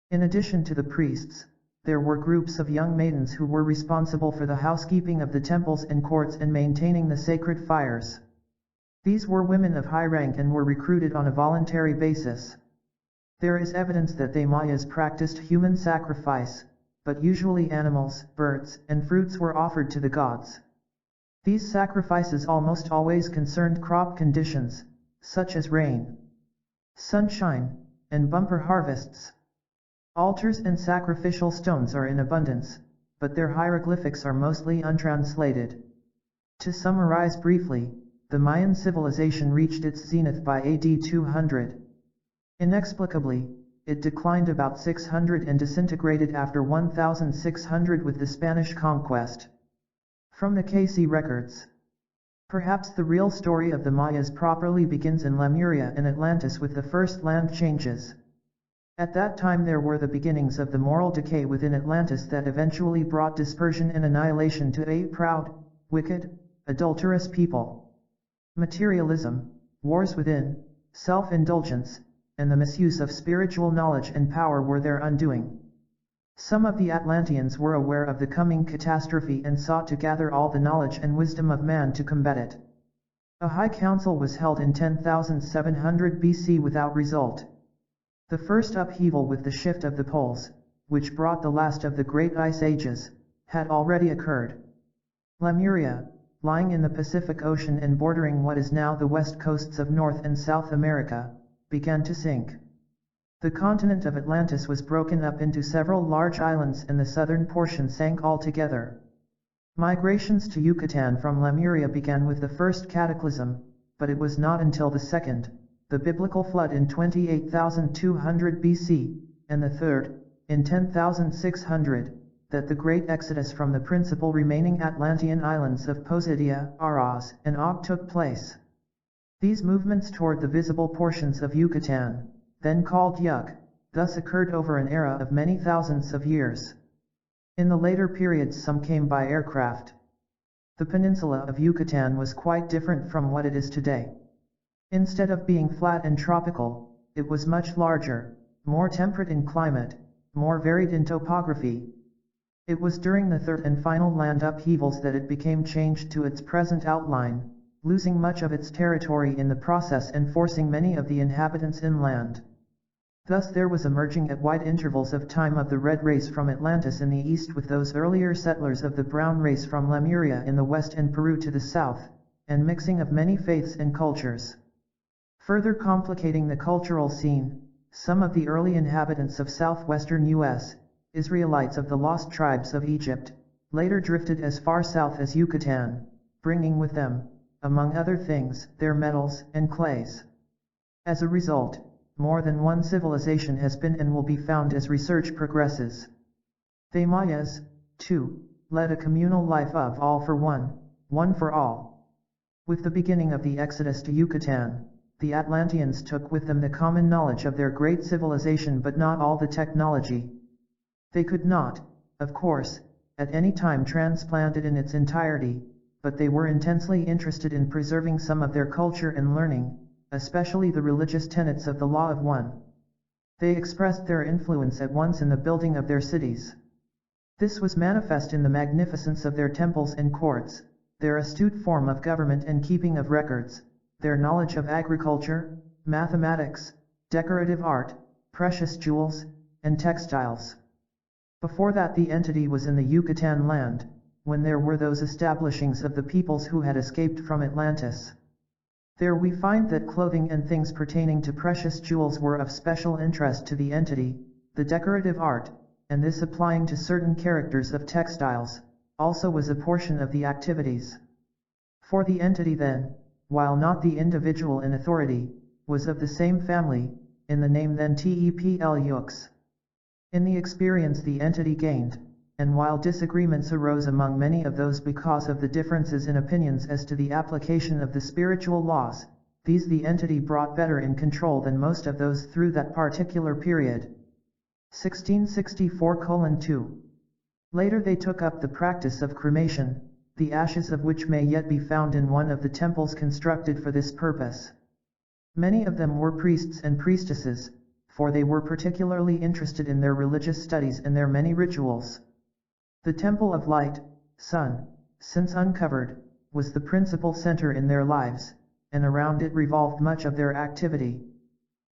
Speaker 1: In addition to the priests, there were groups of young maidens who were responsible for the housekeeping of the temples and courts and maintaining the sacred fires. These were women of high rank and were recruited on a voluntary basis. There is evidence that the Mayas practiced human sacrifice, but usually animals, birds, and fruits were offered to the gods. These sacrifices almost always concerned crop conditions, such as rain, sunshine, and bumper harvests. Altars and sacrificial stones are in abundance, but their hieroglyphics are mostly untranslated. To summarize briefly, the Mayan civilization reached its zenith by AD 200. Inexplicably, it declined about 600 and disintegrated after 1600 with the Spanish conquest. From the Cayce records. Perhaps the real story of the Mayas properly begins in Lemuria and Atlantis with the first land changes. At that time there were the beginnings of the moral decay within Atlantis that eventually brought dispersion and annihilation to a proud, wicked, adulterous people. Materialism, wars within, self-indulgence, and the misuse of spiritual knowledge and power were their undoing. Some of the Atlanteans were aware of the coming catastrophe and sought to gather all the knowledge and wisdom of man to combat it. A high council was held in 10,700 BC without result. The first upheaval with the shift of the poles, which brought the last of the great ice ages, had already occurred. Lemuria, lying in the Pacific Ocean and bordering what is now the west coasts of North and South America, began to sink. The continent of Atlantis was broken up into several large islands and the southern portion sank altogether. Migrations to Yucatan from Lemuria began with the first cataclysm, but it was not until the second, the biblical flood in 28,200 BC, and the third, in 10,600, that the great exodus from the principal remaining Atlantean islands of Posidia, Aras, and Og took place. These movements toward the visible portions of Yucatan, then called Yuc, thus occurred over an era of many thousands of years. In the later periods some came by aircraft. The peninsula of Yucatan was quite different from what it is today. Instead of being flat and tropical, it was much larger, more temperate in climate, more varied in topography. It was during the third and final land upheavals that it became changed to its present outline, losing much of its territory in the process and forcing many of the inhabitants inland. Thus there was emerging at wide intervals of time of the red race from Atlantis in the east with those earlier settlers of the brown race from Lemuria in the west and Peru to the south, and mixing of many faiths and cultures. Further complicating the cultural scene, some of the early inhabitants of southwestern U.S., Israelites of the lost tribes of Egypt, later drifted as far south as Yucatan, bringing with them, among other things, their metals and clays. As a result, more than one civilization has been and will be found as research progresses. The Mayas, too, led a communal life of all for one, one for all. With the beginning of the exodus to Yucatan, the Atlanteans took with them the common knowledge of their great civilization but not all the technology. They could not, of course, at any time transplant it in its entirety, but they were intensely interested in preserving some of their culture and learning, especially the religious tenets of the Law of One. They expressed their influence at once in the building of their cities. This was manifest in the magnificence of their temples and courts, their astute form of government and keeping of records, their knowledge of agriculture, mathematics, decorative art, precious jewels, and textiles. Before that the entity was in the Yucatan land, when there were those establishings of the peoples who had escaped from Atlantis. There we find that clothing and things pertaining to precious jewels were of special interest to the entity, the decorative art, and this applying to certain characters of textiles, also was a portion of the activities. For the entity then, while not the individual in authority, was of the same family, in the name then Teplux. In the experience the entity gained, and while disagreements arose among many of those because of the differences in opinions as to the application of the spiritual laws, these the entity brought better in control than most of those through that particular period. 1664:2. Later they took up the practice of cremation, the ashes of which may yet be found in one of the temples constructed for this purpose. Many of them were priests and priestesses, for they were particularly interested in their religious studies and their many rituals. The Temple of Light, Sun, since uncovered, was the principal center in their lives, and around it revolved much of their activity.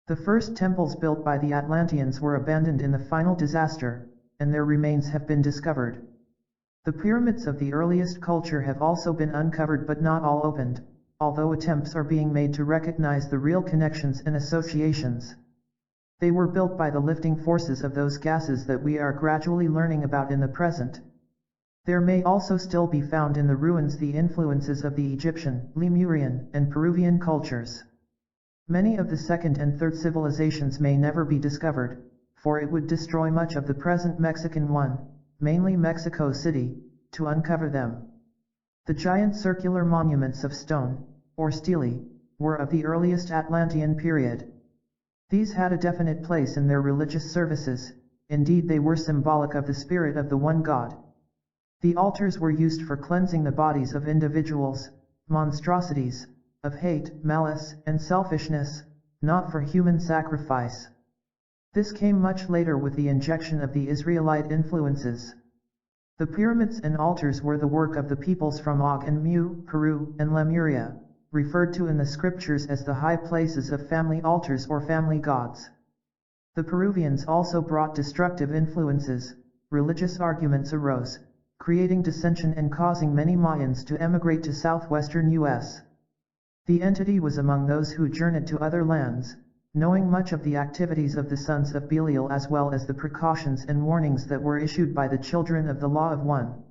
Speaker 1: The first temples built by the Atlanteans were abandoned in the final disaster, and their remains have been discovered. The pyramids of the earliest culture have also been uncovered but not all opened, although attempts are being made to recognize the real connections and associations. They were built by the lifting forces of those gases that we are gradually learning about in the present. There may also still be found in the ruins the influences of the Egyptian, Lemurian, and Peruvian cultures. Many of the second and third civilizations may never be discovered, for it would destroy much of the present Mexican one, mainly Mexico City, to uncover them. The giant circular monuments of stone, or stele, were of the earliest Atlantean period. These had a definite place in their religious services, indeed they were symbolic of the spirit of the one God. The altars were used for cleansing the bodies of individuals, monstrosities, of hate, malice, and selfishness, not for human sacrifice. This came much later with the injection of the Israelite influences. The pyramids and altars were the work of the peoples from Og and Mu, Peru, and Lemuria, referred to in the scriptures as the high places of family altars or family gods. The Peruvians also brought destructive influences. Religious arguments arose, creating dissension and causing many Mayans to emigrate to southwestern U.S. The entity was among those who journeyed to other lands, knowing much of the activities of the sons of Belial as well as the precautions and warnings that were issued by the children of the Law of One.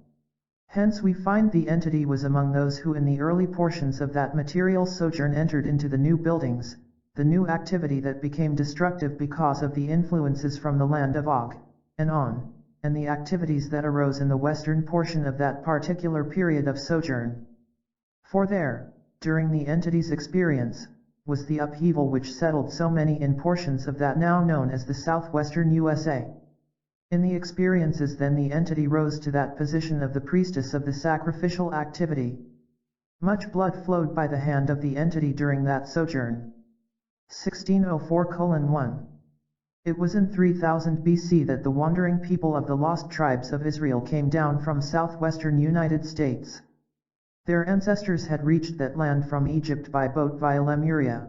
Speaker 1: Hence we find the entity was among those who in the early portions of that material sojourn entered into the new buildings, the new activity that became destructive because of the influences from the land of Og, and on, and the activities that arose in the western portion of that particular period of sojourn. For there, during the entity's experience, was the upheaval which settled so many in portions of that now known as the southwestern USA. In the experiences then the entity rose to that position of the priestess of the sacrificial activity. Much blood flowed by the hand of the entity during that sojourn. 1604:1. It was in 3000 BC that the wandering people of the lost tribes of Israel came down from southwestern United States. Their ancestors had reached that land from Egypt by boat via Lemuria.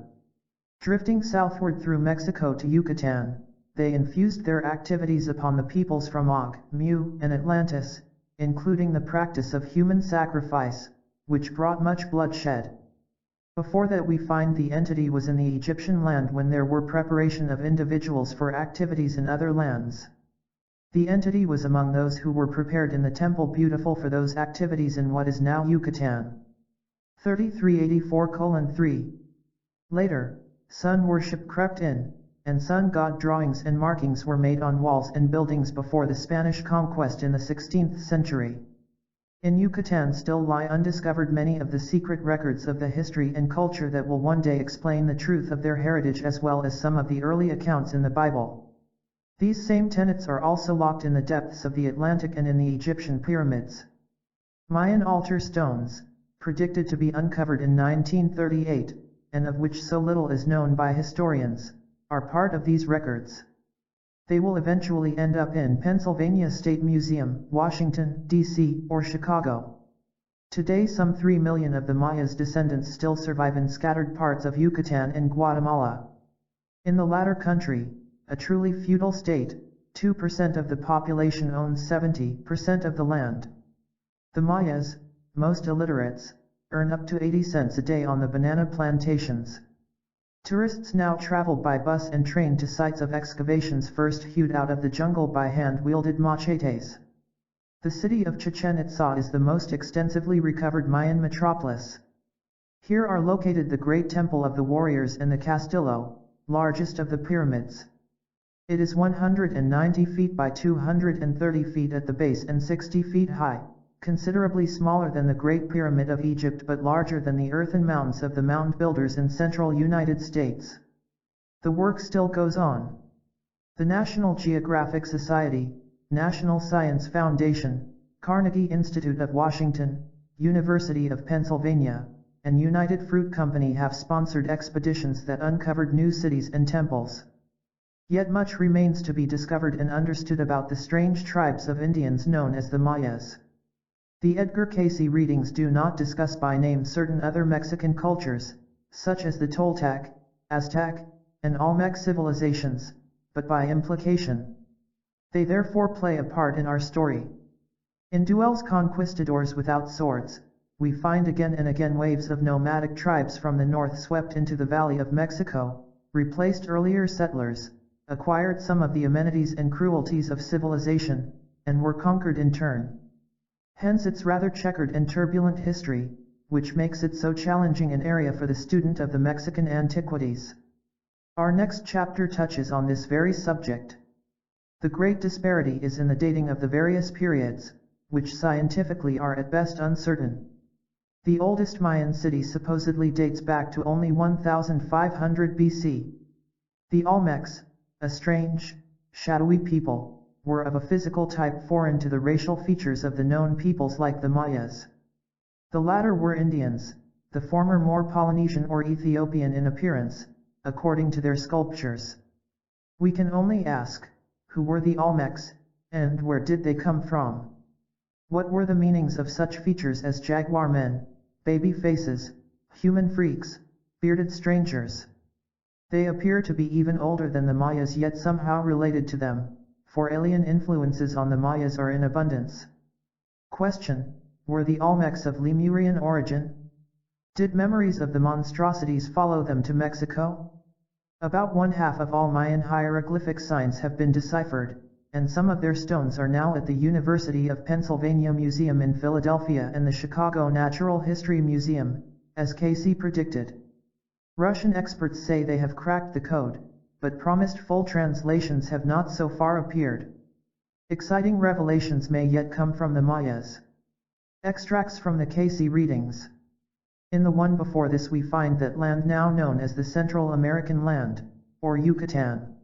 Speaker 1: Drifting southward through Mexico to Yucatan, they infused their activities upon the peoples from Og, Mu, and Atlantis, including the practice of human sacrifice, which brought much bloodshed. Before that we find the entity was in the Egyptian land when there were preparation of individuals for activities in other lands. The entity was among those who were prepared in the temple beautiful for those activities in what is now Yucatan. 3384:3. Later, sun worship crept in, and sun god drawings and markings were made on walls and buildings before the Spanish conquest in the 16th century. In Yucatan still lie undiscovered many of the secret records of the history and culture that will one day explain the truth of their heritage as well as some of the early accounts in the Bible. These same tenets are also locked in the depths of the Atlantic and in the Egyptian pyramids. Mayan altar stones, predicted to be uncovered in 1938, and of which so little is known by historians, are part of these records. They will eventually end up in Pennsylvania State Museum, Washington, D.C., or Chicago. Today some 3 million of the Mayas' descendants still survive in scattered parts of Yucatan and Guatemala. In the latter country, a truly feudal state, 2% of the population owns 70% of the land. The Mayas, most illiterates, earn up to 80 cents a day on the banana plantations. Tourists now travel by bus and train to sites of excavations first hewed out of the jungle by hand-wielded machetes. The city of Chichen Itza is the most extensively recovered Mayan metropolis. Here are located the Great Temple of the Warriors and the Castillo, largest of the pyramids. It is 190 feet by 230 feet at the base and 60 feet high, considerably smaller than the Great Pyramid of Egypt but larger than the earthen mounds of the mound builders in central United States. The work still goes on. The National Geographic Society, National Science Foundation, Carnegie Institute of Washington, University of Pennsylvania, and United Fruit Company have sponsored expeditions that uncovered new cities and temples. Yet much remains to be discovered and understood about the strange tribes of Indians known as the Mayas. The Edgar Cayce readings do not discuss by name certain other Mexican cultures, such as the Toltec, Aztec, and Olmec civilizations, but by implication. They therefore play a part in our story. In Duel's Conquistadors Without Swords, we find again and again waves of nomadic tribes from the north swept into the Valley of Mexico, replaced earlier settlers, acquired some of the amenities and cruelties of civilization, and were conquered in turn. Hence its rather checkered and turbulent history, which makes it so challenging an area for the student of the Mexican antiquities. Our next chapter touches on this very subject. The great disparity is in the dating of the various periods, which scientifically are at best uncertain. The oldest Mayan city supposedly dates back to only 1500 BC. The Olmecs, a strange, shadowy people, were of a physical type foreign to the racial features of the known peoples like the Mayas. The latter were Indians, the former more Polynesian or Ethiopian in appearance, according to their sculptures. We can only ask, who were the Olmecs, and where did they come from? What were the meanings of such features as jaguar men, baby faces, human freaks, bearded strangers? They appear to be even older than the Mayas yet somehow related to them, for alien influences on the Mayas are in abundance. Question: were the Olmecs of Lemurian origin? Did memories of the monstrosities follow them to Mexico? About 1/2 of all Mayan hieroglyphic signs have been deciphered, and some of their stones are now at the University of Pennsylvania Museum in Philadelphia and the Chicago Natural History Museum, as Cayce predicted. Russian experts say they have cracked the code, but promised full translations have not so far appeared. Exciting revelations may yet come from the Mayas. Extracts from the Cayce readings. In the one before this we find that land now known as the Central American land, or Yucatan.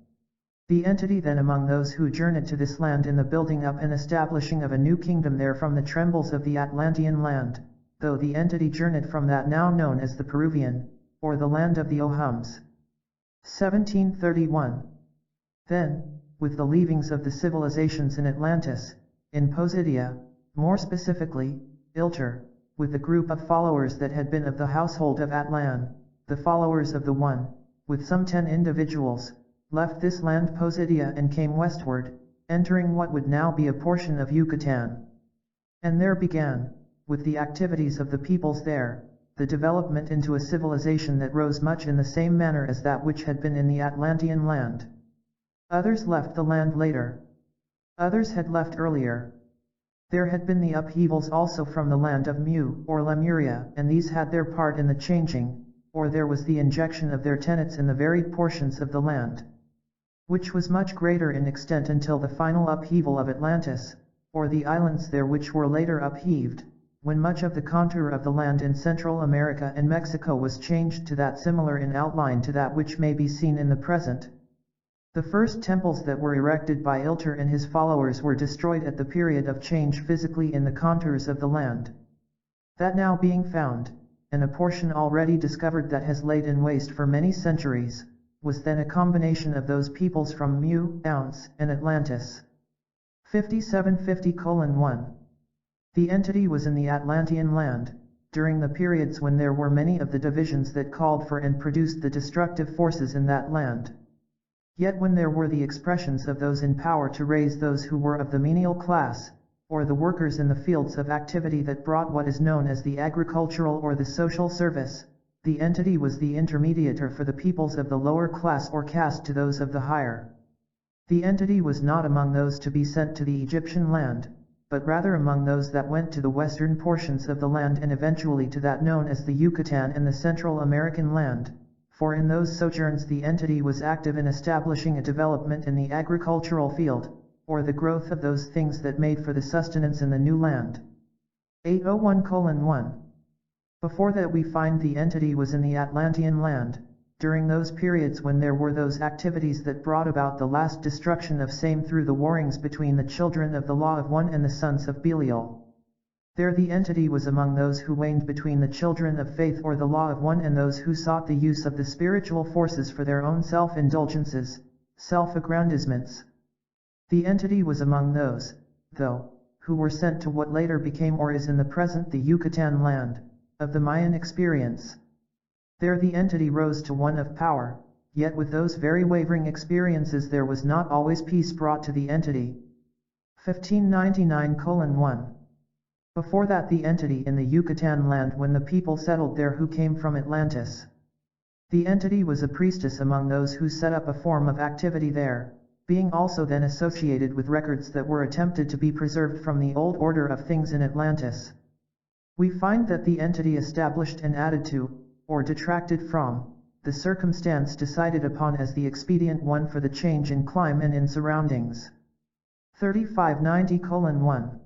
Speaker 1: The entity then among those who journeyed to this land in the building up and establishing of a new kingdom there from the trembles of the Atlantean land, though the entity journeyed from that now known as the Peruvian, or the land of the Ohums. 1731. Then, with the leavings of the civilizations in Atlantis, in Posidia, more specifically, Ilter, with the group of followers that had been of the household of Atlan, the followers of the One, with some 10 individuals, left this land Posidia and came westward, entering what would now be a portion of Yucatan. And there began, with the activities of the peoples there, the development into a civilization that rose much in the same manner as that which had been in the Atlantean land. Others left the land later. Others had left earlier. There had been the upheavals also from the land of Mu or Lemuria, and these had their part in the changing, or there was the injection of their tenets in the varied portions of the land, which was much greater in extent until the final upheaval of Atlantis, or the islands there which were later upheaved, when much of the contour of the land in Central America and Mexico was changed to that similar in outline to that which may be seen in the present. The first temples that were erected by Ilter and his followers were destroyed at the period of change physically in the contours of the land. That now being found, and a portion already discovered that has laid in waste for many centuries, was then a combination of those peoples from Mu, Ounce, and Atlantis. 5750:1. The entity was in the Atlantean land, during the periods when there were many of the divisions that called for and produced the destructive forces in that land. Yet when there were the expressions of those in power to raise those who were of the menial class, or the workers in the fields of activity that brought what is known as the agricultural or the social service, the entity was the intermediator for the peoples of the lower class or caste to those of the higher. The entity was not among those to be sent to the Egyptian land, but rather among those that went to the western portions of the land and eventually to that known as the Yucatan and the Central American land, for in those sojourns the entity was active in establishing a development in the agricultural field, or the growth of those things that made for the sustenance in the new land. 801:1. Before that we find the entity was in the Atlantean land, during those periods when there were those activities that brought about the last destruction of same through the warrings between the children of the Law of One and the sons of Belial. There the entity was among those who waned between the children of faith or the Law of One and those who sought the use of the spiritual forces for their own self-indulgences, self-aggrandizements. The entity was among those, though, who were sent to what later became or is in the present the Yucatan land, of the Mayan experience. There the entity rose to one of power, yet with those very wavering experiences there was not always peace brought to the entity. 1599:1. Before that the entity in the Yucatan land when the people settled there who came from Atlantis. The entity was a priestess among those who set up a form of activity there, being also then associated with records that were attempted to be preserved from the old order of things in Atlantis. We find that the entity established and added to, or detracted from, the circumstance decided upon as the expedient one for the change in clime and in surroundings. 3590:1.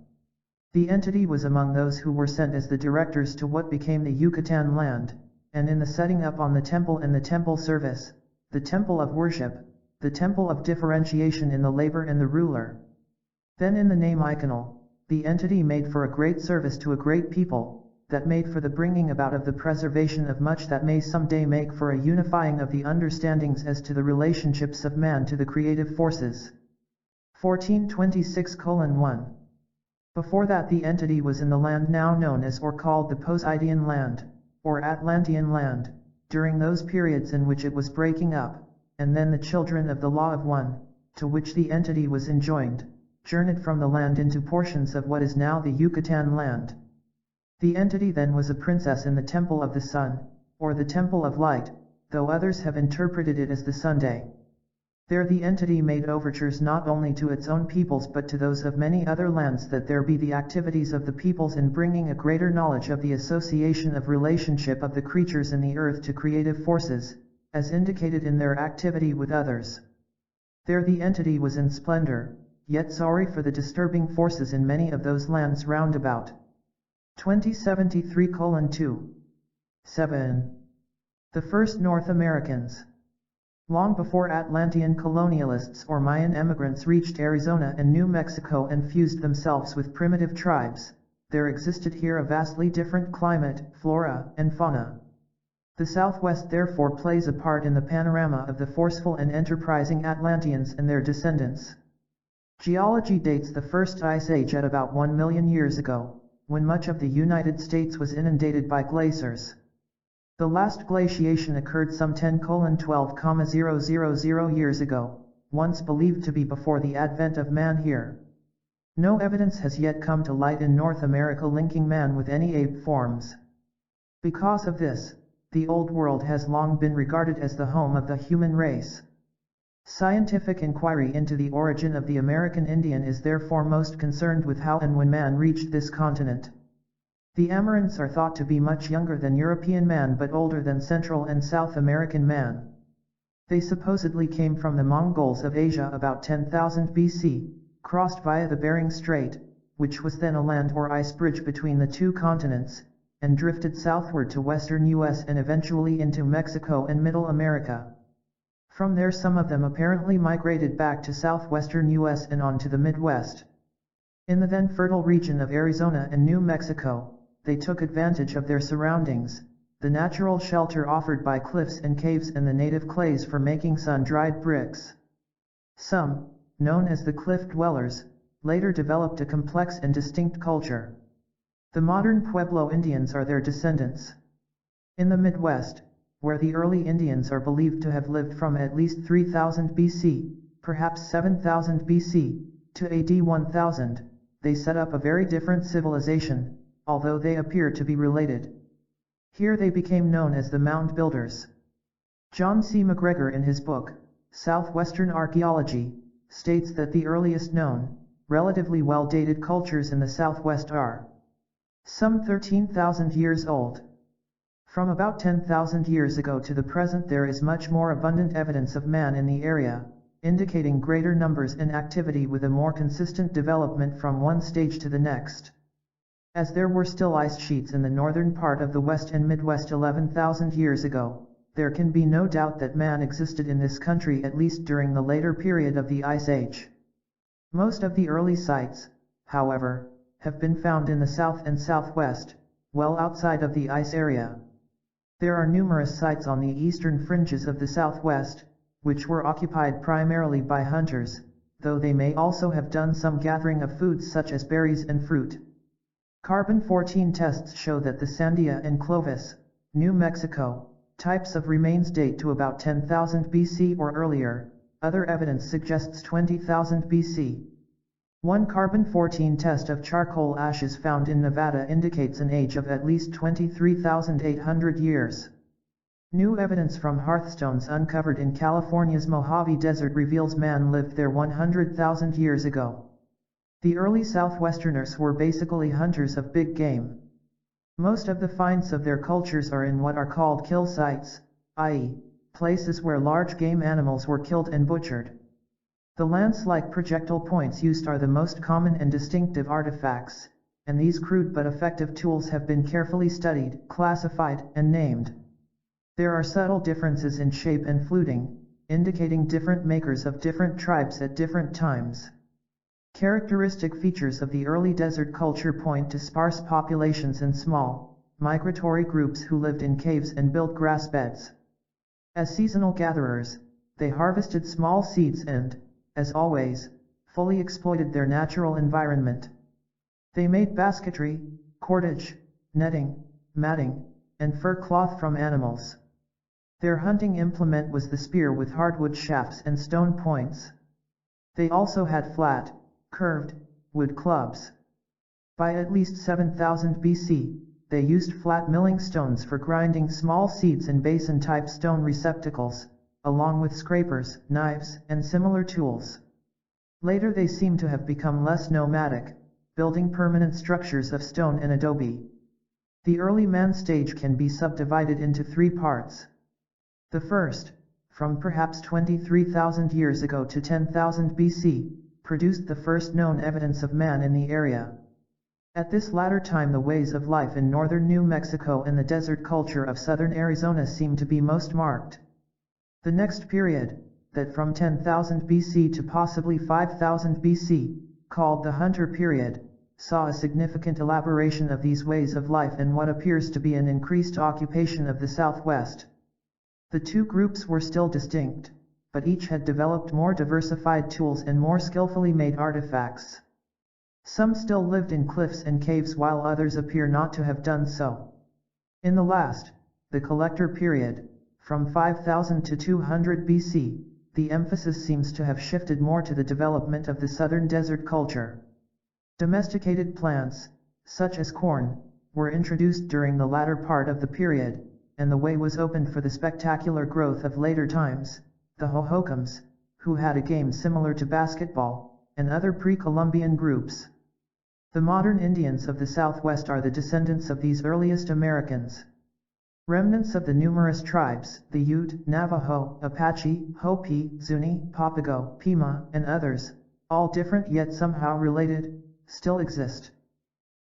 Speaker 1: The entity was among those who were sent as the directors to what became the Yucatan land, and in the setting up on the temple and the temple service, the temple of worship, the temple of differentiation in the labor and the ruler. Then in the name Iconal, the entity made for a great service to a great people, that made for the bringing about of the preservation of much that may someday make for a unifying of the understandings as to the relationships of man to the creative forces. 1426:1. Before that the entity was in the land now known as or called the Poseidian land, or Atlantean land, during those periods in which it was breaking up, and then the children of the Law of One, to which the entity was enjoined, journeyed from the land into portions of what is now the Yucatan land. The entity then was a princess in the Temple of the Sun, or the Temple of Light, though others have interpreted it as the Sunday. There the entity made overtures not only to its own peoples but to those of many other lands that there be the activities of the peoples in bringing a greater knowledge of the association of relationship of the creatures in the earth to creative forces, as indicated in their activity with others. There the entity was in splendor, yet sorry for the disturbing forces in many of those lands round about. 2073:2. 7. The first North Americans. Long before Atlantean colonialists or Mayan emigrants reached Arizona and New Mexico and fused themselves with primitive tribes, there existed here a vastly different climate, flora, and fauna. The Southwest therefore plays a part in the panorama of the forceful and enterprising Atlanteans and their descendants. Geology dates the first ice age at about 1 million years ago, when much of the United States was inundated by glaciers. The last glaciation occurred some 10:12,000 years ago, once believed to be before the advent of man here. No evidence has yet come to light in North America linking man with any ape forms. Because of this, the Old World has long been regarded as the home of the human race. Scientific inquiry into the origin of the American Indian is therefore most concerned with how and when man reached this continent. The Amarants are thought to be much younger than European man but older than Central and South American man. They supposedly came from the Mongols of Asia about 10,000 BC, crossed via the Bering Strait, which was then a land or ice bridge between the two continents, and drifted southward to western US and eventually into Mexico and Middle America. From there some of them apparently migrated back to southwestern US and on to the Midwest. In the then fertile region of Arizona and New Mexico, they took advantage of their surroundings, the natural shelter offered by cliffs and caves and the native clays for making sun-dried bricks. Some, known as the cliff dwellers, later developed a complex and distinct culture. The modern Pueblo Indians are their descendants. In the Midwest, where the early Indians are believed to have lived from at least 3000 BC, perhaps 7000 BC, to AD 1000, they set up a very different civilization, although they appear to be related. Here they became known as the Mound Builders. John C. McGregor in his book, Southwestern Archaeology, states that the earliest known, relatively well-dated cultures in the Southwest are some 13,000 years old. From about 10,000 years ago to the present there is much more abundant evidence of man in the area, indicating greater numbers and activity with a more consistent development from one stage to the next. As there were still ice sheets in the northern part of the West and Midwest 11,000 years ago, there can be no doubt that man existed in this country at least during the later period of the Ice Age. Most of the early sites, however, have been found in the south and southwest, well outside of the ice area. There are numerous sites on the eastern fringes of the southwest, which were occupied primarily by hunters, though they may also have done some gathering of foods such as berries and fruit. Carbon-14 tests show that the Sandia and Clovis, New Mexico, types of remains date to about 10,000 BC or earlier. Other evidence suggests 20,000 BC. One carbon-14 test of charcoal ashes found in Nevada indicates an age of at least 23,800 years. New evidence from hearthstones uncovered in California's Mojave Desert reveals man lived there 100,000 years ago. The early Southwesterners were basically hunters of big game. Most of the finds of their cultures are in what are called kill sites, i.e., places where large game animals were killed and butchered. The lance-like projectile points used are the most common and distinctive artifacts, and these crude but effective tools have been carefully studied, classified, and named. There are subtle differences in shape and fluting, indicating different makers of different tribes at different times. Characteristic features of the early desert culture point to sparse populations and small, migratory groups who lived in caves and built grass beds. As seasonal gatherers, they harvested small seeds and, as always, fully exploited their natural environment. They made basketry, cordage, netting, matting, and fur cloth from animals. Their hunting implement was the spear with hardwood shafts and stone points. They also had flat, curved, wood clubs. By at least 7000 BC, they used flat milling stones for grinding small seeds in basin-type stone receptacles, along with scrapers, knives, and similar tools. Later they seem to have become less nomadic, building permanent structures of stone and adobe. The early man stage can be subdivided into three parts. The first, from perhaps 23,000 years ago to 10,000 BC, produced the first known evidence of man in the area. At this latter time the ways of life in northern New Mexico and the desert culture of southern Arizona seem to be most marked. The next period, that from 10,000 BC to possibly 5,000 BC, called the Hunter period, saw a significant elaboration of these ways of life and what appears to be an increased occupation of the Southwest. The two groups were still distinct, but each had developed more diversified tools and more skillfully made artifacts. Some still lived in cliffs and caves while others appear not to have done so. In the last, the Collector period, from 5000 to 200 BC, the emphasis seems to have shifted more to the development of the southern desert culture. Domesticated plants, such as corn, were introduced during the latter part of the period, and the way was opened for the spectacular growth of later times, the Hohokams, who had a game similar to basketball, and other pre-Columbian groups. The modern Indians of the Southwest are the descendants of these earliest Americans. Remnants of the numerous tribes, the Ute, Navajo, Apache, Hopi, Zuni, Papago, Pima, and others, all different yet somehow related, still exist.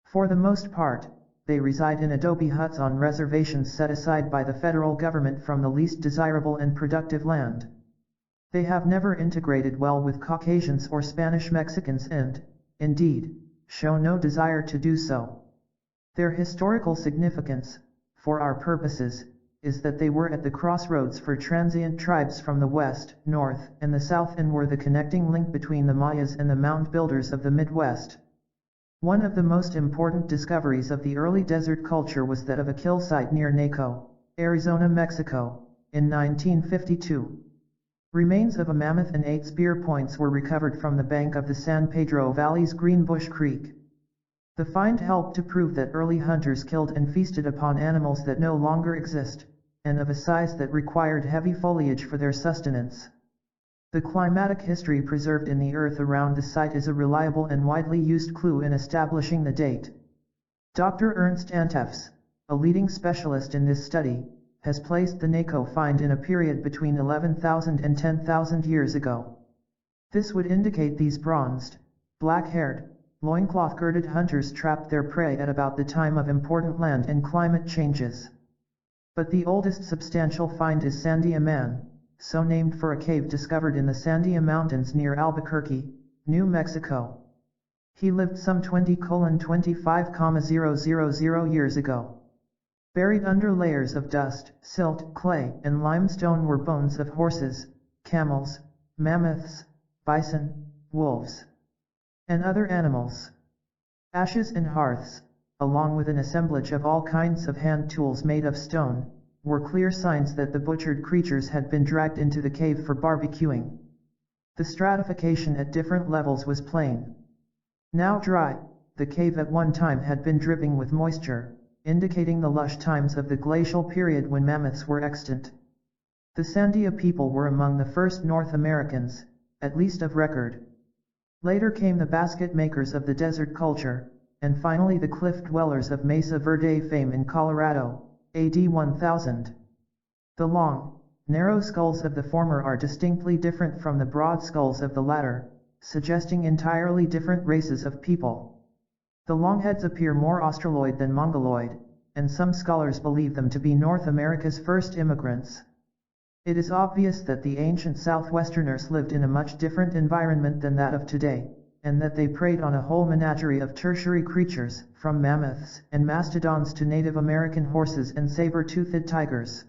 Speaker 1: For the most part, they reside in adobe huts on reservations set aside by the federal government from the least desirable and productive land. They have never integrated well with Caucasians or Spanish Mexicans and, indeed, show no desire to do so. Their historical significance, for our purposes, is that they were at the crossroads for transient tribes from the west, north, and the south, and were the connecting link between the Mayas and the mound builders of the Midwest. One of the most important discoveries of the early desert culture was that of a kill site near Naco, Arizona, Mexico, in 1952. Remains of a mammoth and 8 spear points were recovered from the bank of the San Pedro Valley's Greenbush Creek. The find helped to prove that early hunters killed and feasted upon animals that no longer exist, and of a size that required heavy foliage for their sustenance. The climatic history preserved in the earth around the site is a reliable and widely used clue in establishing the date. Dr. Ernst Antefs, a leading specialist in this study, has placed the Naco find in a period between 11,000 and 10,000 years ago. This would indicate these bronzed, black-haired, loincloth-girded hunters trapped their prey at about the time of important land and climate changes. But the oldest substantial find is Sandia Man, so named for a cave discovered in the Sandia Mountains near Albuquerque, New Mexico. He lived some 20,25,000 years ago. Buried under layers of dust, silt, clay, and limestone were bones of horses, camels, mammoths, bison, wolves, and other animals. Ashes and hearths, along with an assemblage of all kinds of hand tools made of stone, were clear signs that the butchered creatures had been dragged into the cave for barbecuing. The stratification at different levels was plain. Now dry, the cave at one time had been dripping with moisture, indicating the lush times of the glacial period when mammoths were extant. The Sandia people were among the first North Americans, at least of record. Later came the basket makers of the desert culture, and finally the cliff dwellers of Mesa Verde fame in Colorado, AD 1000. The long, narrow skulls of the former are distinctly different from the broad skulls of the latter, suggesting entirely different races of people. The long heads appear more Australoid than Mongoloid, and some scholars believe them to be North America's first immigrants. It is obvious that the ancient Southwesterners lived in a much different environment than that of today, and that they preyed on a whole menagerie of tertiary creatures, from mammoths and mastodons to Native American horses and saber-toothed tigers.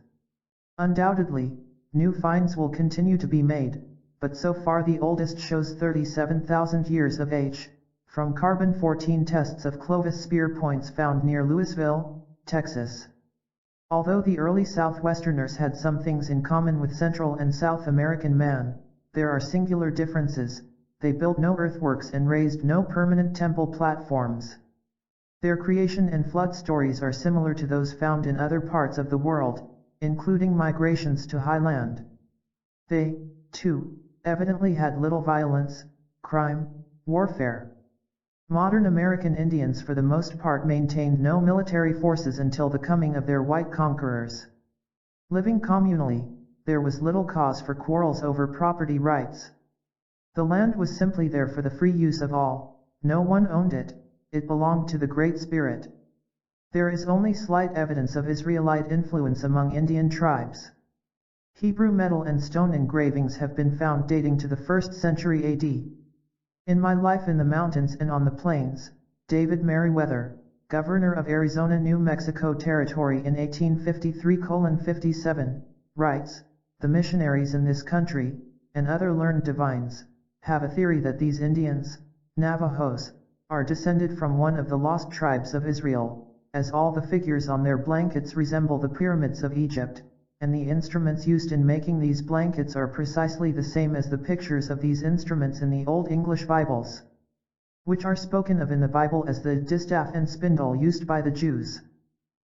Speaker 1: Undoubtedly, new finds will continue to be made, but so far the oldest shows 37,000 years of age, from carbon-14 tests of Clovis spear points found near Louisville, Texas. Although the early Southwesterners had some things in common with Central and South American man, there are singular differences. They built no earthworks and raised no permanent temple platforms. Their creation and flood stories are similar to those found in other parts of the world, including migrations to highland. They, too, evidently had little violence, crime, warfare. Modern American Indians for the most part maintained no military forces until the coming of their white conquerors. Living communally, there was little cause for quarrels over property rights. The land was simply there for the free use of all, no one owned it, it belonged to the Great Spirit. There is only slight evidence of Israelite influence among Indian tribes. Hebrew metal and stone engravings have been found dating to the 1st century AD. In My Life in the Mountains and on the Plains, David Meriwether, governor of Arizona New Mexico Territory in 1853-57, writes, "The missionaries in this country, and other learned divines, have a theory that these Indians, Navajos, are descended from one of the lost tribes of Israel, as all the figures on their blankets resemble the pyramids of Egypt, and the instruments used in making these blankets are precisely the same as the pictures of these instruments in the Old English Bibles, which are spoken of in the Bible as the distaff and spindle used by the Jews.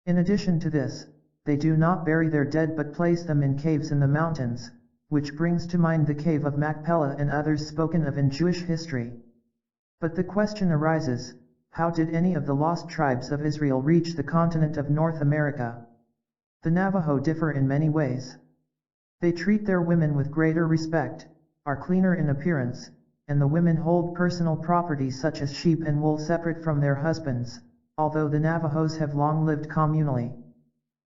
Speaker 1: In addition to this, they do not bury their dead but place them in caves in the mountains, which brings to mind the cave of Machpelah and others spoken of in Jewish history. But the question arises, how did any of the lost tribes of Israel reach the continent of North America? The Navajo differ in many ways. They treat their women with greater respect, are cleaner in appearance, and the women hold personal property such as sheep and wool separate from their husbands, although the Navajos have long lived communally.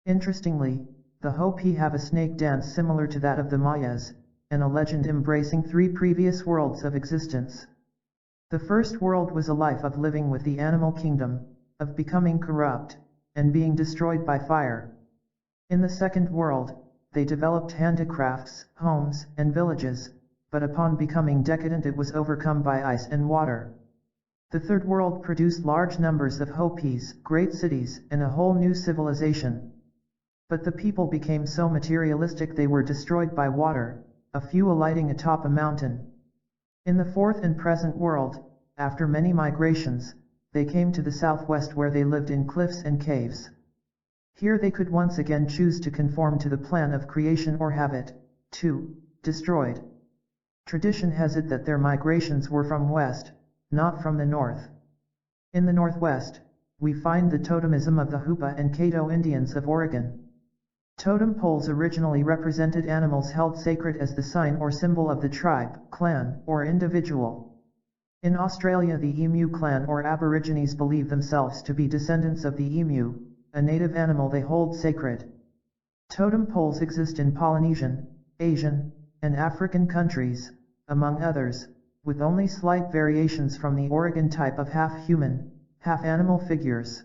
Speaker 1: Interestingly, the Hopi have a snake dance similar to that of the Mayas, and a legend embracing 3 previous worlds of existence. The first world was a life of living with the animal kingdom, of becoming corrupt, and being destroyed by fire. In the Second World, they developed handicrafts, homes, and villages, but upon becoming decadent it was overcome by ice and water. The Third World produced large numbers of Hopis, great cities, and a whole new civilization. But the people became so materialistic they were destroyed by water, a few alighting atop a mountain. In the Fourth and present world, after many migrations, they came to the southwest where they lived in cliffs and caves. Here they could once again choose to conform to the plan of creation or have it, too, destroyed. Tradition has it that their migrations were from west, not from the north. In the northwest, we find the totemism of the Hoopa and Caddo Indians of Oregon. Totem poles originally represented animals held sacred as the sign or symbol of the tribe, clan, or individual. In Australia, the emu clan or aborigines believe themselves to be descendants of the emu, a native animal they hold sacred. Totem poles exist in Polynesian, Asian, and African countries, among others, with only slight variations from the Oregon type of half-human, half-animal figures.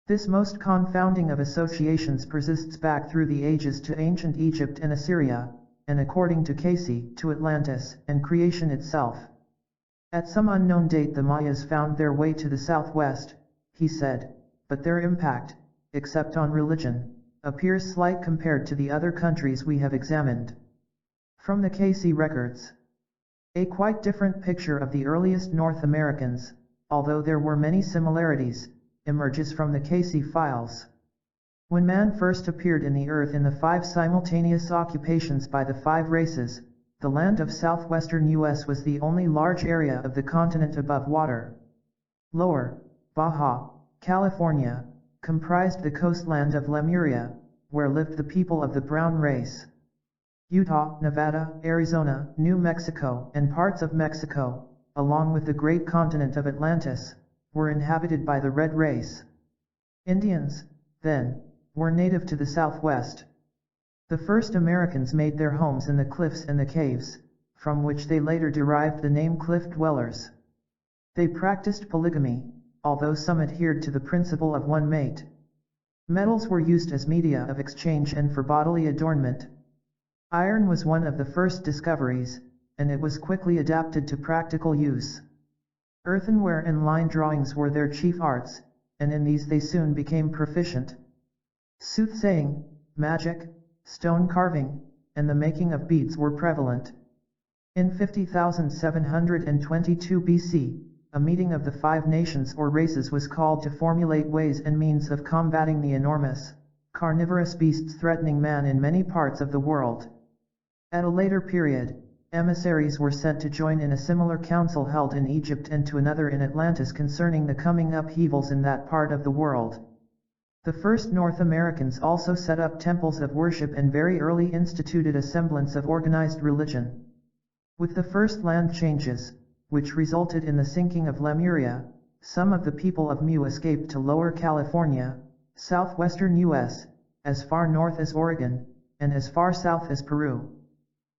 Speaker 1: This most confounding of associations persists back through the ages to ancient Egypt and Assyria, and according to Cayce, to Atlantis, and creation itself. At some unknown date the Mayas found their way to the southwest, he said, but their impact, except on religion, appears slight compared to the other countries we have examined. From the Cayce records, a quite different picture of the earliest North Americans, although there were many similarities, emerges from the Cayce files. When man first appeared in the earth in the 5 simultaneous occupations by the 5 races, the land of southwestern U.S. was the only large area of the continent above water. Lower, Baja, California, comprised the coastland of Lemuria, where lived the people of the brown race. Utah, Nevada, Arizona, New Mexico, and parts of Mexico, along with the great continent of Atlantis, were inhabited by the red race. Indians, then, were native to the southwest. The first Americans made their homes in the cliffs and the caves, from which they later derived the name cliff dwellers. They practiced polygamy, although some adhered to the principle of one mate. Metals were used as media of exchange and for bodily adornment. Iron was one of the first discoveries, and it was quickly adapted to practical use. Earthenware and line drawings were their chief arts, and in these they soon became proficient. Soothsaying, magic, stone carving, and the making of beads were prevalent. In 50,722 BC, a meeting of the 5 nations or races was called to formulate ways and means of combating the enormous, carnivorous beasts threatening man in many parts of the world. At a later period, emissaries were sent to join in a similar council held in Egypt and to another in Atlantis concerning the coming upheavals in that part of the world. The first North Americans also set up temples of worship and very early instituted a semblance of organized religion. With the first land changes, which resulted in the sinking of Lemuria, some of the people of Mu escaped to Lower California, southwestern U.S., as far north as Oregon, and as far south as Peru.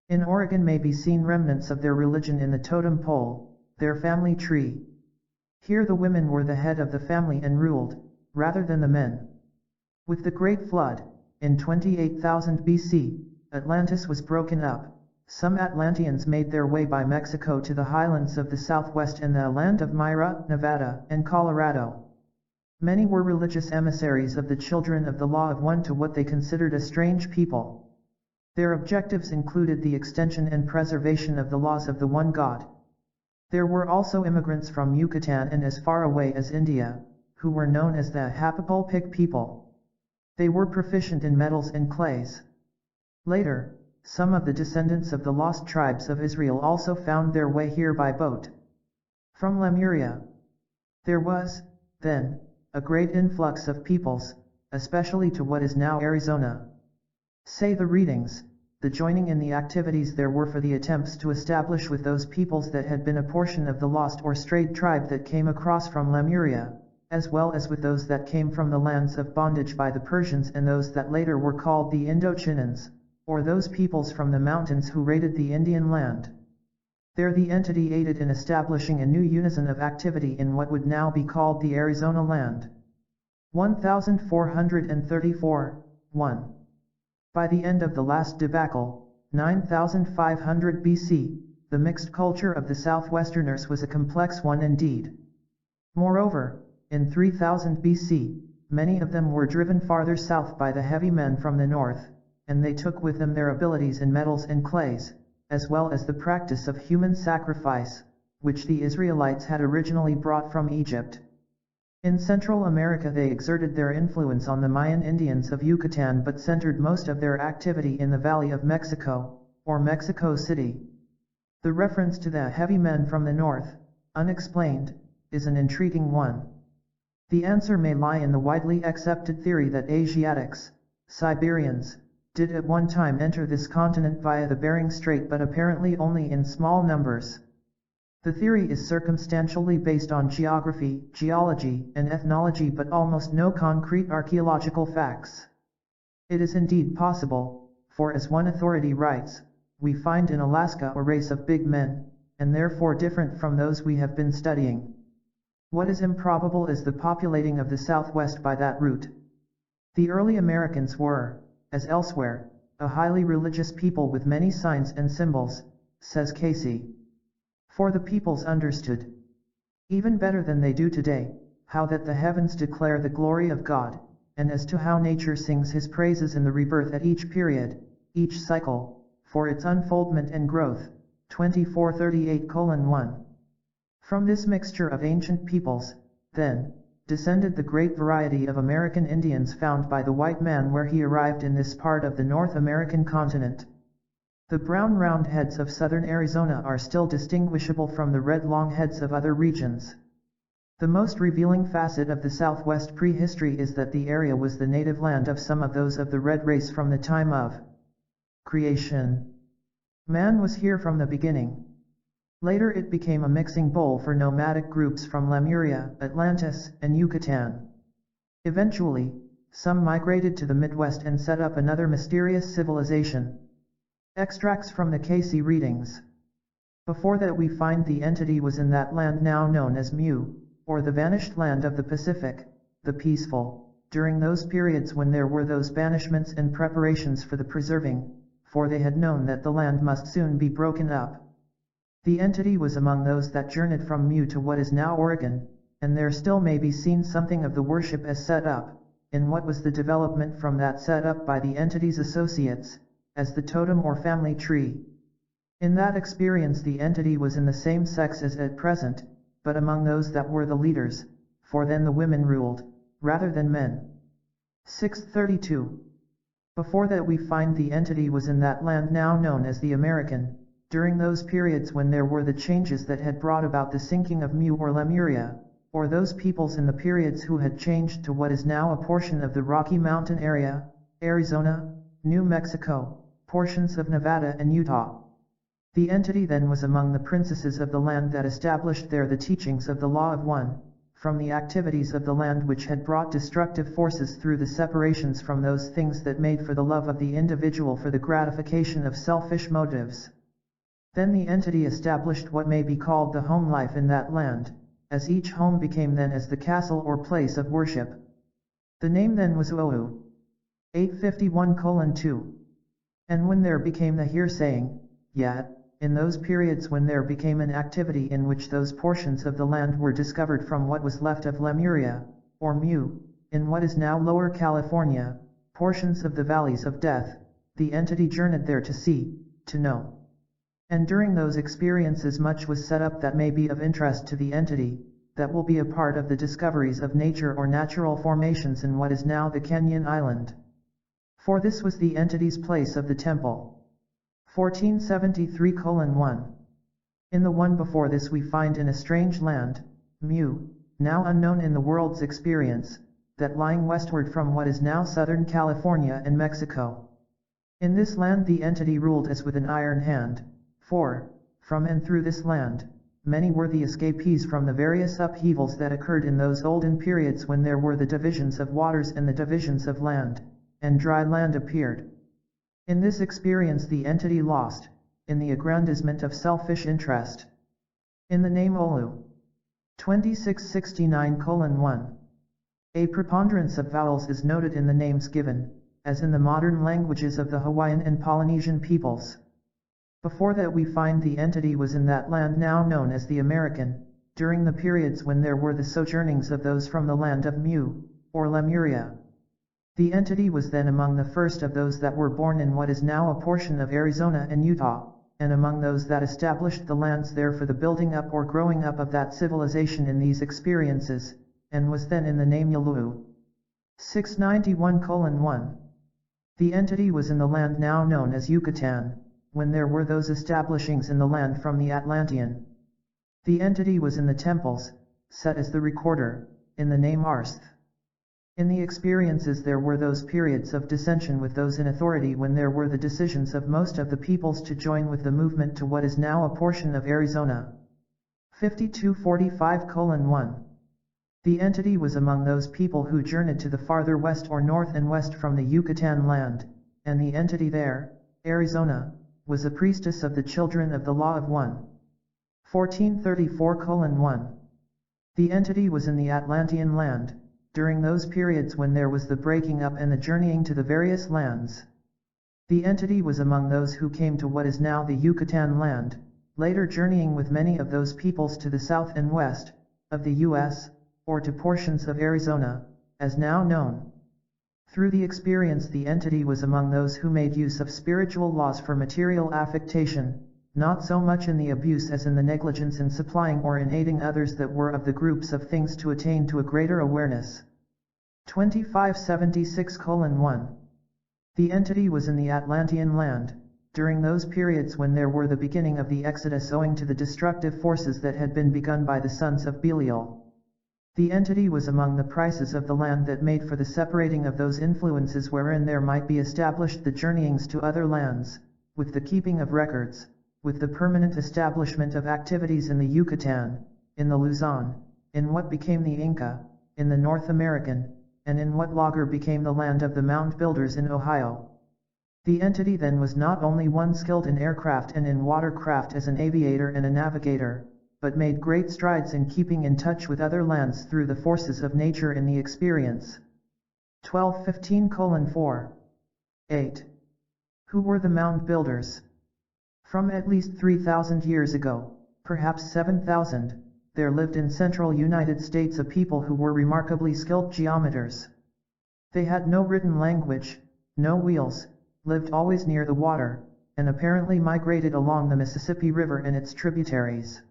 Speaker 1: In Oregon may be seen remnants of their religion in the totem pole, their family tree. Here the women were the head of the family and ruled, rather than the men. With the Great Flood, in 28,000 BC, Atlantis was broken up. Some Atlanteans made their way by Mexico to the highlands of the southwest and the land of Myra, Nevada, and Colorado. Many were religious emissaries of the children of the law of one to what they considered a strange people. Their objectives included the extension and preservation of the laws of the one God. There were also immigrants from Yucatan and as far away as India, who were known as the Hapapulpic people. They were proficient in metals and clays. Later, some of the descendants of the lost tribes of Israel also found their way here by boat. From Lemuria, there was, then, a great influx of peoples, especially to what is now Arizona. Say the readings, the joining in the activities there were for the attempts to establish with those peoples that had been a portion of the lost or strayed tribe that came across from Lemuria, as well as with those that came from the lands of bondage by the Persians and those that later were called the Indochinans, or those peoples from the mountains who raided the Indian land. There the entity aided in establishing a new unison of activity in what would now be called the Arizona land. 1434, 1. By the end of the last debacle, 9500 BC, the mixed culture of the Southwesterners was a complex one indeed. Moreover, in 3000 BC, many of them were driven farther south by the heavy men from the north, and they took with them their abilities in metals and clays, as well as the practice of human sacrifice, which the Israelites had originally brought from Egypt. In Central America they exerted their influence on the Mayan Indians of Yucatan but centered most of their activity in the Valley of Mexico, or Mexico City. The reference to the heavy men from the north, unexplained, is an intriguing one. The answer may lie in the widely accepted theory that Asiatics, Siberians, did at one time enter this continent via the Bering Strait but apparently only in small numbers. The theory is circumstantially based on geography, geology, and ethnology but almost no concrete archaeological facts. It is indeed possible, for as one authority writes, we find in Alaska a race of big men, and therefore different from those we have been studying. What is improbable is the populating of the Southwest by that route. The early Americans were, as elsewhere, a highly religious people with many signs and symbols, says Cayce. For the peoples understood, even better than they do today, how that the heavens declare the glory of God, and as to how nature sings his praises in the rebirth at each period, each cycle, for its unfoldment and growth. 2438:1. From this mixture of ancient peoples, then, descended the great variety of American Indians found by the white man where he arrived in this part of the North American continent. The brown round heads of southern Arizona are still distinguishable from the red long heads of other regions. The most revealing facet of the Southwest prehistory is that the area was the native land of some of those of the red race from the time of creation. Man was here from the beginning. Later it became a mixing bowl for nomadic groups from Lemuria, Atlantis, and Yucatan. Eventually, some migrated to the Midwest and set up another mysterious civilization. Extracts from the Cayce readings. Before that we find the entity was in that land now known as Mu, or the vanished land of the Pacific, the peaceful, during those periods when there were those banishments and preparations for the preserving, for they had known that the land must soon be broken up. The entity was among those that journeyed from Mu to what is now Oregon, and there still may be seen something of the worship as set up, in what was the development from that set up by the entity's associates, as the totem or family tree. In that experience the entity was in the same sex as at present, but among those that were the leaders, for then the women ruled, rather than men. 632. Before that we find the entity was in that land now known as the American, during those periods when there were the changes that had brought about the sinking of Mu or Lemuria, or those peoples in the periods who had changed to what is now a portion of the Rocky Mountain area, Arizona, New Mexico, portions of Nevada and Utah. The entity then was among the princesses of the land that established there the teachings of the law of one, from the activities of the land which had brought destructive forces through the separations from those things that made for the love of the individual for the gratification of selfish motives. Then the entity established what may be called the home life in that land, as each home became then as the castle or place of worship. The name then was Oahu. 851:2. And when there became the hearsaying, yet, in those periods when there became an activity in which those portions of the land were discovered from what was left of Lemuria, or Mu, in what is now Lower California, portions of the valleys of death, the entity journeyed there to see, to know. And during those experiences much was set up that may be of interest to the entity, that will be a part of the discoveries of nature or natural formations in what is now the Kenyan Island. For this was the entity's place of the temple. 1473:1. In the one before this we find in a strange land, Mu, now unknown in the world's experience, that lying westward from what is now Southern California and Mexico. In this land the entity ruled as with an iron hand, for, from and through this land, many were the escapees from the various upheavals that occurred in those olden periods when there were the divisions of waters and the divisions of land, and dry land appeared. In this experience the entity lost, in the aggrandizement of selfish interest. In the name Olu. 2669:1. A preponderance of vowels is noted in the names given, as in the modern languages of the Hawaiian and Polynesian peoples. Before that we find the entity was in that land now known as the American, during the periods when there were the sojournings of those from the land of Mu, or Lemuria. The entity was then among the first of those that were born in what is now a portion of Arizona and Utah, and among those that established the lands there for the building up or growing up of that civilization in these experiences, and was then in the name Yalu. 691:1. The entity was in the land now known as Yucatan, when there were those establishings in the land from the Atlantean. The entity was in the temples, set as the recorder, in the name Arsth. In the experiences there were those periods of dissension with those in authority when there were the decisions of most of the peoples to join with the movement to what is now a portion of Arizona. 5245:1. The entity was among those people who journeyed to the farther west or north and west from the Yucatan land, and the entity there, Arizona, was a priestess of the children of the Law of One. 1434:1. The entity was in the Atlantean land, during those periods when there was the breaking up and the journeying to the various lands. The entity was among those who came to what is now the Yucatan land, later journeying with many of those peoples to the south and west, of the U.S., or to portions of Arizona, as now known. Through the experience the entity was among those who made use of spiritual laws for material affectation, not so much in the abuse as in the negligence in supplying or in aiding others that were of the groups of things to attain to a greater awareness. 2576:1. The entity was in the Atlantean land, during those periods when there were the beginning of the Exodus owing to the destructive forces that had been begun by the sons of Belial. The entity was among the prices of the land that made for the separating of those influences wherein there might be established the journeyings to other lands, with the keeping of records, with the permanent establishment of activities in the Yucatan, in the Luzon, in what became the Inca, in the North American, and in what later became the land of the mound builders in Ohio. The entity then was not only one skilled in aircraft and in watercraft as an aviator and a navigator, but made great strides in keeping in touch with other lands through the forces of nature in the experience. 1215:4. 8. Who were the mound builders? From at least 3,000 years ago, perhaps 7,000, there lived in central United States a people who were remarkably skilled geometers. They had no written language, no wheels, lived always near the water, and apparently migrated along the Mississippi River and its tributaries.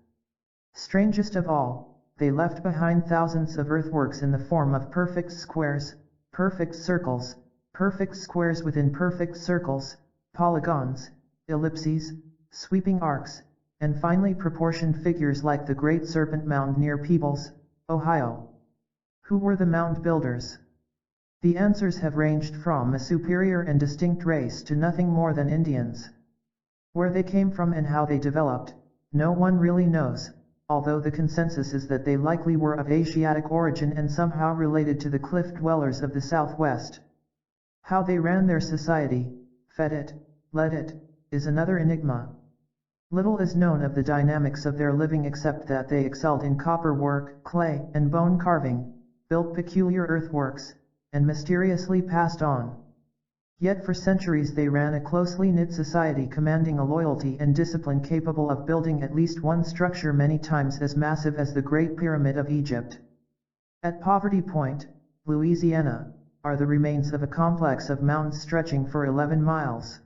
Speaker 1: Strangest of all, they left behind thousands of earthworks in the form of perfect squares, perfect circles, perfect squares within perfect circles, polygons, ellipses, sweeping arcs, and finely proportioned figures like the Great Serpent Mound near Peebles, Ohio. Who were the mound builders? The answers have ranged from a superior and distinct race to nothing more than Indians. Where they came from and how they developed, no one really knows, although the consensus is that they likely were of Asiatic origin and somehow related to the cliff dwellers of the Southwest. How they ran their society, fed it, led it, is another enigma. Little is known of the dynamics of their living except that they excelled in copper work, clay and bone carving, built peculiar earthworks, and mysteriously passed on. Yet for centuries they ran a closely knit society commanding a loyalty and discipline capable of building at least one structure many times as massive as the Great Pyramid of Egypt. At Poverty Point, Louisiana, are the remains of a complex of mounds stretching for 11 miles.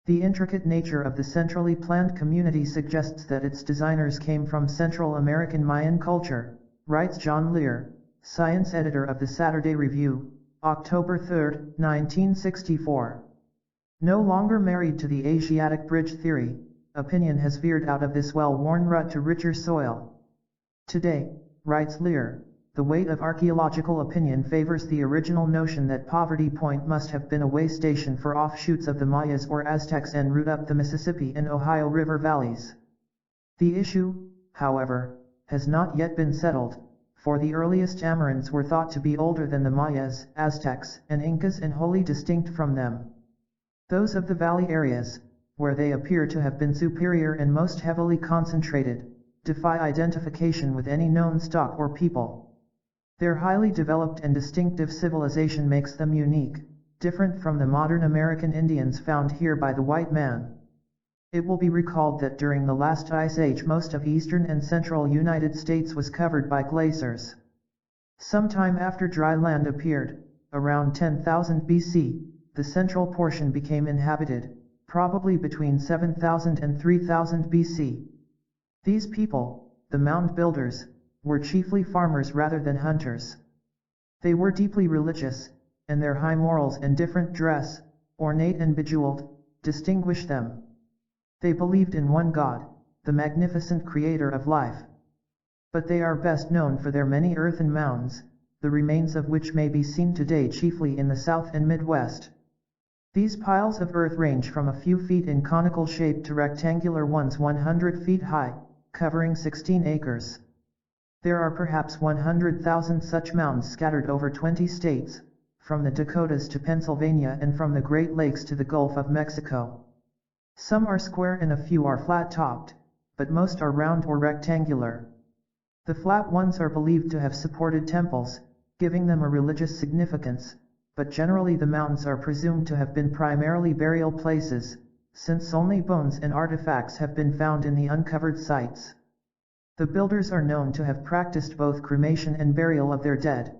Speaker 1: The intricate nature of the centrally planned community suggests that its designers came from Central American Mayan culture, writes John Lear, science editor of the Saturday Review, October 3, 1964. No longer married to the Asiatic bridge theory, opinion has veered out of this well-worn rut to richer soil. Today, writes Lear, the weight of archaeological opinion favors the original notion that Poverty Point must have been a way station for offshoots of the Mayas or Aztecs en route up the Mississippi and Ohio River valleys. The issue, however, has not yet been settled, for the earliest Amarans were thought to be older than the Mayas, Aztecs, and Incas and wholly distinct from them. Those of the valley areas, where they appear to have been superior and most heavily concentrated, defy identification with any known stock or people. Their highly developed and distinctive civilization makes them unique, different from the modern American Indians found here by the white man. It will be recalled that during the last ice age most of eastern and central United States was covered by glaciers. Sometime after dry land appeared, around 10,000 BC, the central portion became inhabited, probably between 7,000 and 3,000 BC. These people, the mound builders, were chiefly farmers rather than hunters. They were deeply religious, and their high morals and different dress, ornate and bejeweled, distinguished them. They believed in one God, the magnificent creator of life. But they are best known for their many earthen mounds, the remains of which may be seen today chiefly in the South and Midwest. These piles of earth range from a few feet in conical shape to rectangular ones 100 feet high, covering 16 acres. There are perhaps 100,000 such mounds scattered over 20 states, from the Dakotas to Pennsylvania and from the Great Lakes to the Gulf of Mexico. Some are square and a few are flat-topped, but most are round or rectangular. The flat ones are believed to have supported temples, giving them a religious significance, but generally the mounds are presumed to have been primarily burial places, since only bones and artifacts have been found in the uncovered sites. The builders are known to have practiced both cremation and burial of their dead.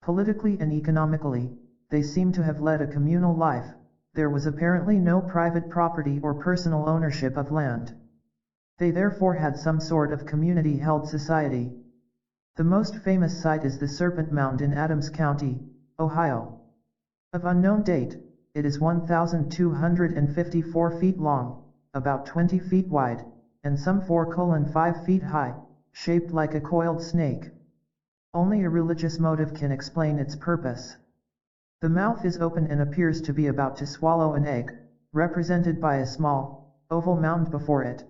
Speaker 1: Politically and economically, they seem to have led a communal life. There was apparently no private property or personal ownership of land. They therefore had some sort of community-held society. The most famous site is the Serpent Mound in Adams County, Ohio. Of unknown date, it is 1,254 feet long, about 20 feet wide, and some 4,5 feet high, shaped like a coiled snake. Only a religious motive can explain its purpose. The mouth is open and appears to be about to swallow an egg, represented by a small, oval mound before it.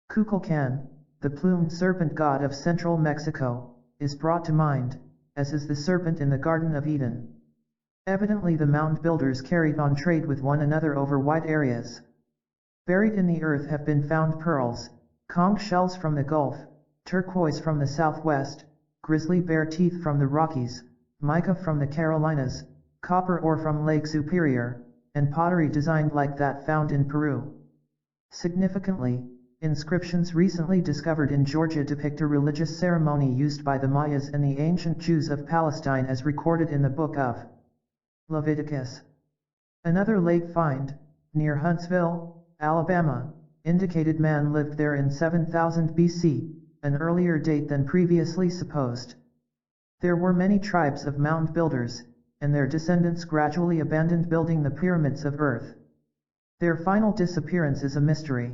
Speaker 1: Kukulkan, the plumed serpent god of central Mexico, is brought to mind, as is the serpent in the Garden of Eden. Evidently the mound builders carried on trade with one another over wide areas. Buried in the earth have been found pearls, conch shells from the Gulf, turquoise from the southwest, grizzly bear teeth from the Rockies, mica from the Carolinas, copper ore from Lake Superior, and pottery designed like that found in Peru. Significantly, inscriptions recently discovered in Georgia depict a religious ceremony used by the Mayas and the ancient Jews of Palestine as recorded in the book of Leviticus. Another late find, near Huntsville, Alabama, indicated man lived there in 7000 BC, an earlier date than previously supposed. There were many tribes of mound builders, and their descendants gradually abandoned building the pyramids of earth. Their final disappearance is a mystery.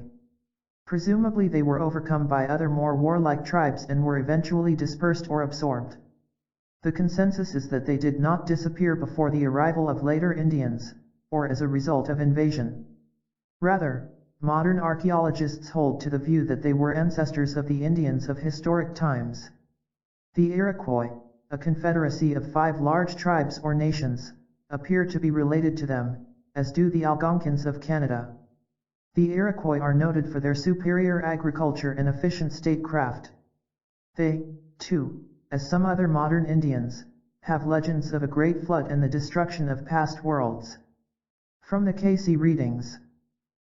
Speaker 1: Presumably they were overcome by other more warlike tribes and were eventually dispersed or absorbed. The consensus is that they did not disappear before the arrival of later Indians, or as a result of invasion. Rather, modern archaeologists hold to the view that they were ancestors of the Indians of historic times. The Iroquois, a confederacy of 5 large tribes or nations, appear to be related to them, as do the Algonquins of Canada. The Iroquois are noted for their superior agriculture and efficient statecraft. They, too, as some other modern Indians, have legends of a great flood and the destruction of past worlds. From the Cayce readings.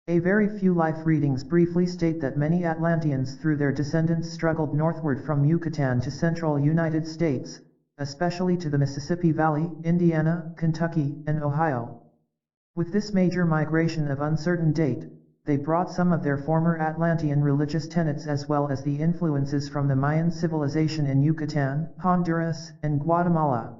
Speaker 1: A very few life readings briefly state that many Atlanteans through their descendants struggled northward from Yucatan to central United States, especially to the Mississippi Valley, Indiana, Kentucky, and Ohio. With this major migration of uncertain date, they brought some of their former Atlantean religious tenets as well as the influences from the Mayan civilization in Yucatan, Honduras, and Guatemala.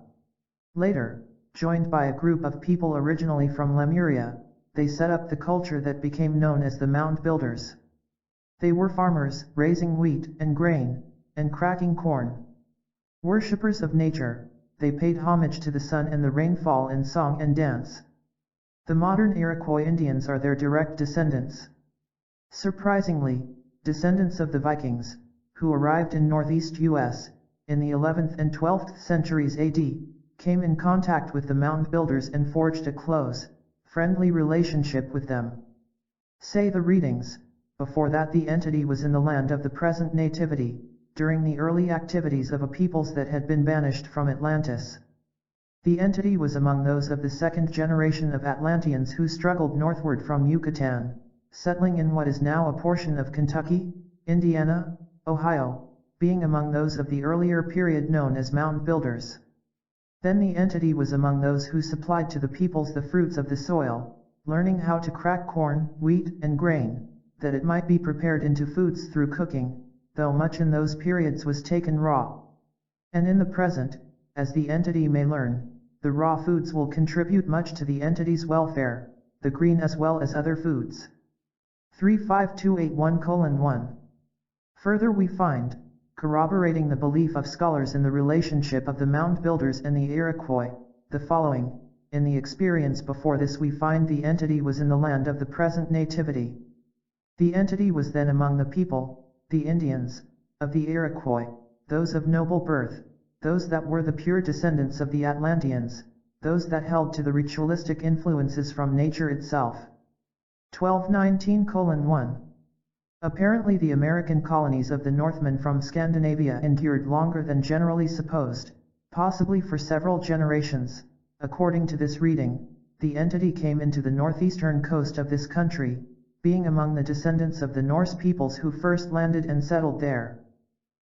Speaker 1: Later, joined by a group of people originally from Lemuria, they set up the culture that became known as the Mound Builders. They were farmers, raising wheat and grain, and cracking corn. Worshippers of nature, they paid homage to the sun and the rainfall in song and dance. The modern Iroquois Indians are their direct descendants. Surprisingly, descendants of the Vikings, who arrived in northeast U.S., in the 11th and 12th centuries AD, came in contact with the mound builders and forged a close, friendly relationship with them. Say the readings, before that the entity was in the land of the present nativity, during the early activities of a peoples that had been banished from Atlantis. The entity was among those of the second generation of Atlanteans who struggled northward from Yucatan, settling in what is now a portion of Kentucky, Indiana, Ohio, being among those of the earlier period known as mound builders. Then the entity was among those who supplied to the peoples the fruits of the soil, learning how to crack corn, wheat, and grain, that it might be prepared into foods through cooking, though much in those periods was taken raw. And in the present, as the entity may learn, the raw foods will contribute much to the entity's welfare, the green as well as other foods. 35281:1. Further we find, corroborating the belief of scholars in the relationship of the mound builders and the Iroquois, the following: in the experience before this we find the entity was in the land of the present nativity. The entity was then among the people, the Indians, of the Iroquois, those of noble birth, those that were the pure descendants of the Atlanteans, those that held to the ritualistic influences from nature itself. 1219:1. Apparently the American colonies of the Northmen from Scandinavia endured longer than generally supposed, possibly for several generations. According to this reading, the entity came into the northeastern coast of this country, being among the descendants of the Norse peoples who first landed and settled there.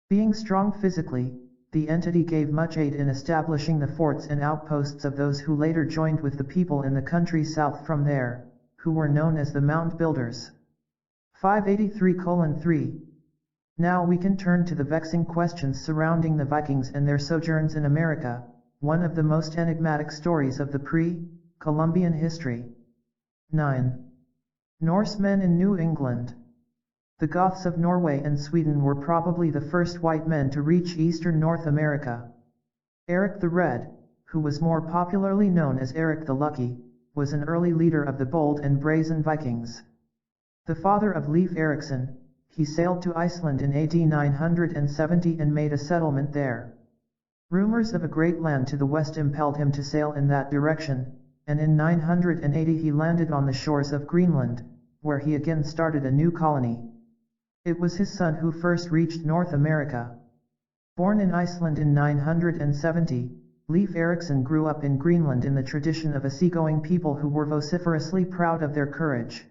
Speaker 1: Being strong physically, the entity gave much aid in establishing the forts and outposts of those who later joined with the people in the country south from there, who were known as the mound builders. 583:3. Now we can turn to the vexing questions surrounding the Vikings and their sojourns in America, one of the most enigmatic stories of the pre-Columbian history. 9. Norsemen in New England. The Goths of Norway and Sweden were probably the first white men to reach eastern North America. Eric the Red, who was more popularly known as Eric the Lucky, was an early leader of the bold and brazen Vikings. The father of Leif Erikson, he sailed to Iceland in AD 970 and made a settlement there. Rumors of a great land to the west impelled him to sail in that direction, and in 980 he landed on the shores of Greenland, where he again started a new colony. It was his son who first reached North America. Born in Iceland in 970, Leif Erikson grew up in Greenland in the tradition of a seagoing people who were vociferously proud of their courage.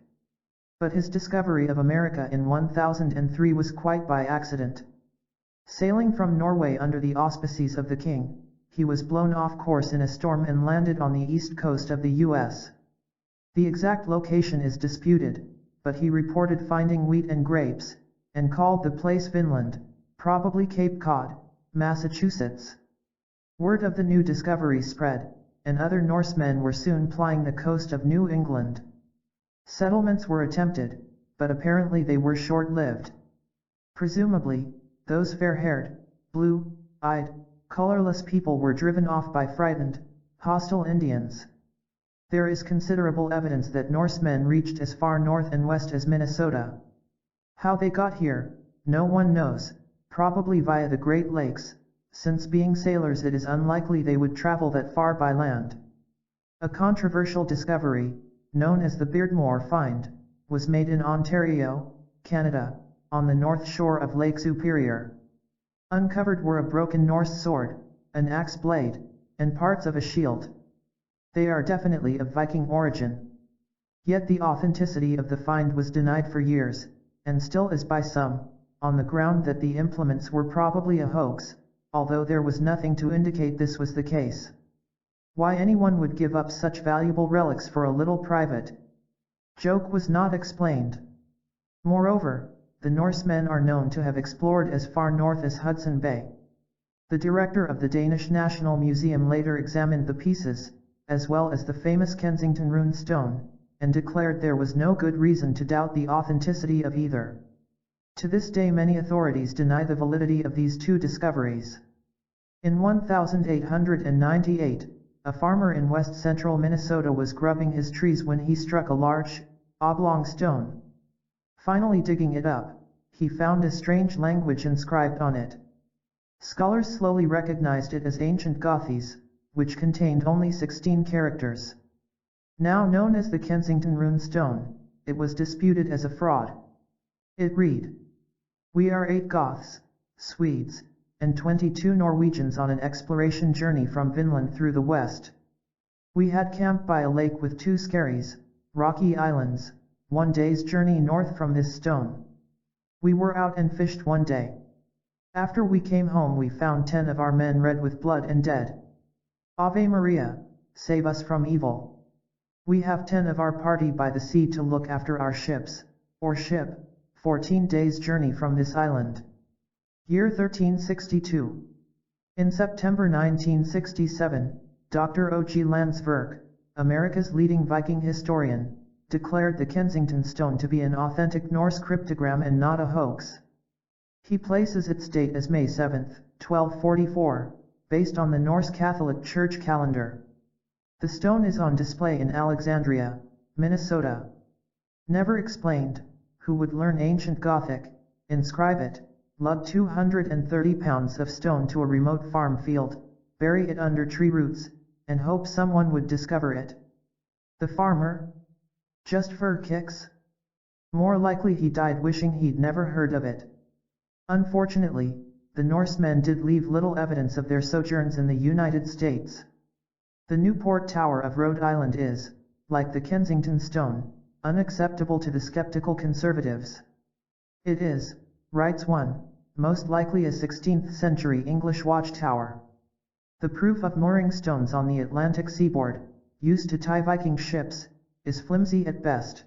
Speaker 1: But his discovery of America in 1003 was quite by accident. Sailing from Norway under the auspices of the king, he was blown off course in a storm and landed on the east coast of the U.S. The exact location is disputed, but he reported finding wheat and grapes, and called the place Vinland, probably Cape Cod, Massachusetts. Word of the new discovery spread, and other Norsemen were soon plying the coast of New England. Settlements were attempted, but apparently they were short-lived. Presumably, those fair-haired, blue-eyed, colorless people were driven off by frightened, hostile Indians. There is considerable evidence that Norsemen reached as far north and west as Minnesota. How they got here, no one knows, probably via the Great Lakes, since being sailors it is unlikely they would travel that far by land. A controversial discovery, known as the Beardmore Find, was made in Ontario, Canada, on the north shore of Lake Superior. Uncovered were a broken Norse sword, an axe blade, and parts of a shield. They are definitely of Viking origin. Yet the authenticity of the find was denied for years, and still is by some, on the ground that the implements were probably a hoax, although there was nothing to indicate this was the case. Why anyone would give up such valuable relics for a little private joke was not explained. Moreover, the Norsemen are known to have explored as far north as Hudson Bay. The director of the Danish National Museum later examined the pieces, as well as the famous Kensington rune stone, and declared there was no good reason to doubt the authenticity of either. To this day many authorities deny the validity of these two discoveries. In 1898, a farmer in west-central Minnesota was grubbing his trees when he struck a large, oblong stone. Finally digging it up, he found a strange language inscribed on it. Scholars slowly recognized it as ancient Gothies, which contained only 16 characters. Now known as the Kensington rune stone, it was disputed as a fraud. It read, "We are 8 Goths, Swedes, and 22 Norwegians on an exploration journey from Vinland through the west. We had camped by a lake with 2 skerries, rocky islands, 1 day's journey north from this stone. We were out and fished 1 day. After we came home we found 10 of our men red with blood and dead. Ave Maria, save us from evil. We have 10 of our party by the sea to look after our ships, or ship, 14 days' journey from this island. Year 1362. In September 1967, Dr. O.G. Landsverk, America's leading Viking historian, declared the Kensington stone to be an authentic Norse cryptogram and not a hoax. He places its date as May 7, 1244, based on the Norse Catholic Church calendar. The stone is on display in Alexandria, Minnesota. Never explained, who would learn ancient Gothic, inscribe it, lug 230 pounds of stone to a remote farm field, bury it under tree roots, and hope someone would discover it? The farmer? Just for kicks? More likely he died wishing he'd never heard of it. Unfortunately, the Norsemen did leave little evidence of their sojourns in the United States. The Newport Tower of Rhode Island is, like the Kensington stone, unacceptable to the skeptical conservatives. It is, writes one, most likely a 16th century English watchtower. The proof of mooring stones on the Atlantic seaboard, used to tie Viking ships, is flimsy at best.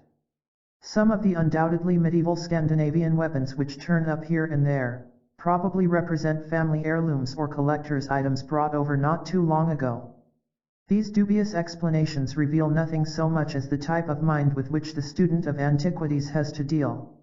Speaker 1: Some of the undoubtedly medieval Scandinavian weapons which turn up here and there, probably represent family heirlooms or collector's items brought over not too long ago. These dubious explanations reveal nothing so much as the type of mind with which the student of antiquities has to deal.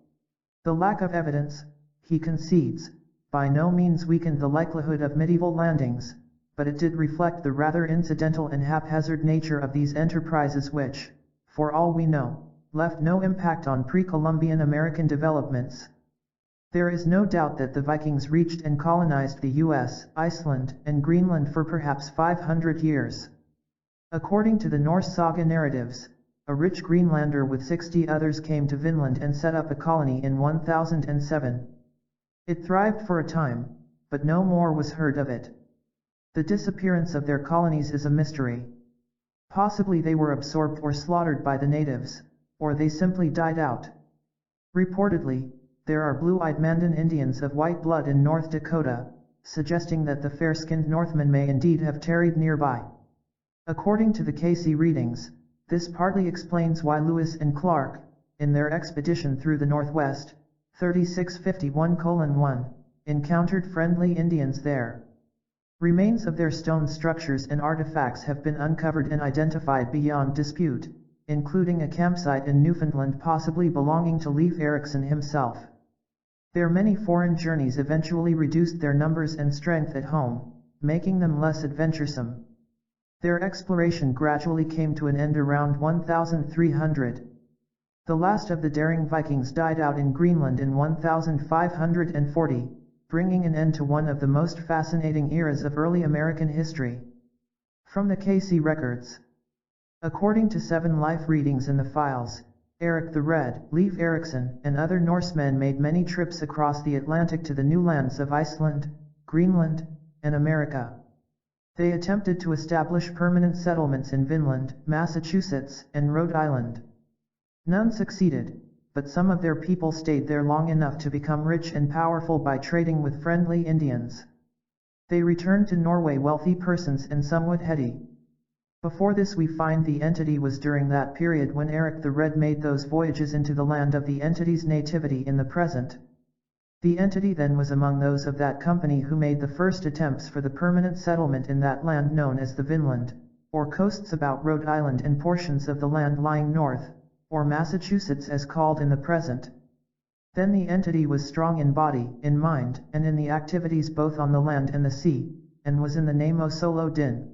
Speaker 1: The lack of evidence, he concedes, by no means weakened the likelihood of medieval landings, but it did reflect the rather incidental and haphazard nature of these enterprises which, for all we know, left no impact on pre-Columbian American developments. There is no doubt that the Vikings reached and colonized the U.S., Iceland, and Greenland for perhaps 500 years. According to the Norse saga narratives, a rich Greenlander with 60 others came to Vinland and set up a colony in 1007. It thrived for a time, but no more was heard of it. The disappearance of their colonies is a mystery. Possibly they were absorbed or slaughtered by the natives, or they simply died out. Reportedly, there are blue-eyed Mandan Indians of white blood in North Dakota, suggesting that the fair-skinned Northmen may indeed have tarried nearby. According to the Cayce readings, this partly explains why Lewis and Clark, in their expedition through the Northwest, 3651:1, encountered friendly Indians there. Remains of their stone structures and artifacts have been uncovered and identified beyond dispute, including a campsite in Newfoundland possibly belonging to Leif Erikson himself. Their many foreign journeys eventually reduced their numbers and strength at home, making them less adventuresome. Their exploration gradually came to an end around 1300. The last of the daring Vikings died out in Greenland in 1540, bringing an end to one of the most fascinating eras of early American history. From the Cayce records. According to 7 life readings in the files, Eric the Red, Leif Erikson, and other Norsemen made many trips across the Atlantic to the new lands of Iceland, Greenland, and America. They attempted to establish permanent settlements in Vinland, Massachusetts, and Rhode Island. None succeeded, but some of their people stayed there long enough to become rich and powerful by trading with friendly Indians. They returned to Norway wealthy persons and somewhat heady. Before this we find the entity was during that period when Eric the Red made those voyages into the land of the entity's nativity in the present. The entity then was among those of that company who made the first attempts for the permanent settlement in that land known as the Vinland, or coasts about Rhode Island and portions of the land lying north, or Massachusetts as called in the present. Then the entity was strong in body, in mind, and in the activities both on the land and the sea, and was in the name of Solo Din.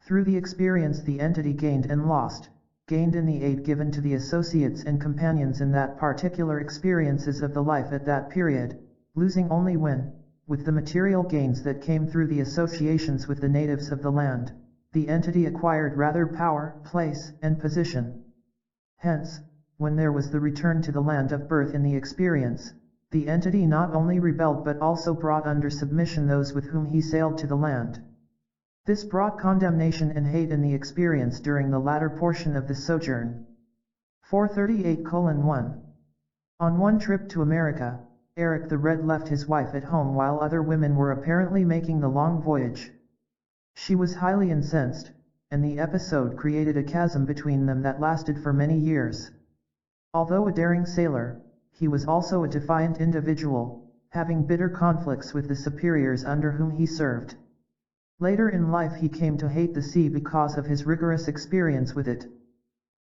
Speaker 1: Through the experience the entity gained and lost, gained in the aid given to the associates and companions in that particular experiences of the life at that period, losing only when, with the material gains that came through the associations with the natives of the land, the entity acquired rather power, place, and position. Hence, when there was the return to the land of birth in the experience, the entity not only rebelled but also brought under submission those with whom he sailed to the land. This brought condemnation and hate in the experience during the latter portion of the sojourn. 438:1. On one trip to America, Eric the Red left his wife at home while other women were apparently making the long voyage. She was highly incensed, and the episode created a chasm between them that lasted for many years. Although a daring sailor, he was also a defiant individual, having bitter conflicts with the superiors under whom he served. Later in life he came to hate the sea because of his rigorous experience with it.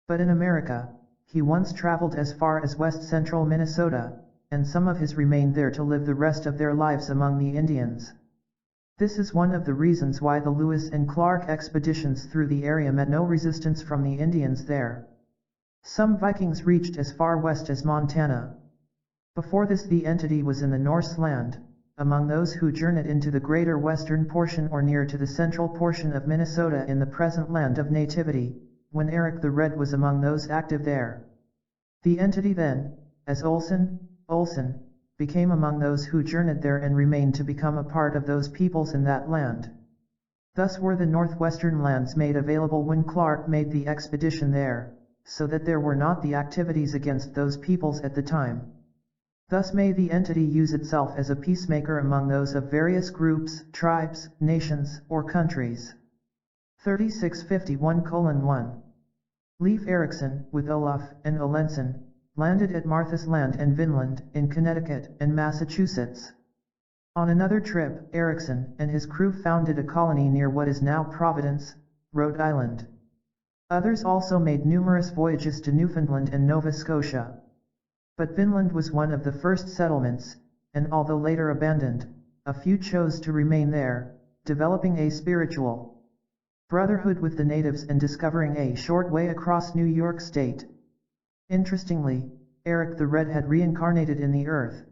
Speaker 1: But in America, he once traveled as far as west-central Minnesota, and some of his remained there to live the rest of their lives among the Indians. This is one of the reasons why the Lewis and Clark expeditions through the area met no resistance from the Indians there. Some Vikings reached as far west as Montana. Before this the entity was in the Norse land, among those who journeyed into the greater western portion or near to the central portion of Minnesota in the present land of nativity, when Eric the Red was among those active there. The entity then, as Olson, became among those who journeyed there and remained to become a part of those peoples in that land. Thus were the northwestern lands made available when Clark made the expedition there, so that there were not the activities against those peoples at the time. Thus may the entity use itself as a peacemaker among those of various groups, tribes, nations, or countries. 3651:1. Leif Erikson, with Olaf and Olenson, landed at Martha's Land and Vinland, in Connecticut and Massachusetts. On another trip, Erikson and his crew founded a colony near what is now Providence, Rhode Island. Others also made numerous voyages to Newfoundland and Nova Scotia. But Vinland was one of the first settlements, and although later abandoned, a few chose to remain there, developing a spiritual brotherhood with the natives and discovering a short way across New York State. Interestingly, Eric the Red had reincarnated in the earth.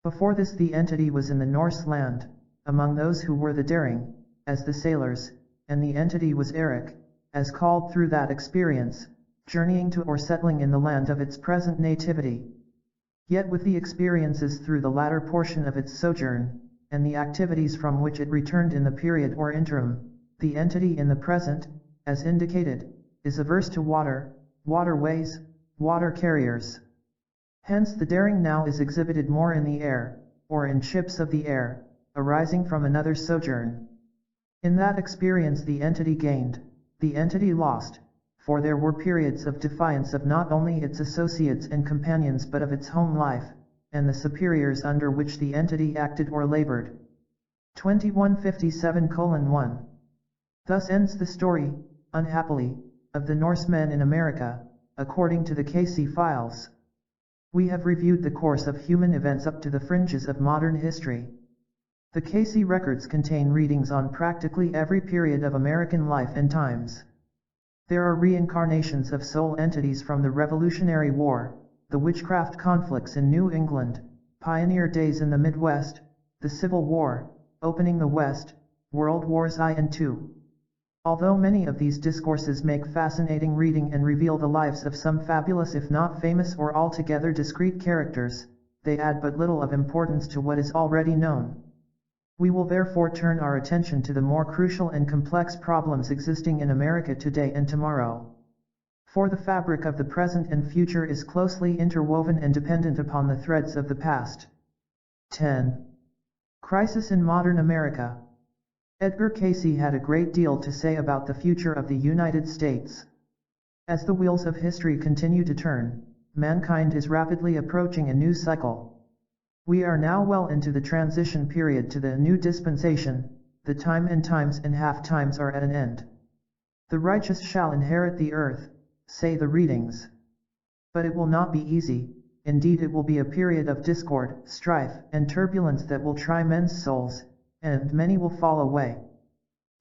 Speaker 1: Before this the entity was in the Norse land, among those who were the daring, as the sailors, and the entity was Eric, as called through that experience, journeying to or settling in the land of its present nativity. Yet with the experiences through the latter portion of its sojourn, and the activities from which it returned in the period or interim, the entity in the present, as indicated, is averse to water, waterways, water carriers. Hence the daring now is exhibited more in the air, or in ships of the air, arising from another sojourn. In that experience the entity gained, the entity lost, for there were periods of defiance of not only its associates and companions but of its home life, and the superiors under which the entity acted or labored. 2157:1. Thus ends the story, unhappily, of the Norsemen in America, according to the Cayce files. We have reviewed the course of human events up to the fringes of modern history. The Cayce records contain readings on practically every period of American life and times. There are reincarnations of soul entities from the Revolutionary War, the witchcraft conflicts in New England, pioneer days in the Midwest, the Civil War, opening the West, World Wars I and II. Although many of these discourses make fascinating reading and reveal the lives of some fabulous if not famous or altogether discrete characters, they add but little of importance to what is already known. We will therefore turn our attention to the more crucial and complex problems existing in America today and tomorrow. For the fabric of the present and future is closely interwoven and dependent upon the threads of the past. 10. Crisis in modern America. Edgar Cayce had a great deal to say about the future of the United States. As the wheels of history continue to turn, mankind is rapidly approaching a new cycle. We are now well into the transition period to the new dispensation, the time and times and half times are at an end. The righteous shall inherit the earth, say the readings. But it will not be easy, indeed it will be a period of discord, strife, and turbulence that will try men's souls, and many will fall away.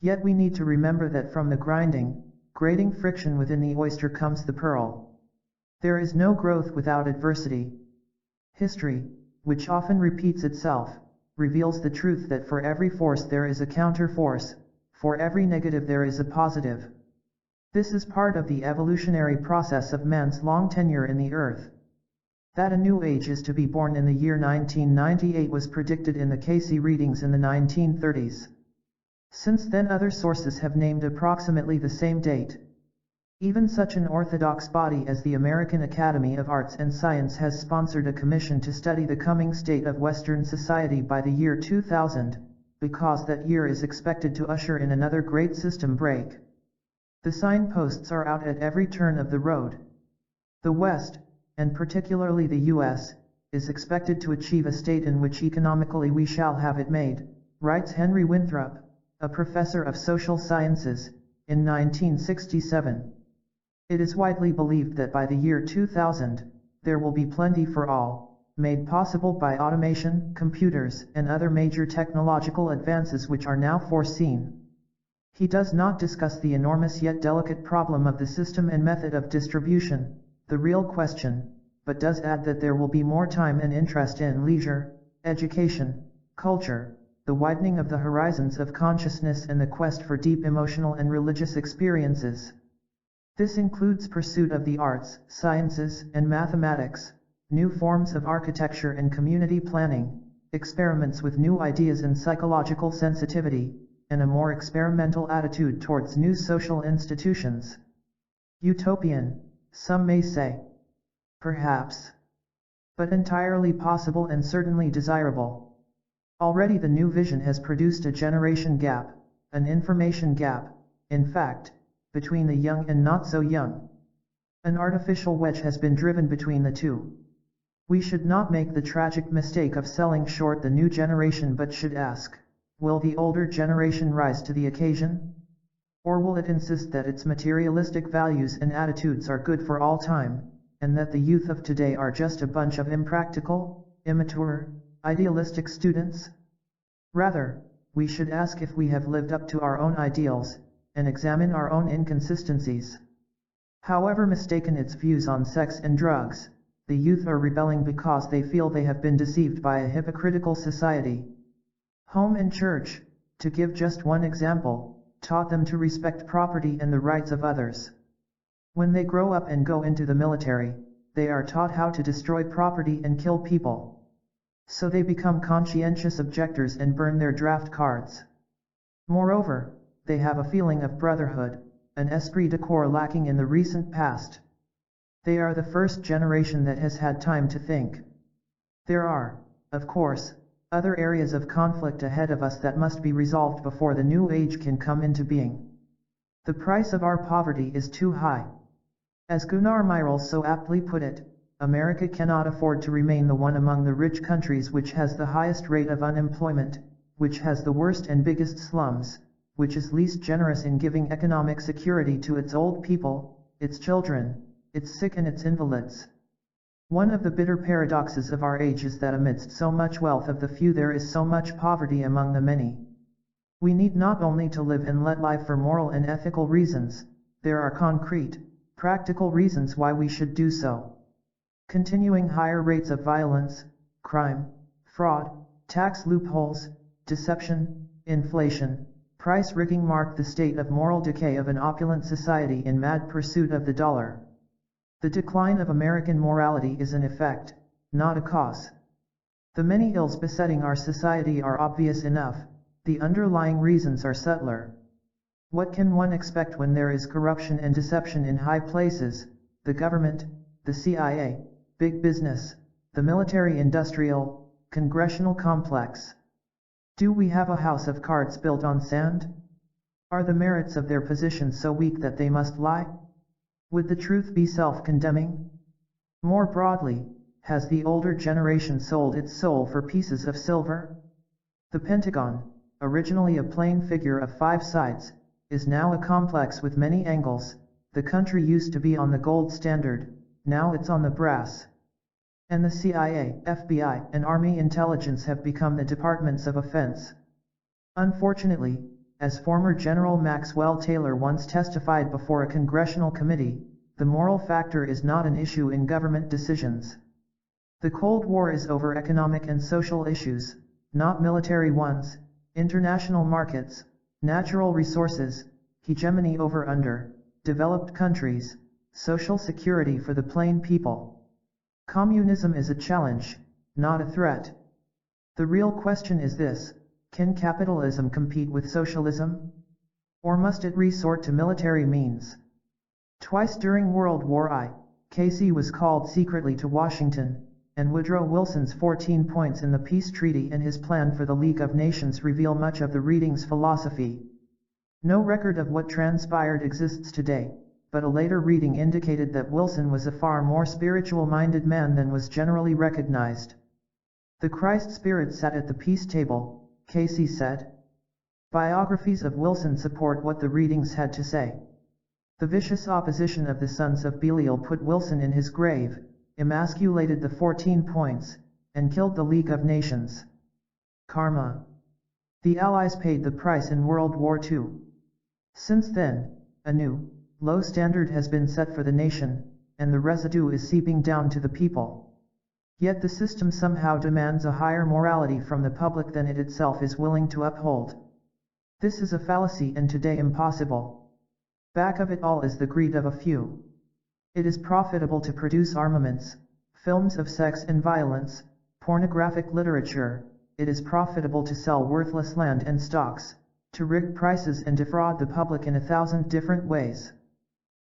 Speaker 1: Yet we need to remember that from the grating friction within the oyster comes the pearl. There is no growth without adversity. History, which often repeats itself, reveals the truth that for every force there is a counter-force, for every negative there is a positive. This is part of the evolutionary process of man's long tenure in the earth. That a new age is to be born in the year 1998 was predicted in the Cayce readings in the 1930s. Since then other sources have named approximately the same date. Even such an orthodox body as the American Academy of Arts and Science has sponsored a commission to study the coming state of Western society by the year 2000, because that year is expected to usher in another great system break. The signposts are out at every turn of the road. The West, and particularly the U.S., is expected to achieve a state in which economically we shall have it made, writes Henry Winthrop, a professor of social sciences, in 1967. It is widely believed that by the year 2000, there will be plenty for all, made possible by automation, computers, and other major technological advances which are now foreseen. He does not discuss the enormous yet delicate problem of the system and method of distribution, the real question, but does add that there will be more time and interest in leisure, education, culture, the widening of the horizons of consciousness and the quest for deep emotional and religious experiences. This includes pursuit of the arts, sciences, and mathematics, new forms of architecture and community planning, experiments with new ideas and psychological sensitivity, and a more experimental attitude towards new social institutions. Utopian, some may say. Perhaps. But entirely possible and certainly desirable. Already the new vision has produced a generation gap, an information gap, in fact, between the young and not so young. An artificial wedge has been driven between the two. We should not make the tragic mistake of selling short the new generation but should ask, will the older generation rise to the occasion? Or will it insist that its materialistic values and attitudes are good for all time, and that the youth of today are just a bunch of impractical, immature, idealistic students? Rather, we should ask if we have lived up to our own ideals, and examine our own inconsistencies. However mistaken its views on sex and drugs, the youth are rebelling because they feel they have been deceived by a hypocritical society. Home and church, to give just one example, taught them to respect property and the rights of others. When they grow up and go into the military, they are taught how to destroy property and kill people. So they become conscientious objectors and burn their draft cards. Moreover, they have a feeling of brotherhood, an esprit de corps lacking in the recent past. They are the first generation that has had time to think. There are, of course, other areas of conflict ahead of us that must be resolved before the new age can come into being. The price of our poverty is too high. As Gunnar Myhrvold so aptly put it, America cannot afford to remain the one among the rich countries which has the highest rate of unemployment, which has the worst and biggest slums, which is least generous in giving economic security to its old people, its children, its sick and its invalids. One of the bitter paradoxes of our age is that amidst so much wealth of the few there is so much poverty among the many. We need not only to live and let live for moral and ethical reasons, there are concrete, practical reasons why we should do so. Continuing higher rates of violence, crime, fraud, tax loopholes, deception, inflation, price rigging mark the state of moral decay of an opulent society in mad pursuit of the dollar. The decline of American morality is an effect, not a cause. The many ills besetting our society are obvious enough, the underlying reasons are subtler. What can one expect when there is corruption and deception in high places, the government, the CIA, big business, the military-industrial, congressional complex? Do we have a house of cards built on sand? Are the merits of their position so weak that they must lie? Would the truth be self-condemning? More broadly, has the older generation sold its soul for pieces of silver? The Pentagon, originally a plain figure of 5 sides, is now a complex with many angles. The country used to be on the gold standard, now it's on the brass. And the CIA, FBI, and Army intelligence have become the departments of offense. Unfortunately, as former General Maxwell Taylor once testified before a congressional committee, the moral factor is not an issue in government decisions. The Cold War is over economic and social issues, not military ones, international markets, natural resources, hegemony over developed countries, social security for the plain people. Communism is a challenge, not a threat. The real question is this: can capitalism compete with socialism? Or must it resort to military means? Twice during World War I, Casey was called secretly to Washington, and Woodrow Wilson's 14 points in the peace treaty and his plan for the League of Nations reveal much of the reading's philosophy. No record of what transpired exists today, but a later reading indicated that Wilson was a far more spiritual-minded man than was generally recognized. The Christ spirit sat at the peace table, Casey said. Biographies of Wilson support what the readings had to say. The vicious opposition of the sons of Belial put Wilson in his grave, emasculated the 14 points, and killed the League of Nations. Karma. The Allies paid the price in World War II. Since then, a new, low standard has been set for the nation, and the residue is seeping down to the people. Yet the system somehow demands a higher morality from the public than it itself is willing to uphold. This is a fallacy and today impossible. Back of it all is the greed of a few. It is profitable to produce armaments, films of sex and violence, pornographic literature. It is profitable to sell worthless land and stocks, to rig prices and defraud the public in 1,000 different ways.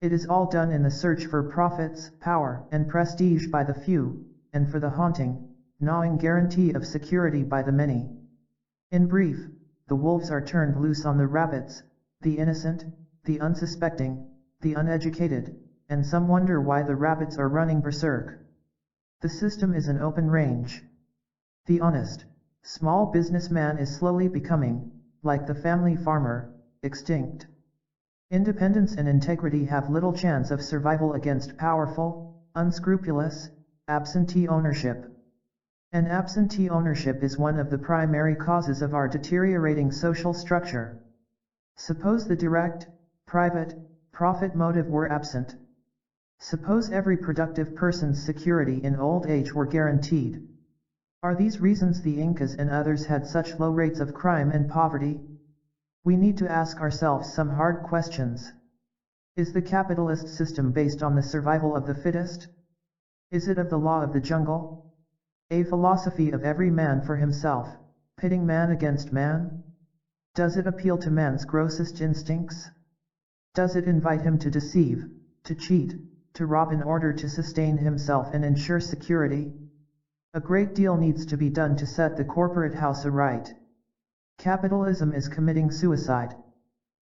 Speaker 1: It is all done in the search for profits, power, and prestige by the few, and for the haunting, gnawing guarantee of security by the many. In brief, the wolves are turned loose on the rabbits, the innocent, the unsuspecting, the uneducated, and some wonder why the rabbits are running berserk. The system is an open range. The honest, small businessman is slowly becoming, like the family farmer, extinct. Independence and integrity have little chance of survival against powerful, unscrupulous, absentee ownership. And absentee ownership is one of the primary causes of our deteriorating social structure. Suppose the direct, private, profit motive were absent. Suppose every productive person's security in old age were guaranteed. Are these reasons the Incas and others had such low rates of crime and poverty? We need to ask ourselves some hard questions. Is the capitalist system based on the survival of the fittest? Is it of the law of the jungle? A philosophy of every man for himself, pitting man against man? Does it appeal to man's grossest instincts? Does it invite him to deceive, to cheat, to rob in order to sustain himself and ensure security? A great deal needs to be done to set the corporate house aright. Capitalism is committing suicide.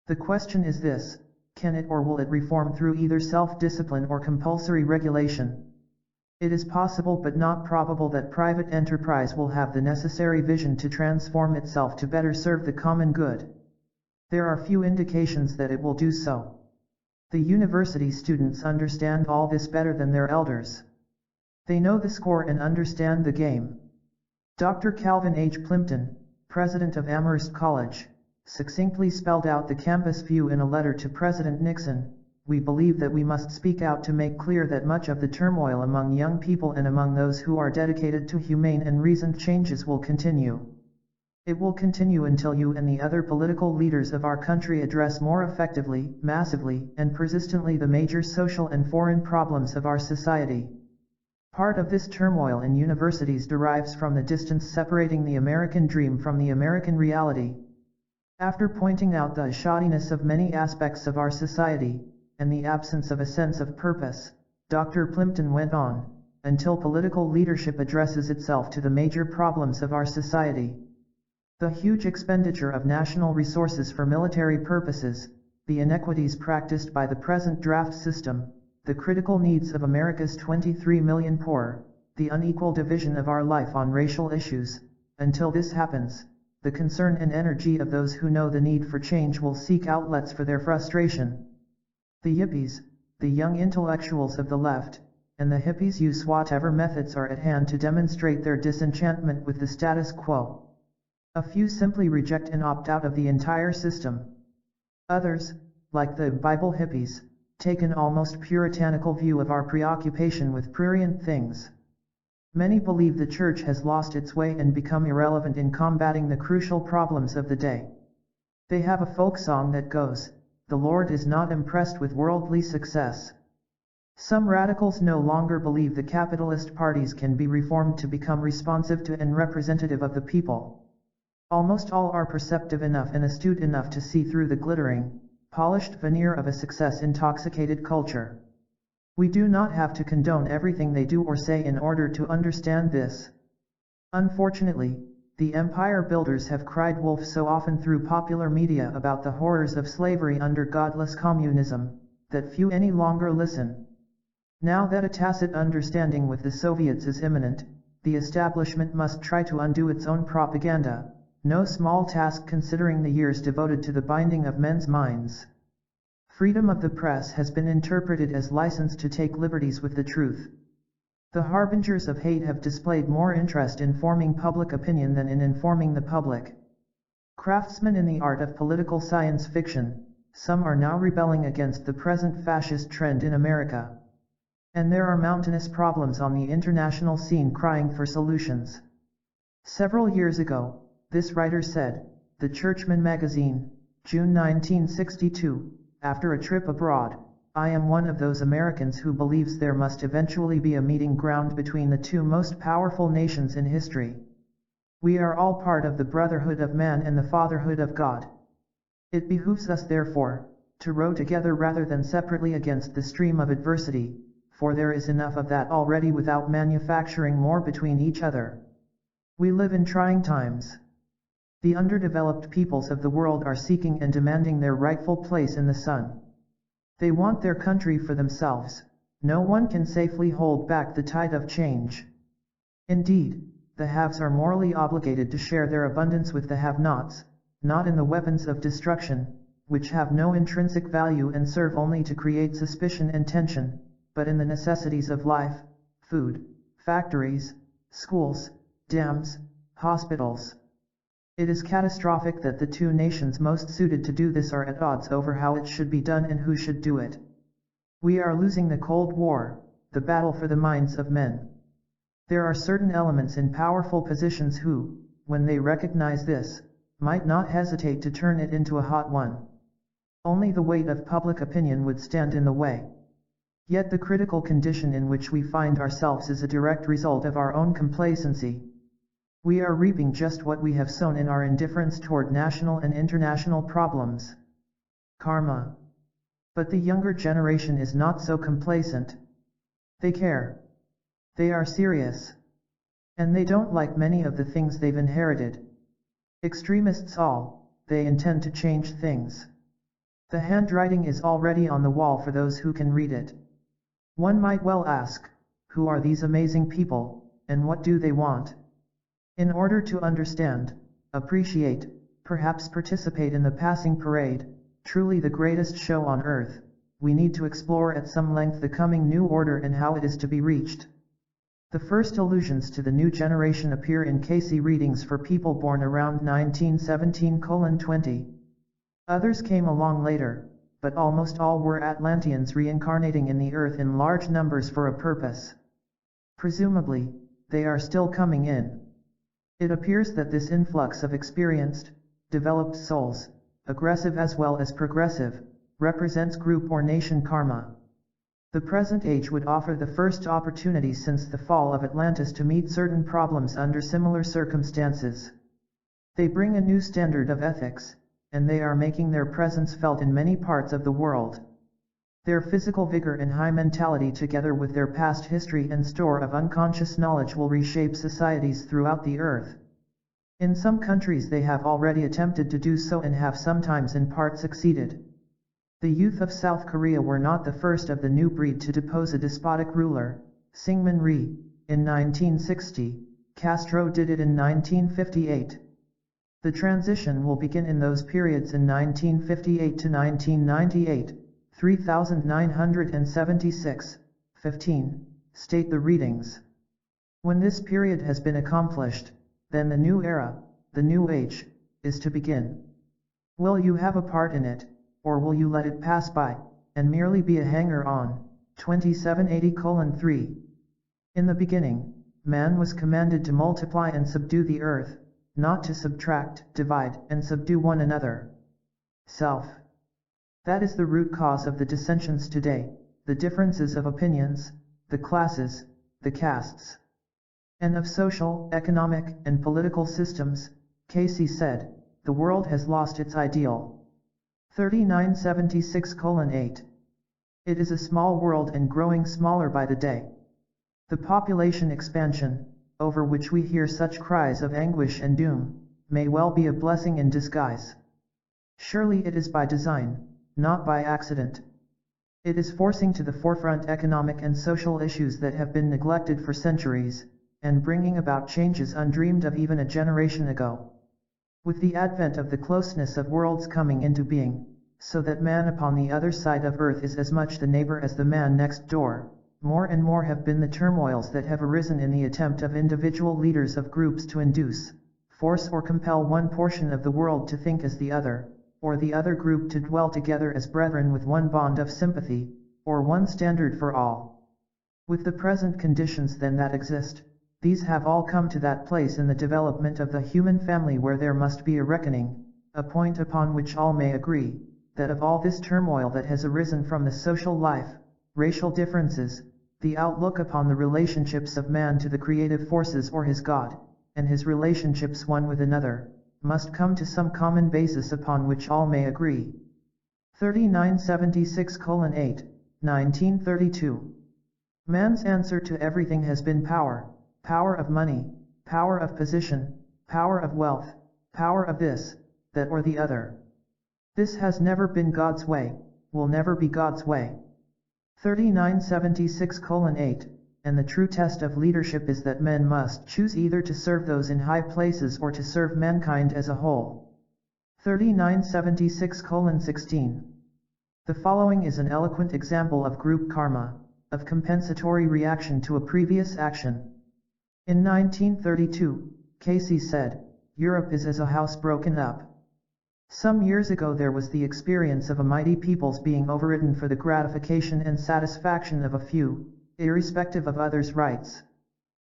Speaker 1: The question is this: can it or will it reform through either self-discipline or compulsory regulation? It is possible but not probable that private enterprise will have the necessary vision to transform itself to better serve the common good. There are few indications that it will do so. The university students understand all this better than their elders. They know the score and understand the game. Dr. Calvin H. Plimpton, president of Amherst College, succinctly spelled out the campus view in a letter to President Nixon. We believe that we must speak out to make clear that much of the turmoil among young people and among those who are dedicated to humane and reasoned changes will continue. It will continue until you and the other political leaders of our country address more effectively, massively, and persistently the major social and foreign problems of our society. Part of this turmoil in universities derives from the distance separating the American dream from the American reality. After pointing out the shoddiness of many aspects of our society, and the absence of a sense of purpose, Dr. Plimpton went on, until political leadership addresses itself to the major problems of our society. The huge expenditure of national resources for military purposes, the inequities practiced by the present draft system, the critical needs of America's 23 million poor, the unequal division of our life on racial issues. Until this happens, the concern and energy of those who know the need for change will seek outlets for their frustration. The yippies, the young intellectuals of the left, and the hippies use whatever methods are at hand to demonstrate their disenchantment with the status quo. A few simply reject and opt out of the entire system. Others, like the Bible hippies, take an almost puritanical view of our preoccupation with prurient things. Many believe the church has lost its way and become irrelevant in combating the crucial problems of the day. They have a folk song that goes, "The Lord is not impressed with worldly success." Some radicals no longer believe the capitalist parties can be reformed to become responsive to and representative of the people. Almost all are perceptive enough and astute enough to see through the glittering, polished veneer of a success-intoxicated culture. We do not have to condone everything they do or say in order to understand this. Unfortunately, the empire builders have cried wolf so often through popular media about the horrors of slavery under godless communism, that few any longer listen. Now that a tacit understanding with the Soviets is imminent, the establishment must try to undo its own propaganda, no small task considering the years devoted to the binding of men's minds. Freedom of the press has been interpreted as license to take liberties with the truth. The harbingers of hate have displayed more interest in forming public opinion than in informing the public. Craftsmen in the art of political science fiction, some are now rebelling against the present fascist trend in America. And there are mountainous problems on the international scene crying for solutions. Several years ago, this writer said, The Churchman magazine, June 1962, after a trip abroad, I am one of those Americans who believes there must eventually be a meeting ground between the two most powerful nations in history. We are all part of the brotherhood of man and the fatherhood of God. It behooves us therefore, to row together rather than separately against the stream of adversity, for there is enough of that already without manufacturing more between each other. We live in trying times. The underdeveloped peoples of the world are seeking and demanding their rightful place in the sun. They want their country for themselves. No one can safely hold back the tide of change. Indeed, the haves are morally obligated to share their abundance with the have-nots, not in the weapons of destruction, which have no intrinsic value and serve only to create suspicion and tension, but in the necessities of life, food, factories, schools, dams, hospitals. It is catastrophic that the two nations most suited to do this are at odds over how it should be done and who should do it. We are losing the Cold War, the battle for the minds of men. There are certain elements in powerful positions who, when they recognize this, might not hesitate to turn it into a hot one. Only the weight of public opinion would stand in the way. Yet the critical condition in which we find ourselves is a direct result of our own complacency. We are reaping just what we have sown in our indifference toward national and international problems. Karma. But the younger generation is not so complacent. They care. They are serious. And they don't like many of the things they've inherited. Extremists all, they intend to change things. The handwriting is already on the wall for those who can read it. One might well ask, who are these amazing people, and what do they want? In order to understand, appreciate, perhaps participate in the passing parade, truly the greatest show on earth, we need to explore at some length the coming new order and how it is to be reached. The first allusions to the new generation appear in Cayce readings for people born around 1917:20. Others came along later, but almost all were Atlanteans reincarnating in the earth in large numbers for a purpose. Presumably, they are still coming in. It appears that this influx of experienced, developed souls, aggressive as well as progressive, represents group or nation karma. The present age would offer the first opportunity since the fall of Atlantis to meet certain problems under similar circumstances. They bring a new standard of ethics, and they are making their presence felt in many parts of the world. Their physical vigor and high mentality together with their past history and store of unconscious knowledge will reshape societies throughout the earth. In some countries they have already attempted to do so and have sometimes in part succeeded. The youth of South Korea were not the first of the new breed to depose a despotic ruler, Syngman Rhee, in 1960, Castro did it in 1958. The transition will begin in those periods in 1958 to 1998. 3976, 15, state the readings. When this period has been accomplished, then the new era, the new age, is to begin. Will you have a part in it, or will you let it pass by, and merely be a hanger-on? 2780:3. In the beginning, man was commanded to multiply and subdue the earth, not to subtract, divide, and subdue one another. Self. That is the root cause of the dissensions today, the differences of opinions, the classes, the castes, and of social, economic, and political systems, Cayce said, the world has lost its ideal. 3976:8. It is a small world and growing smaller by the day. The population expansion, over which we hear such cries of anguish and doom, may well be a blessing in disguise. Surely it is by design, not by accident. It is forcing to the forefront economic and social issues that have been neglected for centuries, and bringing about changes undreamed of even a generation ago. With the advent of the closeness of worlds coming into being, so that man upon the other side of earth is as much the neighbor as the man next door, more and more have been the turmoils that have arisen in the attempt of individual leaders of groups to induce, force or compel one portion of the world to think as the other, or the other group to dwell together as brethren with one bond of sympathy, or one standard for all. With the present conditions then that exist, these have all come to that place in the development of the human family where there must be a reckoning, a point upon which all may agree, that of all this turmoil that has arisen from the social life, racial differences, the outlook upon the relationships of man to the creative forces or his God, and his relationships one with another, must come to some common basis upon which all may agree. 3976:8, 1932. Man's answer to everything has been power, power of money, power of position, power of wealth, power of this, that or the other. This has never been God's way, will never be God's way. 3976:8, and the true test of leadership is that men must choose either to serve those in high places or to serve mankind as a whole. 3976:16. The following is an eloquent example of group karma, of compensatory reaction to a previous action. In 1932, Cayce said, Europe is as a house broken up. Some years ago there was the experience of a mighty people's being overridden for the gratification and satisfaction of a few, irrespective of others' rights.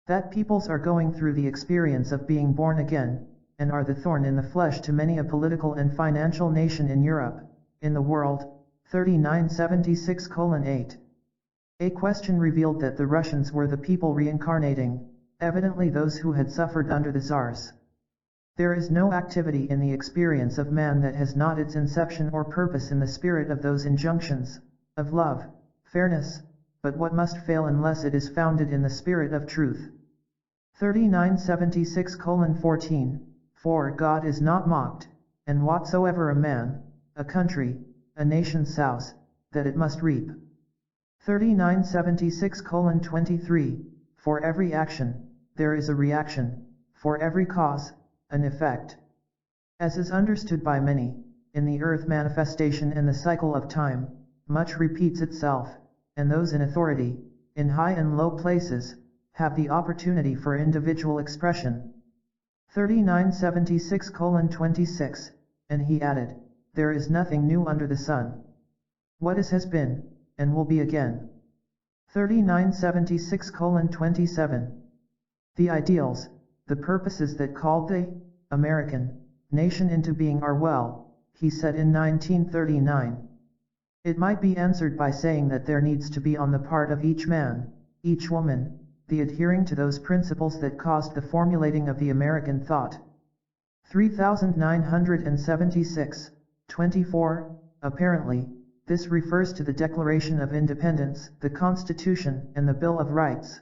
Speaker 1: That peoples are going through the experience of being born again, and are the thorn in the flesh to many a political and financial nation in Europe, in the world. 3976:8. A question revealed that the Russians were the people reincarnating, evidently those who had suffered under the Tsars. There is no activity in the experience of man that has not its inception or purpose in the spirit of those injunctions, of love, fairness, but what must fail unless it is founded in the spirit of truth. 3976:14, for God is not mocked, and whatsoever a man, a country, a nation sows, that it must reap. 3976:23, for every action, there is a reaction, for every cause, an effect. As is understood by many, in the earth manifestation and the cycle of time, much repeats itself, and those in authority, in high and low places, have the opportunity for individual expression. 3976:26, and he added, there is nothing new under the sun. What is has been, and will be again. 3976:27. The ideals, the purposes that called the American nation into being are well, he said in 1939. It might be answered by saying that there needs to be on the part of each man, each woman, the adhering to those principles that caused the formulating of the American thought. 3976:24, apparently, this refers to the Declaration of Independence, the Constitution, and the Bill of Rights.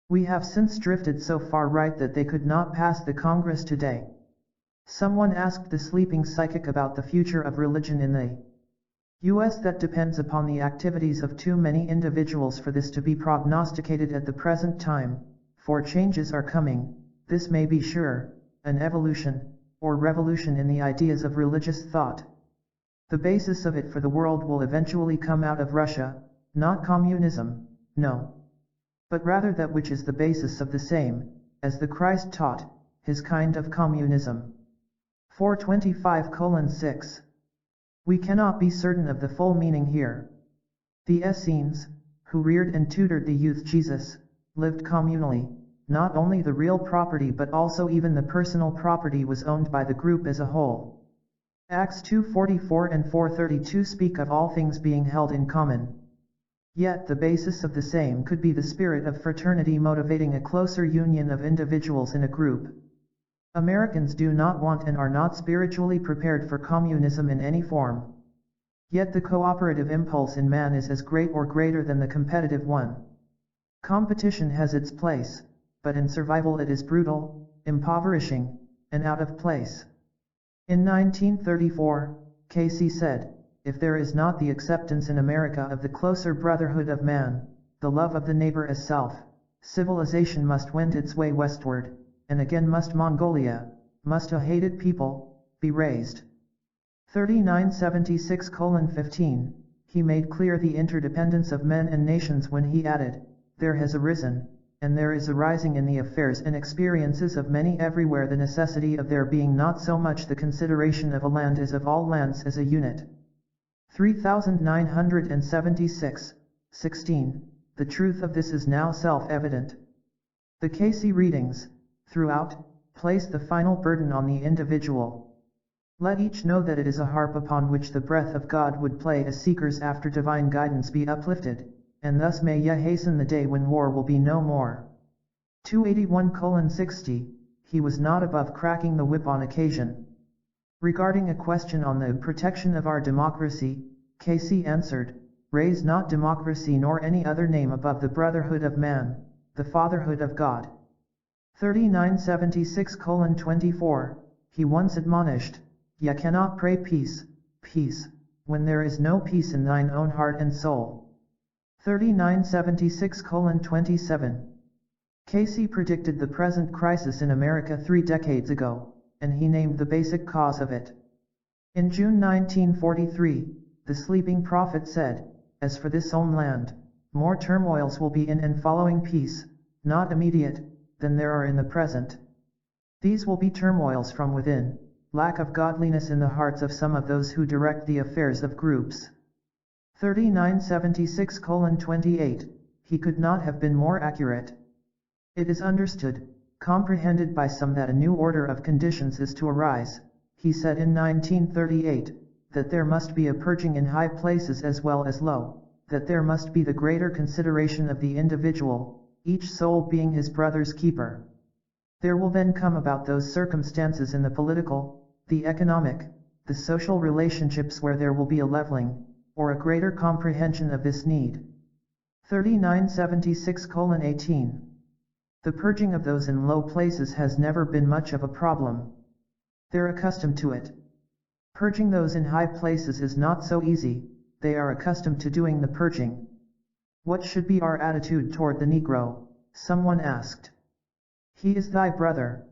Speaker 1: We have since drifted so far right that they could not pass the Congress today. Someone asked the sleeping psychic about the future of religion in the U.S. That depends upon the activities of too many individuals for this to be prognosticated at the present time, for changes are coming, this may be sure, an evolution, or revolution in the ideas of religious thought. The basis of it for the world will eventually come out of Russia, not communism, no. But rather that which is the basis of the same, as the Christ taught, his kind of communism. 425:6. We cannot be certain of the full meaning here. The Essenes, who reared and tutored the youth Jesus, lived communally, not only the real property but also even the personal property was owned by the group as a whole. Acts 2:44 and 4:32 speak of all things being held in common. Yet the basis of the same could be the spirit of fraternity motivating a closer union of individuals in a group. Americans do not want and are not spiritually prepared for communism in any form. Yet the cooperative impulse in man is as great or greater than the competitive one. Competition has its place, but in survival it is brutal, impoverishing, and out of place. In 1934, Casey said, "If there is not the acceptance in America of the closer brotherhood of man, the love of the neighbor as self, civilization must wend its way westward, and again must Mongolia, must a hated people, be raised." 3976:15, he made clear the interdependence of men and nations when he added, "There has arisen, and there is arising in the affairs and experiences of many everywhere the necessity of there being not so much the consideration of a land as of all lands as a unit." 3976:16, the truth of this is now self-evident. The Casey readings, throughout, place the final burden on the individual. Let each know that it is a harp upon which the breath of God would play as seekers after divine guidance be uplifted, and thus may ye hasten the day when war will be no more. 281:60, he was not above cracking the whip on occasion. Regarding a question on the protection of our democracy, Casey answered, "Raise not democracy nor any other name above the brotherhood of man, the fatherhood of God." 3976:24, he once admonished, "Ye cannot pray peace, peace, when there is no peace in thine own heart and soul." 3976:27. Casey predicted the present crisis in America 3 decades ago, and he named the basic cause of it. In June 1943, the sleeping prophet said, "As for this own land, more turmoils will be in and following peace, not immediate, than there are in the present. These will be turmoils from within, lack of godliness in the hearts of some of those who direct the affairs of groups." 3976:28, he could not have been more accurate. It is understood, comprehended by some that a new order of conditions is to arise, he said in 1938, that there must be a purging in high places as well as low, that there must be the greater consideration of the individual, each soul being his brother's keeper. There will then come about those circumstances in the political, the economic, the social relationships where there will be a leveling, or a greater comprehension of this need. 3976:18. The purging of those in low places has never been much of a problem. They're accustomed to it. Purging those in high places is not so easy, they are accustomed to doing the purging. What should be our attitude toward the Negro? Someone asked. He is thy brother.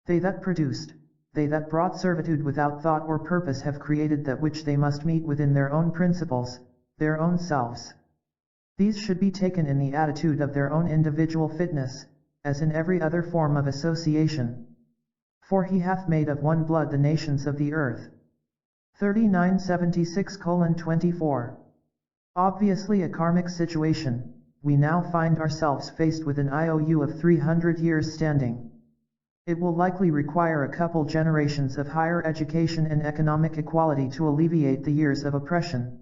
Speaker 1: They that produced, they that brought servitude without thought or purpose have created that which they must meet within their own principles, their own selves. These should be taken in the attitude of their own individual fitness, as in every other form of association. For he hath made of one blood the nations of the earth. 3976:24. Obviously a karmic situation, we now find ourselves faced with an IOU of 300 years standing. It will likely require a couple generations of higher education and economic equality to alleviate the years of oppression.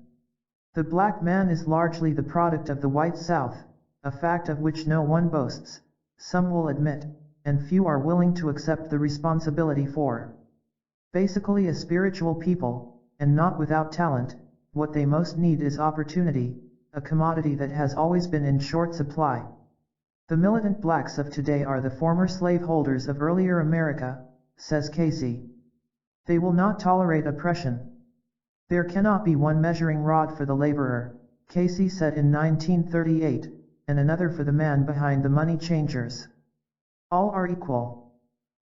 Speaker 1: The black man is largely the product of the white South, a fact of which no one boasts, some will admit, and few are willing to accept the responsibility for. Basically a spiritual people, and not without talent, what they most need is opportunity, a commodity that has always been in short supply. The militant blacks of today are the former slaveholders of earlier America, says Casey. They will not tolerate oppression. There cannot be one measuring rod for the laborer, Casey said in 1938, and another for the man behind the money changers. All are equal.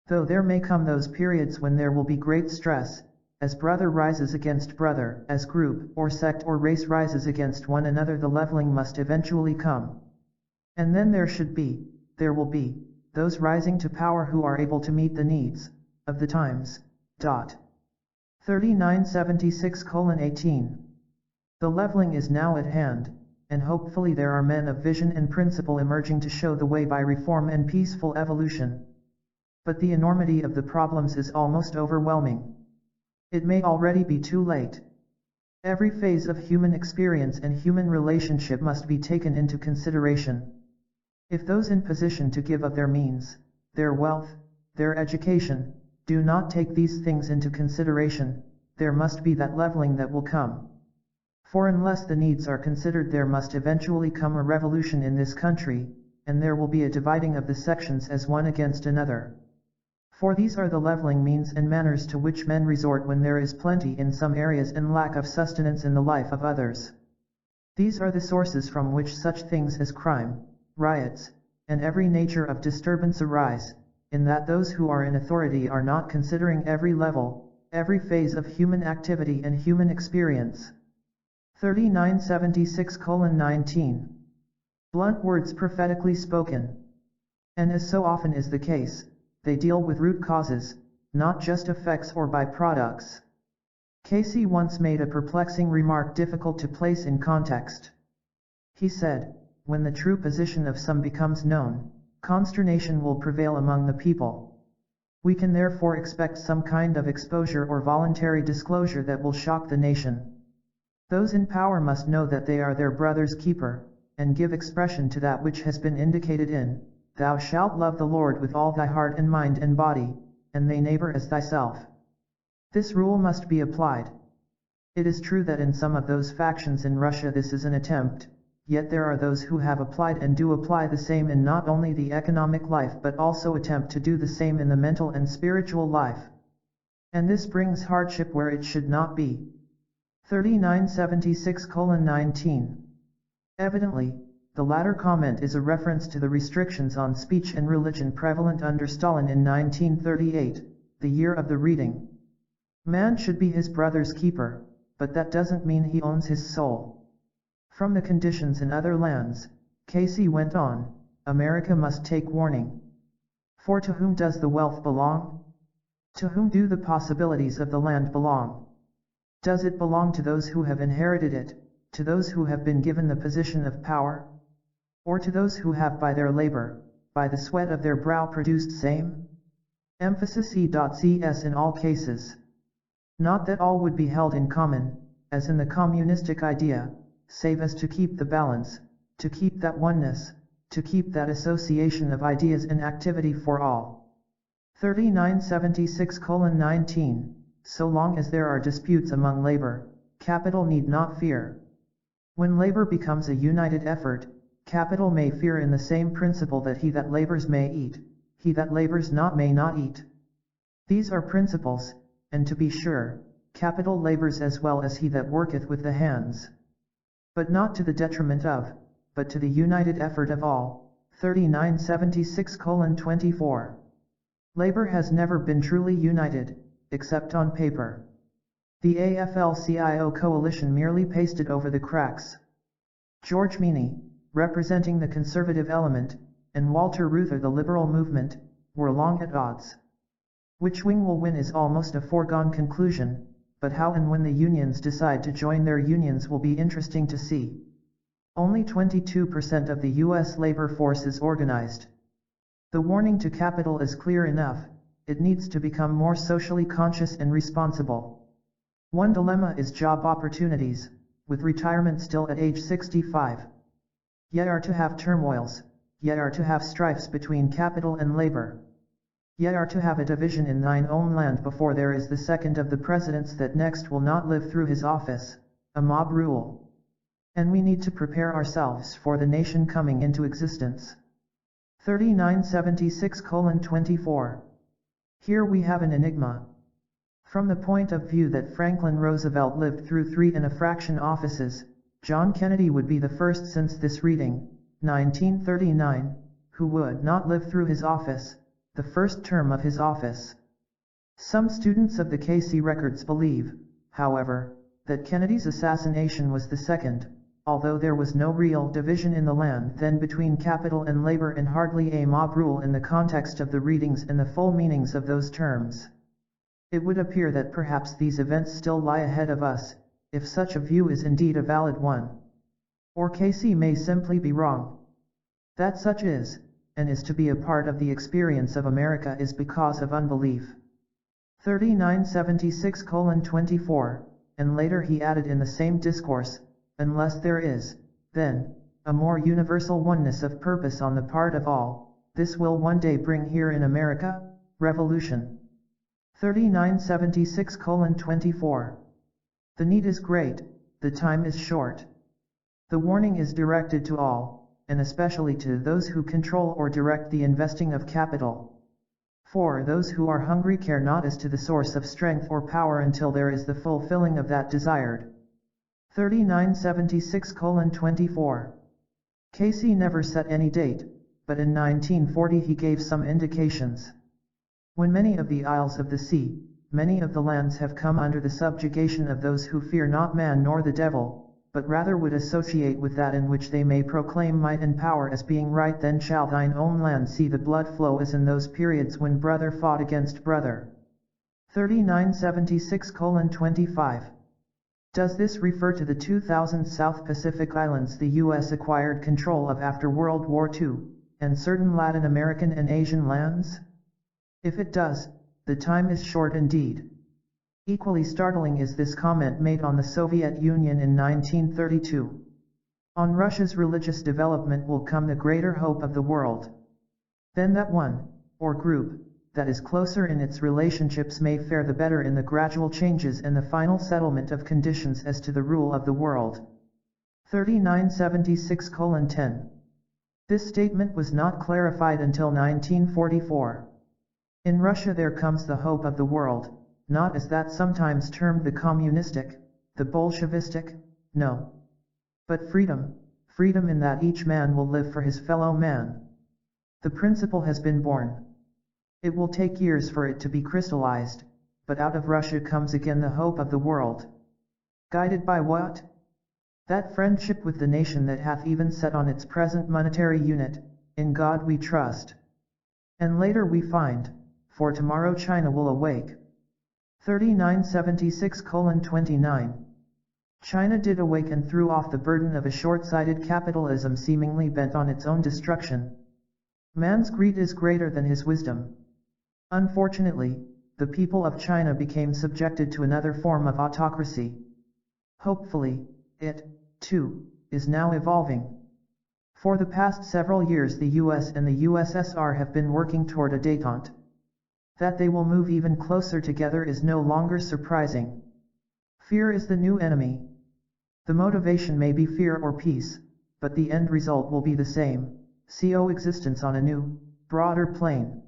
Speaker 1: Though there may come those periods when there will be great stress, as brother rises against brother, as group or sect or race rises against one another, the leveling must eventually come. And then there will be, those rising to power who are able to meet the needs of the times. 3976:18. The leveling is now at hand, and hopefully there are men of vision and principle emerging to show the way by reform and peaceful evolution. But the enormity of the problems is almost overwhelming. It may already be too late. Every phase of human experience and human relationship must be taken into consideration. If those in position to give of their means, their wealth, their education, do not take these things into consideration, there must be that leveling that will come. For unless the needs are considered, there must eventually come a revolution in this country, and there will be a dividing of the sections as one against another. For these are the leveling means and manners to which men resort when there is plenty in some areas and lack of sustenance in the life of others. These are the sources from which such things as crime, riots, and every nature of disturbance arise, in that those who are in authority are not considering every level, every phase of human activity and human experience. 3976:19. Blunt words prophetically spoken. And as so often is the case, they deal with root causes, not just effects or byproducts. Cayce once made a perplexing remark difficult to place in context. He said, "When the true position of some becomes known, consternation will prevail among the people. We can therefore expect some kind of exposure or voluntary disclosure that will shock the nation. Those in power must know that they are their brother's keeper, and give expression to that which has been indicated in, 'Thou shalt love the Lord with all thy heart and mind and body, and thy neighbor as thyself.' This rule must be applied. It is true that in some of those factions in Russia this is an attempt, yet there are those who have applied and do apply the same in not only the economic life but also attempt to do the same in the mental and spiritual life. And this brings hardship where it should not be." 3976:19. Evidently, the latter comment is a reference to the restrictions on speech and religion prevalent under Stalin in 1938, the year of the reading. Man should be his brother's keeper, but that doesn't mean he owns his soul. From the conditions in other lands, Cayce went on, America must take warning. For to whom does the wealth belong? To whom do the possibilities of the land belong? Does it belong to those who have inherited it, to those who have been given the position of power? Or to those who have by their labor, by the sweat of their brow produced same? Emphasis E.CS in all cases. Not that all would be held in common, as in the communistic idea, save as to keep the balance, to keep that oneness, to keep that association of ideas and activity for all. 3976:19. So long as there are disputes among labor, capital need not fear. When labor becomes a united effort, capital may fear in the same principle that he that labors may eat, he that labors not may not eat. These are principles, and to be sure, capital labors as well as he that worketh with the hands. But not to the detriment of, but to the united effort of all. 3976:24. Labor has never been truly united, except on paper. The AFL-CIO coalition merely pasted over the cracks. George Meany, representing the conservative element, and Walter Reuther the liberal movement, were long at odds. Which wing will win is almost a foregone conclusion, but how and when the unions decide to join their unions will be interesting to see. Only 22% of the U.S. labor force is organized. The warning to capital is clear enough, it needs to become more socially conscious and responsible. One dilemma is job opportunities, with retirement still at age 65. Yet are to have turmoils, yet are to have strifes between capital and labor. Yet are to have a division in thine own land before there is the second of the presidents that next will not live through his office, a mob rule. And we need to prepare ourselves for the nation coming into existence. 3976:24. Here we have an enigma. From the point of view that Franklin Roosevelt lived through 3 and a fraction offices, John Kennedy would be the first since this reading, 1939, who would not live through his office, the first term of his office. Some students of the Cayce records believe, however, that Kennedy's assassination was the second, although there was no real division in the land then between capital and labor and hardly a mob rule in the context of the readings and the full meanings of those terms. It would appear that perhaps these events still lie ahead of us, if such a view is indeed a valid one. Or Cayce may simply be wrong. That such is, and is to be a part of the experience of America is because of unbelief. 3976:24, and later he added in the same discourse, unless there is, then, a more universal oneness of purpose on the part of all, this will one day bring here in America, revolution. 3976:24. The need is great, the time is short. The warning is directed to all, and especially to those who control or direct the investing of capital. For those who are hungry care not as to the source of strength or power until there is the fulfilling of that desired. 3976:24. Casey never set any date, but in 1940 he gave some indications. When many of the isles of the sea, many of the lands have come under the subjugation of those who fear not man nor the devil, but rather would associate with that in which they may proclaim might and power as being right, then shall thine own land see the blood flow as in those periods when brother fought against brother. 3976:25. Does this refer to the 2,000 South Pacific Islands the U.S. acquired control of after World War II, and certain Latin American and Asian lands? If it does, the time is short indeed. Equally startling is this comment made on the Soviet Union in 1932. On Russia's religious development will come the greater hope of the world. Then that one, or group, that is closer in its relationships may fare the better in the gradual changes and the final settlement of conditions as to the rule of the world. 3976:10. This statement was not clarified until 1944. In Russia there comes the hope of the world, not as that sometimes termed the communistic, the Bolshevistic, no. But freedom, freedom in that each man will live for his fellow man. The principle has been born. It will take years for it to be crystallized, but out of Russia comes again the hope of the world. Guided by what? That friendship with the nation that hath even set on its present monetary unit, in God we trust. And later we find, for tomorrow China will awake. 3976:29. China did awake and threw off the burden of a short-sighted capitalism seemingly bent on its own destruction. Man's greed is greater than his wisdom. Unfortunately, the people of China became subjected to another form of autocracy. Hopefully, it, too, is now evolving. For the past several years the US and the USSR have been working toward a détente. That they will move even closer together is no longer surprising. Fear is the new enemy. The motivation may be fear or peace, but the end result will be the same, coexistence on a new, broader plane.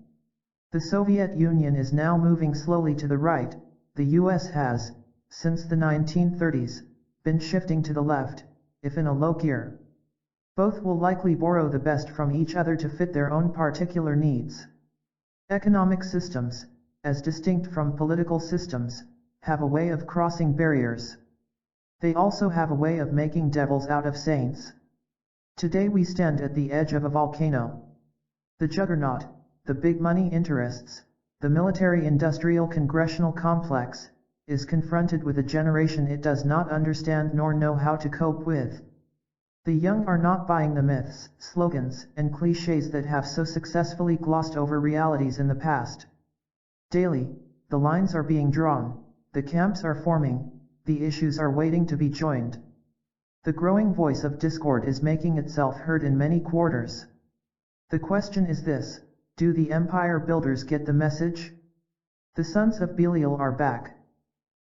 Speaker 1: The Soviet Union is now moving slowly to the right, the US has, since the 1930s, been shifting to the left, if in a low gear. Both will likely borrow the best from each other to fit their own particular needs. Economic systems, as distinct from political systems, have a way of crossing barriers. They also have a way of making devils out of saints. Today we stand at the edge of a volcano. The juggernaut, the big money interests, the military-industrial congressional complex, is confronted with a generation it does not understand nor know how to cope with. The young are not buying the myths, slogans, and cliches that have so successfully glossed over realities in the past. Daily, the lines are being drawn, the camps are forming, the issues are waiting to be joined. The growing voice of discord is making itself heard in many quarters. The question is this: do the empire builders get the message? The sons of Belial are back.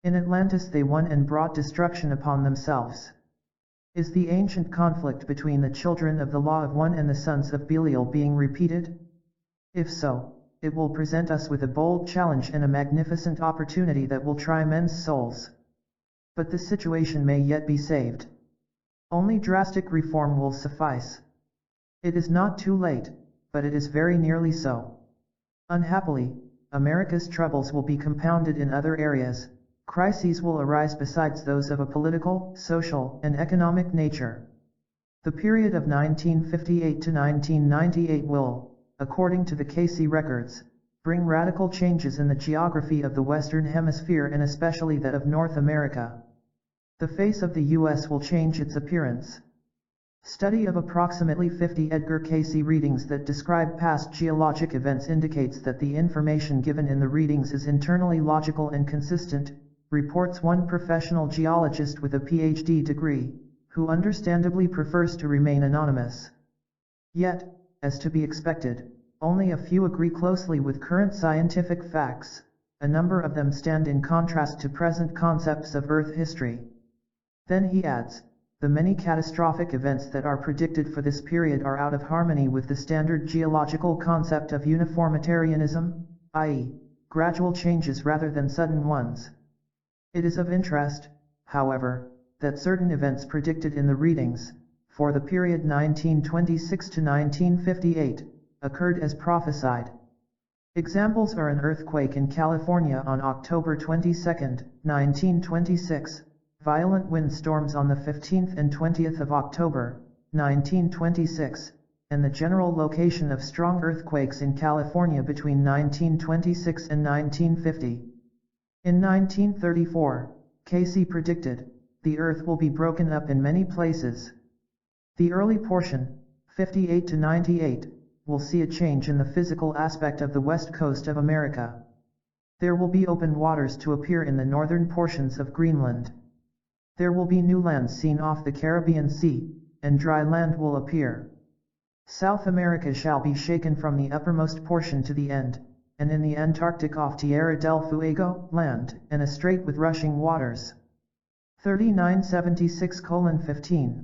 Speaker 1: In Atlantis they won and brought destruction upon themselves. Is the ancient conflict between the children of the law of one and the sons of Belial being repeated? If so, it will present us with a bold challenge and a magnificent opportunity that will try men's souls. But the situation may yet be saved. Only drastic reform will suffice. It is not too late, but it is very nearly so. Unhappily, America's troubles will be compounded in other areas. Crises will arise besides those of a political, social, and economic nature. The period of 1958 to 1998 will, according to the Casey records, bring radical changes in the geography of the Western Hemisphere and especially that of North America. The face of the U.S. will change its appearance. Study of approximately 50 Edgar Cayce readings that describe past geologic events indicates that the information given in the readings is internally logical and consistent, reports one professional geologist with a PhD degree, who understandably prefers to remain anonymous. Yet, as to be expected, only a few agree closely with current scientific facts. A number of them stand in contrast to present concepts of Earth history. Then he adds, the many catastrophic events that are predicted for this period are out of harmony with the standard geological concept of uniformitarianism, i.e., gradual changes rather than sudden ones. It is of interest, however, that certain events predicted in the readings, for the period 1926 to 1958, occurred as prophesied. Examples are an earthquake in California on October 22, 1926, violent windstorms on the 15th and 20th of October, 1926, and the general location of strong earthquakes in California between 1926 and 1950. In 1934, Cayce predicted, the Earth will be broken up in many places. The early portion, 58 to 98, will see a change in the physical aspect of the west coast of America. There will be open waters to appear in the northern portions of Greenland. There will be new lands seen off the Caribbean Sea, and dry land will appear. South America shall be shaken from the uppermost portion to the end, and in the Antarctic off Tierra del Fuego, land, and a strait with rushing waters. 3976:15.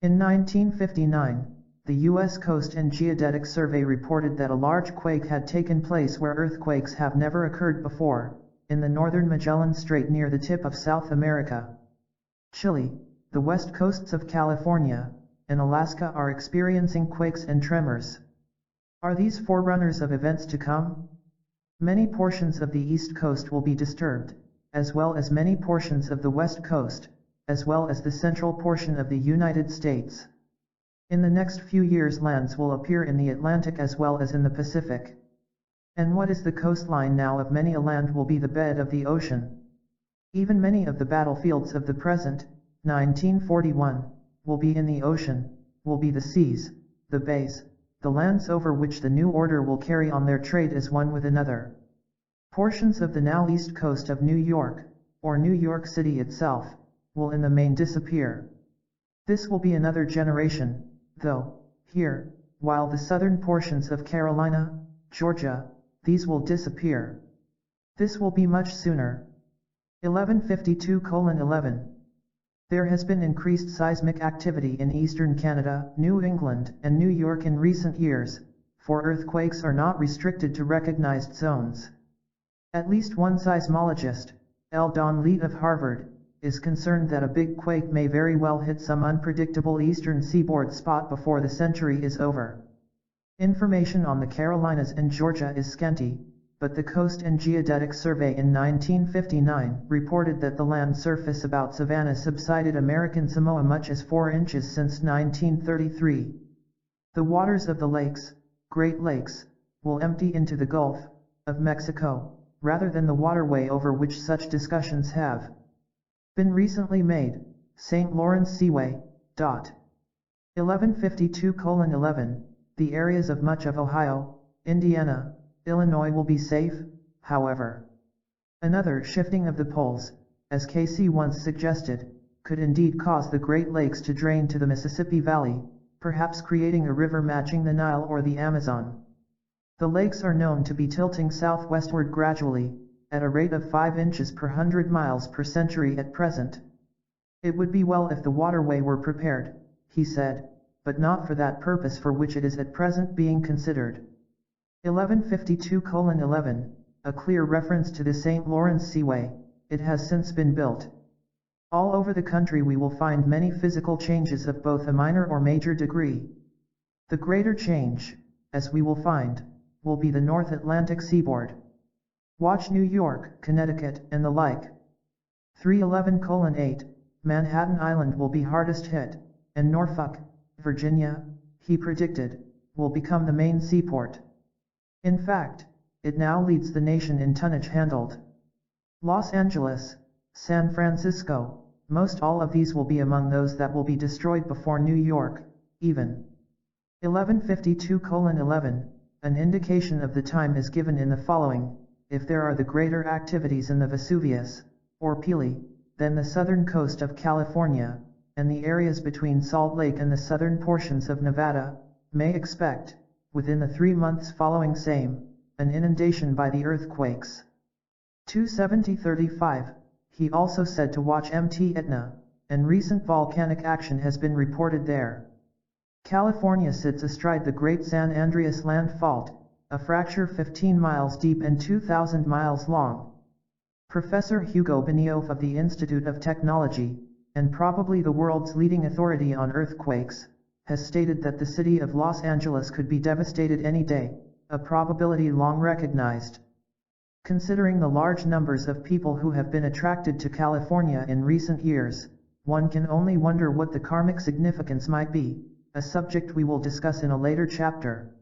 Speaker 1: In 1959, the U.S. Coast and Geodetic Survey reported that a large quake had taken place where earthquakes have never occurred before, in the northern Magellan Strait near the tip of South America. Chile, the west coasts of California, and Alaska are experiencing quakes and tremors. Are these forerunners of events to come? Many portions of the East Coast will be disturbed, as well as many portions of the West Coast, as well as the central portion of the United States. In the next few years lands will appear in the Atlantic as well as in the Pacific. And what is the coastline now of many a land will be the bed of the ocean. Even many of the battlefields of the present, 1941, will be in the ocean, will be the seas, the bays, the lands over which the new order will carry on their trade as one with another. Portions of the now east coast of New York, or New York City itself, will in the main disappear. This will be another generation, though, here, while the southern portions of Carolina, Georgia, these will disappear. This will be much sooner. 1152:11. There has been increased seismic activity in eastern Canada, New England, and New York in recent years, for earthquakes are not restricted to recognized zones. At least one seismologist, L. Don Leet of Harvard, is concerned that a big quake may very well hit some unpredictable eastern seaboard spot before the century is over. Information on the Carolinas and Georgia is scanty, but the Coast and Geodetic Survey in 1959 reported that the land surface about Savannah subsided American Samoa much as 4 inches since 1933. The waters of the lakes, Great Lakes, will empty into the Gulf of Mexico, rather than the waterway over which such discussions have been recently made, St. Lawrence Seaway. 1152:11. The areas of much of Ohio, Indiana, Illinois will be safe, however. Another shifting of the poles, as Cayce once suggested, could indeed cause the Great Lakes to drain to the Mississippi Valley, perhaps creating a river matching the Nile or the Amazon. The lakes are known to be tilting southwestward gradually, at a rate of 5 inches per 100 miles per century at present. It would be well if the waterway were prepared, he said, but not for that purpose for which it is at present being considered. 1152:11, a clear reference to the St. Lawrence Seaway. It has since been built. All over the country we will find many physical changes of both a minor or major degree. The greater change, as we will find, will be the North Atlantic seaboard. Watch New York, Connecticut, and the like. 311:8, Manhattan Island will be hardest hit, and Norfolk, Virginia, he predicted, will become the main seaport. In fact, it now leads the nation in tonnage handled. Los Angeles, San Francisco, most all of these will be among those that will be destroyed before New York, even. 1152:11, an indication of the time is given in the following: if there are the greater activities in the Vesuvius, or Pili, then the southern coast of California, and the areas between Salt Lake and the southern portions of Nevada, may expect, within the 3 months following same, an inundation by the earthquakes. 270-35, he also said to watch Mt. Etna, and recent volcanic action has been reported there. California sits astride the Great San Andreas Land Fault, a fracture 15 miles deep and 2,000 miles long. Professor Hugo Benioff of the Institute of Technology, and probably the world's leading authority on earthquakes, has stated that the city of Los Angeles could be devastated any day, a probability long recognized. Considering the large numbers of people who have been attracted to California in recent years, one can only wonder what the karmic significance might be, a subject we will discuss in a later chapter.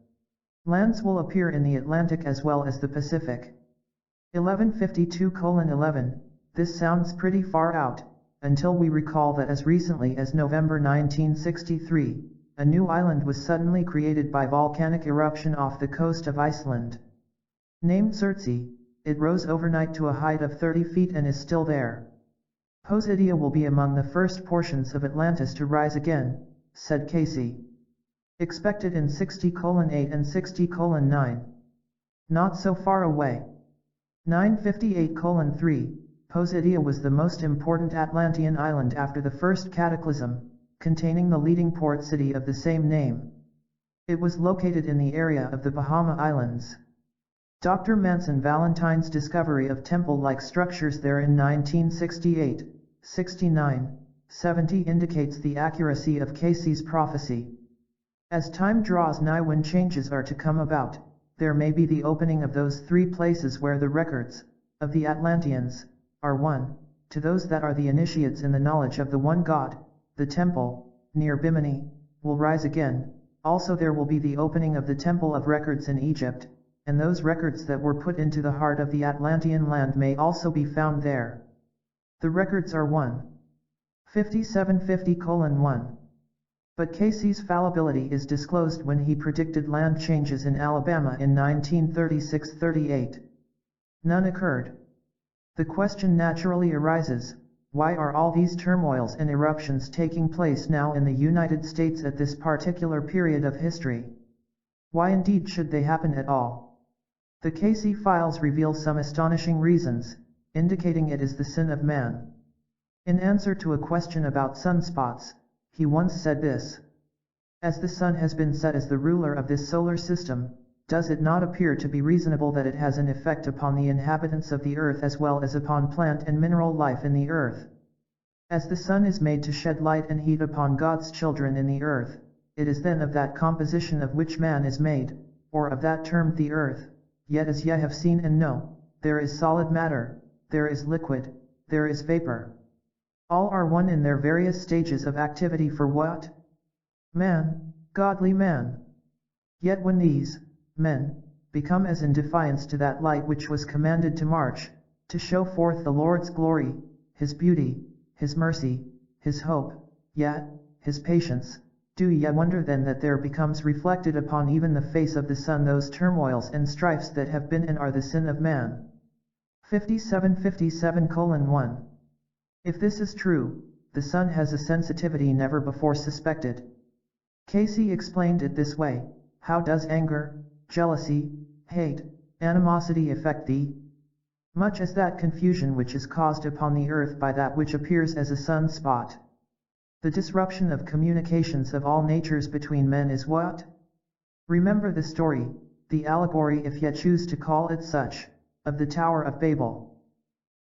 Speaker 1: Lands will appear in the Atlantic as well as the Pacific. 1152:11, this sounds pretty far out, until we recall that as recently as November 1963, a new island was suddenly created by volcanic eruption off the coast of Iceland. Named Surtsey, it rose overnight to a height of 30 feet and is still there. Posidia will be among the first portions of Atlantis to rise again, said Casey. Expected in 60:8 and 60:9. Not so far away. 958:3, Posidia was the most important Atlantean island after the first cataclysm, containing the leading port city of the same name. It was located in the area of the Bahama Islands. Dr. Manson Valentine's discovery of temple-like structures there in 1968, 69, 70 indicates the accuracy of Casey's prophecy. As time draws nigh when changes are to come about, there may be the opening of those 3 places where the records of the Atlanteans are one, to those that are the initiates in the knowledge of the one God. The temple, near Bimini, will rise again. Also there will be the opening of the temple of records in Egypt, and those records that were put into the heart of the Atlantean land may also be found there. The records are 1. 5750:1. But Casey's fallibility is disclosed when he predicted land changes in Alabama in 1936-38. None occurred. The question naturally arises, why are all these turmoils and eruptions taking place now in the United States at this particular period of history? Why indeed should they happen at all? The Casey files reveal some astonishing reasons, indicating it is the sin of man. In answer to a question about sunspots, he once said this: "As the sun has been set as the ruler of this solar system, does it not appear to be reasonable that it has an effect upon the inhabitants of the earth as well as upon plant and mineral life in the earth? As the sun is made to shed light and heat upon God's children in the earth, it is then of that composition of which man is made, or of that termed the earth. Yet as ye have seen and know, there is solid matter, there is liquid, there is vapor. All are one in their various stages of activity for what? Man, godly man. Yet when these men become as in defiance to that light which was commanded to march, to show forth the Lord's glory, his beauty, his mercy, his hope, yet, his patience, do ye wonder then that there becomes reflected upon even the face of the sun those turmoils and strifes that have been and are the sin of man?" 57:1. If this is true, the sun has a sensitivity never before suspected. Casey explained it this way: how does anger, jealousy, hate, animosity affect thee? Much as that confusion which is caused upon the earth by that which appears as a sunspot. The disruption of communications of all natures between men is what? Remember the story, the allegory if ye choose to call it such, of the Tower of Babel.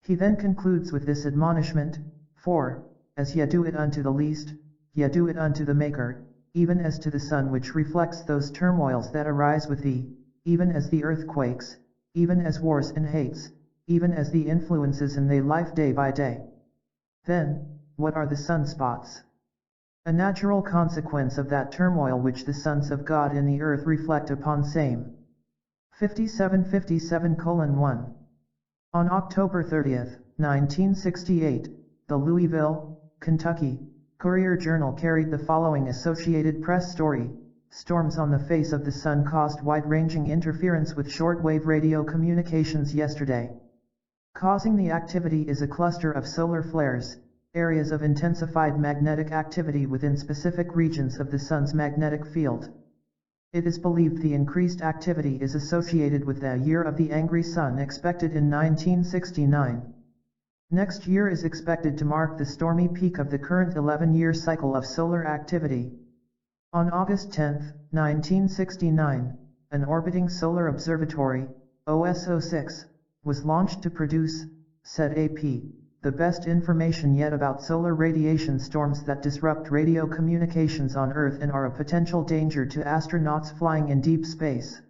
Speaker 1: He then concludes with this admonishment: "For, as ye do it unto the least, ye do it unto the Maker, even as to the sun which reflects those turmoils that arise with thee, even as the earthquakes, even as wars and hates, even as the influences in thy life day by day." Then, what are the sunspots? A natural consequence of that turmoil which the sons of God in the earth reflect upon same. 57:1. On October 30, 1968, the Louisville, Kentucky, Courier-Journal carried the following Associated Press story: "Storms on the face of the sun caused wide-ranging interference with shortwave radio communications yesterday. Causing the activity is a cluster of solar flares, areas of intensified magnetic activity within specific regions of the Sun's magnetic field. It is believed the increased activity is associated with the year of the angry Sun expected in 1969. Next year is expected to mark the stormy peak of the current 11-year cycle of solar activity. On August 10, 1969, an orbiting solar observatory, OS-06, was launched to produce, said AP, the best information yet about solar radiation storms that disrupt radio communications on Earth and are a potential danger to astronauts flying in deep space.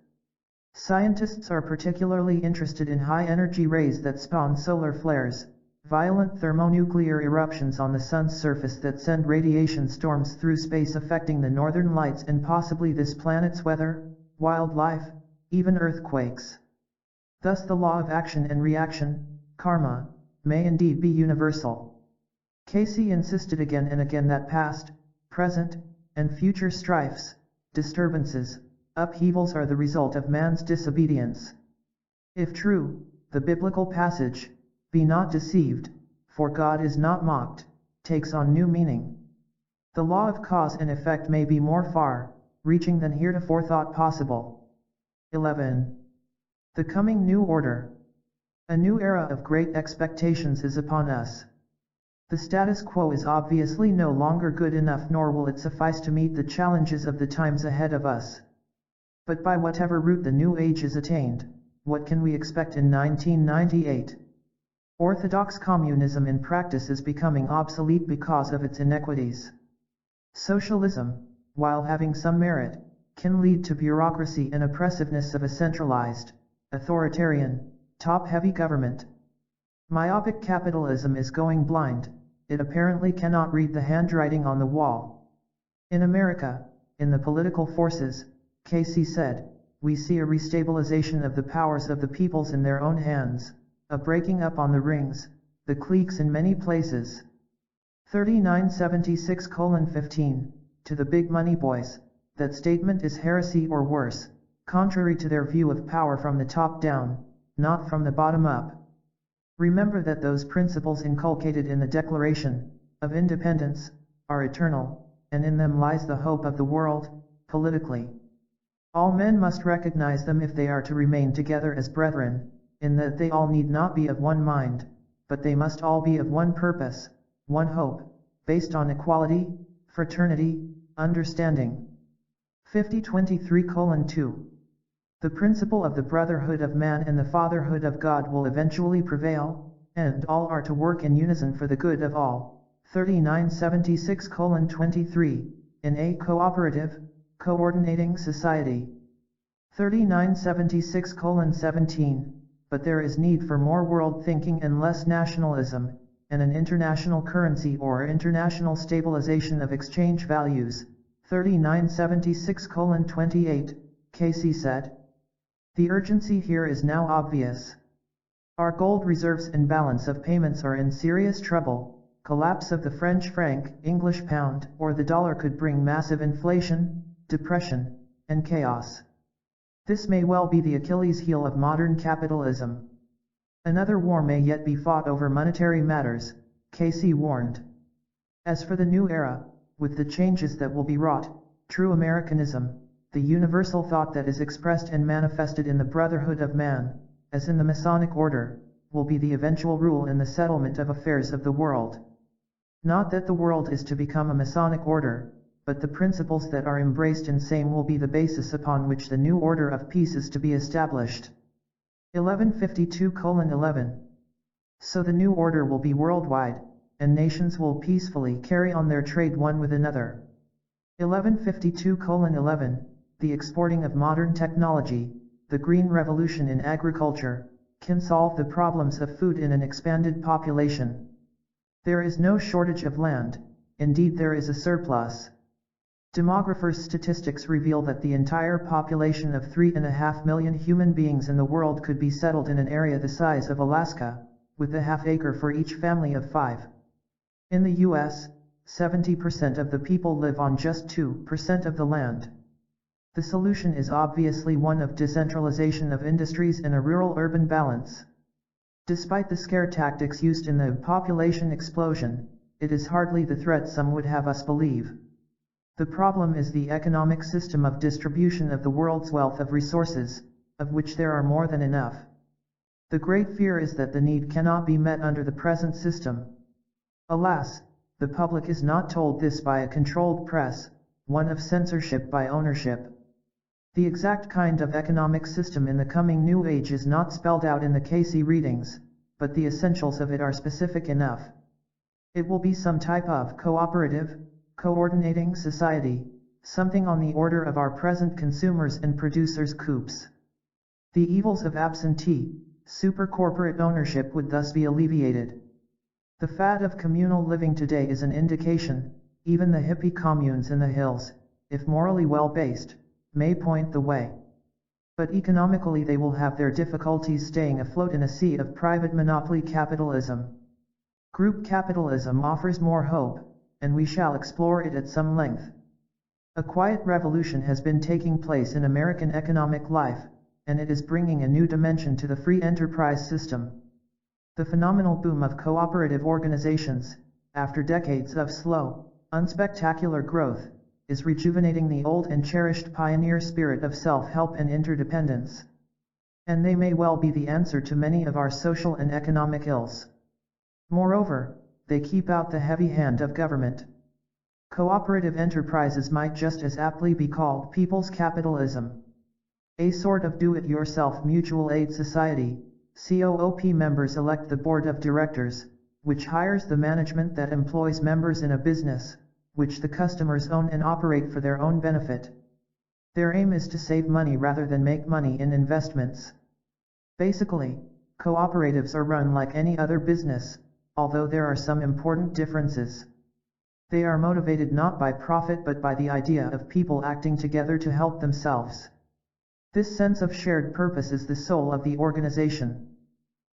Speaker 1: Scientists are particularly interested in high-energy rays that spawn solar flares, violent thermonuclear eruptions on the Sun's surface that send radiation storms through space affecting the northern lights and possibly this planet's weather, wildlife, even earthquakes. Thus the law of action and reaction, karma, may indeed be universal. Cayce insisted again and again that past, present, and future strifes, disturbances, upheavals are the result of man's disobedience. If true, the biblical passage, "Be not deceived, for God is not mocked," takes on new meaning. The law of cause and effect may be more far-reaching than heretofore thought possible. 11. The coming new order. A new era of great expectations is upon us. The status quo is obviously no longer good enough, nor will it suffice to meet the challenges of the times ahead of us. But by whatever route the new age is attained, what can we expect in 1998? Orthodox communism in practice is becoming obsolete because of its inequities. Socialism, while having some merit, can lead to bureaucracy and oppressiveness of a centralized, authoritarian, top-heavy government. Myopic capitalism is going blind, it apparently cannot read the handwriting on the wall. In America, in the political forces, Cayce said, we see a restabilization of the powers of the peoples in their own hands, a breaking up on the rings, the cliques in many places. 3976:15, to the big money boys, that statement is heresy or worse, contrary to their view of power from the top down, not from the bottom up. Remember that those principles inculcated in the Declaration of Independence are eternal, and in them lies the hope of the world, politically. All men must recognize them if they are to remain together as brethren, in that they all need not be of one mind, but they must all be of one purpose, one hope, based on equality, fraternity, understanding. 5023:2. The principle of the brotherhood of man and the fatherhood of God will eventually prevail, and all are to work in unison for the good of all. 3976:23, in a cooperative, coordinating society. 3976:17, but there is need for more world thinking and less nationalism, and an international currency or international stabilization of exchange values. 3976:28, Cayce said. The urgency here is now obvious. Our gold reserves and balance of payments are in serious trouble. Collapse of the French franc, English pound, or the dollar could bring massive inflation, depression, and chaos. This may well be the Achilles heel of modern capitalism. Another war may yet be fought over monetary matters, Cayce warned. As for the new era, with the changes that will be wrought, true Americanism, the universal thought that is expressed and manifested in the brotherhood of man, as in the Masonic order, will be the eventual rule in the settlement of affairs of the world. Not that the world is to become a Masonic order, but the principles that are embraced in same will be the basis upon which the new order of peace is to be established. 1152:11. So the new order will be worldwide, and nations will peacefully carry on their trade one with another. 1152:11. The exporting of modern technology, the green revolution in agriculture, can solve the problems of food in an expanded population. There is no shortage of land, indeed there is a surplus. Demographers' statistics reveal that the entire population of 3.5 million human beings in the world could be settled in an area the size of Alaska, with a half-acre for each family of 5. In the US, 70% of the people live on just 2% of the land. The solution is obviously one of decentralization of industries and a rural-urban balance. Despite the scare tactics used in the population explosion, it is hardly the threat some would have us believe. The problem is the economic system of distribution of the world's wealth of resources, of which there are more than enough. The great fear is that the need cannot be met under the present system. Alas, the public is not told this by a controlled press, one of censorship by ownership. The exact kind of economic system in the coming new age is not spelled out in the CAYCE'S readings, but the essentials of it are specific enough. It will be some type of cooperative, coordinating society, something on the order of our present consumers and producers coups. The evils of absentee, super-corporate ownership would thus be alleviated. The fad of communal living today is an indication. Even the hippie communes in the hills, if morally well-based, may point the way. But economically they will have their difficulties staying afloat in a sea of private monopoly capitalism. Group capitalism offers more hope, and we shall explore it at some length. A quiet revolution has been taking place in American economic life, and it is bringing a new dimension to the free enterprise system. The phenomenal boom of cooperative organizations, after decades of slow, unspectacular growth, is rejuvenating the old and cherished pioneer spirit of self-help and interdependence. And they may well be the answer to many of our social and economic ills. Moreover, they keep out the heavy hand of government. Cooperative enterprises might just as aptly be called people's capitalism. A sort of do-it-yourself mutual aid society. COOP members elect the board of directors, which hires the management that employs members in a business, which the customers own and operate for their own benefit. Their aim is to save money rather than make money in investments. Basically, cooperatives are run like any other business, although there are some important differences. They are motivated not by profit but by the idea of people acting together to help themselves. This sense of shared purpose is the soul of the organization.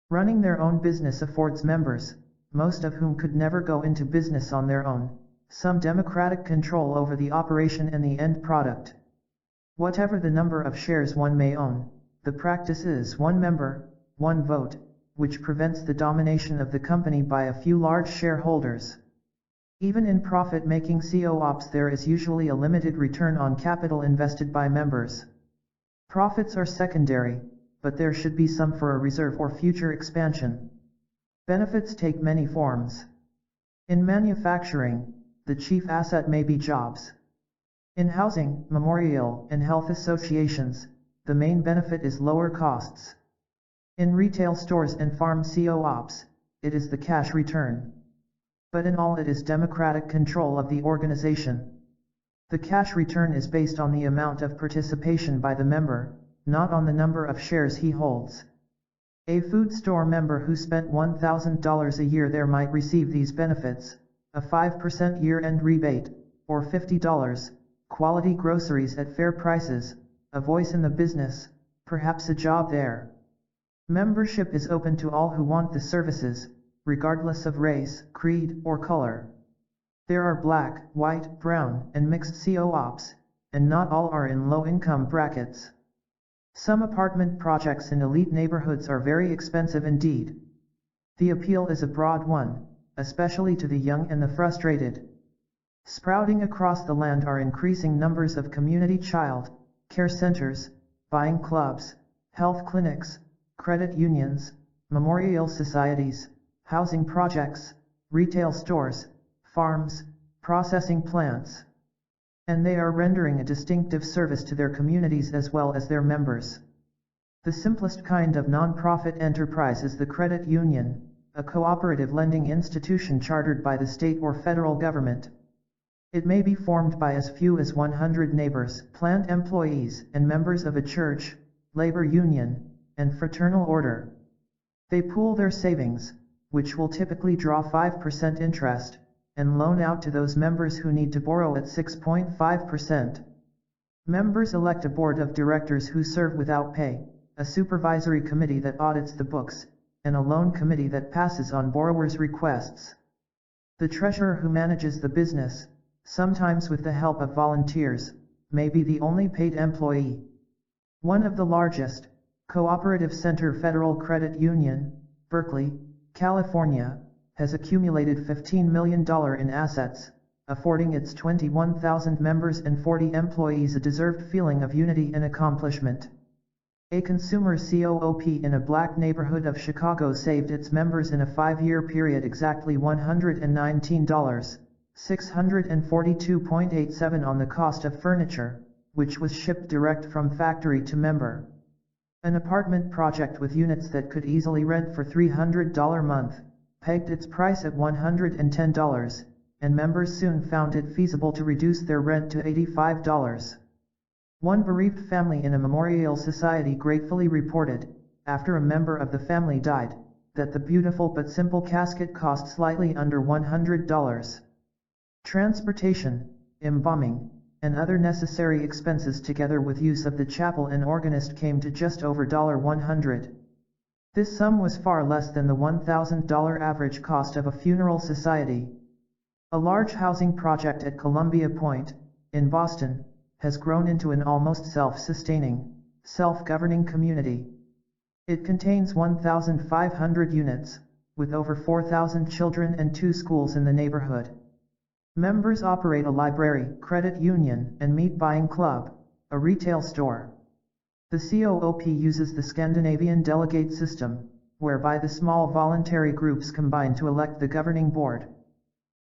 Speaker 1: Running their own business affords members, most of whom could never go into business on their own, some democratic control over the operation and the end product. Whatever the number of shares one may own, the practice is one member, one vote, which prevents the domination of the company by a few large shareholders. Even in profit-making COOPs there is usually a limited return on capital invested by members. Profits are secondary, but there should be some for a reserve or future expansion. Benefits take many forms. In manufacturing, the chief asset may be jobs. In housing, memorial, and health associations, the main benefit is lower costs. In retail stores and farm COOPs, it is the cash return. But in all it is democratic control of the organization. The cash return is based on the amount of participation by the member, not on the number of shares he holds. A food store member who spent $1,000 a year there might receive these benefits: a 5% year-end rebate, or $50, quality groceries at fair prices, a voice in the business, perhaps a job there. Membership is open to all who want the services, regardless of race, creed, or color. There are black, white, brown, and mixed COOPs, and not all are in low-income brackets. Some apartment projects in elite neighborhoods are very expensive indeed. The appeal is a broad one, especially to the young and the frustrated. Sprouting across the land are increasing numbers of community child care centers, buying clubs, health clinics, credit unions, memorial societies, housing projects, retail stores, farms, processing plants. And they are rendering a distinctive service to their communities as well as their members. The simplest kind of non-profit enterprise is the credit union, a cooperative lending institution chartered by the state or federal government. It may be formed by as few as 100 neighbors, plant employees, and members of a church, labor union, and fraternal order. They pool their savings, which will typically draw 5% interest, and loan out to those members who need to borrow at 6.5%. Members elect a board of directors who serve without pay, a supervisory committee that audits the books, and a loan committee that passes on borrowers' requests. The treasurer who manages the business, sometimes with the help of volunteers, may be the only paid employee. One of the largest, Cooperative Center Federal Credit Union, Berkeley, California, has accumulated $15 million in assets, affording its 21,000 members and 40 employees a deserved feeling of unity and accomplishment. A consumer co-op in a black neighborhood of Chicago saved its members in a 5-year period exactly $119, $642.87 on the cost of furniture, which was shipped direct from factory to member. An apartment project with units that could easily rent for $300 a month, pegged its price at $110, and members soon found it feasible to reduce their rent to $85. One bereaved family in a memorial society gratefully reported, after a member of the family died, that the beautiful but simple casket cost slightly under $100. Transportation, embalming, and other necessary expenses together with use of the chapel and organist came to just over $100. This sum was far less than the $1,000 average cost of a funeral society. A large housing project at Columbia Point, in Boston, has grown into an almost self-sustaining, self-governing community. It contains 1,500 units, with over 4,000 children and 2 schools in the neighborhood. Members operate a library, credit union, and meat buying club, a retail store. The COOP uses the Scandinavian delegate system, whereby the small voluntary groups combine to elect the governing board.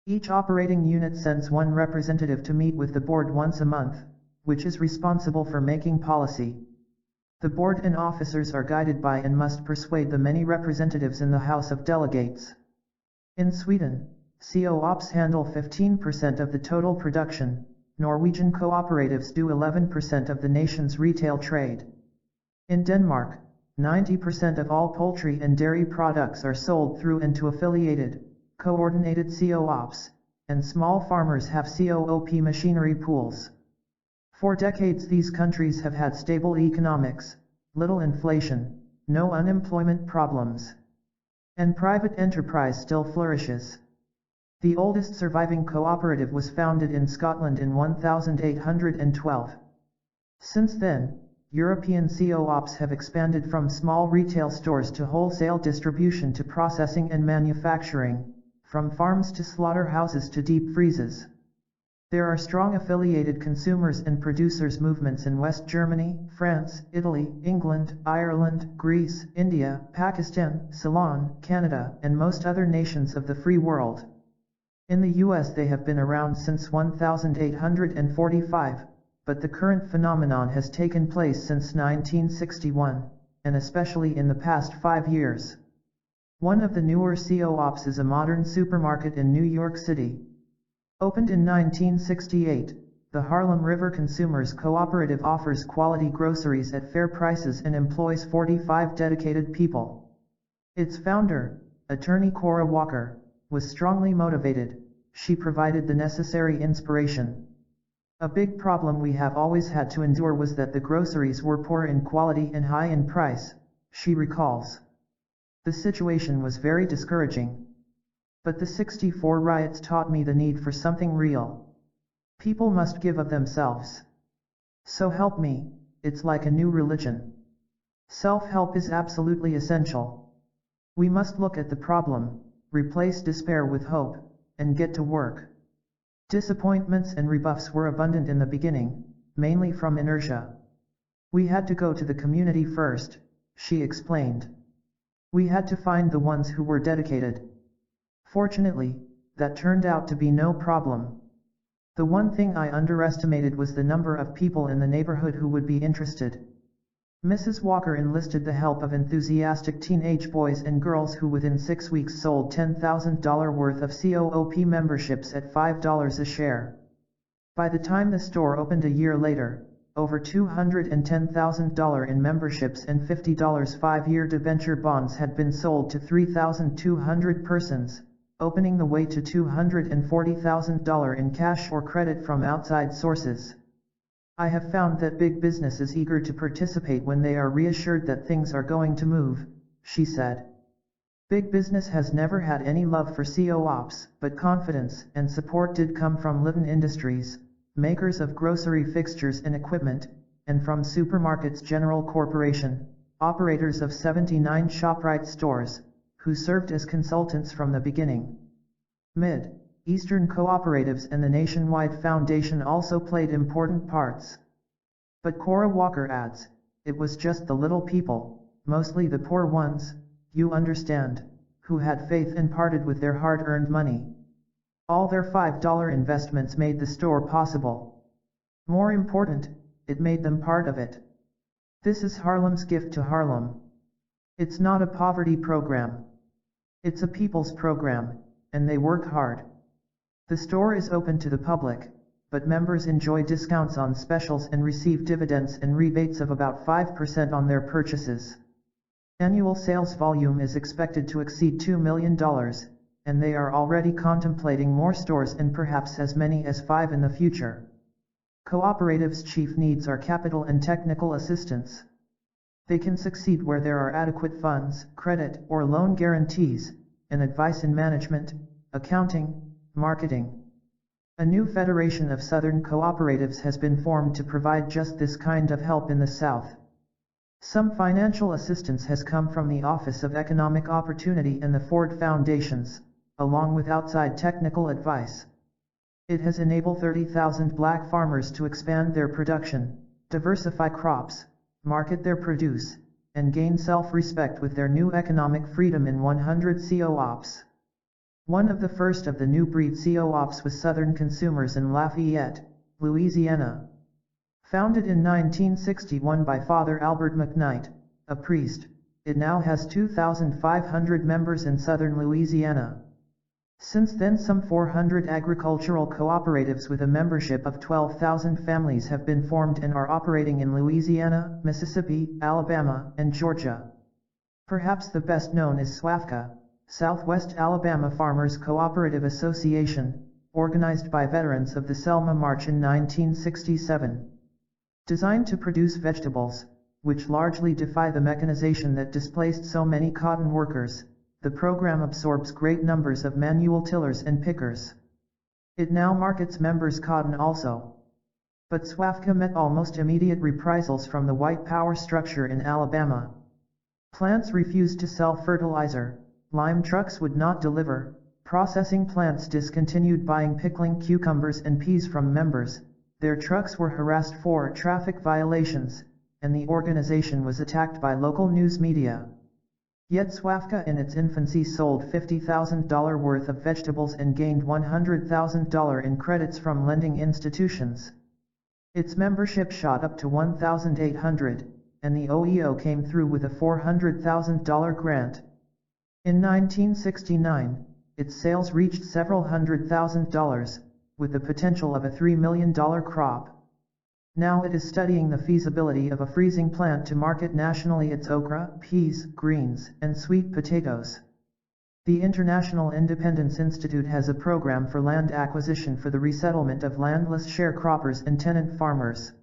Speaker 1: Each operating unit sends one representative to meet with the board once a month, which is responsible for making policy. The board and officers are guided by and must persuade the many representatives in the House of Delegates. In Sweden, COOPs handle 15% of the total production, Norwegian cooperatives do 11% of the nation's retail trade. In Denmark, 90% of all poultry and dairy products are sold through and to affiliated, coordinated COOPs, and small farmers have COOP machinery pools. For decades these countries have had stable economics, little inflation, no unemployment problems. And private enterprise still flourishes. The oldest surviving cooperative was founded in Scotland in 1812. Since then, European COOPs have expanded from small retail stores to wholesale distribution to processing and manufacturing, from farms to slaughterhouses to deep freezes. There are strong affiliated consumers and producers movements in West Germany, France, Italy, England, Ireland, Greece, India, Pakistan, Ceylon, Canada, and most other nations of the free world. In the US they have been around since 1845, but the current phenomenon has taken place since 1961, and especially in the past 5 years. One of the newer COOPs is a modern supermarket in New York City. Opened in 1968, the Harlem River Consumers Cooperative offers quality groceries at fair prices and employs 45 dedicated people. Its founder, attorney Cora Walker, was strongly motivated. She provided the necessary inspiration. A big problem we have always had to endure was that the groceries were poor in quality and high in price, she recalls. The situation was very discouraging. But the '64 riots taught me the need for something real. People must give of themselves. So help me, it's like a new religion. Self-help is absolutely essential. We must look at the problem, replace despair with hope, and get to work. Disappointments and rebuffs were abundant in the beginning, mainly from inertia. We had to go to the community first, she explained. We had to find the ones who were dedicated. Fortunately, that turned out to be no problem. The one thing I underestimated was the number of people in the neighborhood who would be interested. Mrs. Walker enlisted the help of enthusiastic teenage boys and girls who within 6 weeks sold $10,000 worth of COOP memberships at $5 a share. By the time the store opened a year later, over $210,000 in memberships and $50 5-year debenture bonds had been sold to 3,200 persons, opening the way to $240,000 in cash or credit from outside sources. I have found that big business is eager to participate when they are reassured that things are going to move, she said. Big business has never had any love for COOPs, but confidence and support did come from Lytle Industries, makers of grocery fixtures and equipment, and from Supermarkets General Corporation, operators of 79 ShopRite stores, who served as consultants from the beginning. Mid-Eastern cooperatives and the Nationwide Foundation also played important parts. But Cora Walker adds, it was just the little people, mostly the poor ones, you understand, who had faith and parted with their hard-earned money. All their $5 investments made the store possible. More important, it made them part of it. This is Harlem's gift to Harlem. It's not a poverty program. It's a people's program, and they work hard. The store is open to the public, but members enjoy discounts on specials and receive dividends and rebates of about 5% on their purchases. Annual sales volume is expected to exceed $2 million, and they are already contemplating more stores and perhaps as many as 5 in the future. Cooperatives' chief needs are capital and technical assistance. They can succeed where there are adequate funds, credit or loan guarantees, and advice in management, accounting, marketing. A new federation of Southern cooperatives has been formed to provide just this kind of help in the South. Some financial assistance has come from the Office of Economic Opportunity and the Ford Foundations, along with outside technical advice. It has enabled 30,000 black farmers to expand their production, diversify crops, market their produce, and gain self-respect with their new economic freedom in 100 co-ops. One of the first of the new breed co-ops was Southern Consumers in Lafayette, Louisiana. Founded in 1961 by Father Albert McKnight, a priest, it now has 2,500 members in southern Louisiana. Since then, some 400 agricultural cooperatives with a membership of 12,000 families have been formed and are operating in Louisiana, Mississippi, Alabama, and Georgia. Perhaps the best known is SWAFCA, Southwest Alabama Farmers Cooperative Association, organized by veterans of the Selma March in 1967. Designed to produce vegetables, which largely defy the mechanization that displaced so many cotton workers, the program absorbs great numbers of manual tillers and pickers. It now markets members' cotton also. But SWAFCA met almost immediate reprisals from the white power structure in Alabama. Plants refused to sell fertilizer, lime trucks would not deliver, processing plants discontinued buying pickling cucumbers and peas from members, their trucks were harassed for traffic violations, and the organization was attacked by local news media. Yet SWAFCA in its infancy sold $50,000 worth of vegetables and gained $100,000 in credits from lending institutions. Its membership shot up to 1,800, and the OEO came through with a $400,000 grant. In 1969, its sales reached several $100,000, with the potential of a $3 million crop. Now it is studying the feasibility of a freezing plant to market nationally its okra, peas, greens, and sweet potatoes. The International Independence Institute has a program for land acquisition for the resettlement of landless sharecroppers and tenant farmers.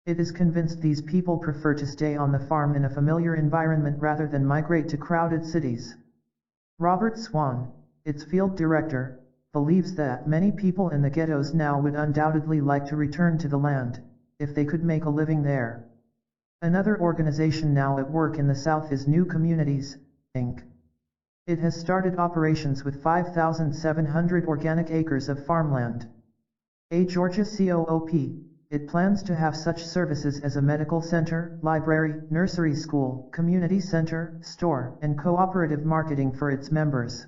Speaker 1: It is convinced these people prefer to stay on the farm in a familiar environment rather than migrate to crowded cities. Robert Swan, its field director, believes that many people in the ghettos now would undoubtedly like to return to the land, if they could make a living there. Another organization now at work in the South is New Communities, Inc. It has started operations with 5,700 organic acres of farmland. A Georgia COOP, it plans to have such services as a medical center, library, nursery school, community center, store, and cooperative marketing for its members.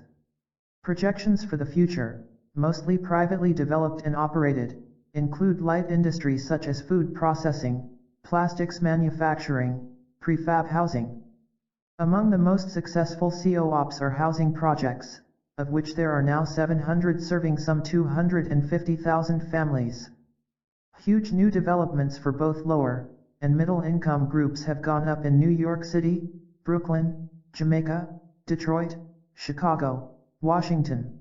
Speaker 1: Projections for the future, mostly privately developed and operated, include light industries such as food processing, plastics manufacturing, prefab housing. Among the most successful co-ops are housing projects, of which there are now 700 serving some 250,000 families. Huge new developments for both lower and middle income groups have gone up in New York City, Brooklyn, Jamaica, Detroit, Chicago, Washington.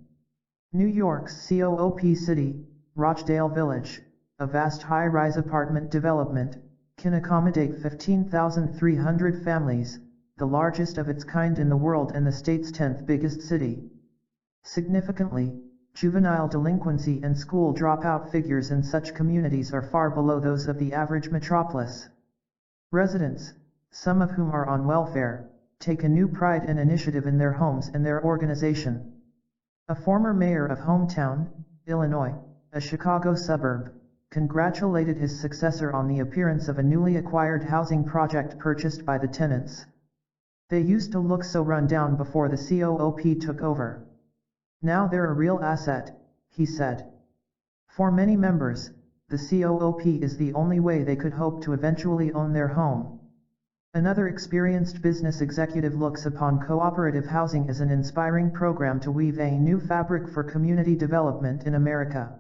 Speaker 1: New York's COOP City, Rochdale Village, a vast high-rise apartment development, can accommodate 15,300 families, the largest of its kind in the world and the state's 10th biggest city. Significantly, juvenile delinquency and school dropout figures in such communities are far below those of the average metropolis. Residents, some of whom are on welfare, take a new pride and initiative in their homes and their organization. A former mayor of Hometown, Illinois, a Chicago suburb, congratulated his successor on the appearance of a newly acquired housing project purchased by the tenants. They used to look so run down before the COOP took over. Now they're a real asset, he said. For many members, the COOP is the only way they could hope to eventually own their home. Another experienced business executive looks upon cooperative housing as an inspiring program to weave a new fabric for community development in America.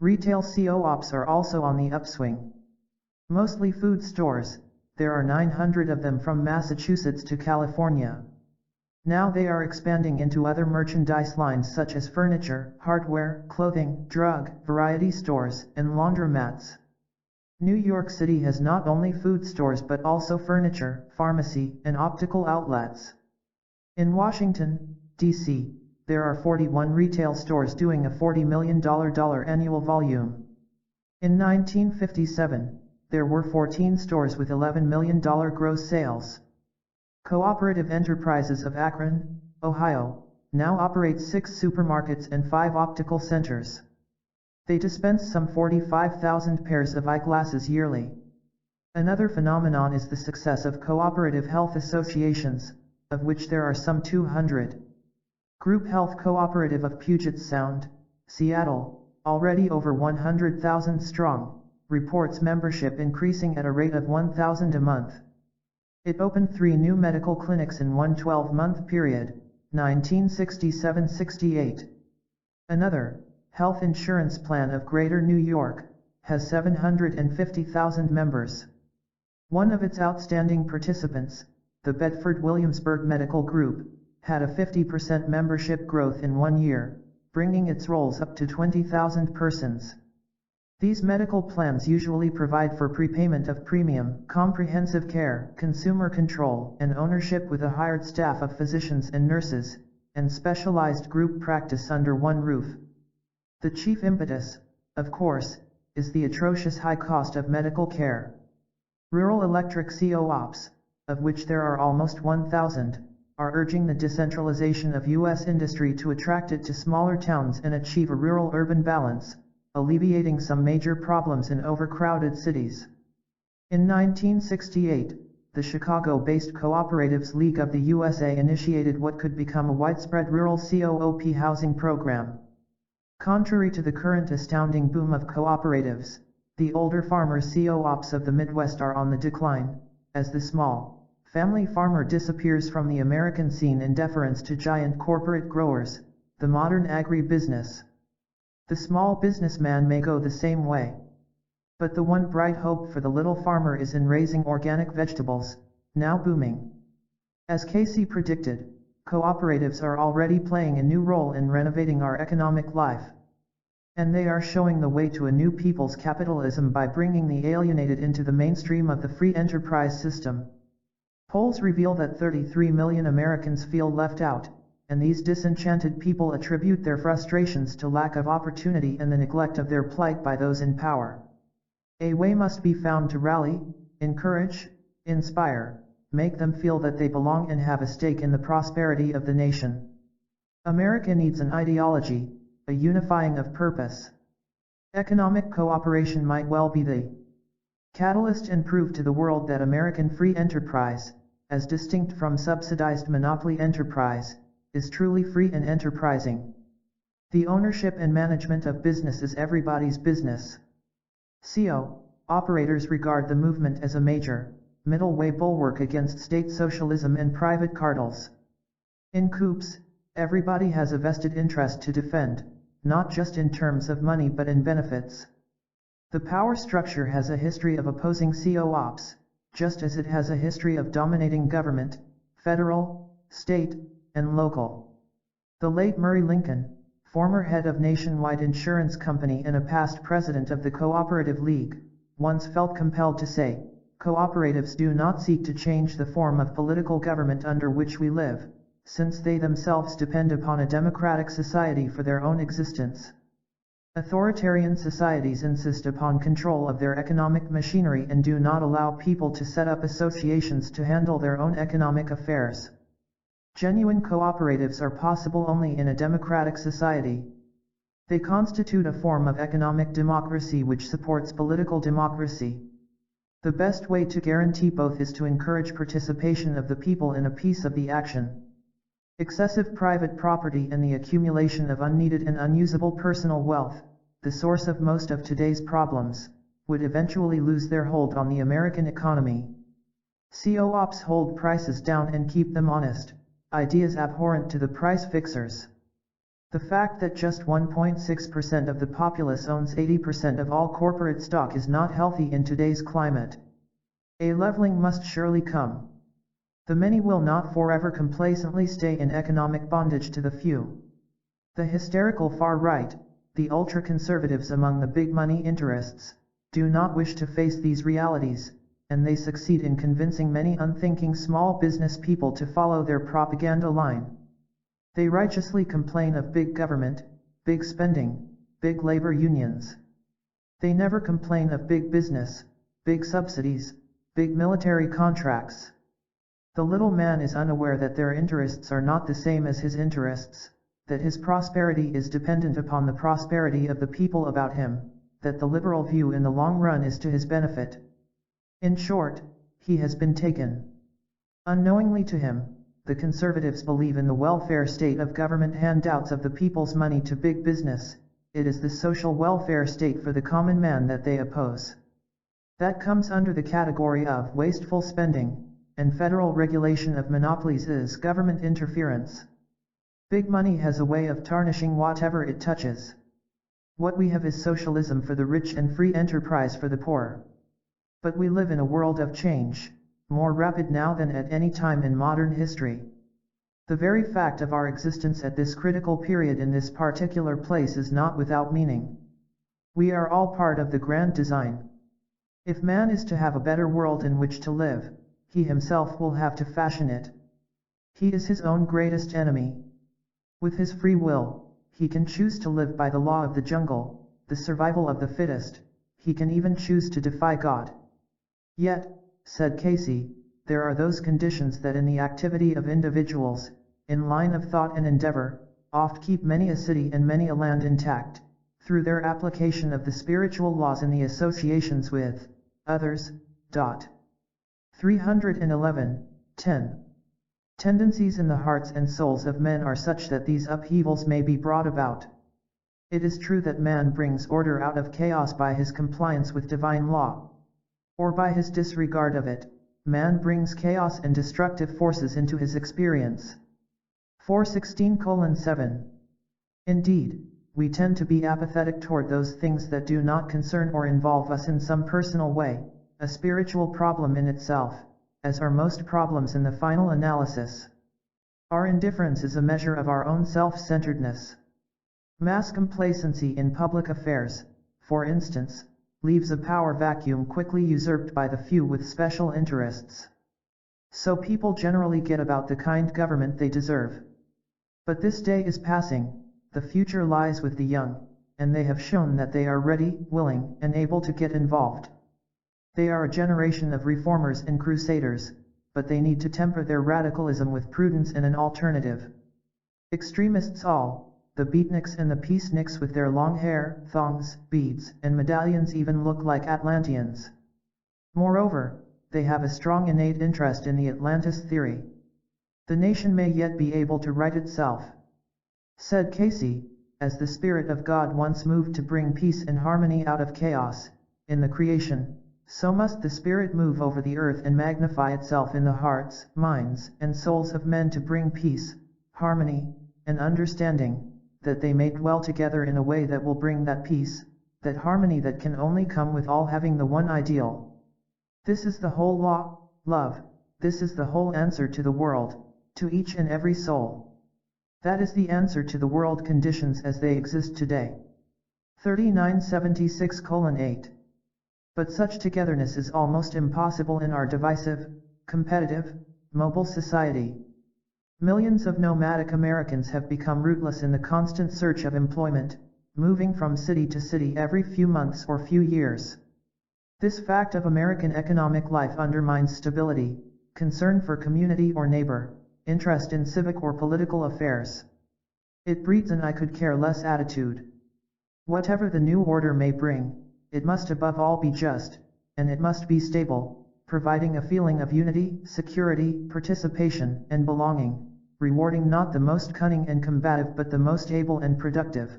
Speaker 1: Retail co-ops are also on the upswing. Mostly food stores, there are 900 of them from Massachusetts to California. Now they are expanding into other merchandise lines such as furniture, hardware, clothing, drug, variety stores, and laundromats. New York City has not only food stores but also furniture, pharmacy, and optical outlets. In Washington, D.C., there are 41 retail stores doing a $40 million annual volume. In 1957, there were 14 stores with $11 million gross sales. Cooperative Enterprises of Akron, Ohio, now operates 6 supermarkets and 5 optical centers. They dispense some 45,000 pairs of eyeglasses yearly. Another phenomenon is the success of cooperative health associations, of which there are some 200. Group Health Cooperative of Puget Sound, Seattle, already over 100,000 strong, reports membership increasing at a rate of 1,000 a month. It opened 3 new medical clinics in one 12-month period, 1967-68. Another, Health Insurance Plan of Greater New York, has 750,000 members. One of its outstanding participants, the Bedford-Williamsburg Medical Group, had a 50% membership growth in 1 year, bringing its rolls up to 20,000 persons. These medical plans usually provide for prepayment of premium, comprehensive care, consumer control, and ownership with a hired staff of physicians and nurses, and specialized group practice under one roof. The chief impetus, of course, is the atrocious high cost of medical care. Rural electric co-ops, of which there are almost 1,000, are urging the decentralization of U.S. industry to attract it to smaller towns and achieve a rural-urban balance, alleviating some major problems in overcrowded cities. In 1968, the Chicago-based Cooperatives League of the USA initiated what could become a widespread rural COOP housing program. Contrary to the current astounding boom of cooperatives, the older farmer co-ops of the Midwest are on the decline, as the small, family farmer disappears from the American scene in deference to giant corporate growers, the modern agri-business. The small businessman may go the same way. But the one bright hope for the little farmer is in raising organic vegetables, now booming. As Casey predicted, cooperatives are already playing a new role in renovating our economic life. And they are showing the way to a new people's capitalism by bringing the alienated into the mainstream of the free enterprise system. Polls reveal that 33 million Americans feel left out, and these disenchanted people attribute their frustrations to lack of opportunity and the neglect of their plight by those in power. A way must be found to rally, encourage, inspire, make them feel that they belong and have a stake in the prosperity of the nation. America needs an ideology, a unifying of purpose. Economic cooperation might well be the catalyst and prove to the world that American free enterprise, as distinct from subsidized monopoly enterprise, is truly free and enterprising. The ownership and management of business is everybody's business. Operators regard the movement as a major, middle-way bulwark against state socialism and private cartels. In coups, everybody has a vested interest to defend, not just in terms of money but in benefits. The power structure has a history of opposing co-ops, just as it has a history of dominating government, federal, state, and local. The late Murray Lincoln, former head of Nationwide Insurance Company and a past president of the Cooperative League, once felt compelled to say, "Cooperatives do not seek to change the form of political government under which we live, since they themselves depend upon a democratic society for their own existence." Authoritarian societies insist upon control of their economic machinery and do not allow people to set up associations to handle their own economic affairs. Genuine cooperatives are possible only in a democratic society. They constitute a form of economic democracy which supports political democracy. The best way to guarantee both is to encourage participation of the people in a piece of the action. Excessive private property and the accumulation of unneeded and unusable personal wealth, the source of most of today's problems, would eventually lose their hold on the American economy. Co-ops hold prices down and keep them honest, ideas abhorrent to the price fixers. The fact that just 1.6% of the populace owns 80% of all corporate stock is not healthy in today's climate. A leveling must surely come. The many will not forever complacently stay in economic bondage to the few. The hysterical far right, the ultra-conservatives among the big money interests, do not wish to face these realities, and they succeed in convincing many unthinking small business people to follow their propaganda line. They righteously complain of big government, big spending, big labor unions. They never complain of big business, big subsidies, big military contracts. The little man is unaware that their interests are not the same as his interests, that his prosperity is dependent upon the prosperity of the people about him, that the liberal view in the long run is to his benefit. In short, he has been taken. Unknowingly to him, the conservatives believe in the welfare state of government handouts of the people's money to big business. It is the social welfare state for the common man that they oppose. That comes under the category of wasteful spending, and federal regulation of monopolies is government interference. Big money has a way of tarnishing whatever it touches. What we have is socialism for the rich and free enterprise for the poor. But we live in a world of change, more rapid now than at any time in modern history. The very fact of our existence at this critical period in this particular place is not without meaning. We are all part of the grand design. If man is to have a better world in which to live, he himself will have to fashion it. He is his own greatest enemy. With his free will, he can choose to live by the law of the jungle, the survival of the fittest. He can even choose to defy God. Yet, said Casey, there are those conditions that in the activity of individuals, in line of thought and endeavor, oft keep many a city and many a land intact, through their application of the spiritual laws in the associations with others. 311:10. Tendencies in the hearts and souls of men are such that these upheavals may be brought about. It is true that man brings order out of chaos by his compliance with divine law. Or by his disregard of it, man brings chaos and destructive forces into his experience. 416:7. Indeed, we tend to be apathetic toward those things that do not concern or involve us in some personal way, a spiritual problem in itself, as are most problems in the final analysis. Our indifference is a measure of our own self-centeredness. Mass complacency in public affairs, for instance, leaves a power vacuum quickly usurped by the few with special interests. So people generally get about the kind government they deserve. But this day is passing, the future lies with the young, and they have shown that they are ready, willing, and able to get involved. They are a generation of reformers and crusaders, but they need to temper their radicalism with prudence and an alternative. Extremists all, the beatniks and the peaceniks with their long hair, thongs, beads, and medallions even look like Atlanteans. Moreover, they have a strong innate interest in the Atlantis theory. The nation may yet be able to right itself. Said Casey, as the Spirit of God once moved to bring peace and harmony out of chaos, in the creation, so must the Spirit move over the earth and magnify itself in the hearts, minds, and souls of men to bring peace, harmony, and understanding, that they may dwell together in a way that will bring that peace, that harmony that can only come with all having the one ideal. This is the whole law, love, this is the whole answer to the world, to each and every soul. That is the answer to the world conditions as they exist today. 3976:8. But such togetherness is almost impossible in our divisive, competitive, mobile society. Millions of nomadic Americans have become rootless in the constant search of employment, moving from city to city every few months or few years. This fact of American economic life undermines stability, concern for community or neighbor, interest in civic or political affairs. It breeds an I could care less attitude. Whatever the new order may bring, it must above all be just, and it must be stable, providing a feeling of unity, security, participation, and belonging, rewarding not the most cunning and combative but the most able and productive.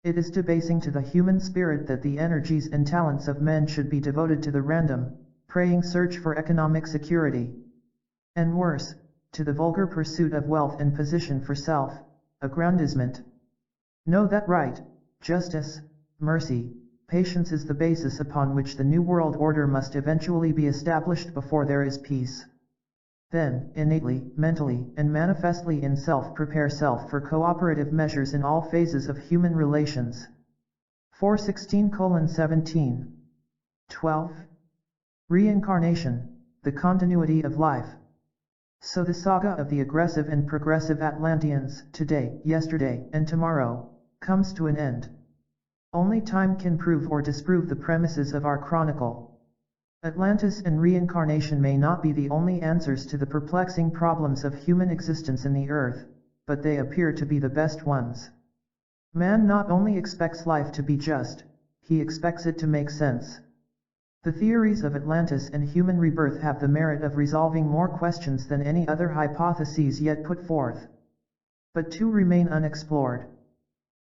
Speaker 1: It is debasing to the human spirit that the energies and talents of men should be devoted to the random, preying search for economic security. And worse, to the vulgar pursuit of wealth and position for self-aggrandizement. Know that right, justice, mercy, patience is the basis upon which the New World Order must eventually be established before there is peace. Then, innately, mentally, and manifestly in self prepare self for cooperative measures in all phases of human relations. 416:17. 12. Reincarnation, the continuity of life. So the saga of the aggressive and progressive Atlanteans, today, yesterday, and tomorrow, comes to an end. Only time can prove or disprove the premises of our chronicle. Atlantis and reincarnation may not be the only answers to the perplexing problems of human existence in the earth, but they appear to be the best ones. Man not only expects life to be just, he expects it to make sense. The theories of Atlantis and human rebirth have the merit of resolving more questions than any other hypotheses yet put forth. But two remain unexplored.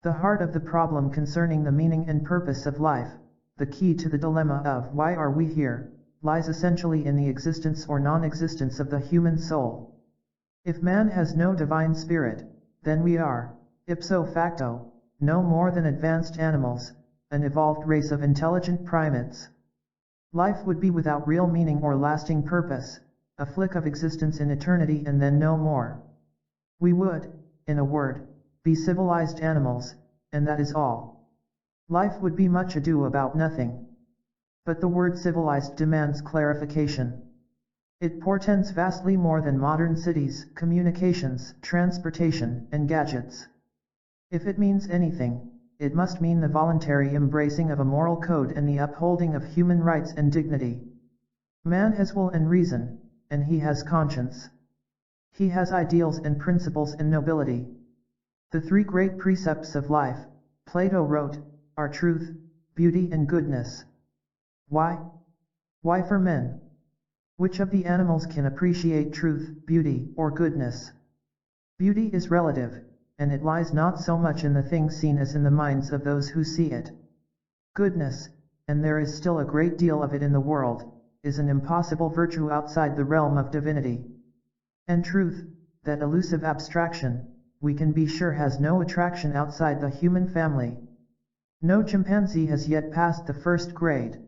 Speaker 1: The heart of the problem concerning the meaning and purpose of life, the key to the dilemma of why are we here, lies essentially in the existence or non-existence of the human soul. If man has no divine spirit, then we are, ipso facto, no more than advanced animals, an evolved race of intelligent primates. Life would be without real meaning or lasting purpose, a flick of existence in eternity and then no more. We would, in a word, be civilized animals, and that is all. Life would be much ado about nothing. But the word civilized demands clarification. It portends vastly more than modern cities, communications, transportation, and gadgets. If it means anything, it must mean the voluntary embracing of a moral code and the upholding of human rights and dignity. Man has will and reason, and he has conscience. He has ideals and principles and nobility. The three great precepts of life, Plato wrote, are truth, beauty and goodness. Why? Why for men? Which of the animals can appreciate truth, beauty, or goodness? Beauty is relative, and it lies not so much in the thing seen as in the minds of those who see it. Goodness, and there is still a great deal of it in the world, is an impossible virtue outside the realm of divinity. And truth, that elusive abstraction, we can be sure has no attraction outside the human family. No chimpanzee has yet passed the first grade.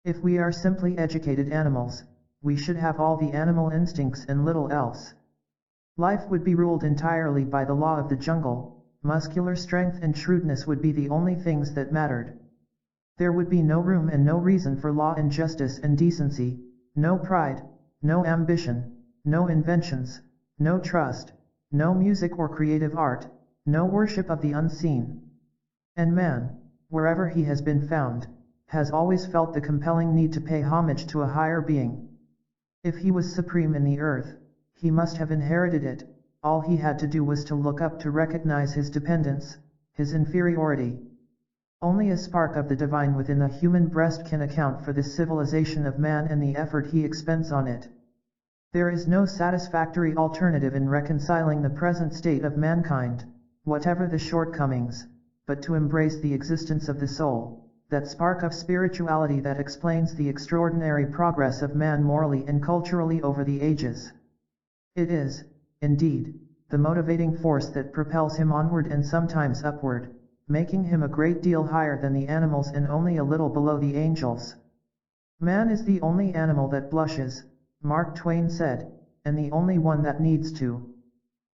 Speaker 1: If we are simply educated animals, we should have all the animal instincts and little else. Life would be ruled entirely by the law of the jungle, muscular strength and shrewdness would be the only things that mattered. There would be no room and no reason for law and justice and decency, no pride, no ambition, no inventions, no trust, no music or creative art, no worship of the unseen. And man, wherever he has been found, has always felt the compelling need to pay homage to a higher being. If he was supreme in the earth, he must have inherited it. All he had to do was to look up to recognize his dependence, his inferiority. Only a spark of the divine within the human breast can account for this civilization of man and the effort he expends on it. There is no satisfactory alternative in reconciling the present state of mankind, whatever the shortcomings, but to embrace the existence of the soul, that spark of spirituality that explains the extraordinary progress of man morally and culturally over the ages. It is, indeed, the motivating force that propels him onward and sometimes upward, making him a great deal higher than the animals and only a little below the angels. Man is the only animal that blushes, Mark Twain said, and the only one that needs to.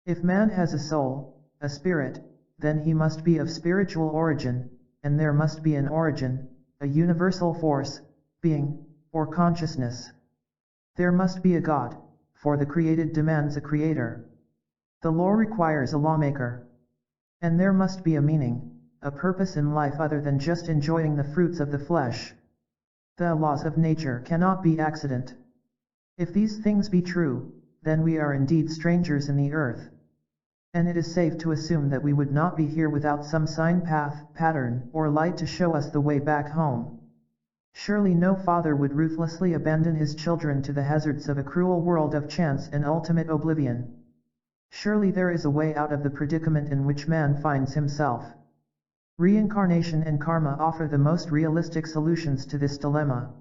Speaker 1: If man has a soul, a spirit, then he must be of spiritual origin, and there must be an origin, a universal force, being, or consciousness. There must be a God, for the created demands a creator. The law requires a lawmaker. And there must be a meaning, a purpose in life other than just enjoying the fruits of the flesh. The laws of nature cannot be accident. If these things be true, then we are indeed strangers in the earth. And it is safe to assume that we would not be here without some sign, path, pattern, or light to show us the way back home. Surely no father would ruthlessly abandon his children to the hazards of a cruel world of chance and ultimate oblivion. Surely there is a way out of the predicament in which man finds himself. Reincarnation and karma offer the most realistic solutions to this dilemma.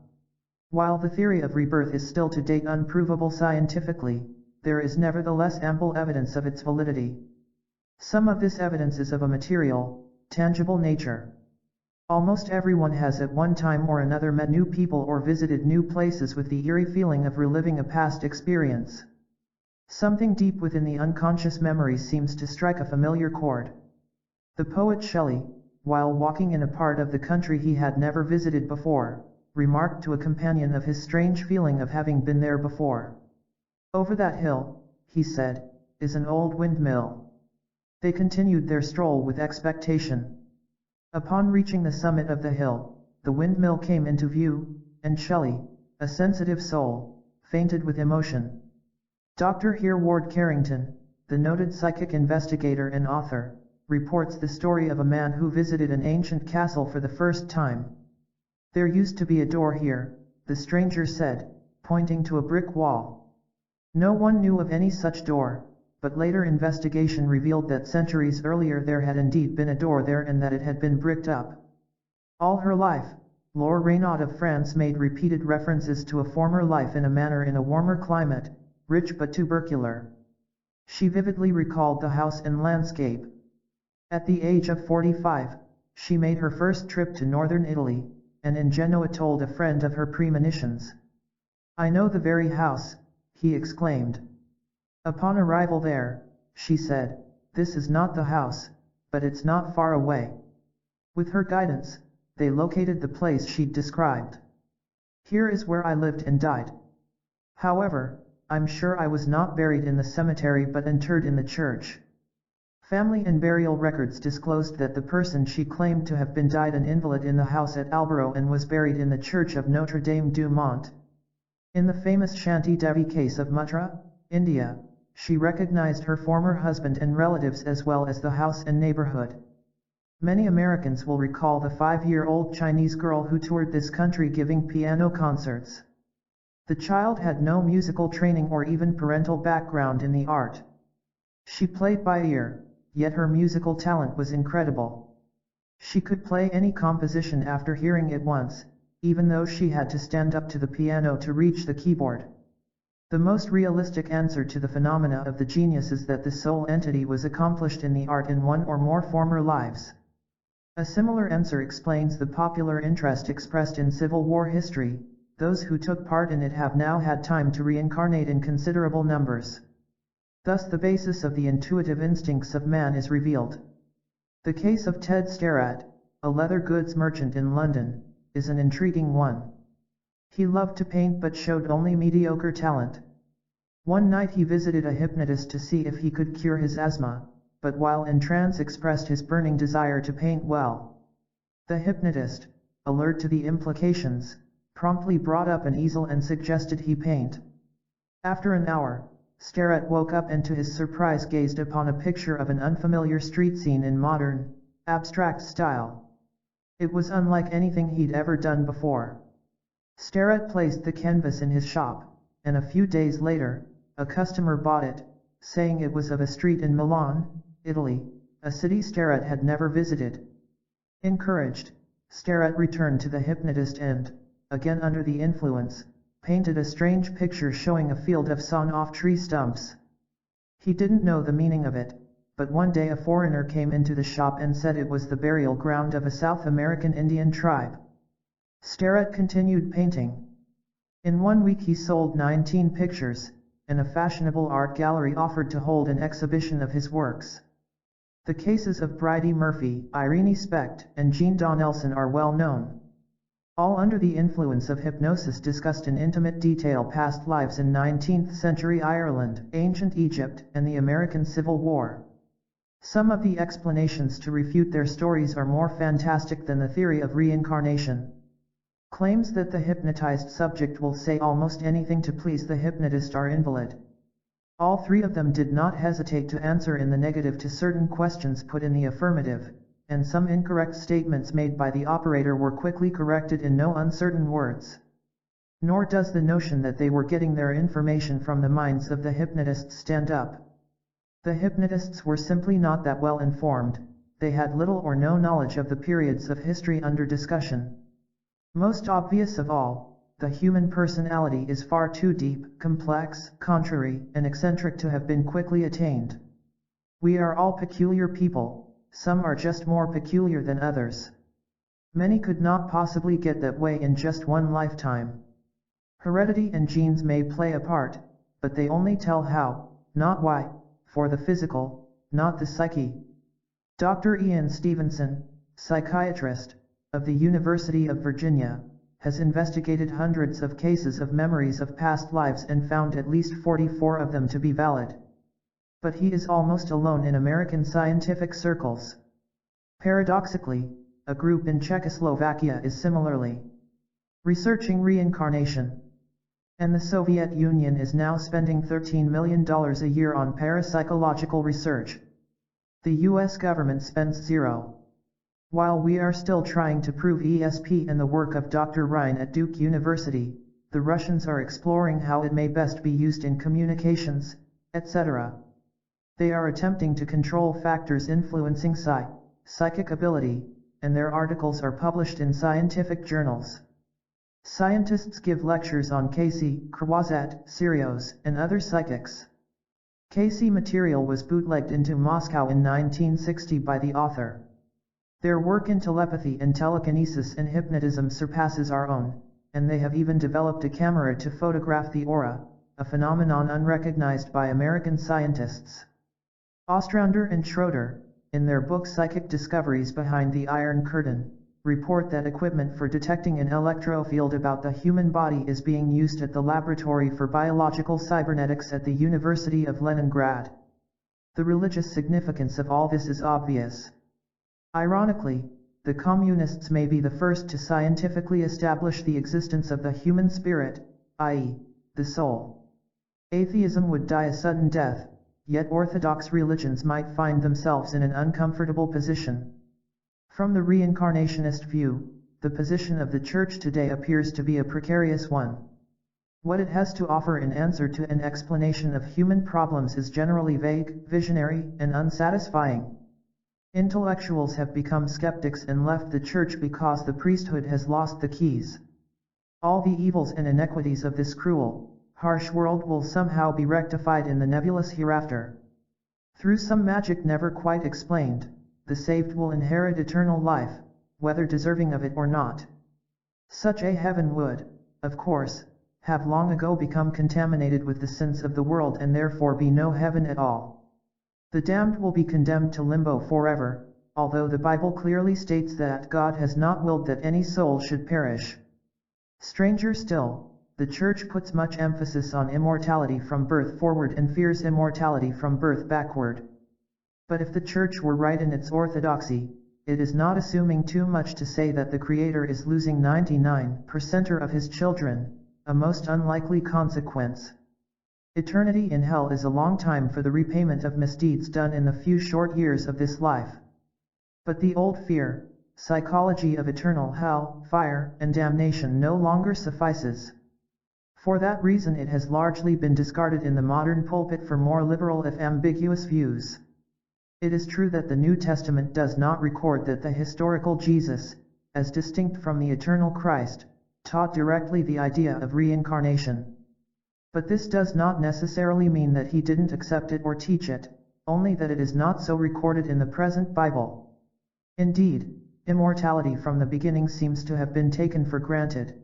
Speaker 1: While the theory of rebirth is still to date unprovable scientifically, there is nevertheless ample evidence of its validity. Some of this evidence is of a material, tangible nature. Almost everyone has at one time or another met new people or visited new places with the eerie feeling of reliving a past experience. Something deep within the unconscious memory seems to strike a familiar chord. The poet Shelley, while walking in a part of the country he had never visited before, remarked to a companion of his strange feeling of having been there before. "Over that hill," he said, "is an old windmill." They continued their stroll with expectation. Upon reaching the summit of the hill, the windmill came into view, and Shelley, a sensitive soul, fainted with emotion. Dr. Hereward Carrington, the noted psychic investigator and author, reports the story of a man who visited an ancient castle for the first time. "There used to be a door here," the stranger said, pointing to a brick wall. No one knew of any such door, but later investigation revealed that centuries earlier there had indeed been a door there and that it had been bricked up. All her life, Laure Reynaud of France made repeated references to a former life in a manor in a warmer climate, rich but tubercular. She vividly recalled the house and landscape. At the age of 45, she made her first trip to northern Italy, and in Genoa told a friend of her premonitions. "I know the very house," he exclaimed. Upon arrival there, she said, "This is not the house, but it's not far away." With her guidance, they located the place she'd described. "Here is where I lived and died. However, I'm sure I was not buried in the cemetery but interred in the church." Family and burial records disclosed that the person she claimed to have been died an invalid in the house at Albaro and was buried in the church of Notre Dame du Mont. In the famous Shanti Devi case of Mathura, India, she recognized her former husband and relatives as well as the house and neighborhood. Many Americans will recall the 5-year-old Chinese girl who toured this country giving piano concerts. The child had no musical training or even parental background in the art. She played by ear, yet her musical talent was incredible. She could play any composition after hearing it once, even though she had to stand up to the piano to reach the keyboard. The most realistic answer to the phenomena of the genius is that the soul entity was accomplished in the art in one or more former lives. A similar answer explains the popular interest expressed in Civil War history. Those who took part in it have now had time to reincarnate in considerable numbers. Thus the basis of the intuitive instincts of man is revealed. The case of Ted Sterratt, a leather goods merchant in London, is an intriguing one. He loved to paint but showed only mediocre talent. One night he visited a hypnotist to see if he could cure his asthma, but while in trance expressed his burning desire to paint well. The hypnotist, alert to the implications, promptly brought up an easel and suggested he paint. After an hour, Sterratt woke up and to his surprise gazed upon a picture of an unfamiliar street scene in modern, abstract style. It was unlike anything he'd ever done before. Sterratt placed the canvas in his shop, and a few days later, a customer bought it, saying it was of a street in Milan, Italy, a city Sterratt had never visited. Encouraged, Sterratt returned to the hypnotist and, again under the influence, painted a strange picture showing a field of sawn-off tree stumps. He didn't know the meaning of it, but one day a foreigner came into the shop and said it was the burial ground of a South American Indian tribe. Sterratt continued painting. In 1 week he sold 19 pictures, and a fashionable art gallery offered to hold an exhibition of his works. The cases of Bridie Murphy, Irene Specht, and Jean Donnelson are well known. All under the influence of hypnosis discussed in intimate detail past lives in 19th century Ireland, ancient Egypt, and the American Civil War. Some of the explanations to refute their stories are more fantastic than the theory of reincarnation. Claims that the hypnotized subject will say almost anything to please the hypnotist are invalid. All three of them did not hesitate to answer in the negative to certain questions put in the affirmative, and some incorrect statements made by the operator were quickly corrected in no uncertain words. Nor does the notion that they were getting their information from the minds of the hypnotists stand up. The hypnotists were simply not that well informed, they had little or no knowledge of the periods of history under discussion. Most obvious of all, the human personality is far too deep, complex, contrary, and eccentric to have been quickly attained. We are all peculiar people, some are just more peculiar than others. Many could not possibly get that way in just one lifetime. Heredity and genes may play a part, but they only tell how, not why, for the physical, not the psyche. Dr. Ian Stevenson, psychiatrist, of the University of Virginia, has investigated hundreds of cases of memories of past lives and found at least 44 of them to be valid. But he is almost alone in American scientific circles. Paradoxically, a group in Czechoslovakia is similarly researching reincarnation. And the Soviet Union is now spending $13 million a year on parapsychological research. The US government spends zero. While we are still trying to prove ESP and the work of Dr. Ryan at Duke University, the Russians are exploring how it may best be used in communications, etc. They are attempting to control factors influencing psychic ability, and their articles are published in scientific journals. Scientists give lectures on Cayce, Krawczat, Sirios, and other psychics. Cayce material was bootlegged into Moscow in 1960 by the author. Their work in telepathy and telekinesis and hypnotism surpasses our own, and they have even developed a camera to photograph the aura, a phenomenon unrecognized by American scientists. Ostrander and Schroeder, in their book Psychic Discoveries Behind the Iron Curtain, report that equipment for detecting an electrofield about the human body is being used at the Laboratory for Biological Cybernetics at the University of Leningrad. The religious significance of all this is obvious. Ironically, the communists may be the first to scientifically establish the existence of the human spirit, i.e., the soul. Atheism would die a sudden death, yet orthodox religions might find themselves in an uncomfortable position. From the reincarnationist view, the position of the Church today appears to be a precarious one. What it has to offer in answer to an explanation of human problems is generally vague, visionary, and unsatisfying. Intellectuals have become skeptics and left the Church because the priesthood has lost the keys. All the evils and inequities of this cruel, harsh world will somehow be rectified in the nebulous hereafter. Through some magic never quite explained, the saved will inherit eternal life, whether deserving of it or not. Such a heaven would, of course, have long ago become contaminated with the sins of the world and therefore be no heaven at all. The damned will be condemned to limbo forever, although the Bible clearly states that God has not willed that any soul should perish. Stranger still, the Church puts much emphasis on immortality from birth forward and fears immortality from birth backward. But if the Church were right in its orthodoxy, it is not assuming too much to say that the Creator is losing 99% of his children, a most unlikely consequence. Eternity in hell is a long time for the repayment of misdeeds done in the few short years of this life. But the old fear, psychology of eternal hell, fire, and damnation no longer suffices. For that reason it has largely been discarded in the modern pulpit for more liberal if ambiguous views. It is true that the New Testament does not record that the historical Jesus, as distinct from the eternal Christ, taught directly the idea of reincarnation. But this does not necessarily mean that he didn't accept it or teach it, only that it is not so recorded in the present Bible. Indeed, immortality from the beginning seems to have been taken for granted.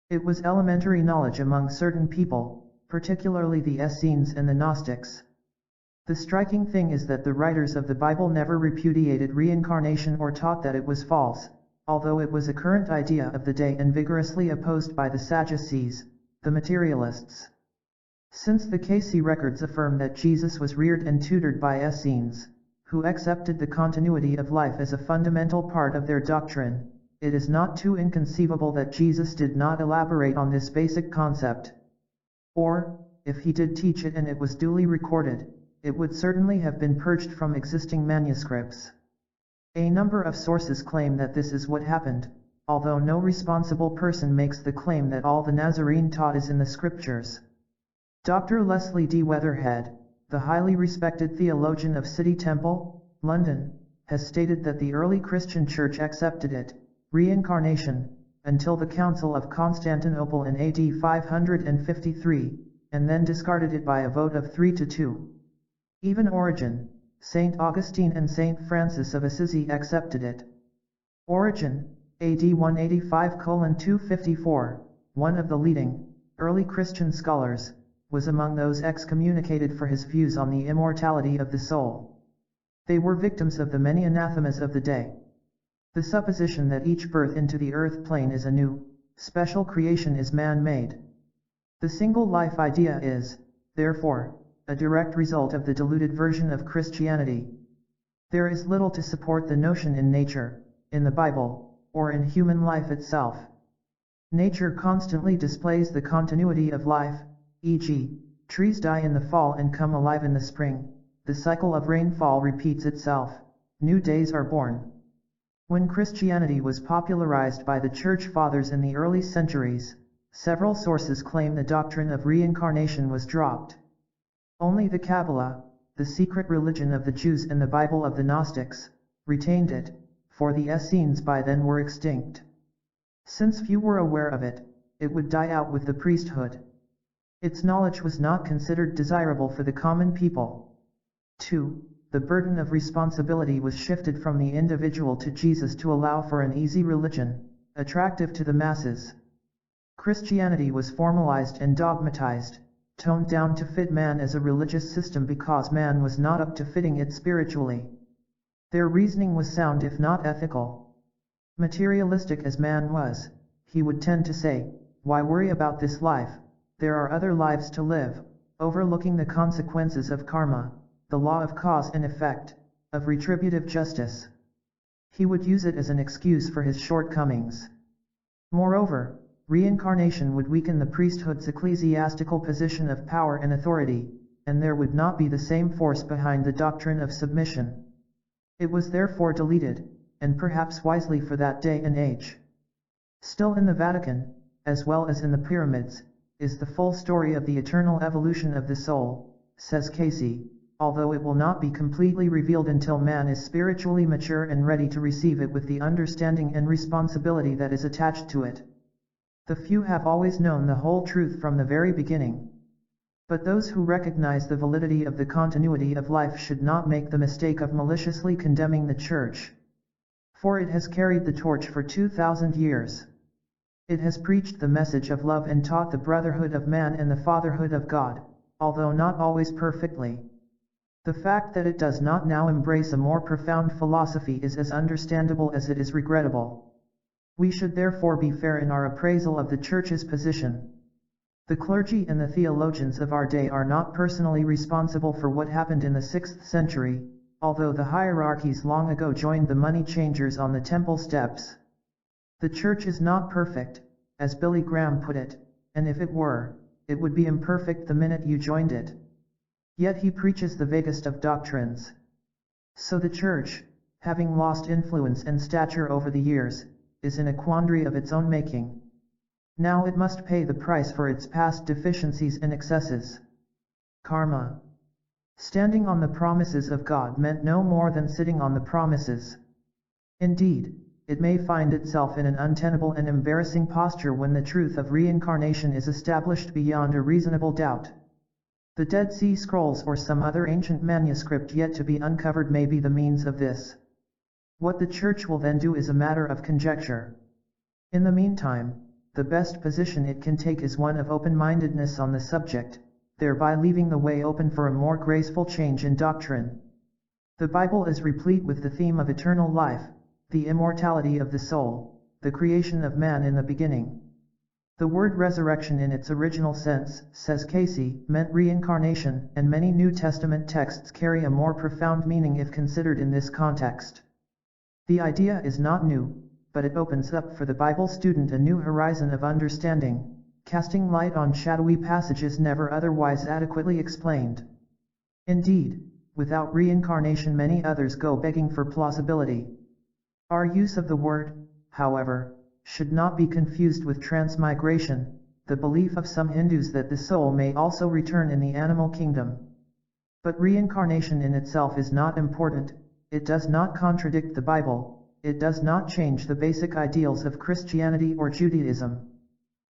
Speaker 1: It was elementary knowledge among certain people, particularly the Essenes and the Gnostics. The striking thing is that the writers of the Bible never repudiated reincarnation or taught that it was false, although it was a current idea of the day and vigorously opposed by the Sadducees, the materialists. Since the Cayce records affirm that Jesus was reared and tutored by Essenes, who accepted the continuity of life as a fundamental part of their doctrine, it is not too inconceivable that Jesus did not elaborate on this basic concept. Or, if he did teach it and it was duly recorded, it would certainly have been purged from existing manuscripts. A number of sources claim that this is what happened, although no responsible person makes the claim that all the Nazarene taught is in the scriptures. Dr. Leslie D. Weatherhead, the highly respected theologian of City Temple, London, has stated that the early Christian Church accepted it, reincarnation, until the Council of Constantinople in AD 553, and then discarded it by a vote of 3-2. Even Origen, St. Augustine and St. Francis of Assisi accepted it. Origen, AD 185-254, one of the leading, early Christian scholars, was among those excommunicated for his views on the immortality of the soul. They were victims of the many anathemas of the day. The supposition that each birth into the earth plane is a new, special creation is man-made. The single life idea is, therefore, a direct result of the diluted version of Christianity. There is little to support the notion in nature, in the Bible, or in human life itself. Nature constantly displays the continuity of life, e.g., trees die in the fall and come alive in the spring, the cycle of rainfall repeats itself, new days are born. When Christianity was popularized by the Church Fathers in the early centuries, several sources claim the doctrine of reincarnation was dropped. Only the Kabbalah, the secret religion of the Jews and the Bible of the Gnostics, retained it, for the Essenes by then were extinct. Since few were aware of it, it would die out with the priesthood. Its knowledge was not considered desirable for the common people. 2. The burden of responsibility was shifted from the individual to Jesus to allow for an easy religion, attractive to the masses. Christianity was formalized and dogmatized, toned down to fit man as a religious system because man was not up to fitting it spiritually. Their reasoning was sound if not ethical. Materialistic as man was, he would tend to say, "Why worry about this life? There are other lives to live," overlooking the consequences of karma, the law of cause and effect, of retributive justice. He would use it as an excuse for his shortcomings. Moreover, reincarnation would weaken the priesthood's ecclesiastical position of power and authority, and there would not be the same force behind the doctrine of submission. It was therefore deleted, and perhaps wisely for that day and age. Still in the Vatican, as well as in the pyramids, is the full story of the eternal evolution of the soul, says Cayce, although it will not be completely revealed until man is spiritually mature and ready to receive it with the understanding and responsibility that is attached to it. The few have always known the whole truth from the very beginning. But those who recognize the validity of the continuity of life should not make the mistake of maliciously condemning the Church. For it has carried the torch for 2,000 years. It has preached the message of love and taught the brotherhood of man and the fatherhood of God, although not always perfectly. The fact that it does not now embrace a more profound philosophy is as understandable as it is regrettable. We should therefore be fair in our appraisal of the Church's position. The clergy and the theologians of our day are not personally responsible for what happened in the 6th century, although the hierarchies long ago joined the money changers on the temple steps. The Church is not perfect, as Billy Graham put it, and if it were, it would be imperfect the minute you joined it. Yet he preaches the vaguest of doctrines. So the Church, having lost influence and stature over the years, is in a quandary of its own making. Now it must pay the price for its past deficiencies and excesses. Karma. Standing on the promises of God meant no more than sitting on the promises. Indeed, it may find itself in an untenable and embarrassing posture when the truth of reincarnation is established beyond a reasonable doubt. The Dead Sea Scrolls or some other ancient manuscript yet to be uncovered may be the means of this. What the Church will then do is a matter of conjecture. In the meantime, the best position it can take is one of open-mindedness on the subject, thereby leaving the way open for a more graceful change in doctrine. The Bible is replete with the theme of eternal life, the immortality of the soul, the creation of man in the beginning. The word resurrection in its original sense, says Casey, meant reincarnation, and many New Testament texts carry a more profound meaning if considered in this context. The idea is not new, but it opens up for the Bible student a new horizon of understanding, casting light on shadowy passages never otherwise adequately explained. Indeed, without reincarnation many others go begging for plausibility. Our use of the word, however, should not be confused with transmigration, the belief of some Hindus that the soul may also return in the animal kingdom. But reincarnation in itself is not important, it does not contradict the Bible, it does not change the basic ideals of Christianity or Judaism.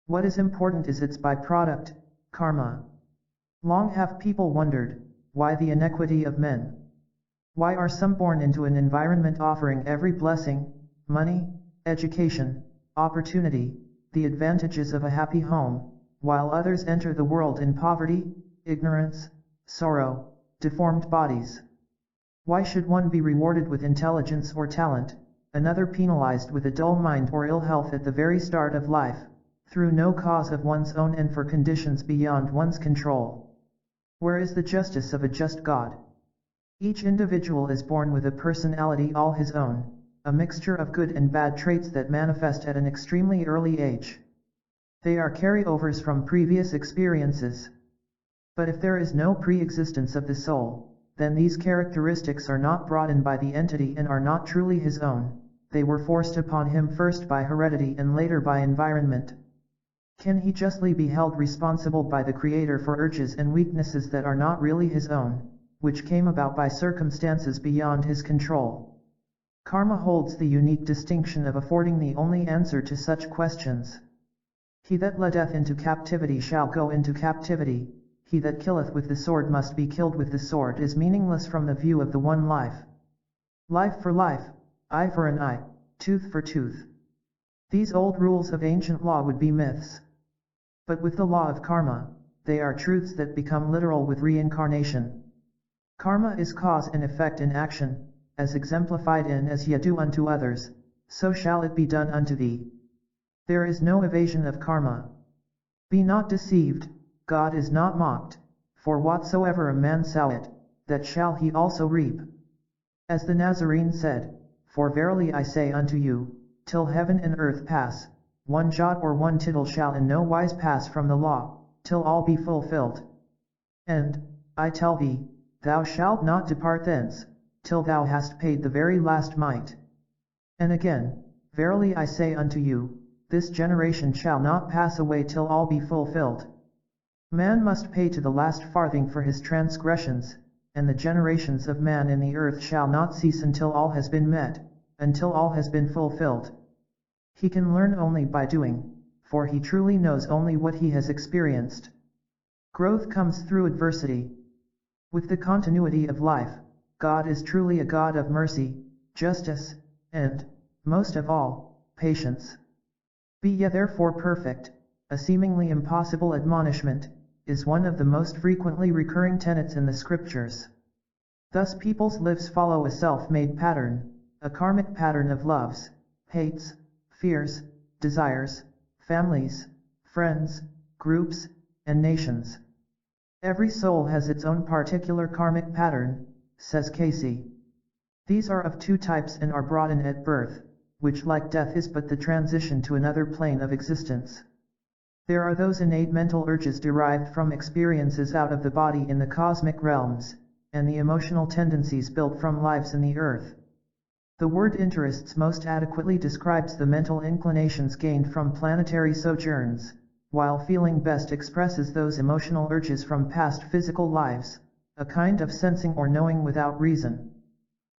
Speaker 1: What is important is its byproduct, karma. Long have people wondered, why the inequity of men? Why are some born into an environment offering every blessing, money, education, opportunity, the advantages of a happy home, while others enter the world in poverty, ignorance, sorrow, deformed bodies? Why should one be rewarded with intelligence or talent, another penalized with a dull mind or ill health at the very start of life, through no cause of one's own and for conditions beyond one's control? Where is the justice of a just God? Each individual is born with a personality all his own, a mixture of good and bad traits that manifest at an extremely early age. They are carryovers from previous experiences. But if there is no pre-existence of the soul, then these characteristics are not brought in by the entity and are not truly his own, they were forced upon him first by heredity and later by environment. Can he justly be held responsible by the Creator for urges and weaknesses that are not really his own, which came about by circumstances beyond his control? Karma holds the unique distinction of affording the only answer to such questions. He that leadeth into captivity shall go into captivity, he that killeth with the sword must be killed with the sword is meaningless from the view of the one life. Life for life, eye for an eye, tooth for tooth. These old rules of ancient law would be myths. But with the law of karma, they are truths that become literal with reincarnation. Karma is cause and effect in action, as exemplified in as ye do unto others, so shall it be done unto thee. There is no evasion of karma. Be not deceived, God is not mocked, for whatsoever a man soweth, that shall he also reap. As the Nazarene said, for verily I say unto you, till heaven and earth pass, one jot or one tittle shall in no wise pass from the law, till all be fulfilled. And, I tell thee, thou shalt not depart thence, till thou hast paid the very last mite. And again, verily I say unto you, this generation shall not pass away till all be fulfilled. Man must pay to the last farthing for his transgressions, and the generations of man in the earth shall not cease until all has been met, until all has been fulfilled. He can learn only by doing, for he truly knows only what he has experienced. Growth comes through adversity. With the continuity of life, God is truly a God of mercy, justice, and, most of all, patience. Be ye therefore perfect, a seemingly impossible admonishment, is one of the most frequently recurring tenets in the scriptures. Thus people's lives follow a self-made pattern, a karmic pattern of loves, hates, fears, desires, families, friends, groups, and nations. Every soul has its own particular karmic pattern, says Casey. These are of two types and are brought in at birth, which like death is but the transition to another plane of existence. There are those innate mental urges derived from experiences out of the body in the cosmic realms, and the emotional tendencies built from lives in the earth. The word interests most adequately describes the mental inclinations gained from planetary sojourns, while feeling best expresses those emotional urges from past physical lives, a kind of sensing or knowing without reason.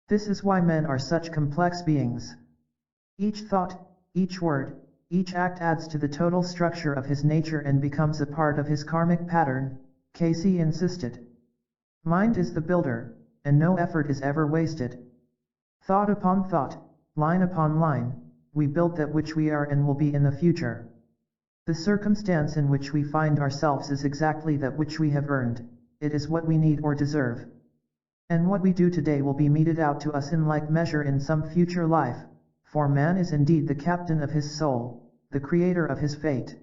Speaker 1: This is why men are such complex beings. Each thought, each word, each act adds to the total structure of his nature and becomes a part of his karmic pattern, Casey insisted. Mind is the builder, and no effort is ever wasted. Thought upon thought, line upon line, we build that which we are and will be in the future. The circumstance in which we find ourselves is exactly that which we have earned, it is what we need or deserve. And what we do today will be meted out to us in like measure in some future life, for man is indeed the captain of his soul, the creator of his fate.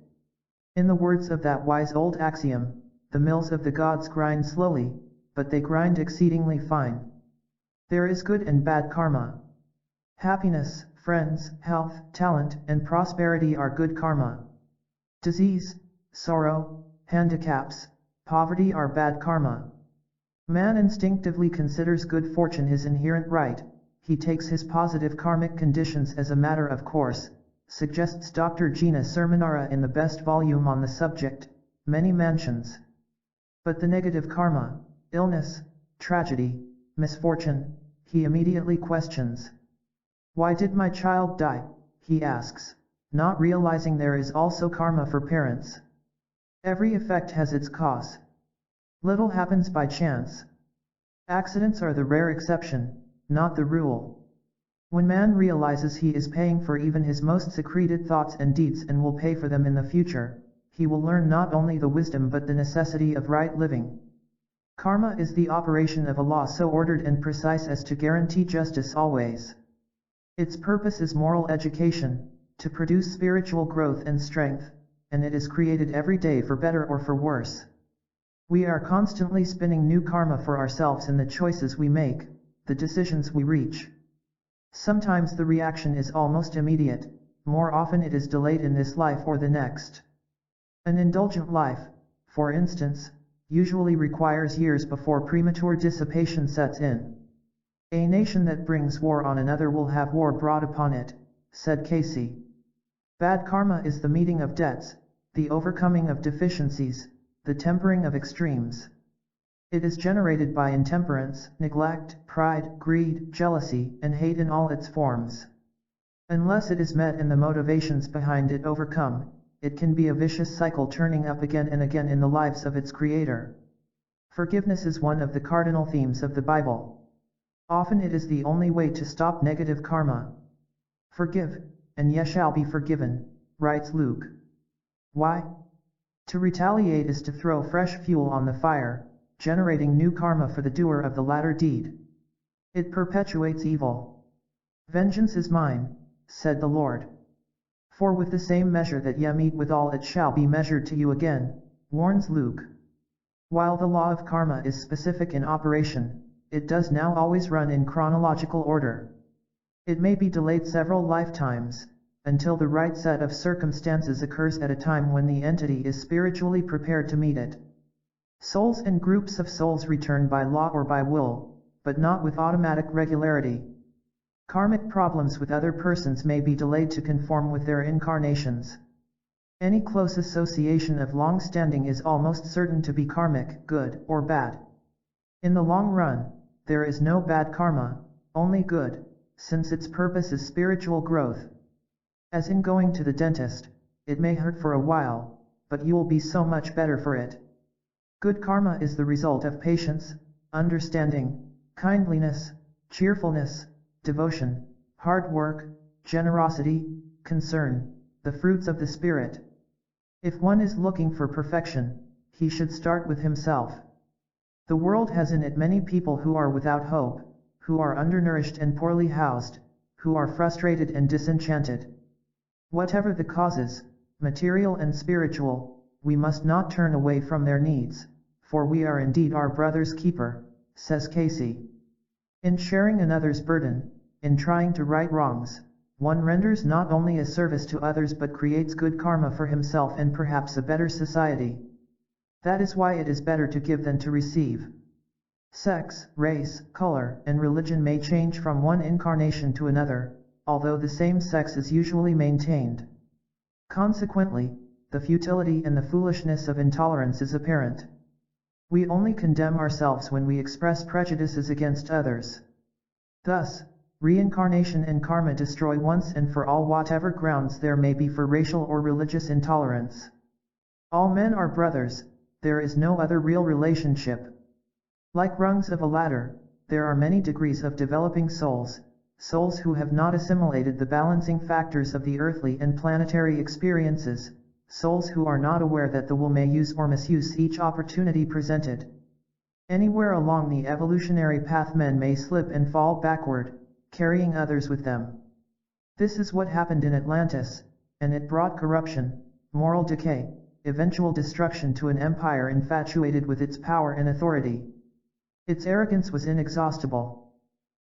Speaker 1: In the words of that wise old axiom, the mills of the gods grind slowly, but they grind exceedingly fine. There is good and bad karma. Happiness, friends, health, talent, and prosperity are good karma. Disease, sorrow, handicaps, poverty are bad karma. Man instinctively considers good fortune his inherent right. He takes his positive karmic conditions as a matter of course, suggests Dr. Gina Sermonara in the best volume on the subject, Many Mansions. But the negative karma, illness, tragedy, misfortune, he immediately questions. Why did my child die? He asks, not realizing there is also karma for parents. Every effect has its cause. Little happens by chance. Accidents are the rare exception, not the rule. When man realizes he is paying for even his most secreted thoughts and deeds and will pay for them in the future, he will learn not only the wisdom but the necessity of right living. Karma is the operation of a law so ordered and precise as to guarantee justice always. Its purpose is moral education, to produce spiritual growth and strength, and it is created every day for better or for worse. We are constantly spinning new karma for ourselves in the choices we make, the decisions we reach. Sometimes the reaction is almost immediate, more often it is delayed in this life or the next. An indulgent life, for instance, usually requires years before premature dissipation sets in. A nation that brings war on another will have war brought upon it, said Casey. Bad karma is the meeting of debts, the overcoming of deficiencies, the tempering of extremes. It is generated by intemperance, neglect, pride, greed, jealousy, and hate in all its forms. Unless it is met and the motivations behind it overcome, it can be a vicious cycle turning up again and again in the lives of its creator. Forgiveness is one of the cardinal themes of the Bible. Often it is the only way to stop negative karma. Forgive, and ye shall be forgiven, writes Luke. Why? To retaliate is to throw fresh fuel on the fire, generating new karma for the doer of the latter deed. It perpetuates evil. Vengeance is mine, said the Lord. For with the same measure that ye mete withal it shall be measured to you again, warns Luke. While the law of karma is specific in operation, it does now always run in chronological order. It may be delayed several lifetimes, until the right set of circumstances occurs at a time when the entity is spiritually prepared to meet it. Souls and groups of souls return by law or by will, but not with automatic regularity. Karmic problems with other persons may be delayed to conform with their incarnations. Any close association of long standing is almost certain to be karmic, good or bad. In the long run, there is no bad karma, only good, since its purpose is spiritual growth. As in going to the dentist, it may hurt for a while, but you will be so much better for it. Good karma is the result of patience, understanding, kindliness, cheerfulness, devotion, hard work, generosity, concern, the fruits of the Spirit. If one is looking for perfection, he should start with himself. The world has in it many people who are without hope, who are undernourished and poorly housed, who are frustrated and disenchanted. Whatever the causes, material and spiritual, we must not turn away from their needs, for we are indeed our brother's keeper, says Casey. In sharing another's burden, in trying to right wrongs, one renders not only a service to others but creates good karma for himself and perhaps a better society. That is why it is better to give than to receive. Sex, race, color, and religion may change from one incarnation to another, although the same sex is usually maintained. Consequently, the futility and the foolishness of intolerance is apparent. We only condemn ourselves when we express prejudices against others. Thus, reincarnation and karma destroy once and for all whatever grounds there may be for racial or religious intolerance. All men are brothers, there is no other real relationship. Like rungs of a ladder, there are many degrees of developing souls, souls who have not assimilated the balancing factors of the earthly and planetary experiences, souls who are not aware that the will may use or misuse each opportunity presented. Anywhere along the evolutionary path men may slip and fall backward, carrying others with them. This is what happened in Atlantis, and it brought corruption, moral decay, eventual destruction to an empire infatuated with its power and authority. Its arrogance was inexhaustible.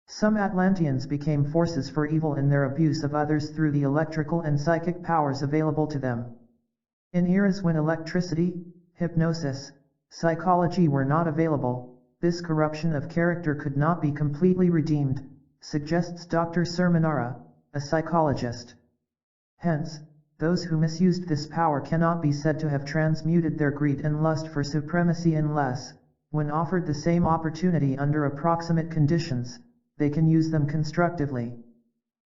Speaker 1: Some Atlanteans became forces for evil in their abuse of others through the electrical and psychic powers available to them. In eras when electricity, hypnosis, psychology were not available, this corruption of character could not be completely redeemed, suggests Dr. Sermonara, a psychologist. Hence, those who misused this power cannot be said to have transmuted their greed and lust for supremacy unless, when offered the same opportunity under approximate conditions, they can use them constructively.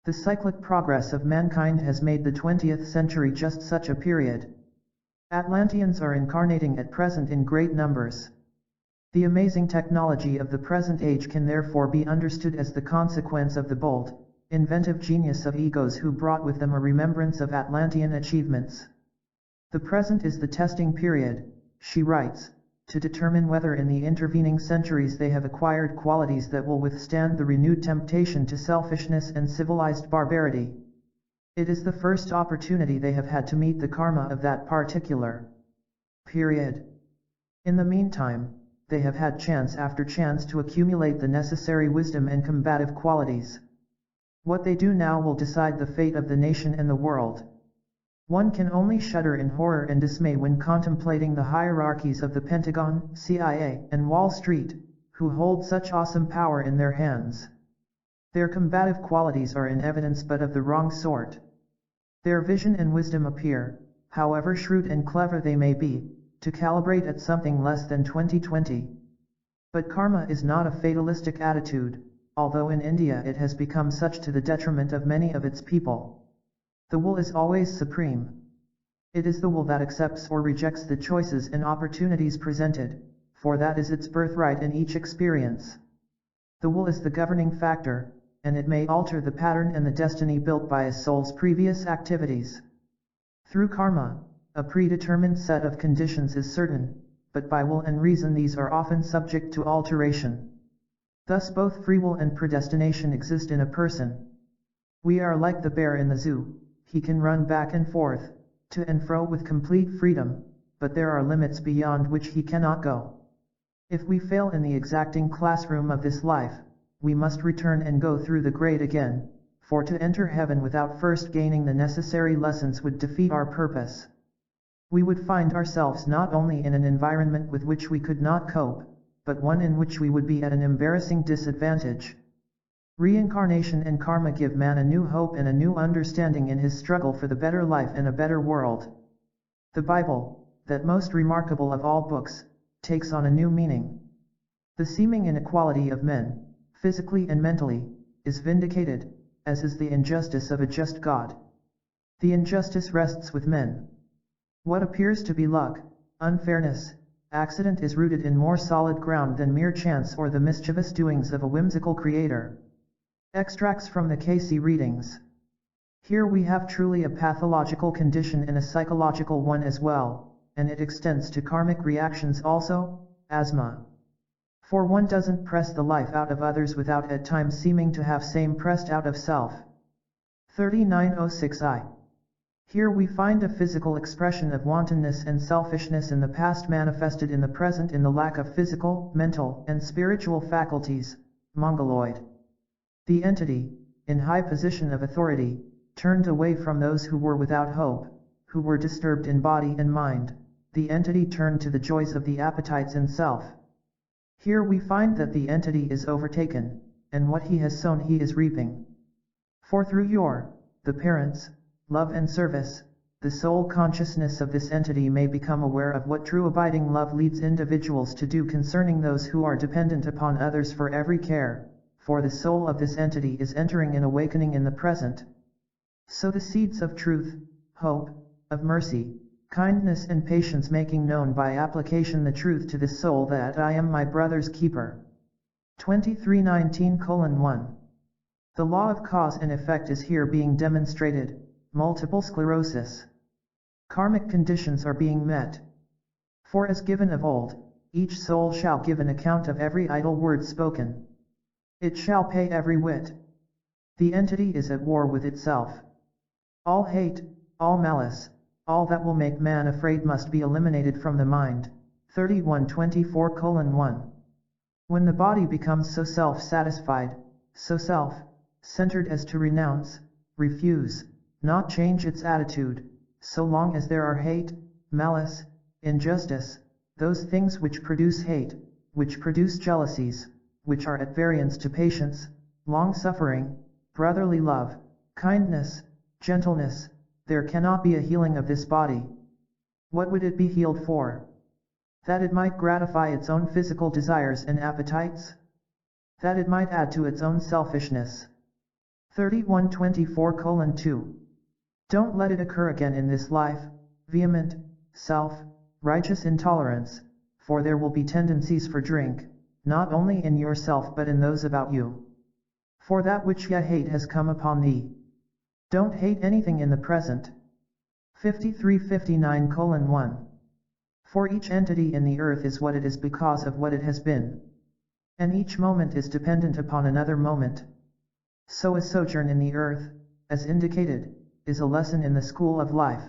Speaker 1: The cyclic progress of mankind has made the 20th century just such a period. Atlanteans are incarnating at present in great numbers. The amazing technology of the present age can therefore be understood as the consequence of the bold, inventive genius of egos who brought with them a remembrance of Atlantean achievements. The present is the testing period, she writes, to determine whether in the intervening centuries they have acquired qualities that will withstand the renewed temptation to selfishness and civilized barbarity. It is the first opportunity they have had to meet the karma of that particular period. In the meantime, they have had chance after chance to accumulate the necessary wisdom and combative qualities. What they do now will decide the fate of the nation and the world. One can only shudder in horror and dismay when contemplating the hierarchies of the Pentagon, CIA, and Wall Street, who hold such awesome power in their hands. Their combative qualities are in evidence but of the wrong sort. Their vision and wisdom appear, however shrewd and clever they may be, to calibrate at something less than 20/20. But karma is not a fatalistic attitude, although in India it has become such to the detriment of many of its people. The will is always supreme. It is the will that accepts or rejects the choices and opportunities presented, for that is its birthright in each experience. The will is the governing factor, and it may alter the pattern and the destiny built by a soul's previous activities. Through karma, a predetermined set of conditions is certain, but by will and reason these are often subject to alteration. Thus both free will and predestination exist in a person. We are like the bear in the zoo. He can run back and forth, to and fro with complete freedom, but there are limits beyond which he cannot go. If we fail in the exacting classroom of this life, we must return and go through the grade again, for to enter heaven without first gaining the necessary lessons would defeat our purpose. We would find ourselves not only in an environment with which we could not cope, but one in which we would be at an embarrassing disadvantage. Reincarnation and karma give man a new hope and a new understanding in his struggle for the better life and a better world. The Bible, that most remarkable of all books, takes on a new meaning. The seeming inequality of men, physically and mentally, is vindicated, as is the injustice of a just God. The injustice rests with men. What appears to be luck, unfairness, accident is rooted in more solid ground than mere chance or the mischievous doings of a whimsical creator. Extracts from the Cayce readings. Here we have truly a pathological condition and a psychological one as well, and it extends to karmic reactions also, asthma. For one doesn't press the life out of others without at times seeming to have same pressed out of self. 3906I. Here we find a physical expression of wantonness and selfishness in the past manifested in the present in the lack of physical, mental, and spiritual faculties, mongoloid. The entity, in high position of authority, turned away from those who were without hope, who were disturbed in body and mind. The entity turned to the joys of the appetites in self. Here we find that the entity is overtaken, and what he has sown he is reaping. For through the parents, love and service, the soul consciousness of this entity may become aware of what true abiding love leads individuals to do concerning those who are dependent upon others for every care. For the soul of this entity is entering an awakening in the present. So the seeds of truth, hope, of mercy, kindness and patience making known by application the truth to this soul that I am my brother's keeper. 2319:1. The law of cause and effect is here being demonstrated, multiple sclerosis. Karmic conditions are being met. For as given of old, each soul shall give an account of every idle word spoken. It shall pay every whit. The entity is at war with itself. All hate, all malice, All that will make man afraid must be eliminated from the mind. 3124:1. When the body becomes so self-satisfied, so self-centered as to renounce, refuse, not change its attitude, so long as there are hate, malice, injustice, those things which produce hate, which produce jealousies, which are at variance to patience, long-suffering, brotherly love, kindness, gentleness, there cannot be a healing of this body. What would it be healed for? That it might gratify its own physical desires and appetites? That it might add to its own selfishness. 3124:2. Don't let it occur again in this life, vehement, self-righteous intolerance, for there will be tendencies for drink, not only in yourself but in those about you. For that which ye hate has come upon thee. Don't hate anything in the present. 5359:1. For each entity in the earth is what it is because of what it has been. And each moment is dependent upon another moment. So a sojourn in the earth, as indicated, is a lesson in the school of life.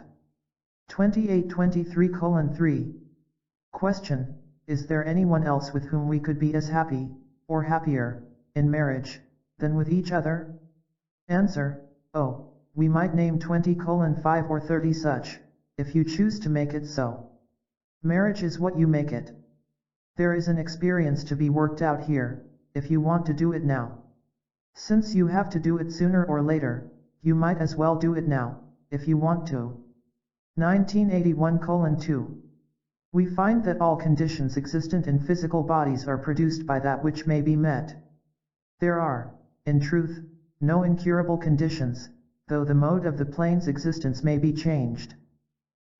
Speaker 1: 2823:3. Question: is there anyone else with whom we could be as happy, or happier, in marriage, than with each other? Answer: oh, we might name 20:5 or 30 such, if you choose to make it so. Marriage is what you make it. There is an experience to be worked out here, if you want to do it now. Since you have to do it sooner or later, you might as well do it now, if you want to. 1981:2. We find that all conditions existent in physical bodies are produced by that which may be met. There are, in truth, no incurable conditions, though the mode of the plane's existence may be changed.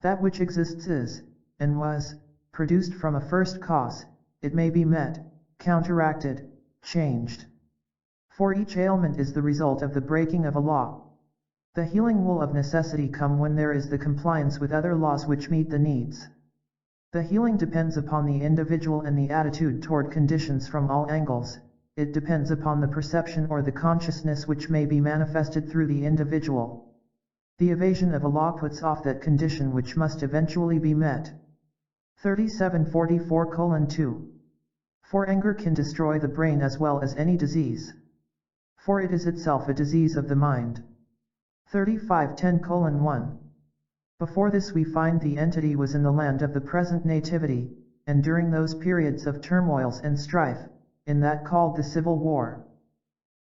Speaker 1: That which exists is, and was, produced from a first cause, it may be met, counteracted, changed. For each ailment is the result of the breaking of a law. The healing will of necessity come when there is the compliance with other laws which meet the needs. The healing depends upon the individual and the attitude toward conditions from all angles. It depends upon the perception or the consciousness which may be manifested through the individual. The evasion of a law puts off that condition which must eventually be met. 3744:2. For anger can destroy the brain as well as any disease. For it is itself a disease of the mind. 3510:1. Before this we find the entity was in the land of the present nativity, and during those periods of turmoils and strife, in that called the Civil War.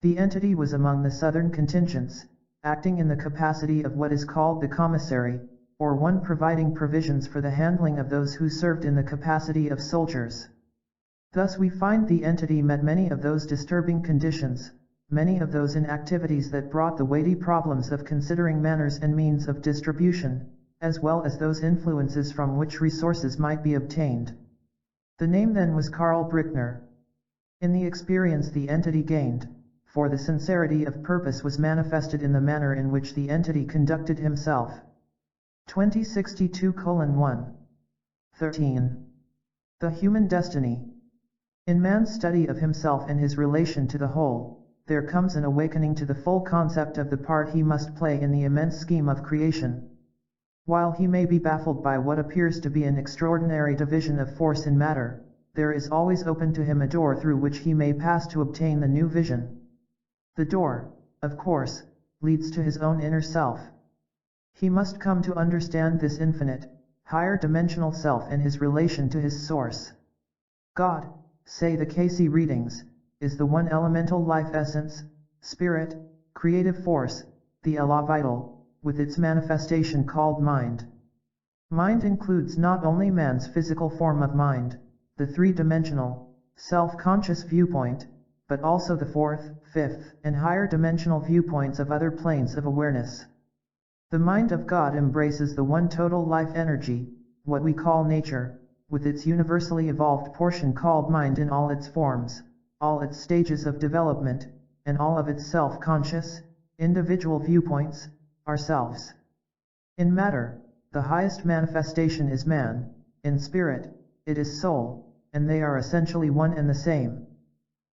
Speaker 1: The entity was among the southern contingents, acting in the capacity of what is called the commissary, or one providing provisions for the handling of those who served in the capacity of soldiers. Thus we find the entity met many of those disturbing conditions, many of those inactivities that brought the weighty problems of considering manners and means of distribution, as well as those influences from which resources might be obtained. The name then was Karl Brickner. In the experience the entity gained, for the sincerity of purpose was manifested in the manner in which the entity conducted himself. 2062:1. 13. The human destiny. In man's study of himself and his relation to the whole, there comes an awakening to the full concept of the part he must play in the immense scheme of creation. While he may be baffled by what appears to be an extraordinary division of force in matter, there is always open to him a door through which he may pass to obtain the new vision. The door, of course, leads to his own inner self. He must come to understand this infinite, higher dimensional self and his relation to his source. God, say the Cayce readings, is the one elemental life essence, spirit, creative force, the Elah vital, with its manifestation called mind. Mind includes not only man's physical form of mind, the three-dimensional, self-conscious viewpoint, but also the fourth, fifth, and higher dimensional viewpoints of other planes of awareness. The mind of God embraces the one total life energy, what we call nature, with its universally evolved portion called mind in all its forms, all its stages of development, and all of its self-conscious, individual viewpoints, ourselves. In matter, the highest manifestation is man; in spirit, it is soul, and they are essentially one and the same.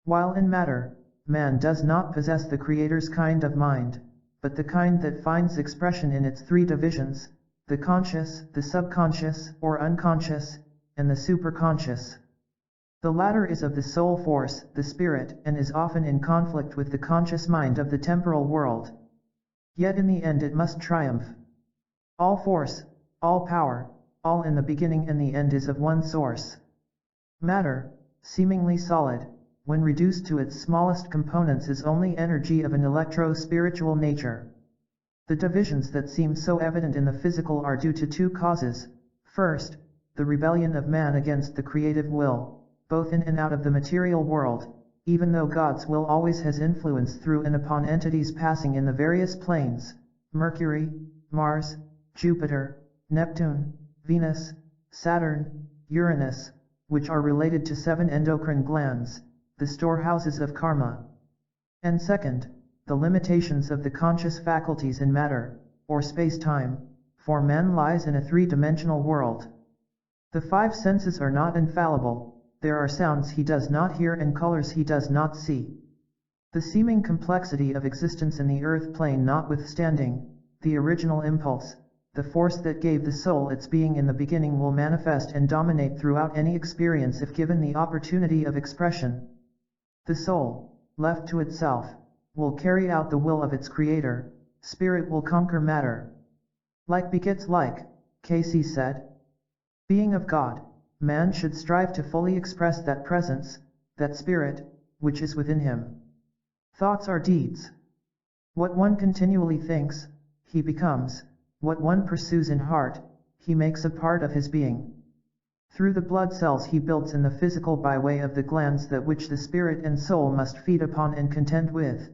Speaker 1: While in matter, man does not possess the Creator's kind of mind, but the kind that finds expression in its three divisions, the conscious, the subconscious, or unconscious, and the superconscious. The latter is of the soul force, the spirit, and is often in conflict with the conscious mind of the temporal world. Yet in the end it must triumph. All force, all power, all in the beginning and the end is of one source. Matter, seemingly solid, when reduced to its smallest components is only energy of an electro-spiritual nature. The divisions that seem so evident in the physical are due to two causes. First, the rebellion of man against the creative will, both in and out of the material world, even though God's will always has influence through and upon entities passing in the various planes, Mercury, Mars, Jupiter, Neptune, Venus, Saturn, Uranus, which are related to 7 endocrine glands, the storehouses of karma. And second, the limitations of the conscious faculties in matter, or space-time, for man lies in a 3-dimensional world. The 5 senses are not infallible, there are sounds he does not hear and colors he does not see. The seeming complexity of existence in the earth plane notwithstanding, the original impulse, the force that gave the soul its being in the beginning will manifest and dominate throughout any experience if given the opportunity of expression. The soul, left to itself, will carry out the will of its creator, spirit will conquer matter. Like begets like, Cayce's said. Being of God, man should strive to fully express that presence, that spirit, which is within him. Thoughts are deeds. What one continually thinks, he becomes. What one pursues in heart, he makes a part of his being. Through the blood cells he builds in the physical by way of the glands that which the spirit and soul must feed upon and contend with.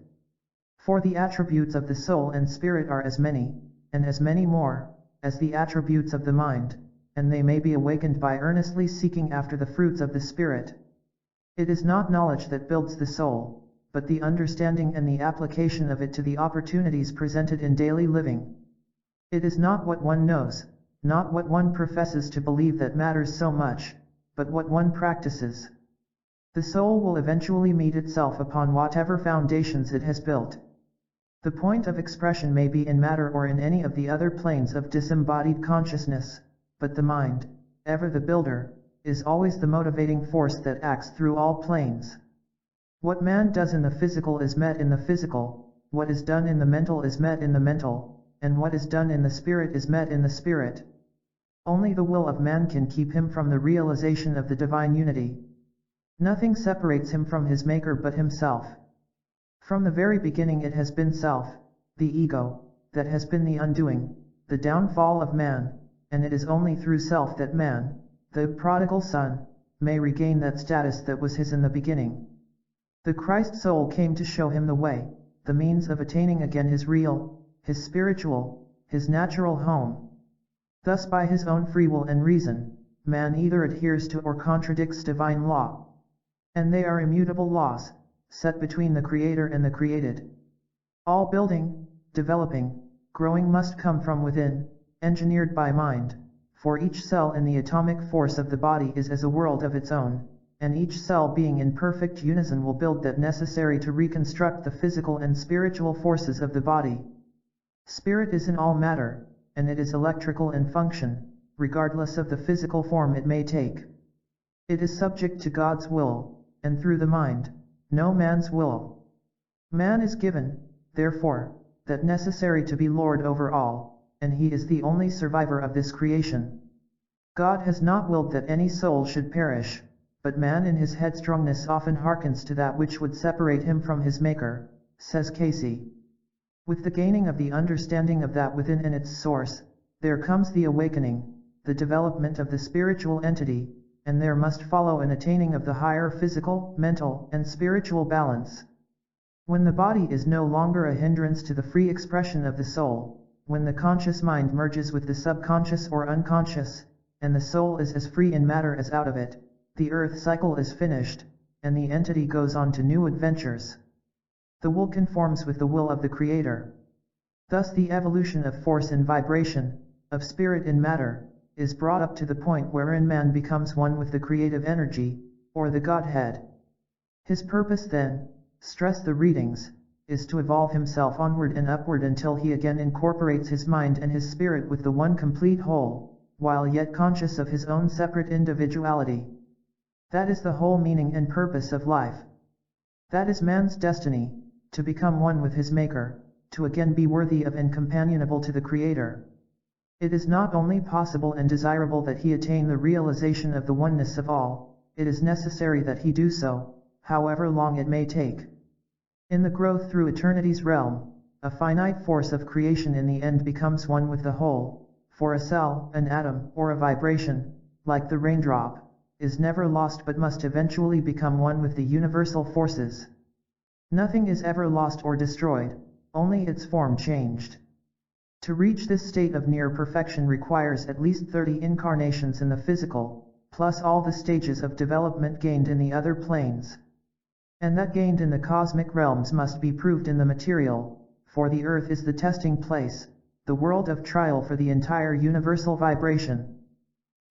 Speaker 1: For the attributes of the soul and spirit are as many, and as many more, as the attributes of the mind, and they may be awakened by earnestly seeking after the fruits of the spirit. It is not knowledge that builds the soul, but the understanding and the application of it to the opportunities presented in daily living. It is not what one knows, not what one professes to believe that matters so much, but what one practices. The soul will eventually meet itself upon whatever foundations it has built. The point of expression may be in matter or in any of the other planes of disembodied consciousness, but the mind, ever the builder, is always the motivating force that acts through all planes. What man does in the physical is met in the physical, what is done in the mental is met in the mental, and what is done in the spirit is met in the spirit. Only the will of man can keep him from the realization of the divine unity. Nothing separates him from his maker but himself. From the very beginning it has been self, the ego, that has been the undoing, the downfall of man, and it is only through self that man, the prodigal son, may regain that status that was his in the beginning. The Christ soul came to show him the way, the means of attaining again his real, his spiritual, his natural home. Thus by his own free will and reason, man either adheres to or contradicts divine law. And they are immutable laws, set between the Creator and the created. All building, developing, growing must come from within, engineered by mind, for each cell in the atomic force of the body is as a world of its own, and each cell being in perfect unison will build that necessary to reconstruct the physical and spiritual forces of the body. Spirit is in all matter, and it is electrical in function, regardless of the physical form it may take. It is subject to God's will, and through the mind, no man's will. Man is given, therefore, that necessary to be Lord over all, and he is the only survivor of this creation. God has not willed that any soul should perish, but man in his headstrongness often hearkens to that which would separate him from his Maker, says Cayce. With the gaining of the understanding of that within and its source, there comes the awakening, the development of the spiritual entity, and there must follow an attaining of the higher physical, mental, and spiritual balance. When the body is no longer a hindrance to the free expression of the soul, when the conscious mind merges with the subconscious or unconscious, and the soul is as free in matter as out of it, the earth cycle is finished, and the entity goes on to new adventures. The will conforms with the will of the Creator. Thus the evolution of force in vibration, of spirit in matter, is brought up to the point wherein man becomes one with the creative energy, or the Godhead. His purpose then, stress the readings, is to evolve himself onward and upward until he again incorporates his mind and his spirit with the one complete whole, while yet conscious of his own separate individuality. That is the whole meaning and purpose of life. That is man's destiny, to become one with his Maker, to again be worthy of and companionable to the Creator. It is not only possible and desirable that he attain the realization of the oneness of all, it is necessary that he do so, however long it may take. In the growth through eternity's realm, a finite force of creation in the end becomes one with the whole, for a cell, an atom, or a vibration, like the raindrop, is never lost but must eventually become one with the universal forces. Nothing is ever lost or destroyed, only its form changed. To reach this state of near perfection requires at least 30 incarnations in the physical, plus all the stages of development gained in the other planes. And that gained in the cosmic realms must be proved in the material, for the earth is the testing place, the world of trial for the entire universal vibration.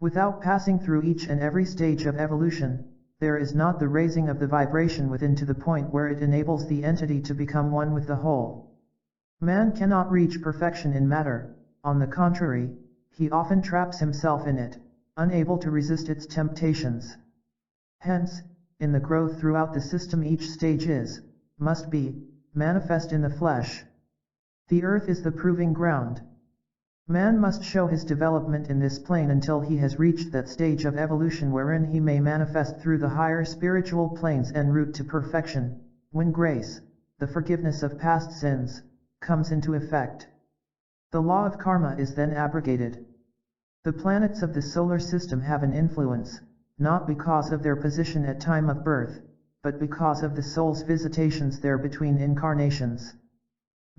Speaker 1: Without passing through each and every stage of evolution, there is not the raising of the vibration within to the point where it enables the entity to become one with the whole. Man cannot reach perfection in matter, on the contrary, he often traps himself in it, unable to resist its temptations. Hence, in the growth throughout the system each stage is, must be, manifest in the flesh. The earth is the proving ground. Man must show his development in this plane until he has reached that stage of evolution wherein he may manifest through the higher spiritual planes en route to perfection, when grace, the forgiveness of past sins, comes into effect. The law of karma is then abrogated. The planets of the solar system have an influence, not because of their position at time of birth, but because of the soul's visitations there between incarnations.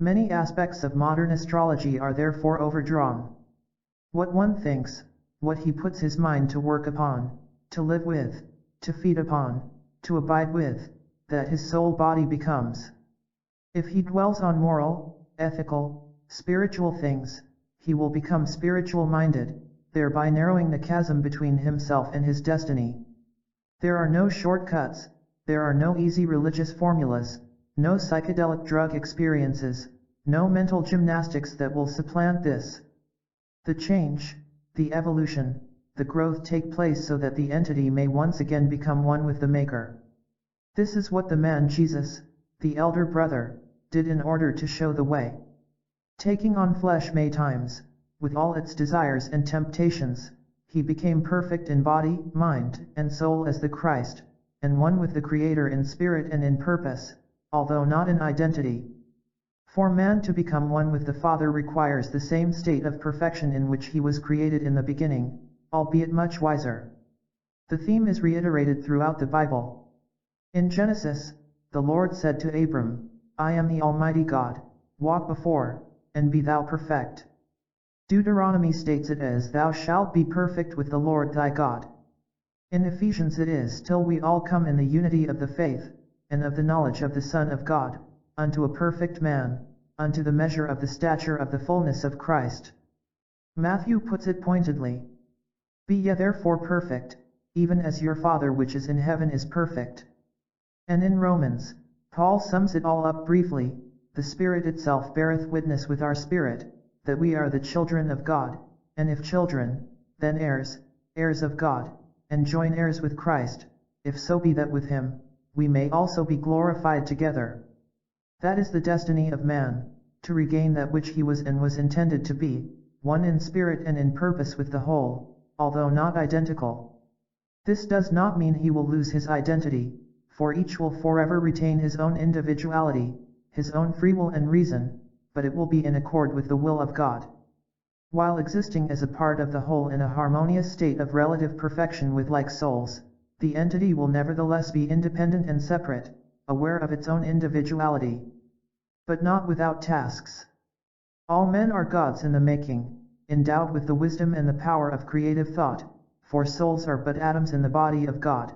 Speaker 1: Many aspects of modern astrology are therefore overdrawn. What one thinks, what he puts his mind to work upon, to live with, to feed upon, to abide with, that his soul body becomes. If he dwells on moral, ethical, spiritual things, he will become spiritual-minded, thereby narrowing the chasm between himself and his destiny. There are no shortcuts, there are no easy religious formulas, no psychedelic drug experiences, no mental gymnastics that will supplant this. The change, the evolution, the growth take place so that the entity may once again become one with the Maker. This is what the man Jesus, the elder brother, did in order to show the way. Taking on flesh many times, with all its desires and temptations, he became perfect in body, mind, and soul as the Christ, and one with the Creator in spirit and in purpose, although not in identity. For man to become one with the Father requires the same state of perfection in which he was created in the beginning, albeit much wiser. The theme is reiterated throughout the Bible. In Genesis, the Lord said to Abram, "I am the Almighty God, walk before, and be thou perfect." Deuteronomy states it as, "Thou shalt be perfect with the Lord thy God." In Ephesians it is, "Till we all come in the unity of the faith, and of the knowledge of the Son of God, unto a perfect man, unto the measure of the stature of the fullness of Christ." Matthew puts it pointedly, "Be ye therefore perfect, even as your Father which is in heaven is perfect." And in Romans, Paul sums it all up briefly, "The Spirit itself beareth witness with our spirit, that we are the children of God, and if children, then heirs, heirs of God, and joint heirs with Christ, if so be that with him, we may also be glorified together." That is the destiny of man, to regain that which he was and was intended to be, one in spirit and in purpose with the whole, although not identical. This does not mean he will lose his identity, for each will forever retain his own individuality, his own free will and reason, but it will be in accord with the will of God. While existing as a part of the whole in a harmonious state of relative perfection with like souls, the entity will nevertheless be independent and separate, aware of its own individuality, but not without tasks. All men are gods in the making, endowed with the wisdom and the power of creative thought, for souls are but atoms in the body of God.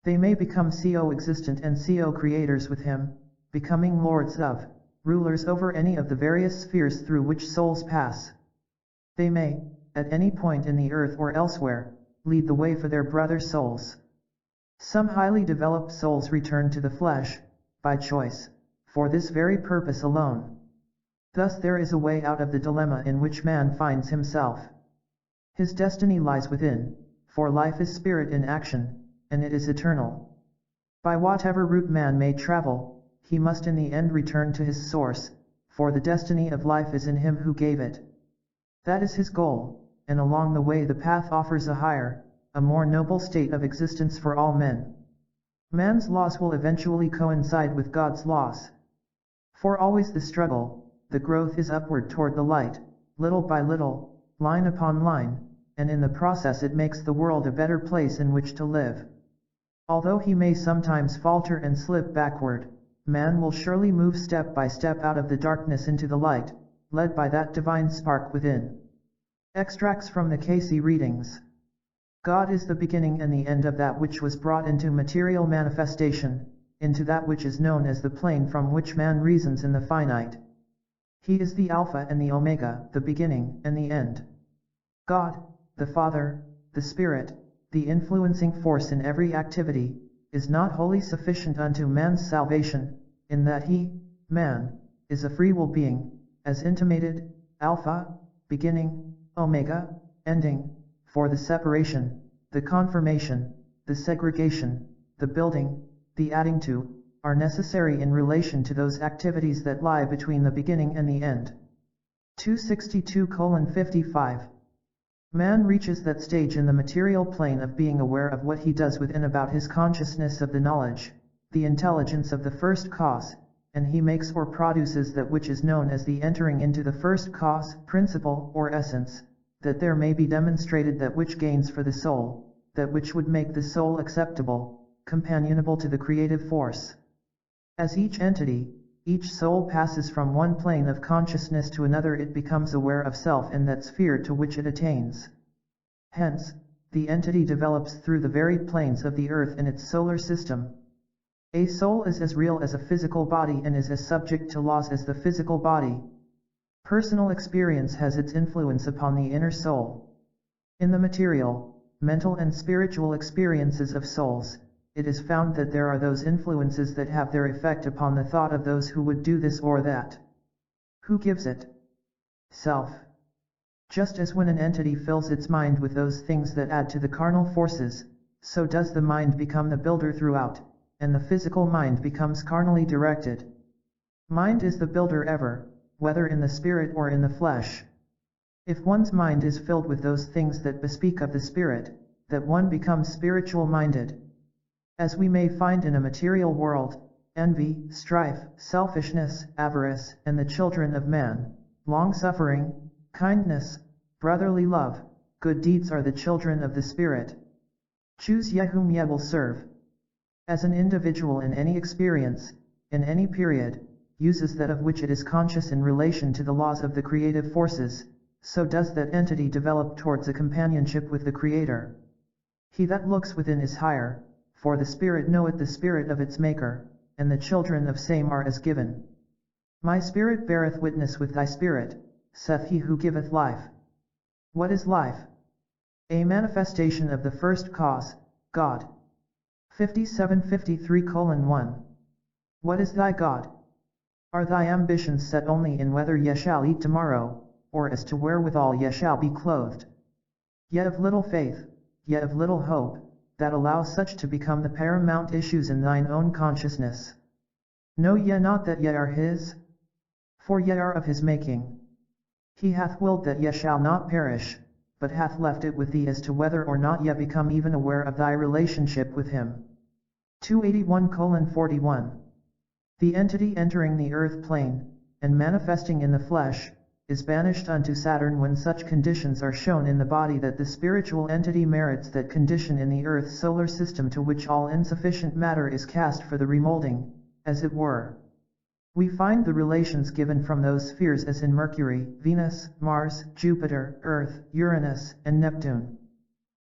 Speaker 1: They may become co-existent and co-creators with him, becoming lords of, rulers over any of the various spheres through which souls pass. They may, at any point in the earth or elsewhere, lead the way for their brother souls. Some highly developed souls return to the flesh, by choice, for this very purpose alone. Thus there is a way out of the dilemma in which man finds himself. His destiny lies within, for life is spirit in action, and it is eternal. By whatever route man may travel, he must in the end return to his source, for the destiny of life is in him who gave it. That is his goal, and along the way the path offers a higher, a more noble state of existence for all men. Man's laws will eventually coincide with God's laws. For always the struggle, the growth is upward toward the light, little by little, line upon line, and in the process it makes the world a better place in which to live. Although he may sometimes falter and slip backward, man will surely move step by step out of the darkness into the light, led by that divine spark within. Extracts from the Cayce readings. God is the beginning and the end of that which was brought into material manifestation, into that which is known as the plane from which man reasons in the finite. He is the Alpha and the Omega, the beginning and the end. God, the Father, the Spirit, the influencing force in every activity, is not wholly sufficient unto man's salvation, in that he, man, is a free will being, as intimated, Alpha, beginning, Omega, ending, for the separation, the confirmation, the segregation, the building, the adding to, are necessary in relation to those activities that lie between the beginning and the end. 262:55. Man reaches that stage in the material plane of being aware of what he does within about his consciousness of the knowledge, the intelligence of the first cause, and he makes or produces that which is known as the entering into the first cause, principle, or essence, that there may be demonstrated that which gains for the soul, that which would make the soul acceptable, companionable to the creative force. As each entity, each soul passes from one plane of consciousness to another, it becomes aware of self and that sphere to which it attains. Hence, the entity develops through the varied planes of the earth and its solar system. A soul is as real as a physical body and is as subject to laws as the physical body. Personal experience has its influence upon the inner soul. In the material, mental and spiritual experiences of souls, it is found that there are those influences that have their effect upon the thought of those who would do this or that. Who gives it? Self. Just as when an entity fills its mind with those things that add to the carnal forces, so does the mind become the builder throughout, and the physical mind becomes carnally directed. Mind is the builder ever, whether in the spirit or in the flesh. If one's mind is filled with those things that bespeak of the spirit, that one becomes spiritual-minded. As we may find in a material world, envy, strife, selfishness, avarice, and the children of man, long-suffering, kindness, brotherly love, good deeds are the children of the Spirit. Choose ye whom ye will serve. As an individual in any experience, in any period, uses that of which it is conscious in relation to the laws of the creative forces, so does that entity develop towards a companionship with the Creator. He that looks within is higher, for the Spirit knoweth the spirit of its Maker, and the children of same are as given. My spirit beareth witness with thy spirit, saith he who giveth life. What is life? A manifestation of the first cause, God. 57:53:1. What is thy God? Are thy ambitions set only in whether ye shall eat tomorrow, or as to wherewithal ye shall be clothed? Ye of little faith, ye of little hope, that allow such to become the paramount issues in thine own consciousness. Know ye not that ye are his? For ye are of his making. He hath willed that ye shall not perish, but hath left it with thee as to whether or not ye become even aware of thy relationship with him. 281:41. The entity entering the earth plane, and manifesting in the flesh, is banished unto Saturn when such conditions are shown in the body that the spiritual entity merits that condition in the earth's solar system, to which all insufficient matter is cast for the remolding, as it were. We find the relations given from those spheres as in Mercury, Venus, Mars, Jupiter, Earth, Uranus, and Neptune.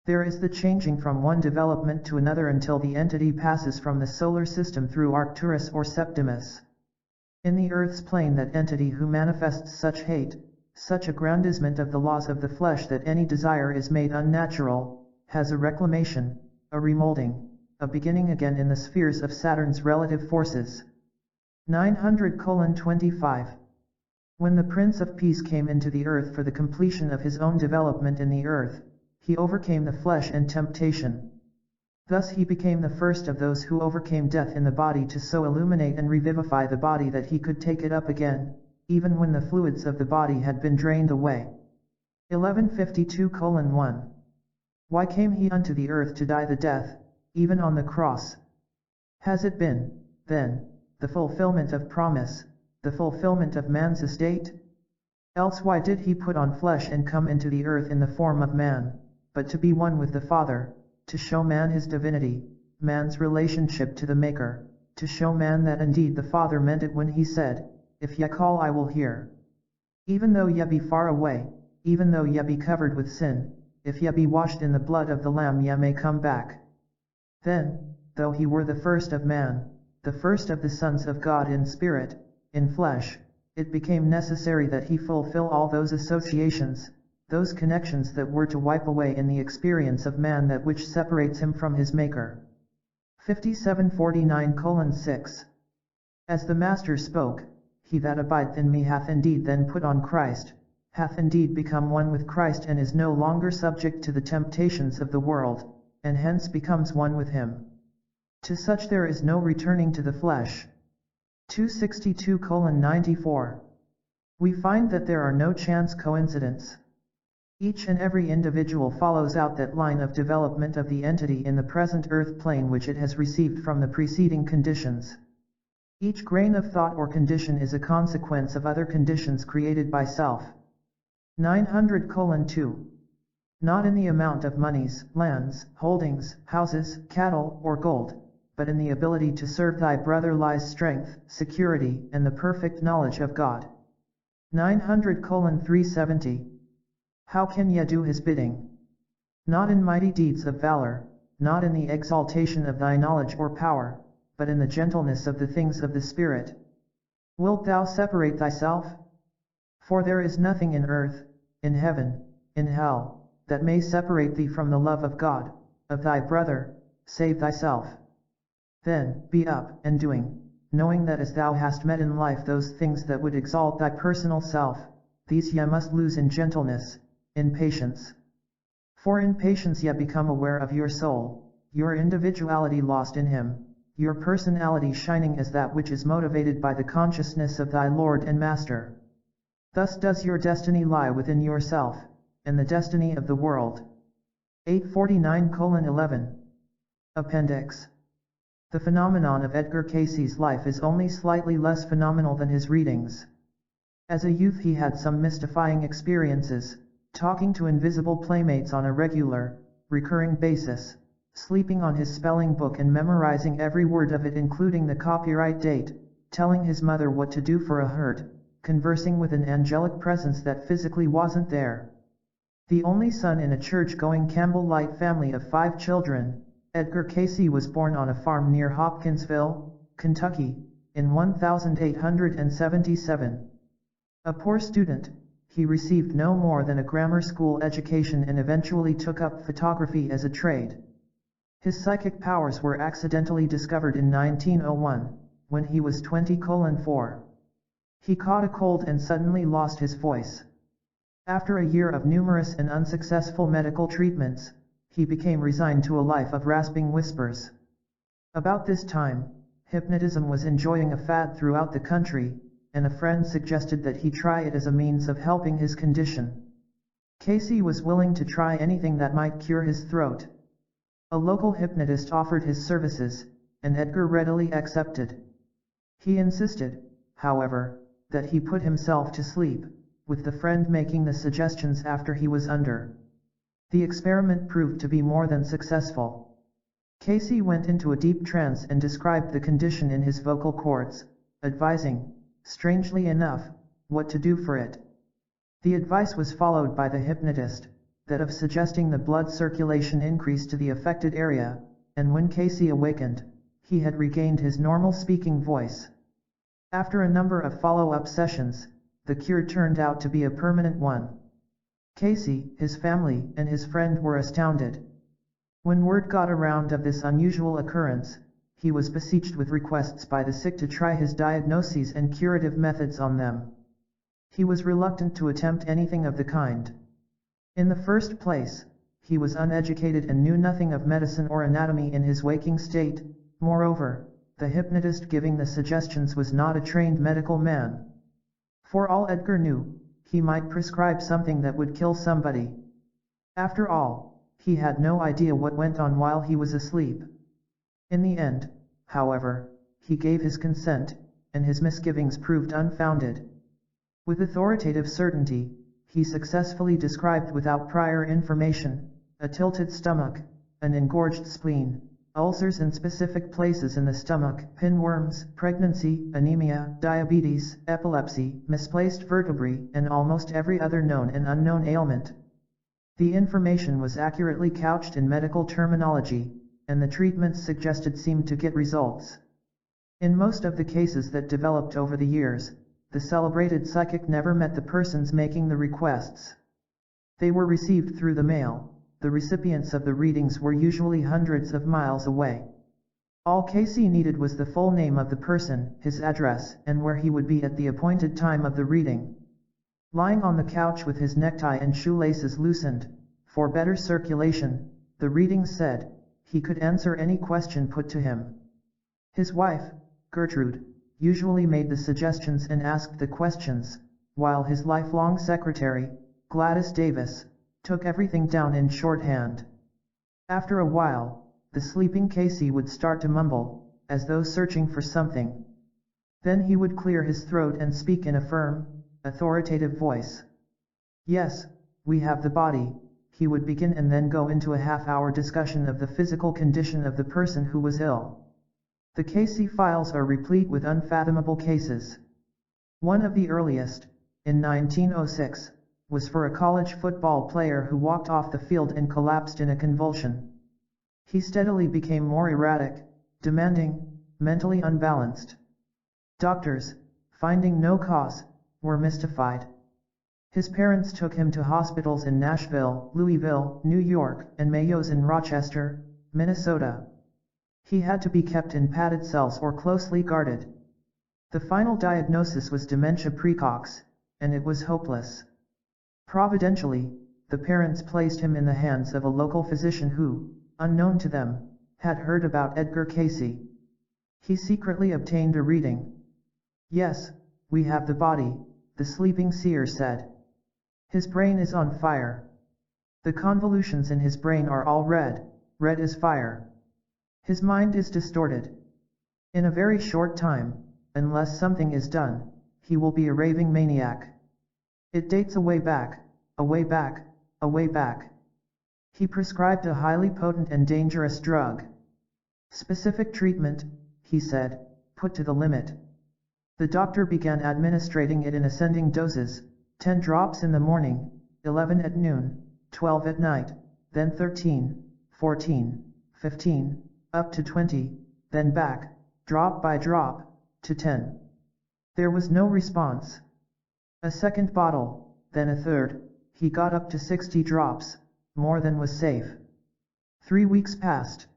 Speaker 1: There is the changing from one development to another until the entity passes from the solar system through Arcturus or Septimus. In the Earth's plane, that entity who manifests such hate, such aggrandizement of the laws of the flesh that any desire is made unnatural, has a reclamation, a remolding, a beginning again in the spheres of Saturn's relative forces. 900:25. When the Prince of Peace came into the earth for the completion of his own development in the earth, he overcame the flesh and temptation. Thus he became the first of those who overcame death in the body to so illuminate and revivify the body that he could take it up again, even when the fluids of the body had been drained away. 1152:1. Why came he unto the earth to die the death, even on the cross? Has it been, then, the fulfillment of promise, the fulfillment of man's estate? Else why did he put on flesh and come into the earth in the form of man, but to be one with the Father, to show man his divinity, man's relationship to the Maker, to show man that indeed the Father meant it when he said, "If ye call I will hear." Even though ye be far away, even though ye be covered with sin, if ye be washed in the blood of the Lamb ye may come back. Then, though he were the first of man, the first of the sons of God in spirit, in flesh, it became necessary that he fulfill all those associations, those connections that were to wipe away in the experience of man that which separates him from his Maker. 57:49:6. As the Master spoke, he that abideth in me hath indeed then put on Christ, hath indeed become one with Christ and is no longer subject to the temptations of the world, and hence becomes one with him. To such there is no returning to the flesh. 262:94. We find that there are no chance coincidents. Each and every individual follows out that line of development of the entity in the present earth plane which it has received from the preceding conditions. Each grain of thought or condition is a consequence of other conditions created by self. 900:2. Not in the amount of monies, lands, holdings, houses, cattle, or gold, but in the ability to serve thy brother lies strength, security, and the perfect knowledge of God. 900:370. How can ye do his bidding? Not in mighty deeds of valor, not in the exaltation of thy knowledge or power, but in the gentleness of the things of the Spirit. Wilt thou separate thyself? For there is nothing in earth, in heaven, in hell, that may separate thee from the love of God, of thy brother, save thyself. Then, be up, and doing, knowing that as thou hast met in life those things that would exalt thy personal self, these ye must lose in gentleness, in patience. For in patience ye become aware of your soul, your individuality lost in him, your personality shining as that which is motivated by the consciousness of thy Lord and Master. Thus does your destiny lie within yourself, and the destiny of the world. 849:11. Appendix. The phenomenon of Edgar Cayce's life is only slightly less phenomenal than his readings. As a youth he had some mystifying experiences, talking to invisible playmates on a regular, recurring basis, sleeping on his spelling book and memorizing every word of it including the copyright date, telling his mother what to do for a hurt, conversing with an angelic presence that physically wasn't there. The only son in a church-going Campbell-Light family of 5 children, Edgar Cayce was born on a farm near Hopkinsville, Kentucky, in 1877. A poor student, he received no more than a grammar school education and eventually took up photography as a trade. His psychic powers were accidentally discovered in 1901, when he was 20:4. He caught a cold and suddenly lost his voice. After a year of numerous and unsuccessful medical treatments, he became resigned to a life of rasping whispers. About this time, hypnotism was enjoying a fad throughout the country, and a friend suggested that he try it as a means of helping his condition. Cayce was willing to try anything that might cure his throat. A local hypnotist offered his services, and Edgar readily accepted. He insisted, however, that he put himself to sleep, with the friend making the suggestions after he was under. The experiment proved to be more than successful. Cayce went into a deep trance and described the condition in his vocal cords, advising, strangely enough, what to do for it. The advice was followed by the hypnotist, that of suggesting the blood circulation increase to the affected area, and when Cayce awakened, he had regained his normal speaking voice. After a number of follow-up sessions, the cure turned out to be a permanent one. Cayce, his family, and his friend were astounded. When word got around of this unusual occurrence, he was besieged with requests by the sick to try his diagnoses and curative methods on them. He was reluctant to attempt anything of the kind. In the first place, he was uneducated and knew nothing of medicine or anatomy in his waking state. Moreover, the hypnotist giving the suggestions was not a trained medical man. For all Edgar knew, he might prescribe something that would kill somebody. After all, he had no idea what went on while he was asleep. In the end, however, he gave his consent, and his misgivings proved unfounded. With authoritative certainty, he successfully described without prior information, a tilted stomach, an engorged spleen, ulcers in specific places in the stomach, pinworms, pregnancy, anemia, diabetes, epilepsy, misplaced vertebrae, and almost every other known and unknown ailment. The information was accurately couched in medical terminology, and the treatments suggested seemed to get results. In most of the cases that developed over the years, the celebrated psychic never met the persons making the requests. They were received through the mail. The recipients of the readings were usually hundreds of miles away. All Casey needed was the full name of the person, his address, and where he would be at the appointed time of the reading. Lying on the couch with his necktie and shoelaces loosened, for better circulation, the reading said, he could answer any question put to him. His wife, Gertrude, usually made the suggestions and asked the questions, while his lifelong secretary, Gladys Davis, took everything down in shorthand. After a while, the sleeping Casey would start to mumble, as though searching for something. Then he would clear his throat and speak in a firm, authoritative voice. "Yes, we have the body," he would begin, and then go into a half-hour discussion of the physical condition of the person who was ill. The Casey files are replete with unfathomable cases. One of the earliest, in 1906, was for a college football player who walked off the field and collapsed in a convulsion. He steadily became more erratic, demanding, mentally unbalanced. Doctors, finding no cause, were mystified. His parents took him to hospitals in Nashville, Louisville, New York, and Mayo's in Rochester, Minnesota. He had to be kept in padded cells or closely guarded. The final diagnosis was dementia praecox, and it was hopeless. Providentially, the parents placed him in the hands of a local physician who, unknown to them, had heard about Edgar Cayce. He secretly obtained a reading. "Yes, we have the body," the sleeping seer said. "His brain is on fire. The convolutions in his brain are all red, red as fire. His mind is distorted. In a very short time, unless something is done, he will be a raving maniac. It dates a way back, a way back, a way back." He prescribed a highly potent and dangerous drug. "Specific treatment," he said, "put to the limit." The doctor began administrating it in ascending doses, 10 drops in the morning, 11 at noon, 12 at night, then 13, 14, 15, up to 20, then back, drop by drop, to 10. There was no response. A second bottle, then a third, he got up to 60 drops, more than was safe. 3 weeks passed.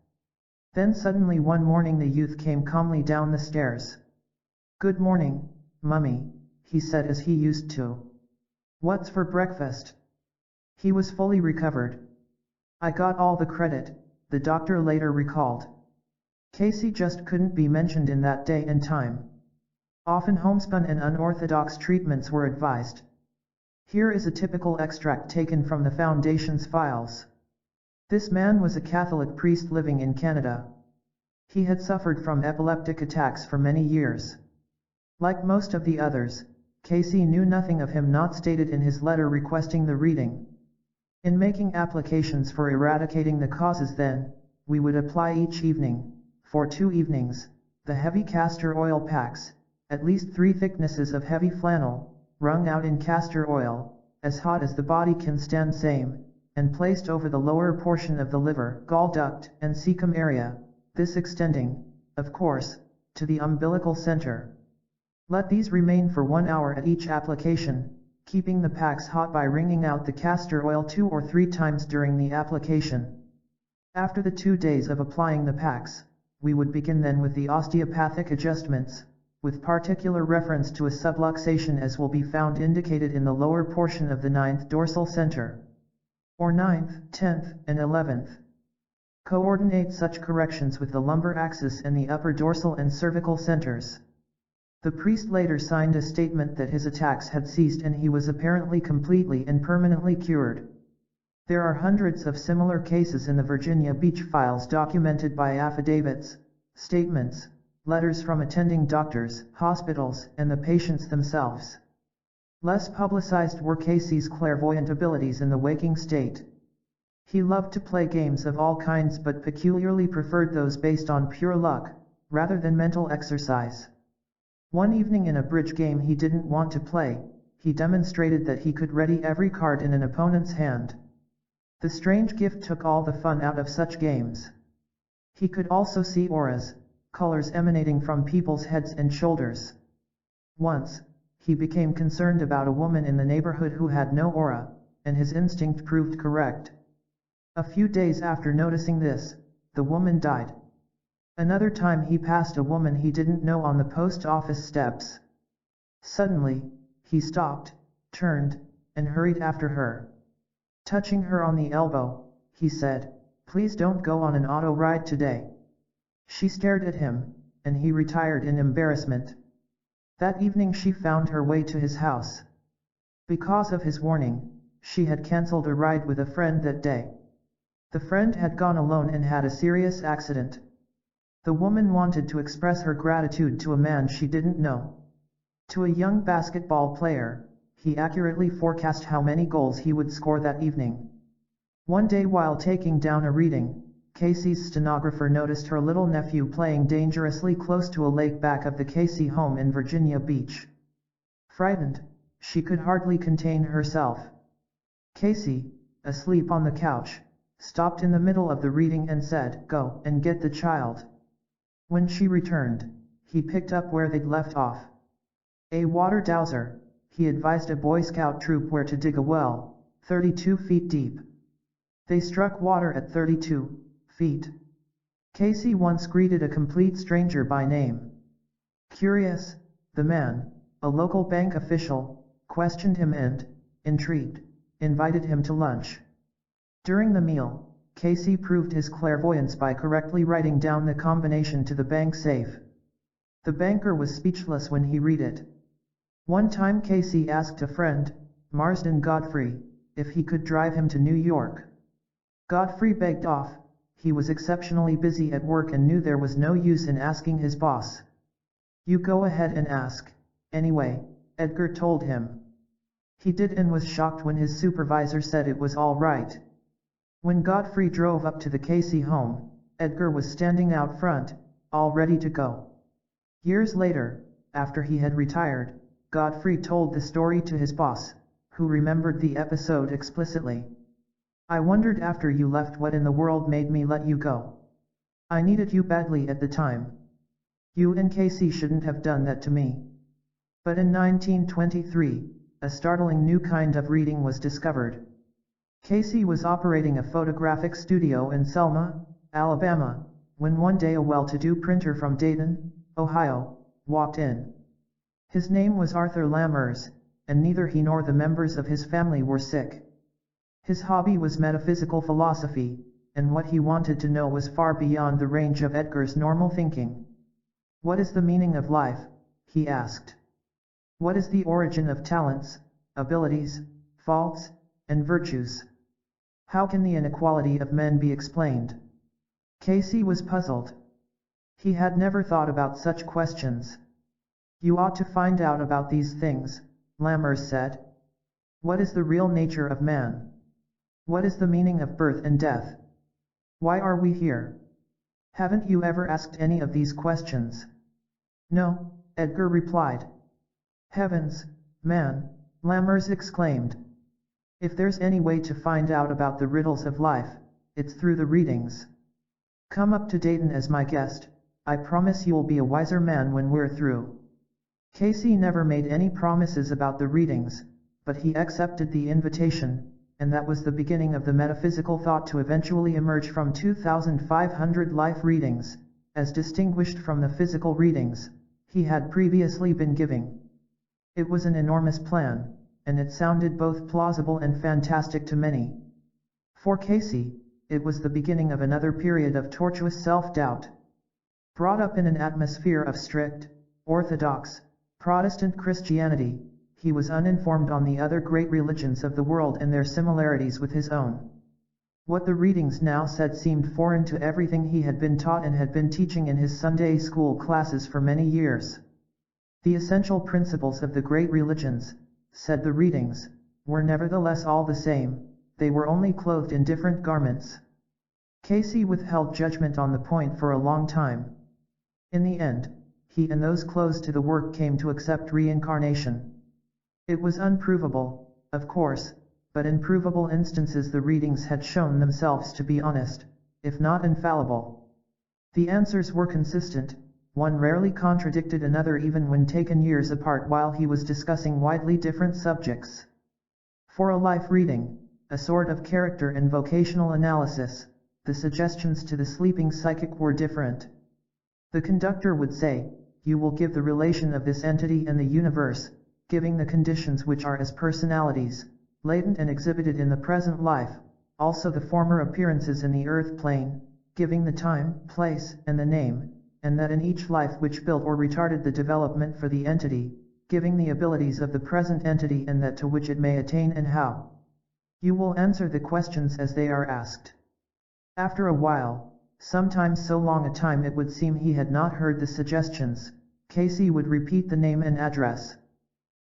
Speaker 1: Then suddenly one morning the youth came calmly down the stairs. "Good morning, Mummy," he said as he used to. "What's for breakfast?" He was fully recovered. "I got all the credit," the doctor later recalled. Cayce just couldn't be mentioned in that day and time. Often homespun and unorthodox treatments were advised. Here is a typical extract taken from the Foundation's files. This man was a Catholic priest living in Canada. He had suffered from epileptic attacks for many years. Like most of the others, Cayce knew nothing of him not stated in his letter requesting the reading. In making applications for eradicating the causes then, we would apply each evening, for 2 evenings, the heavy castor oil packs, at least 3 thicknesses of heavy flannel, wrung out in castor oil, as hot as the body can stand same, and placed over the lower portion of the liver, gall duct, and cecum area, this extending, of course, to the umbilical center. Let these remain for 1 hour at each application, keeping the packs hot by wringing out the castor oil 2 or 3 times during the application. After the 2 days of applying the packs, we would begin then with the osteopathic adjustments, with particular reference to a subluxation as will be found indicated in the lower portion of the 9th dorsal center, or 9th, 10th, and 11th. Coordinate such corrections with the lumbar axis and the upper dorsal and cervical centers. The priest later signed a statement that his attacks had ceased and he was apparently completely and permanently cured. There are hundreds of similar cases in the Virginia Beach files documented by affidavits, statements, letters from attending doctors, hospitals, and the patients themselves. Less publicized were Cayce's clairvoyant abilities in the waking state. He loved to play games of all kinds but peculiarly preferred those based on pure luck, rather than mental exercise. One evening in a bridge game he didn't want to play, he demonstrated that he could ready every card in an opponent's hand. The strange gift took all the fun out of such games. He could also see auras, colors emanating from people's heads and shoulders. Once, he became concerned about a woman in the neighborhood who had no aura, and his instinct proved correct. A few days after noticing this, the woman died. Another time he passed a woman he didn't know on the post office steps. Suddenly, he stopped, turned, and hurried after her. Touching her on the elbow, he said, "Please don't go on an auto ride today." She stared at him, and he retired in embarrassment. That evening she found her way to his house. Because of his warning, she had cancelled a ride with a friend that day. The friend had gone alone and had a serious accident. The woman wanted to express her gratitude to a man she didn't know. To a young basketball player, he accurately forecast how many goals he would score that evening. One day while taking down a reading, Cayce's stenographer noticed her little nephew playing dangerously close to a lake back of the Cayce home in Virginia Beach. Frightened, she could hardly contain herself. Cayce, asleep on the couch, stopped in the middle of the reading and said, "Go and get the child." When she returned, he picked up where they'd left off. A water dowser, he advised a Boy Scout troop where to dig a well, 32 feet deep. They struck water at 32 feet. Cayce once greeted a complete stranger by name. Curious, the man, a local bank official, questioned him and, intrigued, invited him to lunch. During the meal, Cayce proved his clairvoyance by correctly writing down the combination to the bank safe. The banker was speechless when he read it. One time Cayce asked a friend, Marsden Godfrey, if he could drive him to New York. Godfrey begged off. He was exceptionally busy at work and knew there was no use in asking his boss. "You go ahead and ask, anyway," Edgar told him. He did and was shocked when his supervisor said it was all right. When Godfrey drove up to the Cayce home, Edgar was standing out front, all ready to go. Years later, after he had retired, Godfrey told the story to his boss, who remembered the episode explicitly. "I wondered after you left what in the world made me let you go. I needed you badly at the time. You and Cayce shouldn't have done that to me." But in 1923, a startling new kind of reading was discovered. Cayce was operating a photographic studio in Selma, Alabama, when one day a well-to-do printer from Dayton, Ohio, walked in. His name was Arthur Lammers, and neither he nor the members of his family were sick. His hobby was metaphysical philosophy, and what he wanted to know was far beyond the range of Edgar's normal thinking. "What is the meaning of life?" he asked. "What is the origin of talents, abilities, faults, and virtues? How can the inequality of men be explained?" Cayce was puzzled. He had never thought about such questions. "You ought to find out about these things," Lammers said. "What is the real nature of man? What is the meaning of birth and death? Why are we here? Haven't you ever asked any of these questions?" "No," Edgar replied. "Heavens, man," Lammers exclaimed. "If there's any way to find out about the riddles of life, it's through the readings. Come up to Dayton as my guest, I promise you'll be a wiser man when we're through." Cayce never made any promises about the readings, but he accepted the invitation, and that was the beginning of the metaphysical thought to eventually emerge from 2,500 life readings, as distinguished from the physical readings he had previously been giving. It was an enormous plan, and it sounded both plausible and fantastic to many. For Cayce, it was the beginning of another period of tortuous self-doubt. Brought up in an atmosphere of strict, orthodox, Protestant Christianity, he was uninformed on the other great religions of the world and their similarities with his own. What the readings now said seemed foreign to everything he had been taught and had been teaching in his Sunday school classes for many years. The essential principles of the great religions, said the readings, were nevertheless all the same, they were only clothed in different garments. Cayce withheld judgment on the point for a long time. In the end, he and those close to the work came to accept reincarnation. It was unprovable, of course, but in provable instances the readings had shown themselves to be honest, if not infallible. The answers were consistent, one rarely contradicted another even when taken years apart while he was discussing widely different subjects. For a life reading, a sort of character and vocational analysis, the suggestions to the sleeping psychic were different. The conductor would say, "You will give the relation of this entity and the universe, giving the conditions which are as personalities, latent and exhibited in the present life, also the former appearances in the earth plane, giving the time, place, and the name, and that in each life which built or retarded the development for the entity, giving the abilities of the present entity and that to which it may attain and how. You will answer the questions as they are asked." After a while, sometimes so long a time it would seem he had not heard the suggestions, Cayce would repeat the name and address.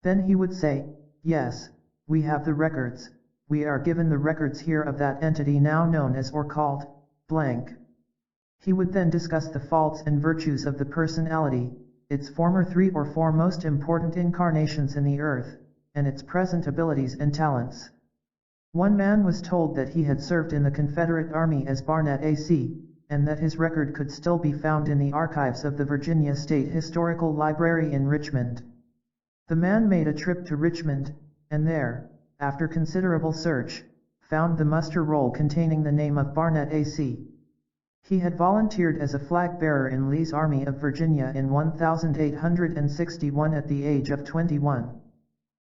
Speaker 1: Then he would say, "Yes, we have the records, we are given the records here of that entity now known as or called, blank." He would then discuss the faults and virtues of the personality, its former 3 or 4 most important incarnations in the earth, and its present abilities and talents. One man was told that he had served in the Confederate Army as Barnett AC, and that his record could still be found in the archives of the Virginia State Historical Library in Richmond. The man made a trip to Richmond, and there, after considerable search, found the muster roll containing the name of Barnett AC. He had volunteered as a flag-bearer in Lee's Army of Virginia in 1861 at the age of 21.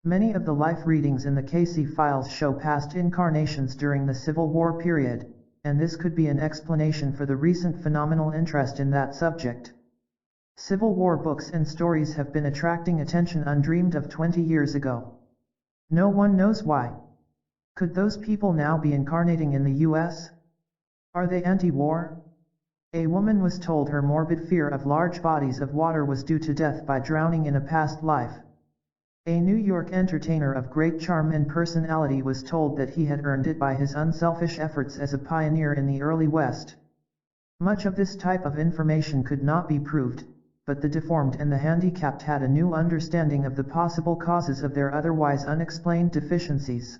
Speaker 1: Many of the life readings in the Cayce files show past incarnations during the Civil War period, and this could be an explanation for the recent phenomenal interest in that subject. Civil War books and stories have been attracting attention undreamed of 20 years ago. No one knows why. Could those people now be incarnating in the U.S.? Are they anti-war? A woman was told her morbid fear of large bodies of water was due to death by drowning in a past life. A New York entertainer of great charm and personality was told that he had earned it by his unselfish efforts as a pioneer in the early West. Much of this type of information could not be proved, but the deformed and the handicapped had a new understanding of the possible causes of their otherwise unexplained deficiencies.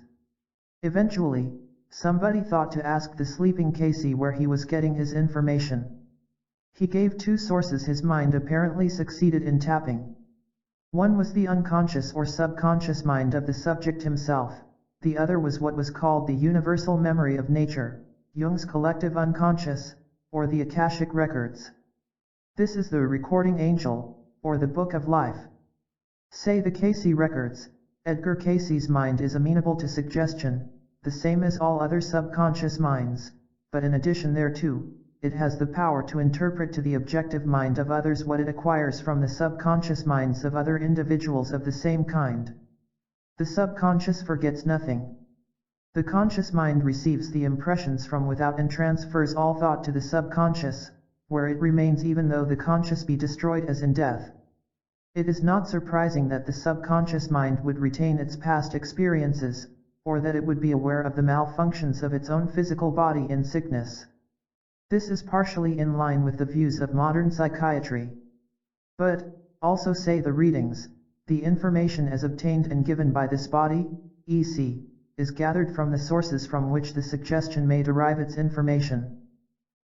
Speaker 1: Eventually, somebody thought to ask the sleeping Cayce where he was getting his information. He gave 2 sources his mind apparently succeeded in tapping. One was the unconscious or subconscious mind of the subject himself, the other was what was called the universal memory of nature, Jung's collective unconscious, or the Akashic records. This is the recording angel, or the book of life. Say the Cayce records, Edgar Cayce's mind is amenable to suggestion, the same as all other subconscious minds, but in addition thereto, it has the power to interpret to the objective mind of others what it acquires from the subconscious minds of other individuals of the same kind. The subconscious forgets nothing. The conscious mind receives the impressions from without and transfers all thought to the subconscious, where it remains even though the conscious be destroyed as in death. It is not surprising that the subconscious mind would retain its past experiences, or that it would be aware of the malfunctions of its own physical body in sickness. This is partially in line with the views of modern psychiatry. But, also say the readings, the information as obtained and given by this body, e.c., is gathered from the sources from which the suggestion may derive its information.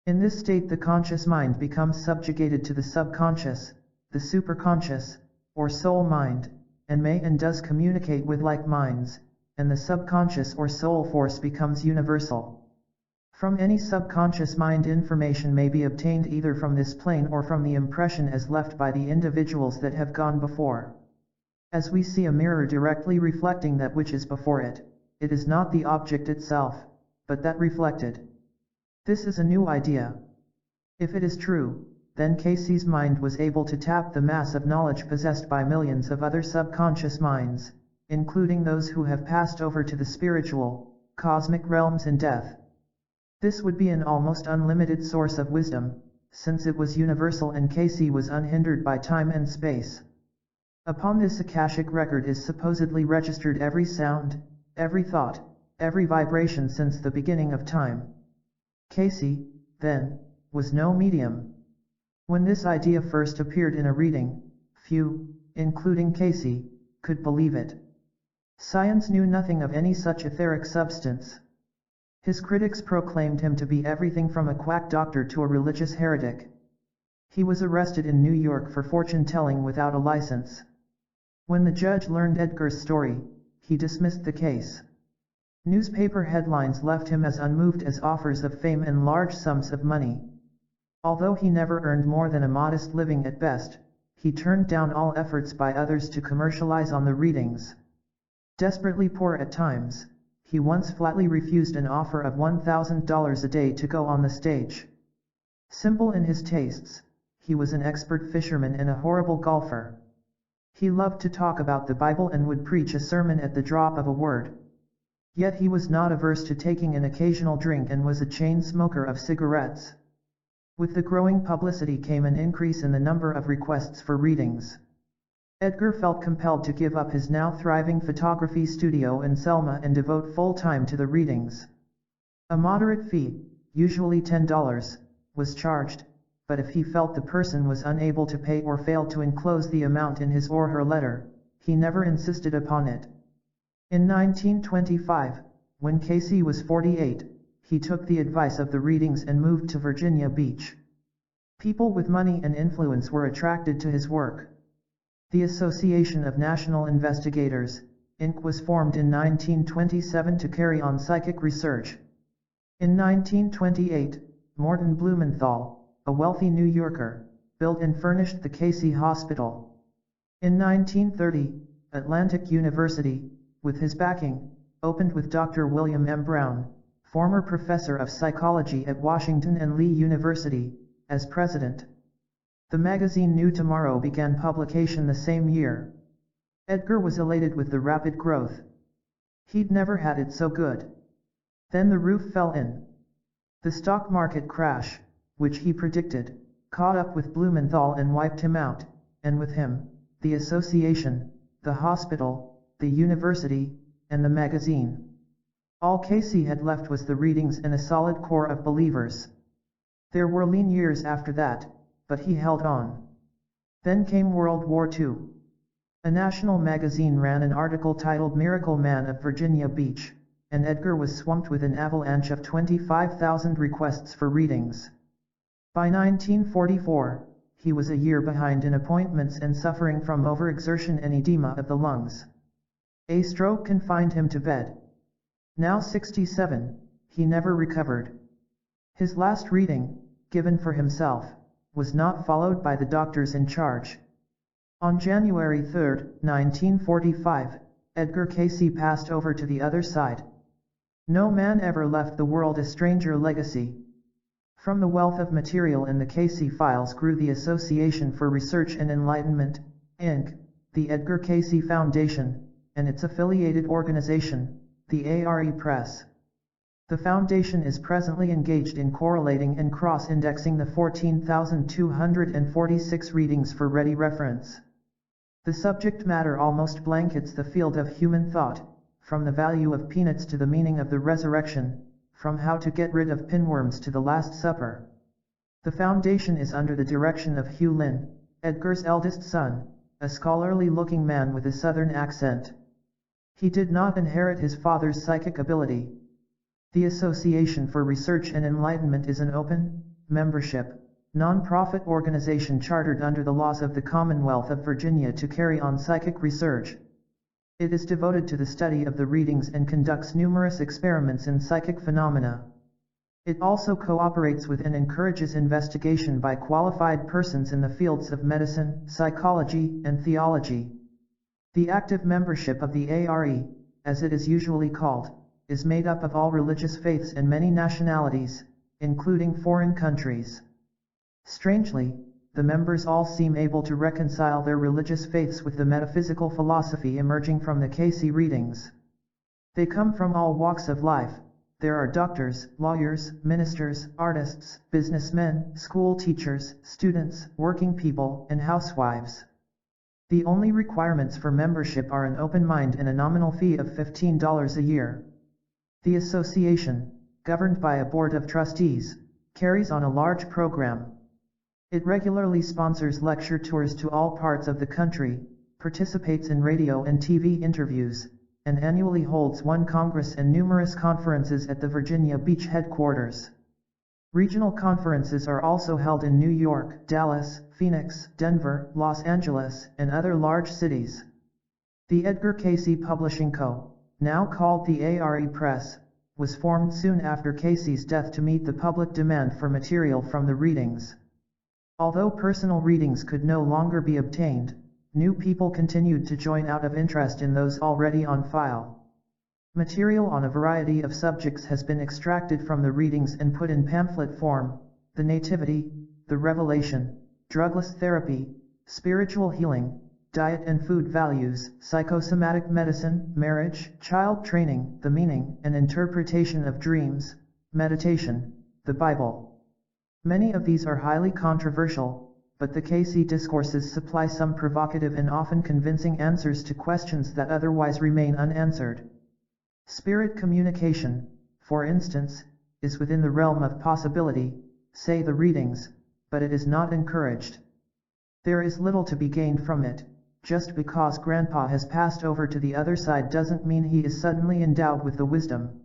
Speaker 1: In this state the conscious mind becomes subjugated to the subconscious, the superconscious, or soul mind, and may and does communicate with like minds, and the subconscious or soul force becomes universal. From any subconscious mind, information may be obtained either from this plane or from the impression as left by the individuals that have gone before. As we see a mirror directly reflecting that which is before it, it is not the object itself, but that reflected. This is a new idea. If it is true, then Cayce's mind was able to tap the mass of knowledge possessed by millions of other subconscious minds, including those who have passed over to the spiritual, cosmic realms in death. This would be an almost unlimited source of wisdom, since it was universal and Cayce was unhindered by time and space. Upon this Akashic record is supposedly registered every sound, every thought, every vibration since the beginning of time. Cayce, then, was no medium. When this idea first appeared in a reading, few, including Cayce, could believe it. Science knew nothing of any such etheric substance. His critics proclaimed him to be everything from a quack doctor to a religious heretic. He was arrested in New York for fortune-telling without a license. When the judge learned Edgar's story, he dismissed the case. Newspaper headlines left him as unmoved as offers of fame and large sums of money. Although he never earned more than a modest living at best, he turned down all efforts by others to commercialize on the readings. Desperately poor at times, he once flatly refused an offer of $1,000 a day to go on the stage. Simple in his tastes, he was an expert fisherman and a horrible golfer. He loved to talk about the Bible and would preach a sermon at the drop of a word. Yet he was not averse to taking an occasional drink and was a chain smoker of cigarettes. With the growing publicity came an increase in the number of requests for readings. Edgar felt compelled to give up his now thriving photography studio in Selma and devote full time to the readings. A moderate fee, usually $10, was charged, but if he felt the person was unable to pay or failed to enclose the amount in his or her letter, he never insisted upon it. In 1925, when Cayce was 48, he took the advice of the readings and moved to Virginia Beach. People with money and influence were attracted to his work. The Association of National Investigators, Inc. was formed in 1927 to carry on psychic research. In 1928, Morton Blumenthal, a wealthy New Yorker, built and furnished the Cayce Hospital. In 1930, Atlantic University, with his backing, opened with Dr. William M. Brown, former professor of psychology at Washington and Lee University, as president. The magazine New Tomorrow began publication the same year. Edgar was elated with the rapid growth. He'd never had it so good. Then the roof fell in. The stock market crash, which he predicted, caught up with Blumenthal and wiped him out, and with him, the association, the hospital, the university, and the magazine. All Cayce had left was the readings and a solid core of believers. There were lean years after that, but he held on. Then came World War II. A national magazine ran an article titled "Miracle Man of Virginia Beach," and Edgar was swamped with an avalanche of 25,000 requests for readings. By 1944, he was a year behind in appointments and suffering from overexertion and edema of the lungs. A stroke confined him to bed. Now 67, he never recovered. His last reading, given for himself, was not followed by the doctors in charge. On January 3, 1945, Edgar Cayce passed over to the other side. No man ever left the world a stranger legacy. From the wealth of material in the Cayce files grew the Association for Research and Enlightenment, Inc., the Edgar Cayce Foundation, and its affiliated organization, the ARE Press. The Foundation is presently engaged in correlating and cross-indexing the 14,246 readings for ready reference. The subject matter almost blankets the field of human thought, from the value of peanuts to the meaning of the resurrection, from how to get rid of pinworms to the Last Supper. The Foundation is under the direction of Hugh Lynn, Edgar's eldest son, a scholarly-looking man with a southern accent. He did not inherit his father's psychic ability. The Association for Research and Enlightenment is an open, membership, non-profit organization chartered under the laws of the Commonwealth of Virginia to carry on psychic research. It is devoted to the study of the readings and conducts numerous experiments in psychic phenomena. It also cooperates with and encourages investigation by qualified persons in the fields of medicine, psychology, and theology. The active membership of the ARE, as it is usually called, is made up of all religious faiths and many nationalities, including foreign countries. Strangely, the members all seem able to reconcile their religious faiths with the metaphysical philosophy emerging from the Cayce readings. They come from all walks of life. There are doctors, lawyers, ministers, artists, businessmen, school teachers, students, working people, and housewives. The only requirements for membership are an open mind and a nominal fee of $15 a year. The association, governed by a board of trustees, carries on a large program. It regularly sponsors lecture tours to all parts of the country, participates in radio and TV interviews, and annually holds one congress and numerous conferences at the Virginia Beach headquarters. Regional conferences are also held in New York, Dallas, Phoenix, Denver, Los Angeles, and other large cities. The Edgar Cayce Publishing Co., now called the ARE Press, was formed soon after Cayce's death to meet the public demand for material from the readings. Although personal readings could no longer be obtained, new people continued to join out of interest in those already on file. Material on a variety of subjects has been extracted from the readings and put in pamphlet form: the Nativity, the Revelation, drugless therapy, spiritual healing, diet and food values, psychosomatic medicine, marriage, child training, the meaning and interpretation of dreams, meditation, the Bible. Many of these are highly controversial, but the Cayce discourses supply some provocative and often convincing answers to questions that otherwise remain unanswered. Spirit communication, for instance, is within the realm of possibility, say the readings, but it is not encouraged. There is little to be gained from it. Just because Grandpa has passed over to the other side doesn't mean he is suddenly endowed with the wisdom.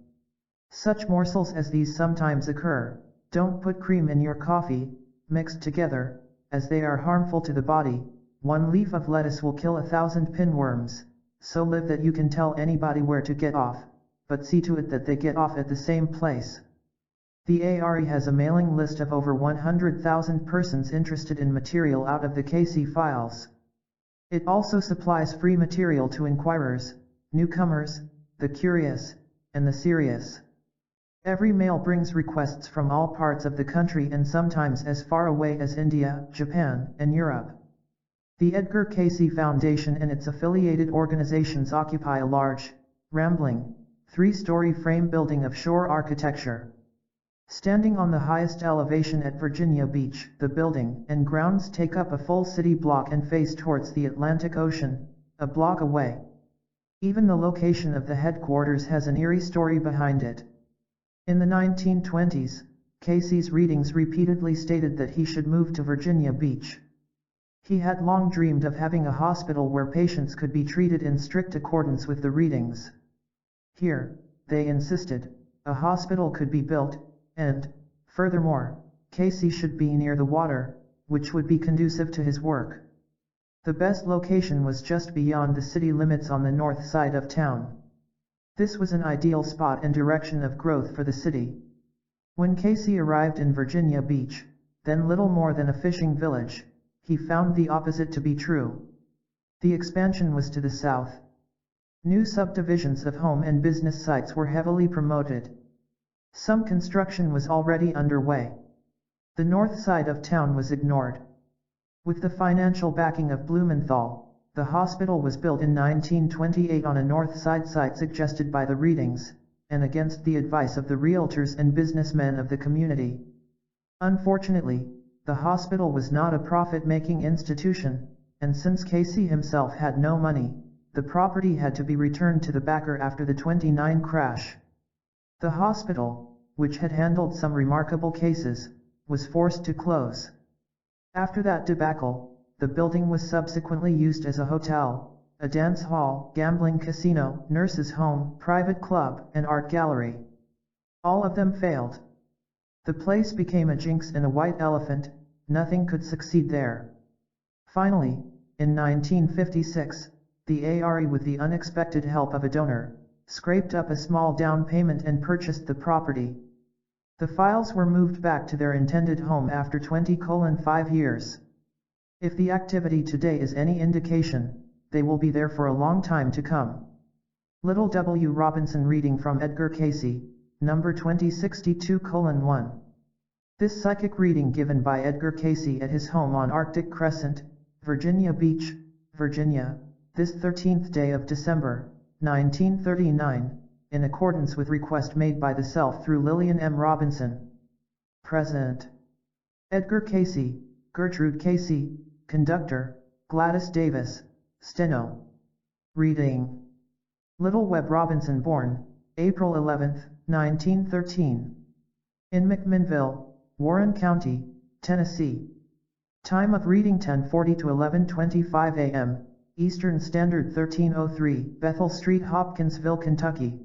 Speaker 1: Such morsels as these sometimes occur. Don't put cream in your coffee, mixed together, as they are harmful to the body. One leaf of lettuce will kill 1,000 pinworms, so live that you can tell anybody where to get off, but see to it that they get off at the same place. The ARE has a mailing list of over 100,000 persons interested in material out of the Cayce files. It also supplies free material to inquirers, newcomers, the curious, and the serious. Every mail brings requests from all parts of the country and sometimes as far away as India, Japan, and Europe. The Edgar Cayce Foundation and its affiliated organizations occupy a large, rambling, three-story frame building of shore architecture. Standing on the highest elevation at Virginia Beach, the building and grounds take up a full city block and face towards the Atlantic Ocean, a block away. Even the location of the headquarters has an eerie story behind it. In the 1920s, Cayce's readings repeatedly stated that he should move to Virginia Beach. He had long dreamed of having a hospital where patients could be treated in strict accordance with the readings. Here, they insisted, a hospital could be built, and, furthermore, Cayce should be near the water, which would be conducive to his work. The best location was just beyond the city limits on the north side of town. This was an ideal spot and direction of growth for the city. When Cayce arrived in Virginia Beach, then little more than a fishing village, he found the opposite to be true. The expansion was to the south. New subdivisions of home and business sites were heavily promoted. Some construction was already underway. The north side of town was ignored. With the financial backing of Blumenthal, the hospital was built in 1928 on a north side site suggested by the readings, and against the advice of the realtors and businessmen of the community. Unfortunately, the hospital was not a profit-making institution, and since Cayce himself had no money, the property had to be returned to the backer after the '29 crash. The hospital, which had handled some remarkable cases, was forced to close. After that debacle, the building was subsequently used as a hotel, a dance hall, gambling casino, nurses' home, private club, and art gallery. All of them failed. The place became a jinx and a white elephant, nothing could succeed there. Finally, in 1956, the ARE, with the unexpected help of a donor, scraped up a small down payment and purchased the property. The files were moved back to their intended home after 20:5 years. If the activity today is any indication, they will be there for a long time to come. Lytle W. Robinson reading from Edgar Cayce, number 2062:1. This psychic reading given by Edgar Cayce at his home on Arctic Crescent, Virginia Beach, Virginia, this 13th day of December, 1939, in accordance with request made by the self through Lillian M. Robinson. Present. Edgar Cayce, Gertrude Cayce, Conductor, Gladys Davis, Steno. Reading. Lytle Webb Robinson born, April 11, 1913. In McMinnville, Warren County, Tennessee. Time of reading 10:40 to 11:25 a.m., Eastern Standard 13:03, Bethel Street, Hopkinsville, Kentucky.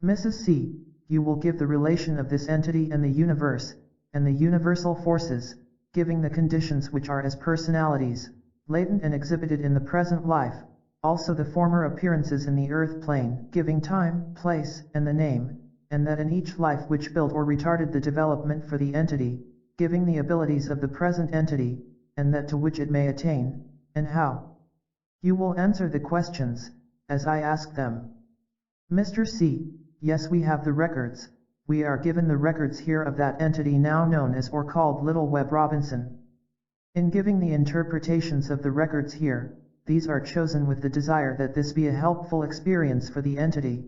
Speaker 1: Mrs. C., you will give the relation of this entity and the universe, and the universal forces, giving the conditions which are as personalities, latent and exhibited in the present life, also the former appearances in the earth plane, giving time, place, and the name, and that in each life which built or retarded the development for the entity, giving the abilities of the present entity, and that to which it may attain, and how. You will answer the questions, as I ask them. Mr. C. Yes, we have the records. We are given the records here of that entity now known as or called Lytle Webb Robinson. In giving the interpretations of the records here, these are chosen with the desire that this be a helpful experience for the entity.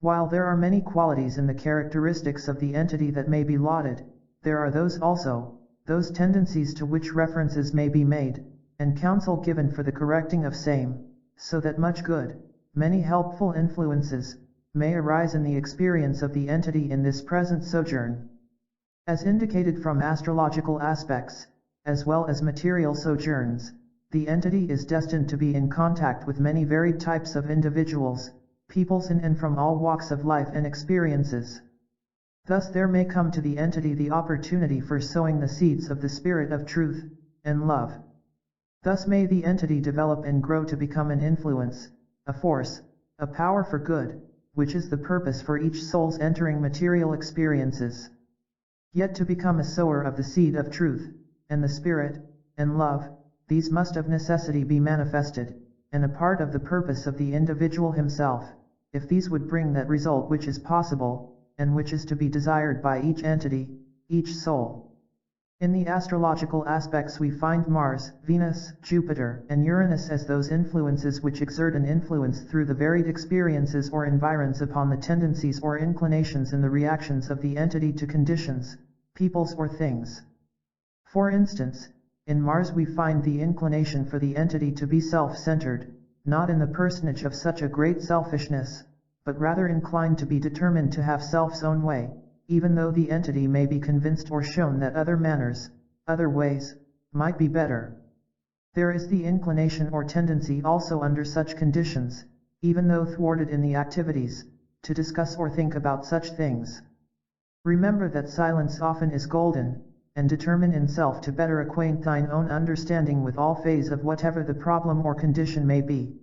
Speaker 1: While there are many qualities in the characteristics of the entity that may be lauded, there are those also, those tendencies to which references may be made, and counsel given for the correcting of same, so that much good, many helpful influences, may arise in the experience of the entity in this present sojourn. As indicated from astrological aspects, as well as material sojourns, the entity is destined to be in contact with many varied types of individuals, peoples in and from all walks of life and experiences. Thus there may come to the entity the opportunity for sowing the seeds of the spirit of truth and love. Thus may the entity develop and grow to become an influence, a force, a power for good, which is the purpose for each soul's entering material experiences. Yet to become a sower of the seed of truth, and the spirit, and love, these must of necessity be manifested, and a part of the purpose of the individual himself, if these would bring that result which is possible, and which is to be desired by each entity, each soul. In the astrological aspects we find Mars, Venus, Jupiter, and Uranus as those influences which exert an influence through the varied experiences or environs upon the tendencies or inclinations and the reactions of the entity to conditions, peoples or things. For instance, in Mars we find the inclination for the entity to be self-centered, not in the personage of such a great selfishness, but rather inclined to be determined to have self's own way, even though the entity may be convinced or shown that other manners, other ways, might be better. There is the inclination or tendency also under such conditions, even though thwarted in the activities, to discuss or think about such things. Remember that silence often is golden, and determine in self to better acquaint thine own understanding with all phase of whatever the problem or condition may be.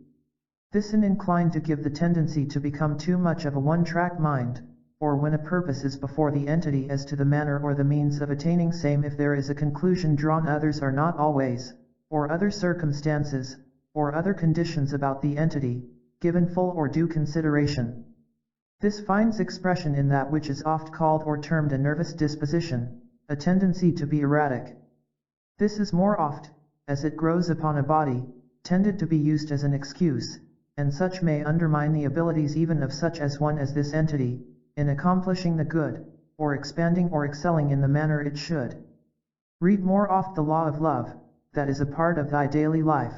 Speaker 1: This is inclined to give the tendency to become too much of a one-track mind, or when a purpose is before the entity as to the manner or the means of attaining same, if there is a conclusion drawn others are not always, or other circumstances, or other conditions about the entity, given full or due consideration. This finds expression in that which is oft called or termed a nervous disposition, a tendency to be erratic. This is more oft, as it grows upon a body, tended to be used as an excuse, and such may undermine the abilities even of such as one as this entity, in accomplishing the good, or expanding or excelling in the manner it should. Read more oft the law of love, that is a part of thy daily life.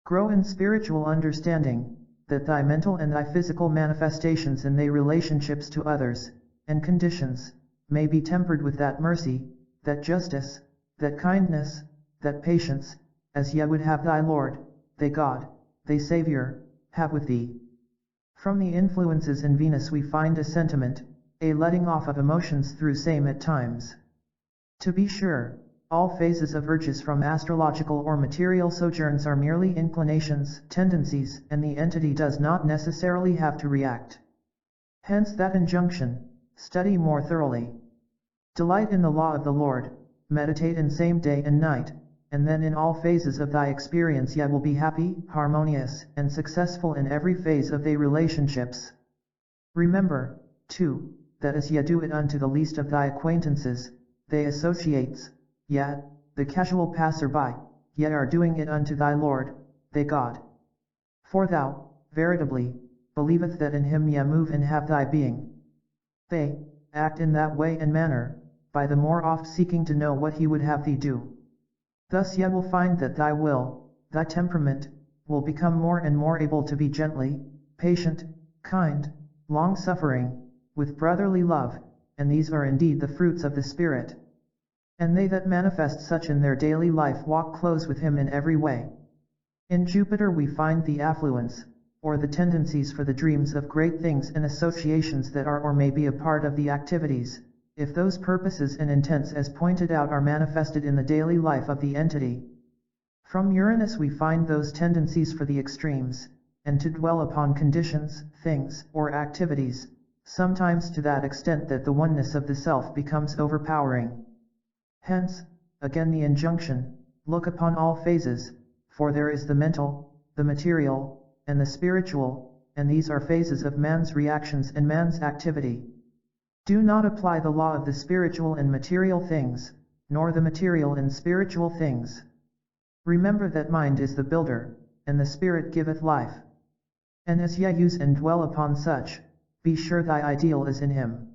Speaker 1: Grow in spiritual understanding, that thy mental and thy physical manifestations in thy relationships to others, and conditions, may be tempered with that mercy, that justice, that kindness, that patience, as ye would have thy Lord, thy God, thy Savior, have with thee. From the influences in Venus we find a sentiment, a letting off of emotions through same at times. To be sure, all phases of urges from astrological or material sojourns are merely inclinations, tendencies, and the entity does not necessarily have to react. Hence that injunction, study more thoroughly. Delight in the law of the Lord, meditate in same day and night, and then in all phases of thy experience ye will be happy, harmonious, and successful in every phase of thy relationships. Remember, too, that as ye do it unto the least of thy acquaintances, they associates, yet, the casual passer-by, yet are doing it unto thy Lord, thy God. For thou, veritably, believeth that in him ye move and have thy being. They, act in that way and manner, by the more oft seeking to know what he would have thee do. Thus ye will find that thy will, thy temperament, will become more and more able to be gently, patient, kind, long-suffering, with brotherly love, and these are indeed the fruits of the Spirit. And they that manifest such in their daily life walk close with him in every way. In Jupiter we find the affluence, or the tendencies for the dreams of great things and associations that are or may be a part of the activities, if those purposes and intents as pointed out are manifested in the daily life of the entity. From Uranus we find those tendencies for the extremes, and to dwell upon conditions, things, or activities, sometimes to that extent that the oneness of the self becomes overpowering. Hence, again the injunction, look upon all phases, for there is the mental, the material, and the spiritual, and these are phases of man's reactions and man's activity. Do not apply the law of the spiritual in material things, nor the material in spiritual things. Remember that mind is the builder, and the spirit giveth life. And as ye use and dwell upon such, be sure thy ideal is in him.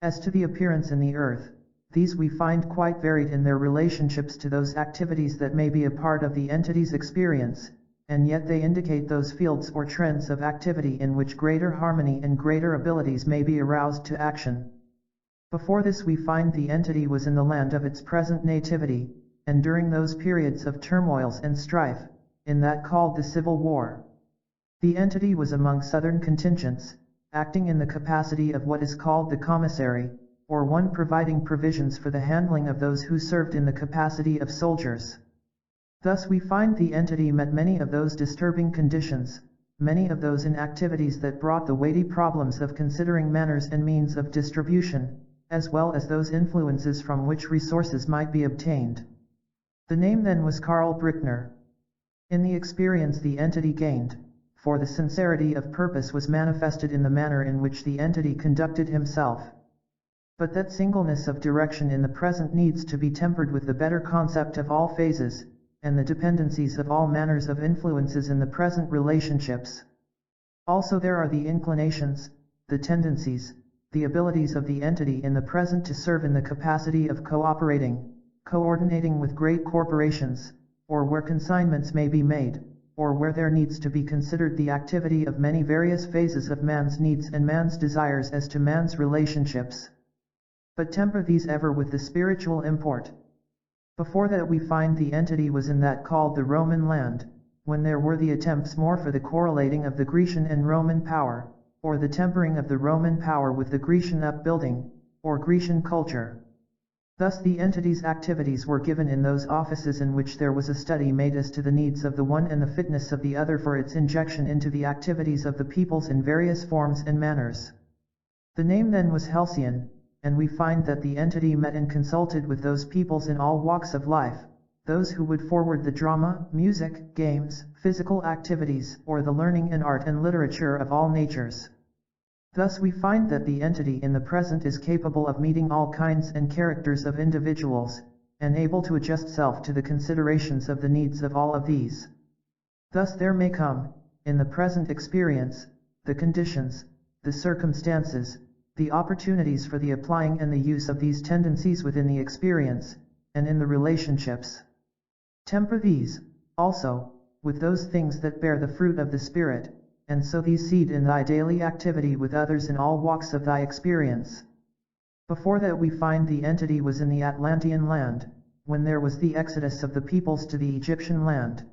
Speaker 1: As to the appearance in the earth, these we find quite varied in their relationships to those activities that may be a part of the entity's experience, and yet they indicate those fields or trends of activity in which greater harmony and greater abilities may be aroused to action. Before this we find the entity was in the land of its present nativity, and during those periods of turmoils and strife, in that called the Civil War. The entity was among southern contingents, acting in the capacity of what is called the commissary, or one providing provisions for the handling of those who served in the capacity of soldiers. Thus we find the entity met many of those disturbing conditions, many of those inactivities that brought the weighty problems of considering manners and means of distribution, as well as those influences from which resources might be obtained. The name then was Karl Brickner. In the experience the entity gained, for the sincerity of purpose was manifested in the manner in which the entity conducted himself. But that singleness of direction in the present needs to be tempered with the better concept of all phases, and the dependencies of all manners of influences in the present relationships. Also there are the inclinations, the tendencies, the abilities of the entity in the present to serve in the capacity of cooperating, coordinating with great corporations, or where consignments may be made, or where there needs to be considered the activity of many various phases of man's needs and man's desires as to man's relationships. But temper these ever with the spiritual import. Before that we find the entity was in that called the Roman land, when there were the attempts more for the correlating of the Grecian and Roman power, or the tempering of the Roman power with the Grecian upbuilding, or Grecian culture. Thus the entity's activities were given in those offices in which there was a study made as to the needs of the one and the fitness of the other for its injection into the activities of the peoples in various forms and manners. The name then was Halcyon, and we find that the entity met and consulted with those peoples in all walks of life, those who would forward the drama, music, games, physical activities, or the learning and art and literature of all natures. Thus we find that the entity in the present is capable of meeting all kinds and characters of individuals, and able to adjust self to the considerations of the needs of all of these. Thus there may come, in the present experience, the conditions, the circumstances, the opportunities for the applying and the use of these tendencies within the experience, and in the relationships. Temper these, also, with those things that bear the fruit of the Spirit, and sow these seed in thy daily activity with others in all walks of thy experience. Before that we find the entity was in the Atlantean land, when there was the exodus of the peoples to the Egyptian land.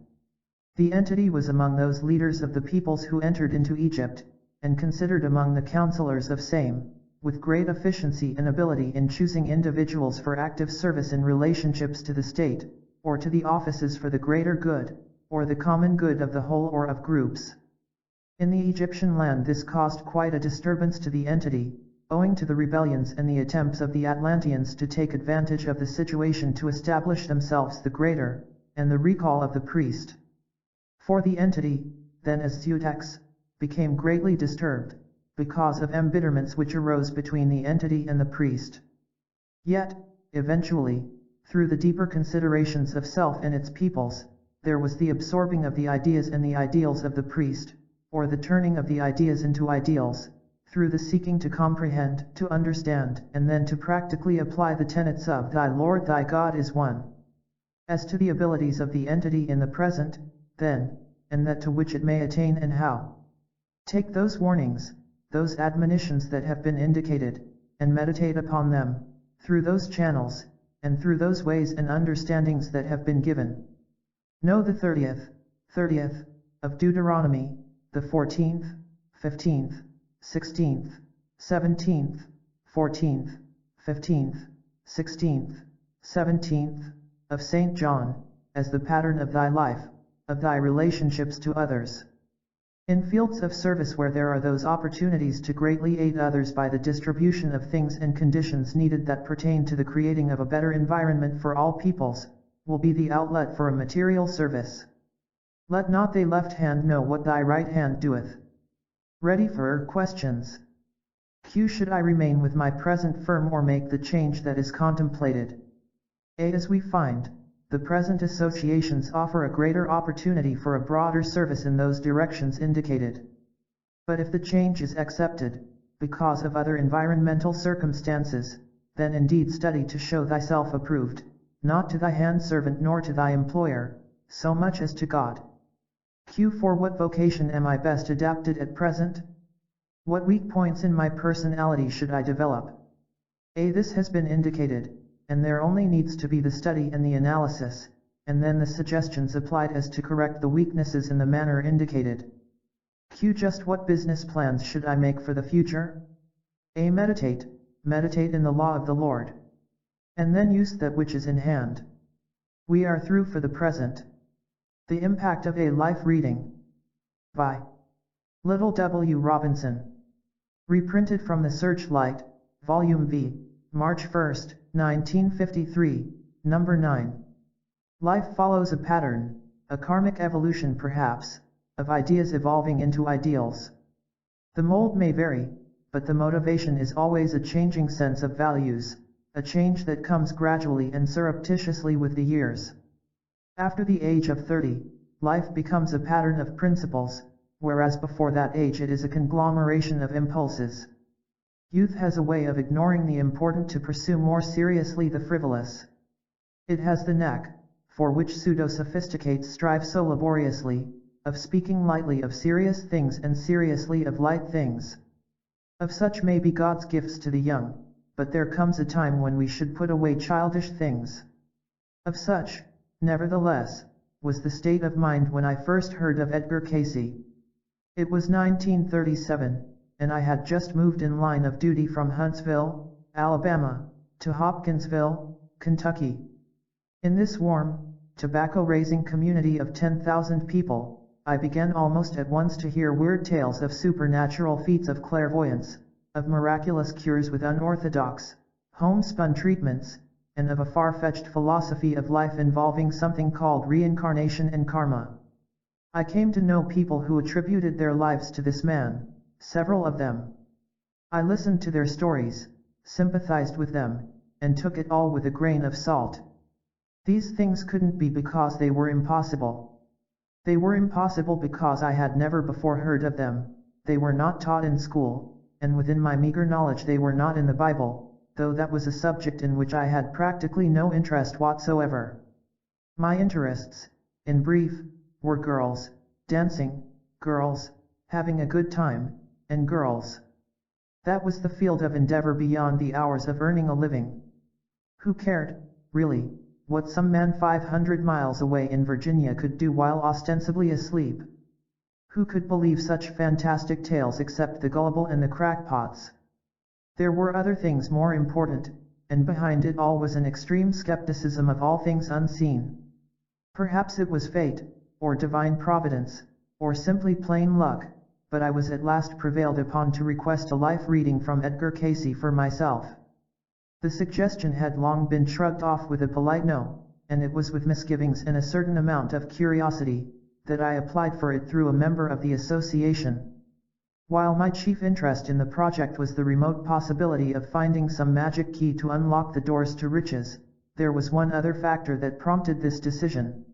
Speaker 1: The entity was among those leaders of the peoples who entered into Egypt, and considered among the counselors of same, with great efficiency and ability in choosing individuals for active service in relationships to the state, or to the offices for the greater good, or the common good of the whole or of groups. In the Egyptian land this caused quite a disturbance to the entity, owing to the rebellions and the attempts of the Atlanteans to take advantage of the situation to establish themselves the greater, and the recall of the priest. For the entity, then as Zeutex, became greatly disturbed, because of embitterments which arose between the entity and the priest. Yet, eventually, through the deeper considerations of self and its peoples, there was the absorbing of the ideas and the ideals of the priest, or the turning of the ideas into ideals, through the seeking to comprehend, to understand, and then to practically apply the tenets of "Thy Lord thy God is one." As to the abilities of the entity in the present, then, and that to which it may attain and how. Take those warnings, those admonitions that have been indicated, and meditate upon them, through those channels, and through those ways and understandings that have been given. Know the 30th of Deuteronomy, the 14th, 15th, 16th, 17th, 14th, 15th, 16th, 17th, of St. John, as the pattern of thy life, of thy relationships to others. In fields of service where there are those opportunities to greatly aid others by the distribution of things and conditions needed that pertain to the creating of a better environment for all peoples, will be the outlet for a material service. Let not thy left hand know what thy right hand doeth. Ready for questions. Q. Should I remain with my present firm or make the change that is contemplated? A. As we find, the present associations offer a greater opportunity for a broader service in those directions indicated. But if the change is accepted, because of other environmental circumstances, then indeed study to show thyself approved, not to thy handservant nor to thy employer, so much as to God. Q. For what vocation am I best adapted at present? What weak points in my personality should I develop? A. This has been indicated, and there only needs to be the study and the analysis, and then the suggestions applied as to correct the weaknesses in the manner indicated. Q. Just what business plans should I make for the future? A. Meditate in the law of the Lord. And then use that which is in hand. We are through for the present. The Impact of a Life Reading. By Lytle W. Robinson. Reprinted from the Searchlight, Volume V, March 1, 1953, Number 9. Life follows a pattern, a karmic evolution perhaps, of ideas evolving into ideals. The mold may vary, but the motivation is always a changing sense of values, a change that comes gradually and surreptitiously with the years. After the age of 30, life becomes a pattern of principles, whereas before that age it is a conglomeration of impulses. Youth has a way of ignoring the important to pursue more seriously the frivolous. It has the knack, for which pseudo-sophisticates strive so laboriously, of speaking lightly of serious things and seriously of light things. Of such may be God's gifts to the young, but there comes a time when we should put away childish things. Of such, nevertheless, was the state of mind when I first heard of Edgar Cayce. It was 1937, and I had just moved in line of duty from Huntsville, Alabama, to Hopkinsville, Kentucky. In this warm, tobacco-raising community of 10,000 people, I began almost at once to hear weird tales of supernatural feats of clairvoyance, of miraculous cures with unorthodox, homespun treatments, and of a far-fetched philosophy of life involving something called reincarnation and karma. I came to know people who attributed their lives to this man, several of them. I listened to their stories, sympathized with them, and took it all with a grain of salt. These things couldn't be because they were impossible. They were impossible because I had never before heard of them, they were not taught in school, and within my meager knowledge they were not in the Bible, though that was a subject in which I had practically no interest whatsoever. My interests, in brief, were girls, dancing, girls, having a good time, and girls. That was the field of endeavor beyond the hours of earning a living. Who cared, really, what some man 500 miles away in Virginia could do while ostensibly asleep? Who could believe such fantastic tales except the gullible and the crackpots? There were other things more important, and behind it all was an extreme skepticism of all things unseen. Perhaps it was fate, or divine providence, or simply plain luck, but I was at last prevailed upon to request a life reading from Edgar Cayce for myself. The suggestion had long been shrugged off with a polite no, and it was with misgivings and a certain amount of curiosity that I applied for it through a member of the association. While my chief interest in the project was the remote possibility of finding some magic key to unlock the doors to riches, there was one other factor that prompted this decision.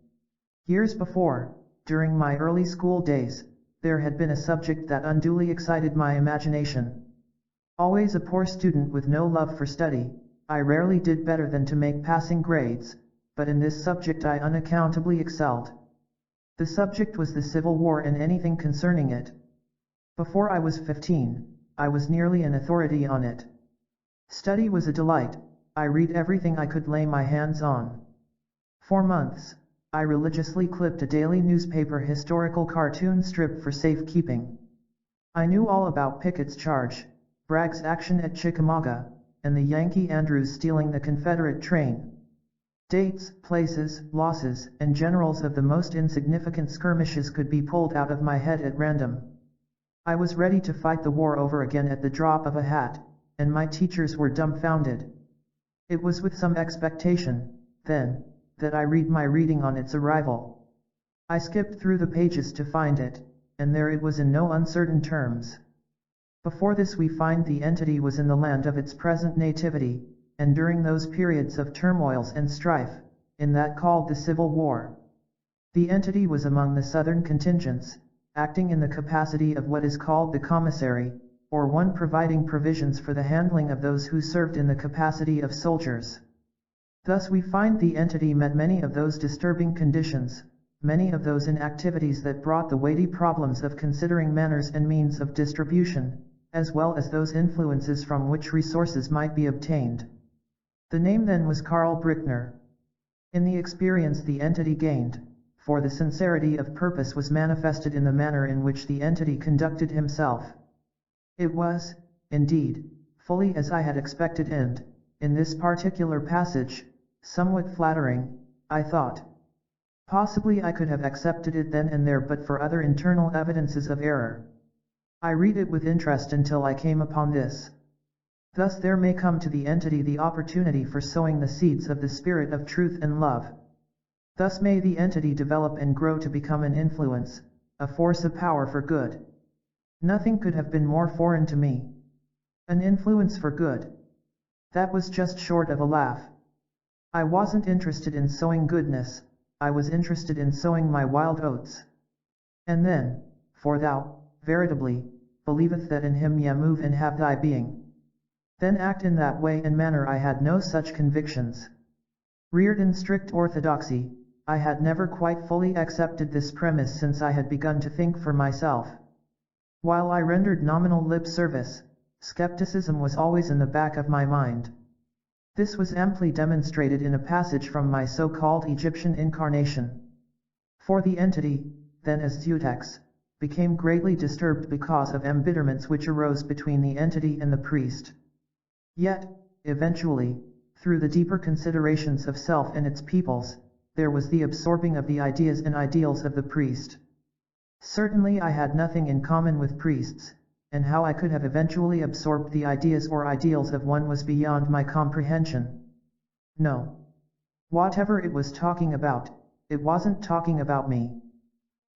Speaker 1: Years before, during my early school days, there had been a subject that unduly excited my imagination. Always a poor student with no love for study, I rarely did better than to make passing grades, but in this subject I unaccountably excelled. The subject was the Civil War and anything concerning it. Before I was 15, I was nearly an authority on it. Study was a delight. I read everything I could lay my hands on. For months, I religiously clipped a daily newspaper historical cartoon strip for safekeeping. I knew all about Pickett's charge, Bragg's action at Chickamauga, and the Yankee Andrews stealing the Confederate train. Dates, places, losses, and generals of the most insignificant skirmishes could be pulled out of my head at random. I was ready to fight the war over again at the drop of a hat, and my teachers were dumbfounded. It was with some expectation, then, that I read my reading on its arrival. I skipped through the pages to find it, and there it was in no uncertain terms. Before this we find the entity was in the land of its present nativity, and during those periods of turmoils and strife, in that called the Civil War. The entity was among the southern contingents, acting in the capacity of what is called the commissary, or one providing provisions for the handling of those who served in the capacity of soldiers. Thus we find the entity met many of those disturbing conditions, many of those inactivities that brought the weighty problems of considering manners and means of distribution, as well as those influences from which resources might be obtained. The name then was Karl Brickner. In the experience the entity gained, for the sincerity of purpose was manifested in the manner in which the entity conducted himself. It was, indeed, fully as I had expected and, in this particular passage, somewhat flattering, I thought. Possibly I could have accepted it then and there but for other internal evidences of error. I read it with interest until I came upon this. Thus there may come to the entity the opportunity for sowing the seeds of the spirit of truth and love. Thus may the entity develop and grow to become an influence, a force of power for good. Nothing could have been more foreign to me. An influence for good. That was just short of a laugh. I wasn't interested in sowing goodness, I was interested in sowing my wild oats. And then, for thou, veritably, believeth that in him ye move and have thy being. Then act in that way and manner. I had no such convictions. Reared in strict orthodoxy, I had never quite fully accepted this premise since I had begun to think for myself. While I rendered nominal lip service, skepticism was always in the back of my mind. This was amply demonstrated in a passage from my so-called Egyptian incarnation. For the entity, then as Zeutex, became greatly disturbed because of embitterments which arose between the entity and the priest. Yet, eventually, through the deeper considerations of self and its peoples, there was the absorbing of the ideas and ideals of the priest. Certainly I had nothing in common with priests, and how I could have eventually absorbed the ideas or ideals of one was beyond my comprehension. No. Whatever it was talking about, it wasn't talking about me.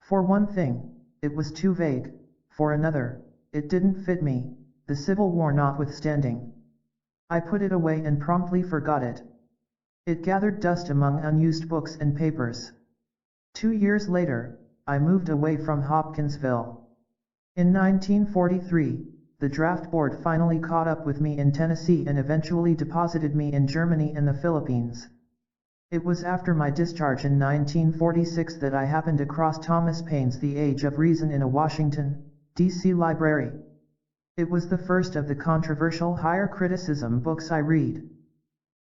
Speaker 1: For one thing, it was too vague, for another, it didn't fit me, the Civil War notwithstanding. I put it away and promptly forgot it. It gathered dust among unused books and papers. 2 years later, I moved away from Hopkinsville. In 1943, the draft board finally caught up with me in Tennessee and eventually deposited me in Germany and the Philippines. It was after my discharge in 1946 that I happened across Thomas Paine's The Age of Reason in a Washington, D.C. library. It was the first of the controversial higher criticism books I read.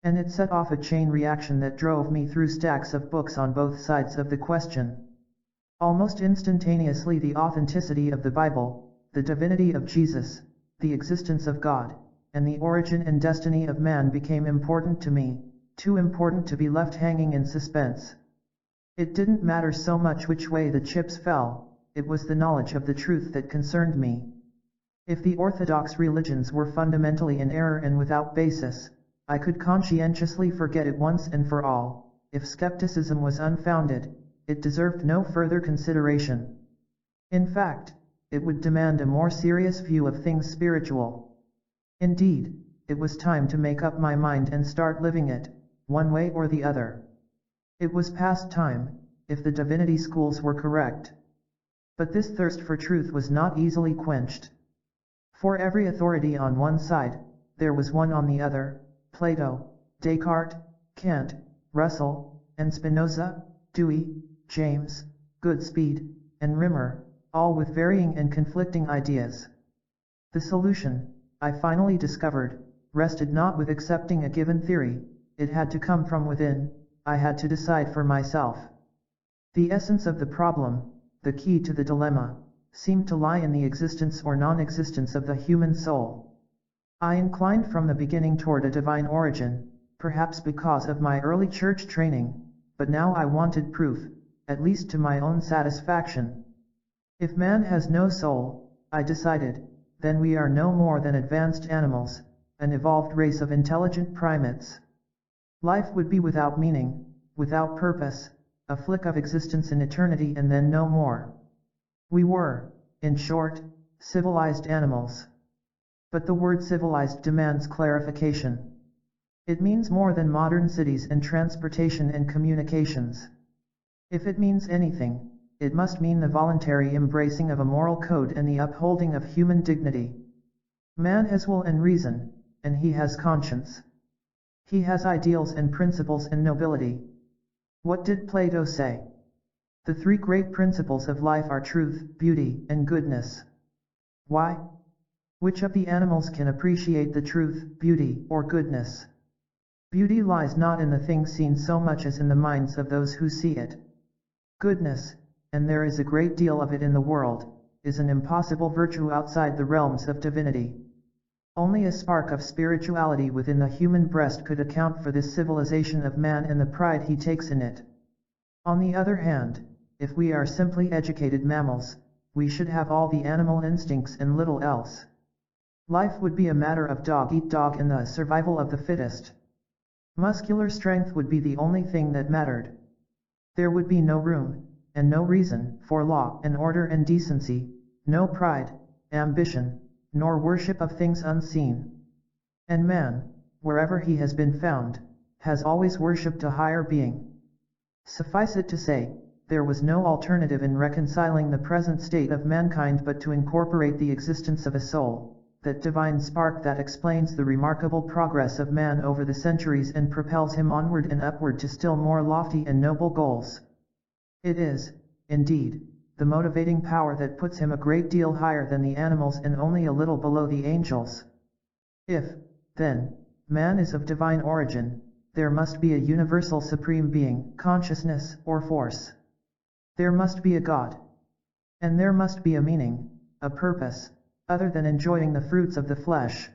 Speaker 1: And it set off a chain reaction that drove me through stacks of books on both sides of the question. Almost instantaneously the authenticity of the Bible, the divinity of Jesus, the existence of God, and the origin and destiny of man became important to me, too important to be left hanging in suspense. It didn't matter so much which way the chips fell, it was the knowledge of the truth that concerned me. If the orthodox religions were fundamentally in error and without basis, I could conscientiously forget it once and for all. If skepticism was unfounded, it deserved no further consideration. In fact, it would demand a more serious view of things spiritual. Indeed, it was time to make up my mind and start living it, one way or the other. It was past time, if the divinity schools were correct. But this thirst for truth was not easily quenched. For every authority on one side, there was one on the other: Plato, Descartes, Kant, Russell, and Spinoza, Dewey, James, Goodspeed, and Rimmer, all with varying and conflicting ideas. The solution, I finally discovered, rested not with accepting a given theory. It had to come from within. I had to decide for myself. The essence of the problem, the key to the dilemma, seemed to lie in the existence or non-existence of the human soul. I inclined from the beginning toward a divine origin, perhaps because of my early church training, but now I wanted proof, at least to my own satisfaction. If man has no soul, I decided, then we are no more than advanced animals, an evolved race of intelligent primates. Life would be without meaning, without purpose, a flick of existence in eternity and then no more. We were, in short, civilized animals. But the word civilized demands clarification. It means more than modern cities and transportation and communications. If it means anything, it must mean the voluntary embracing of a moral code and the upholding of human dignity. Man has will and reason, and he has conscience. He has ideals and principles and nobility. What did Plato say? The three great principles of life are truth, beauty, and goodness. Why? Which of the animals can appreciate the truth, beauty, or goodness? Beauty lies not in the thing seen so much as in the minds of those who see it. Goodness, and there is a great deal of it in the world, is an impossible virtue outside the realms of divinity. Only a spark of spirituality within the human breast could account for this civilization of man and the pride he takes in it. On the other hand, if we are simply educated mammals, we should have all the animal instincts and little else. Life would be a matter of dog eat dog and the survival of the fittest. Muscular strength would be the only thing that mattered. There would be no room, and no reason, for law and order and decency, no pride, ambition, nor worship of things unseen. And man, wherever he has been found, has always worshipped a higher being. Suffice it to say, there was no alternative in reconciling the present state of mankind but to incorporate the existence of a soul, that divine spark that explains the remarkable progress of man over the centuries and propels him onward and upward to still more lofty and noble goals. It is, indeed, the motivating power that puts him a great deal higher than the animals and only a little below the angels. If, then, man is of divine origin, there must be a universal supreme being, consciousness, or force. There must be a God. And there must be a meaning, a purpose, other than enjoying the fruits of the flesh.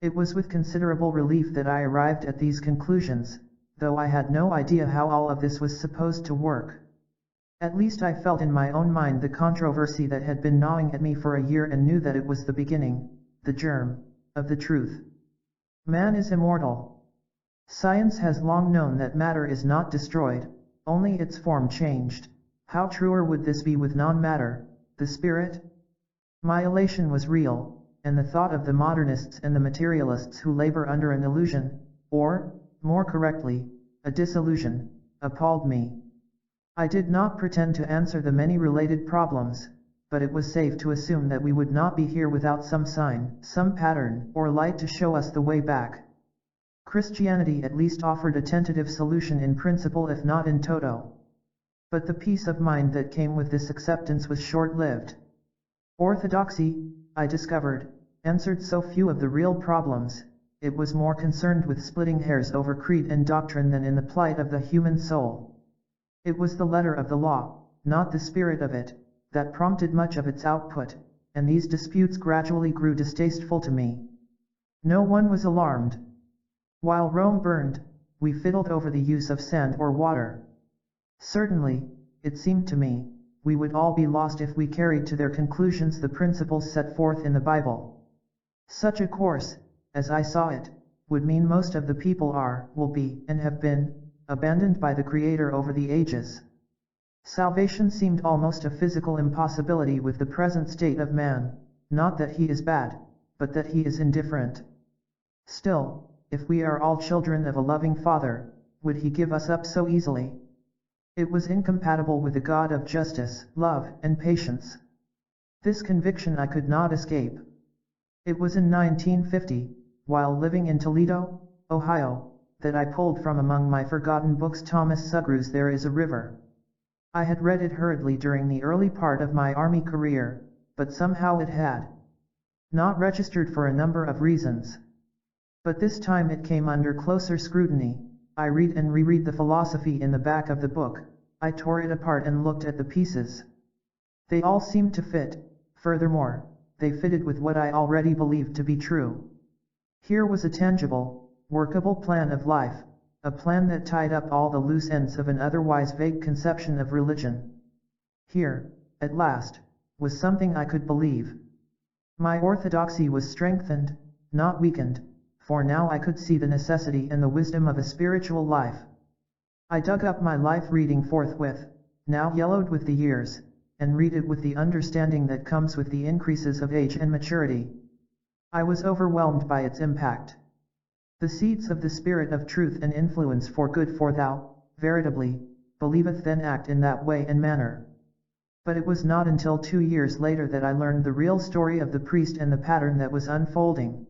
Speaker 1: It was with considerable relief that I arrived at these conclusions, though I had no idea how all of this was supposed to work. At least I felt in my own mind the controversy that had been gnawing at me for a year and knew that it was the beginning, the germ, of the truth. Man is immortal. Science has long known that matter is not destroyed, only its form changed. How truer would this be with non-matter, the spirit? My elation was real, and the thought of the modernists and the materialists who labor under an illusion, or, more correctly, a disillusion, appalled me. I did not pretend to answer the many related problems, but it was safe to assume that we would not be here without some sign, some pattern, or light to show us the way back. Christianity at least offered a tentative solution in principle if not in toto. But the peace of mind that came with this acceptance was short-lived. Orthodoxy, I discovered, answered so few of the real problems. It was more concerned with splitting hairs over creed and doctrine than in the plight of the human soul. It was the letter of the law, not the spirit of it, that prompted much of its output, and these disputes gradually grew distasteful to me. No one was alarmed. While Rome burned, we fiddled over the use of sand or water. Certainly, it seemed to me, we would all be lost if we carried to their conclusions the principles set forth in the Bible. Such a course, as I saw it, would mean most of the people are, will be, and have been, abandoned by the Creator over the ages. Salvation seemed almost a physical impossibility with the present state of man, not that he is bad, but that he is indifferent. Still, if we are all children of a loving Father, would he give us up so easily? It was incompatible with the God of justice, love, and patience. This conviction I could not escape. It was in 1950, while living in Toledo, Ohio, that I pulled from among my forgotten books Thomas Sugrew's There Is a River. I had read it hurriedly during the early part of my Army career, but somehow it had not registered for a number of reasons. But this time it came under closer scrutiny. I read and reread the philosophy in the back of the book. I tore it apart and looked at the pieces. They all seemed to fit. Furthermore, they fitted with what I already believed to be true. Here was a tangible, workable plan of life, a plan that tied up all the loose ends of an otherwise vague conception of religion. Here, at last, was something I could believe. My orthodoxy was strengthened, not weakened, for now I could see the necessity and the wisdom of a spiritual life. I dug up my life reading forthwith, now yellowed with the years, and read it with the understanding that comes with the increases of age and maturity. I was overwhelmed by its impact. The seeds of the Spirit of truth and influence for good, for thou, veritably, believeth then act in that way and manner. But it was not until 2 years later that I learned the real story of the priest and the pattern that was unfolding.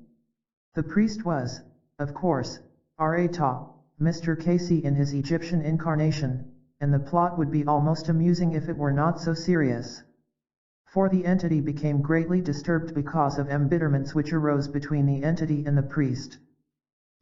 Speaker 1: The priest was, of course, Ra-Ta, Mr. Cayce in his Egyptian incarnation, and the plot would be almost amusing if it were not so serious. For the entity became greatly disturbed because of embitterments which arose between the entity and the priest.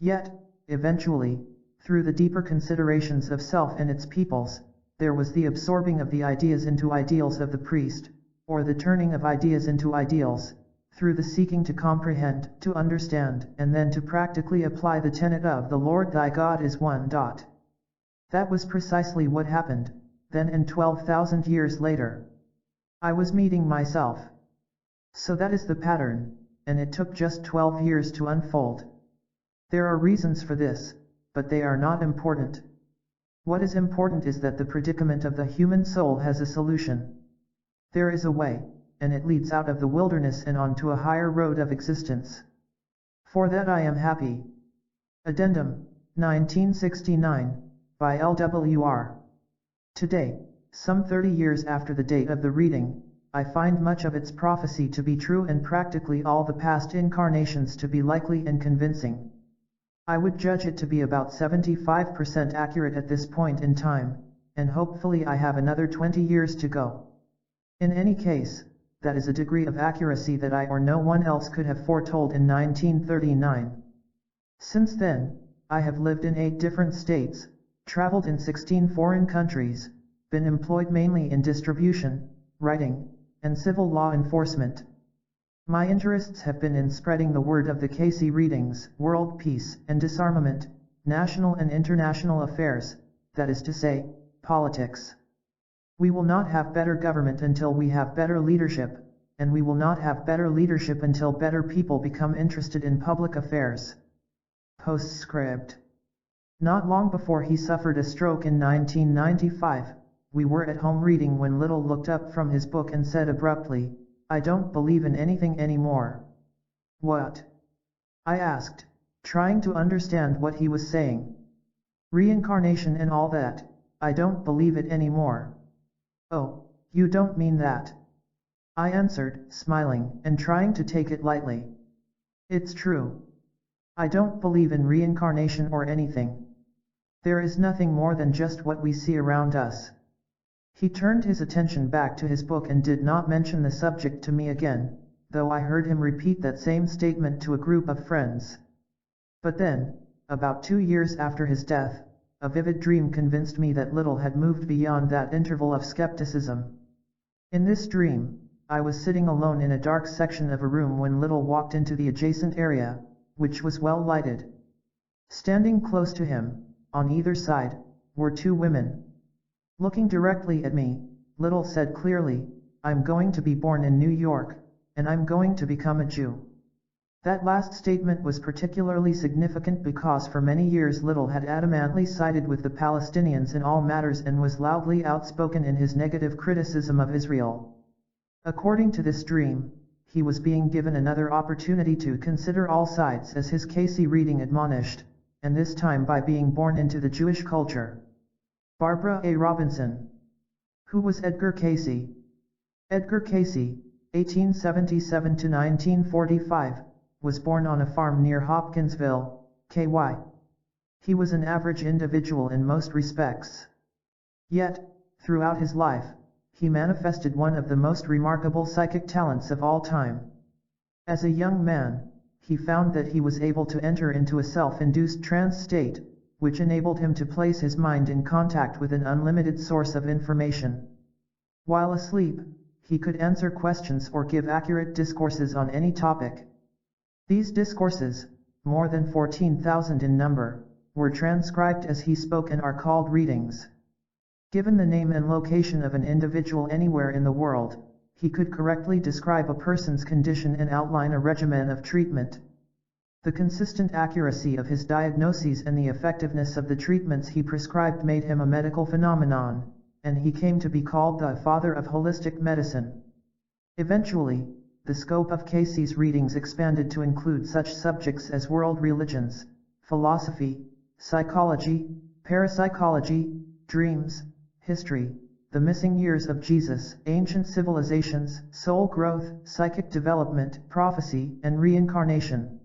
Speaker 1: Yet, eventually, through the deeper considerations of self and its peoples, there was the absorbing of the ideas into ideals of the priest, or the turning of ideas into ideals, through the seeking to comprehend, to understand, and then to practically apply the tenet of the Lord thy God is one. That was precisely what happened, then and 12,000 years later. I was meeting myself. So that is the pattern, and it took just 12 years to unfold. There are reasons for this, but they are not important. What is important is that the predicament of the human soul has a solution. There is a way, and it leads out of the wilderness and onto a higher road of existence. For that I am happy. Addendum, 1969, by L.W.R. Today, some 30 years after the date of the reading, I find much of its prophecy to be true and practically all the past incarnations to be likely and convincing. I would judge it to be about 75% accurate at this point in time, and hopefully I have another 20 years to go. In any case, that is a degree of accuracy that I or no one else could have foretold in 1939. Since then, I have lived in 8 different states, traveled in 16 foreign countries, been employed mainly in distribution, writing, and civil law enforcement. My interests have been in spreading the word of the Cayce readings, world peace and disarmament, national and international affairs, that is to say, politics. We will not have better government until we have better leadership, and we will not have better leadership until better people become interested in public affairs. Postscript. Not long before he suffered a stroke in 1995, we were at home reading when Lytle looked up from his book and said abruptly, "I don't believe in anything anymore." "What?" I asked, trying to understand what he was saying. "Reincarnation and all that, I don't believe it anymore." "Oh, you don't mean that?" I answered, smiling and trying to take it lightly. "It's true. I don't believe in reincarnation or anything. There is nothing more than just what we see around us." He turned his attention back to his book and did not mention the subject to me again, though I heard him repeat that same statement to a group of friends. But then, about 2 years after his death, a vivid dream convinced me that Lytle had moved beyond that interval of skepticism. In this dream, I was sitting alone in a dark section of a room when Lytle walked into the adjacent area, which was well lighted. Standing close to him, on either side, were 2 women. Looking directly at me, Lytle said clearly, "I'm going to be born in New York, and I'm going to become a Jew." That last statement was particularly significant because for many years Lytle had adamantly sided with the Palestinians in all matters and was loudly outspoken in his negative criticism of Israel. According to this dream, he was being given another opportunity to consider all sides, as his Cayce reading admonished, and this time by being born into the Jewish culture. Barbara A. Robinson. Who was Edgar Cayce? Edgar Cayce, 1877 to 1945, was born on a farm near Hopkinsville, KY. He was an average individual in most respects. Yet, throughout his life, he manifested one of the most remarkable psychic talents of all time. As a young man, he found that he was able to enter into a self-induced trance state, which enabled him to place his mind in contact with an unlimited source of information. While asleep, he could answer questions or give accurate discourses on any topic. These discourses, more than 14,000 in number, were transcribed as he spoke and are called readings. Given the name and location of an individual anywhere in the world, he could correctly describe a person's condition and outline a regimen of treatment. The consistent accuracy of his diagnoses and the effectiveness of the treatments he prescribed made him a medical phenomenon, and he came to be called the father of holistic medicine. Eventually, the scope of Cayce's readings expanded to include such subjects as world religions, philosophy, psychology, parapsychology, dreams, history, the missing years of Jesus, ancient civilizations, soul growth, psychic development, prophecy, and reincarnation.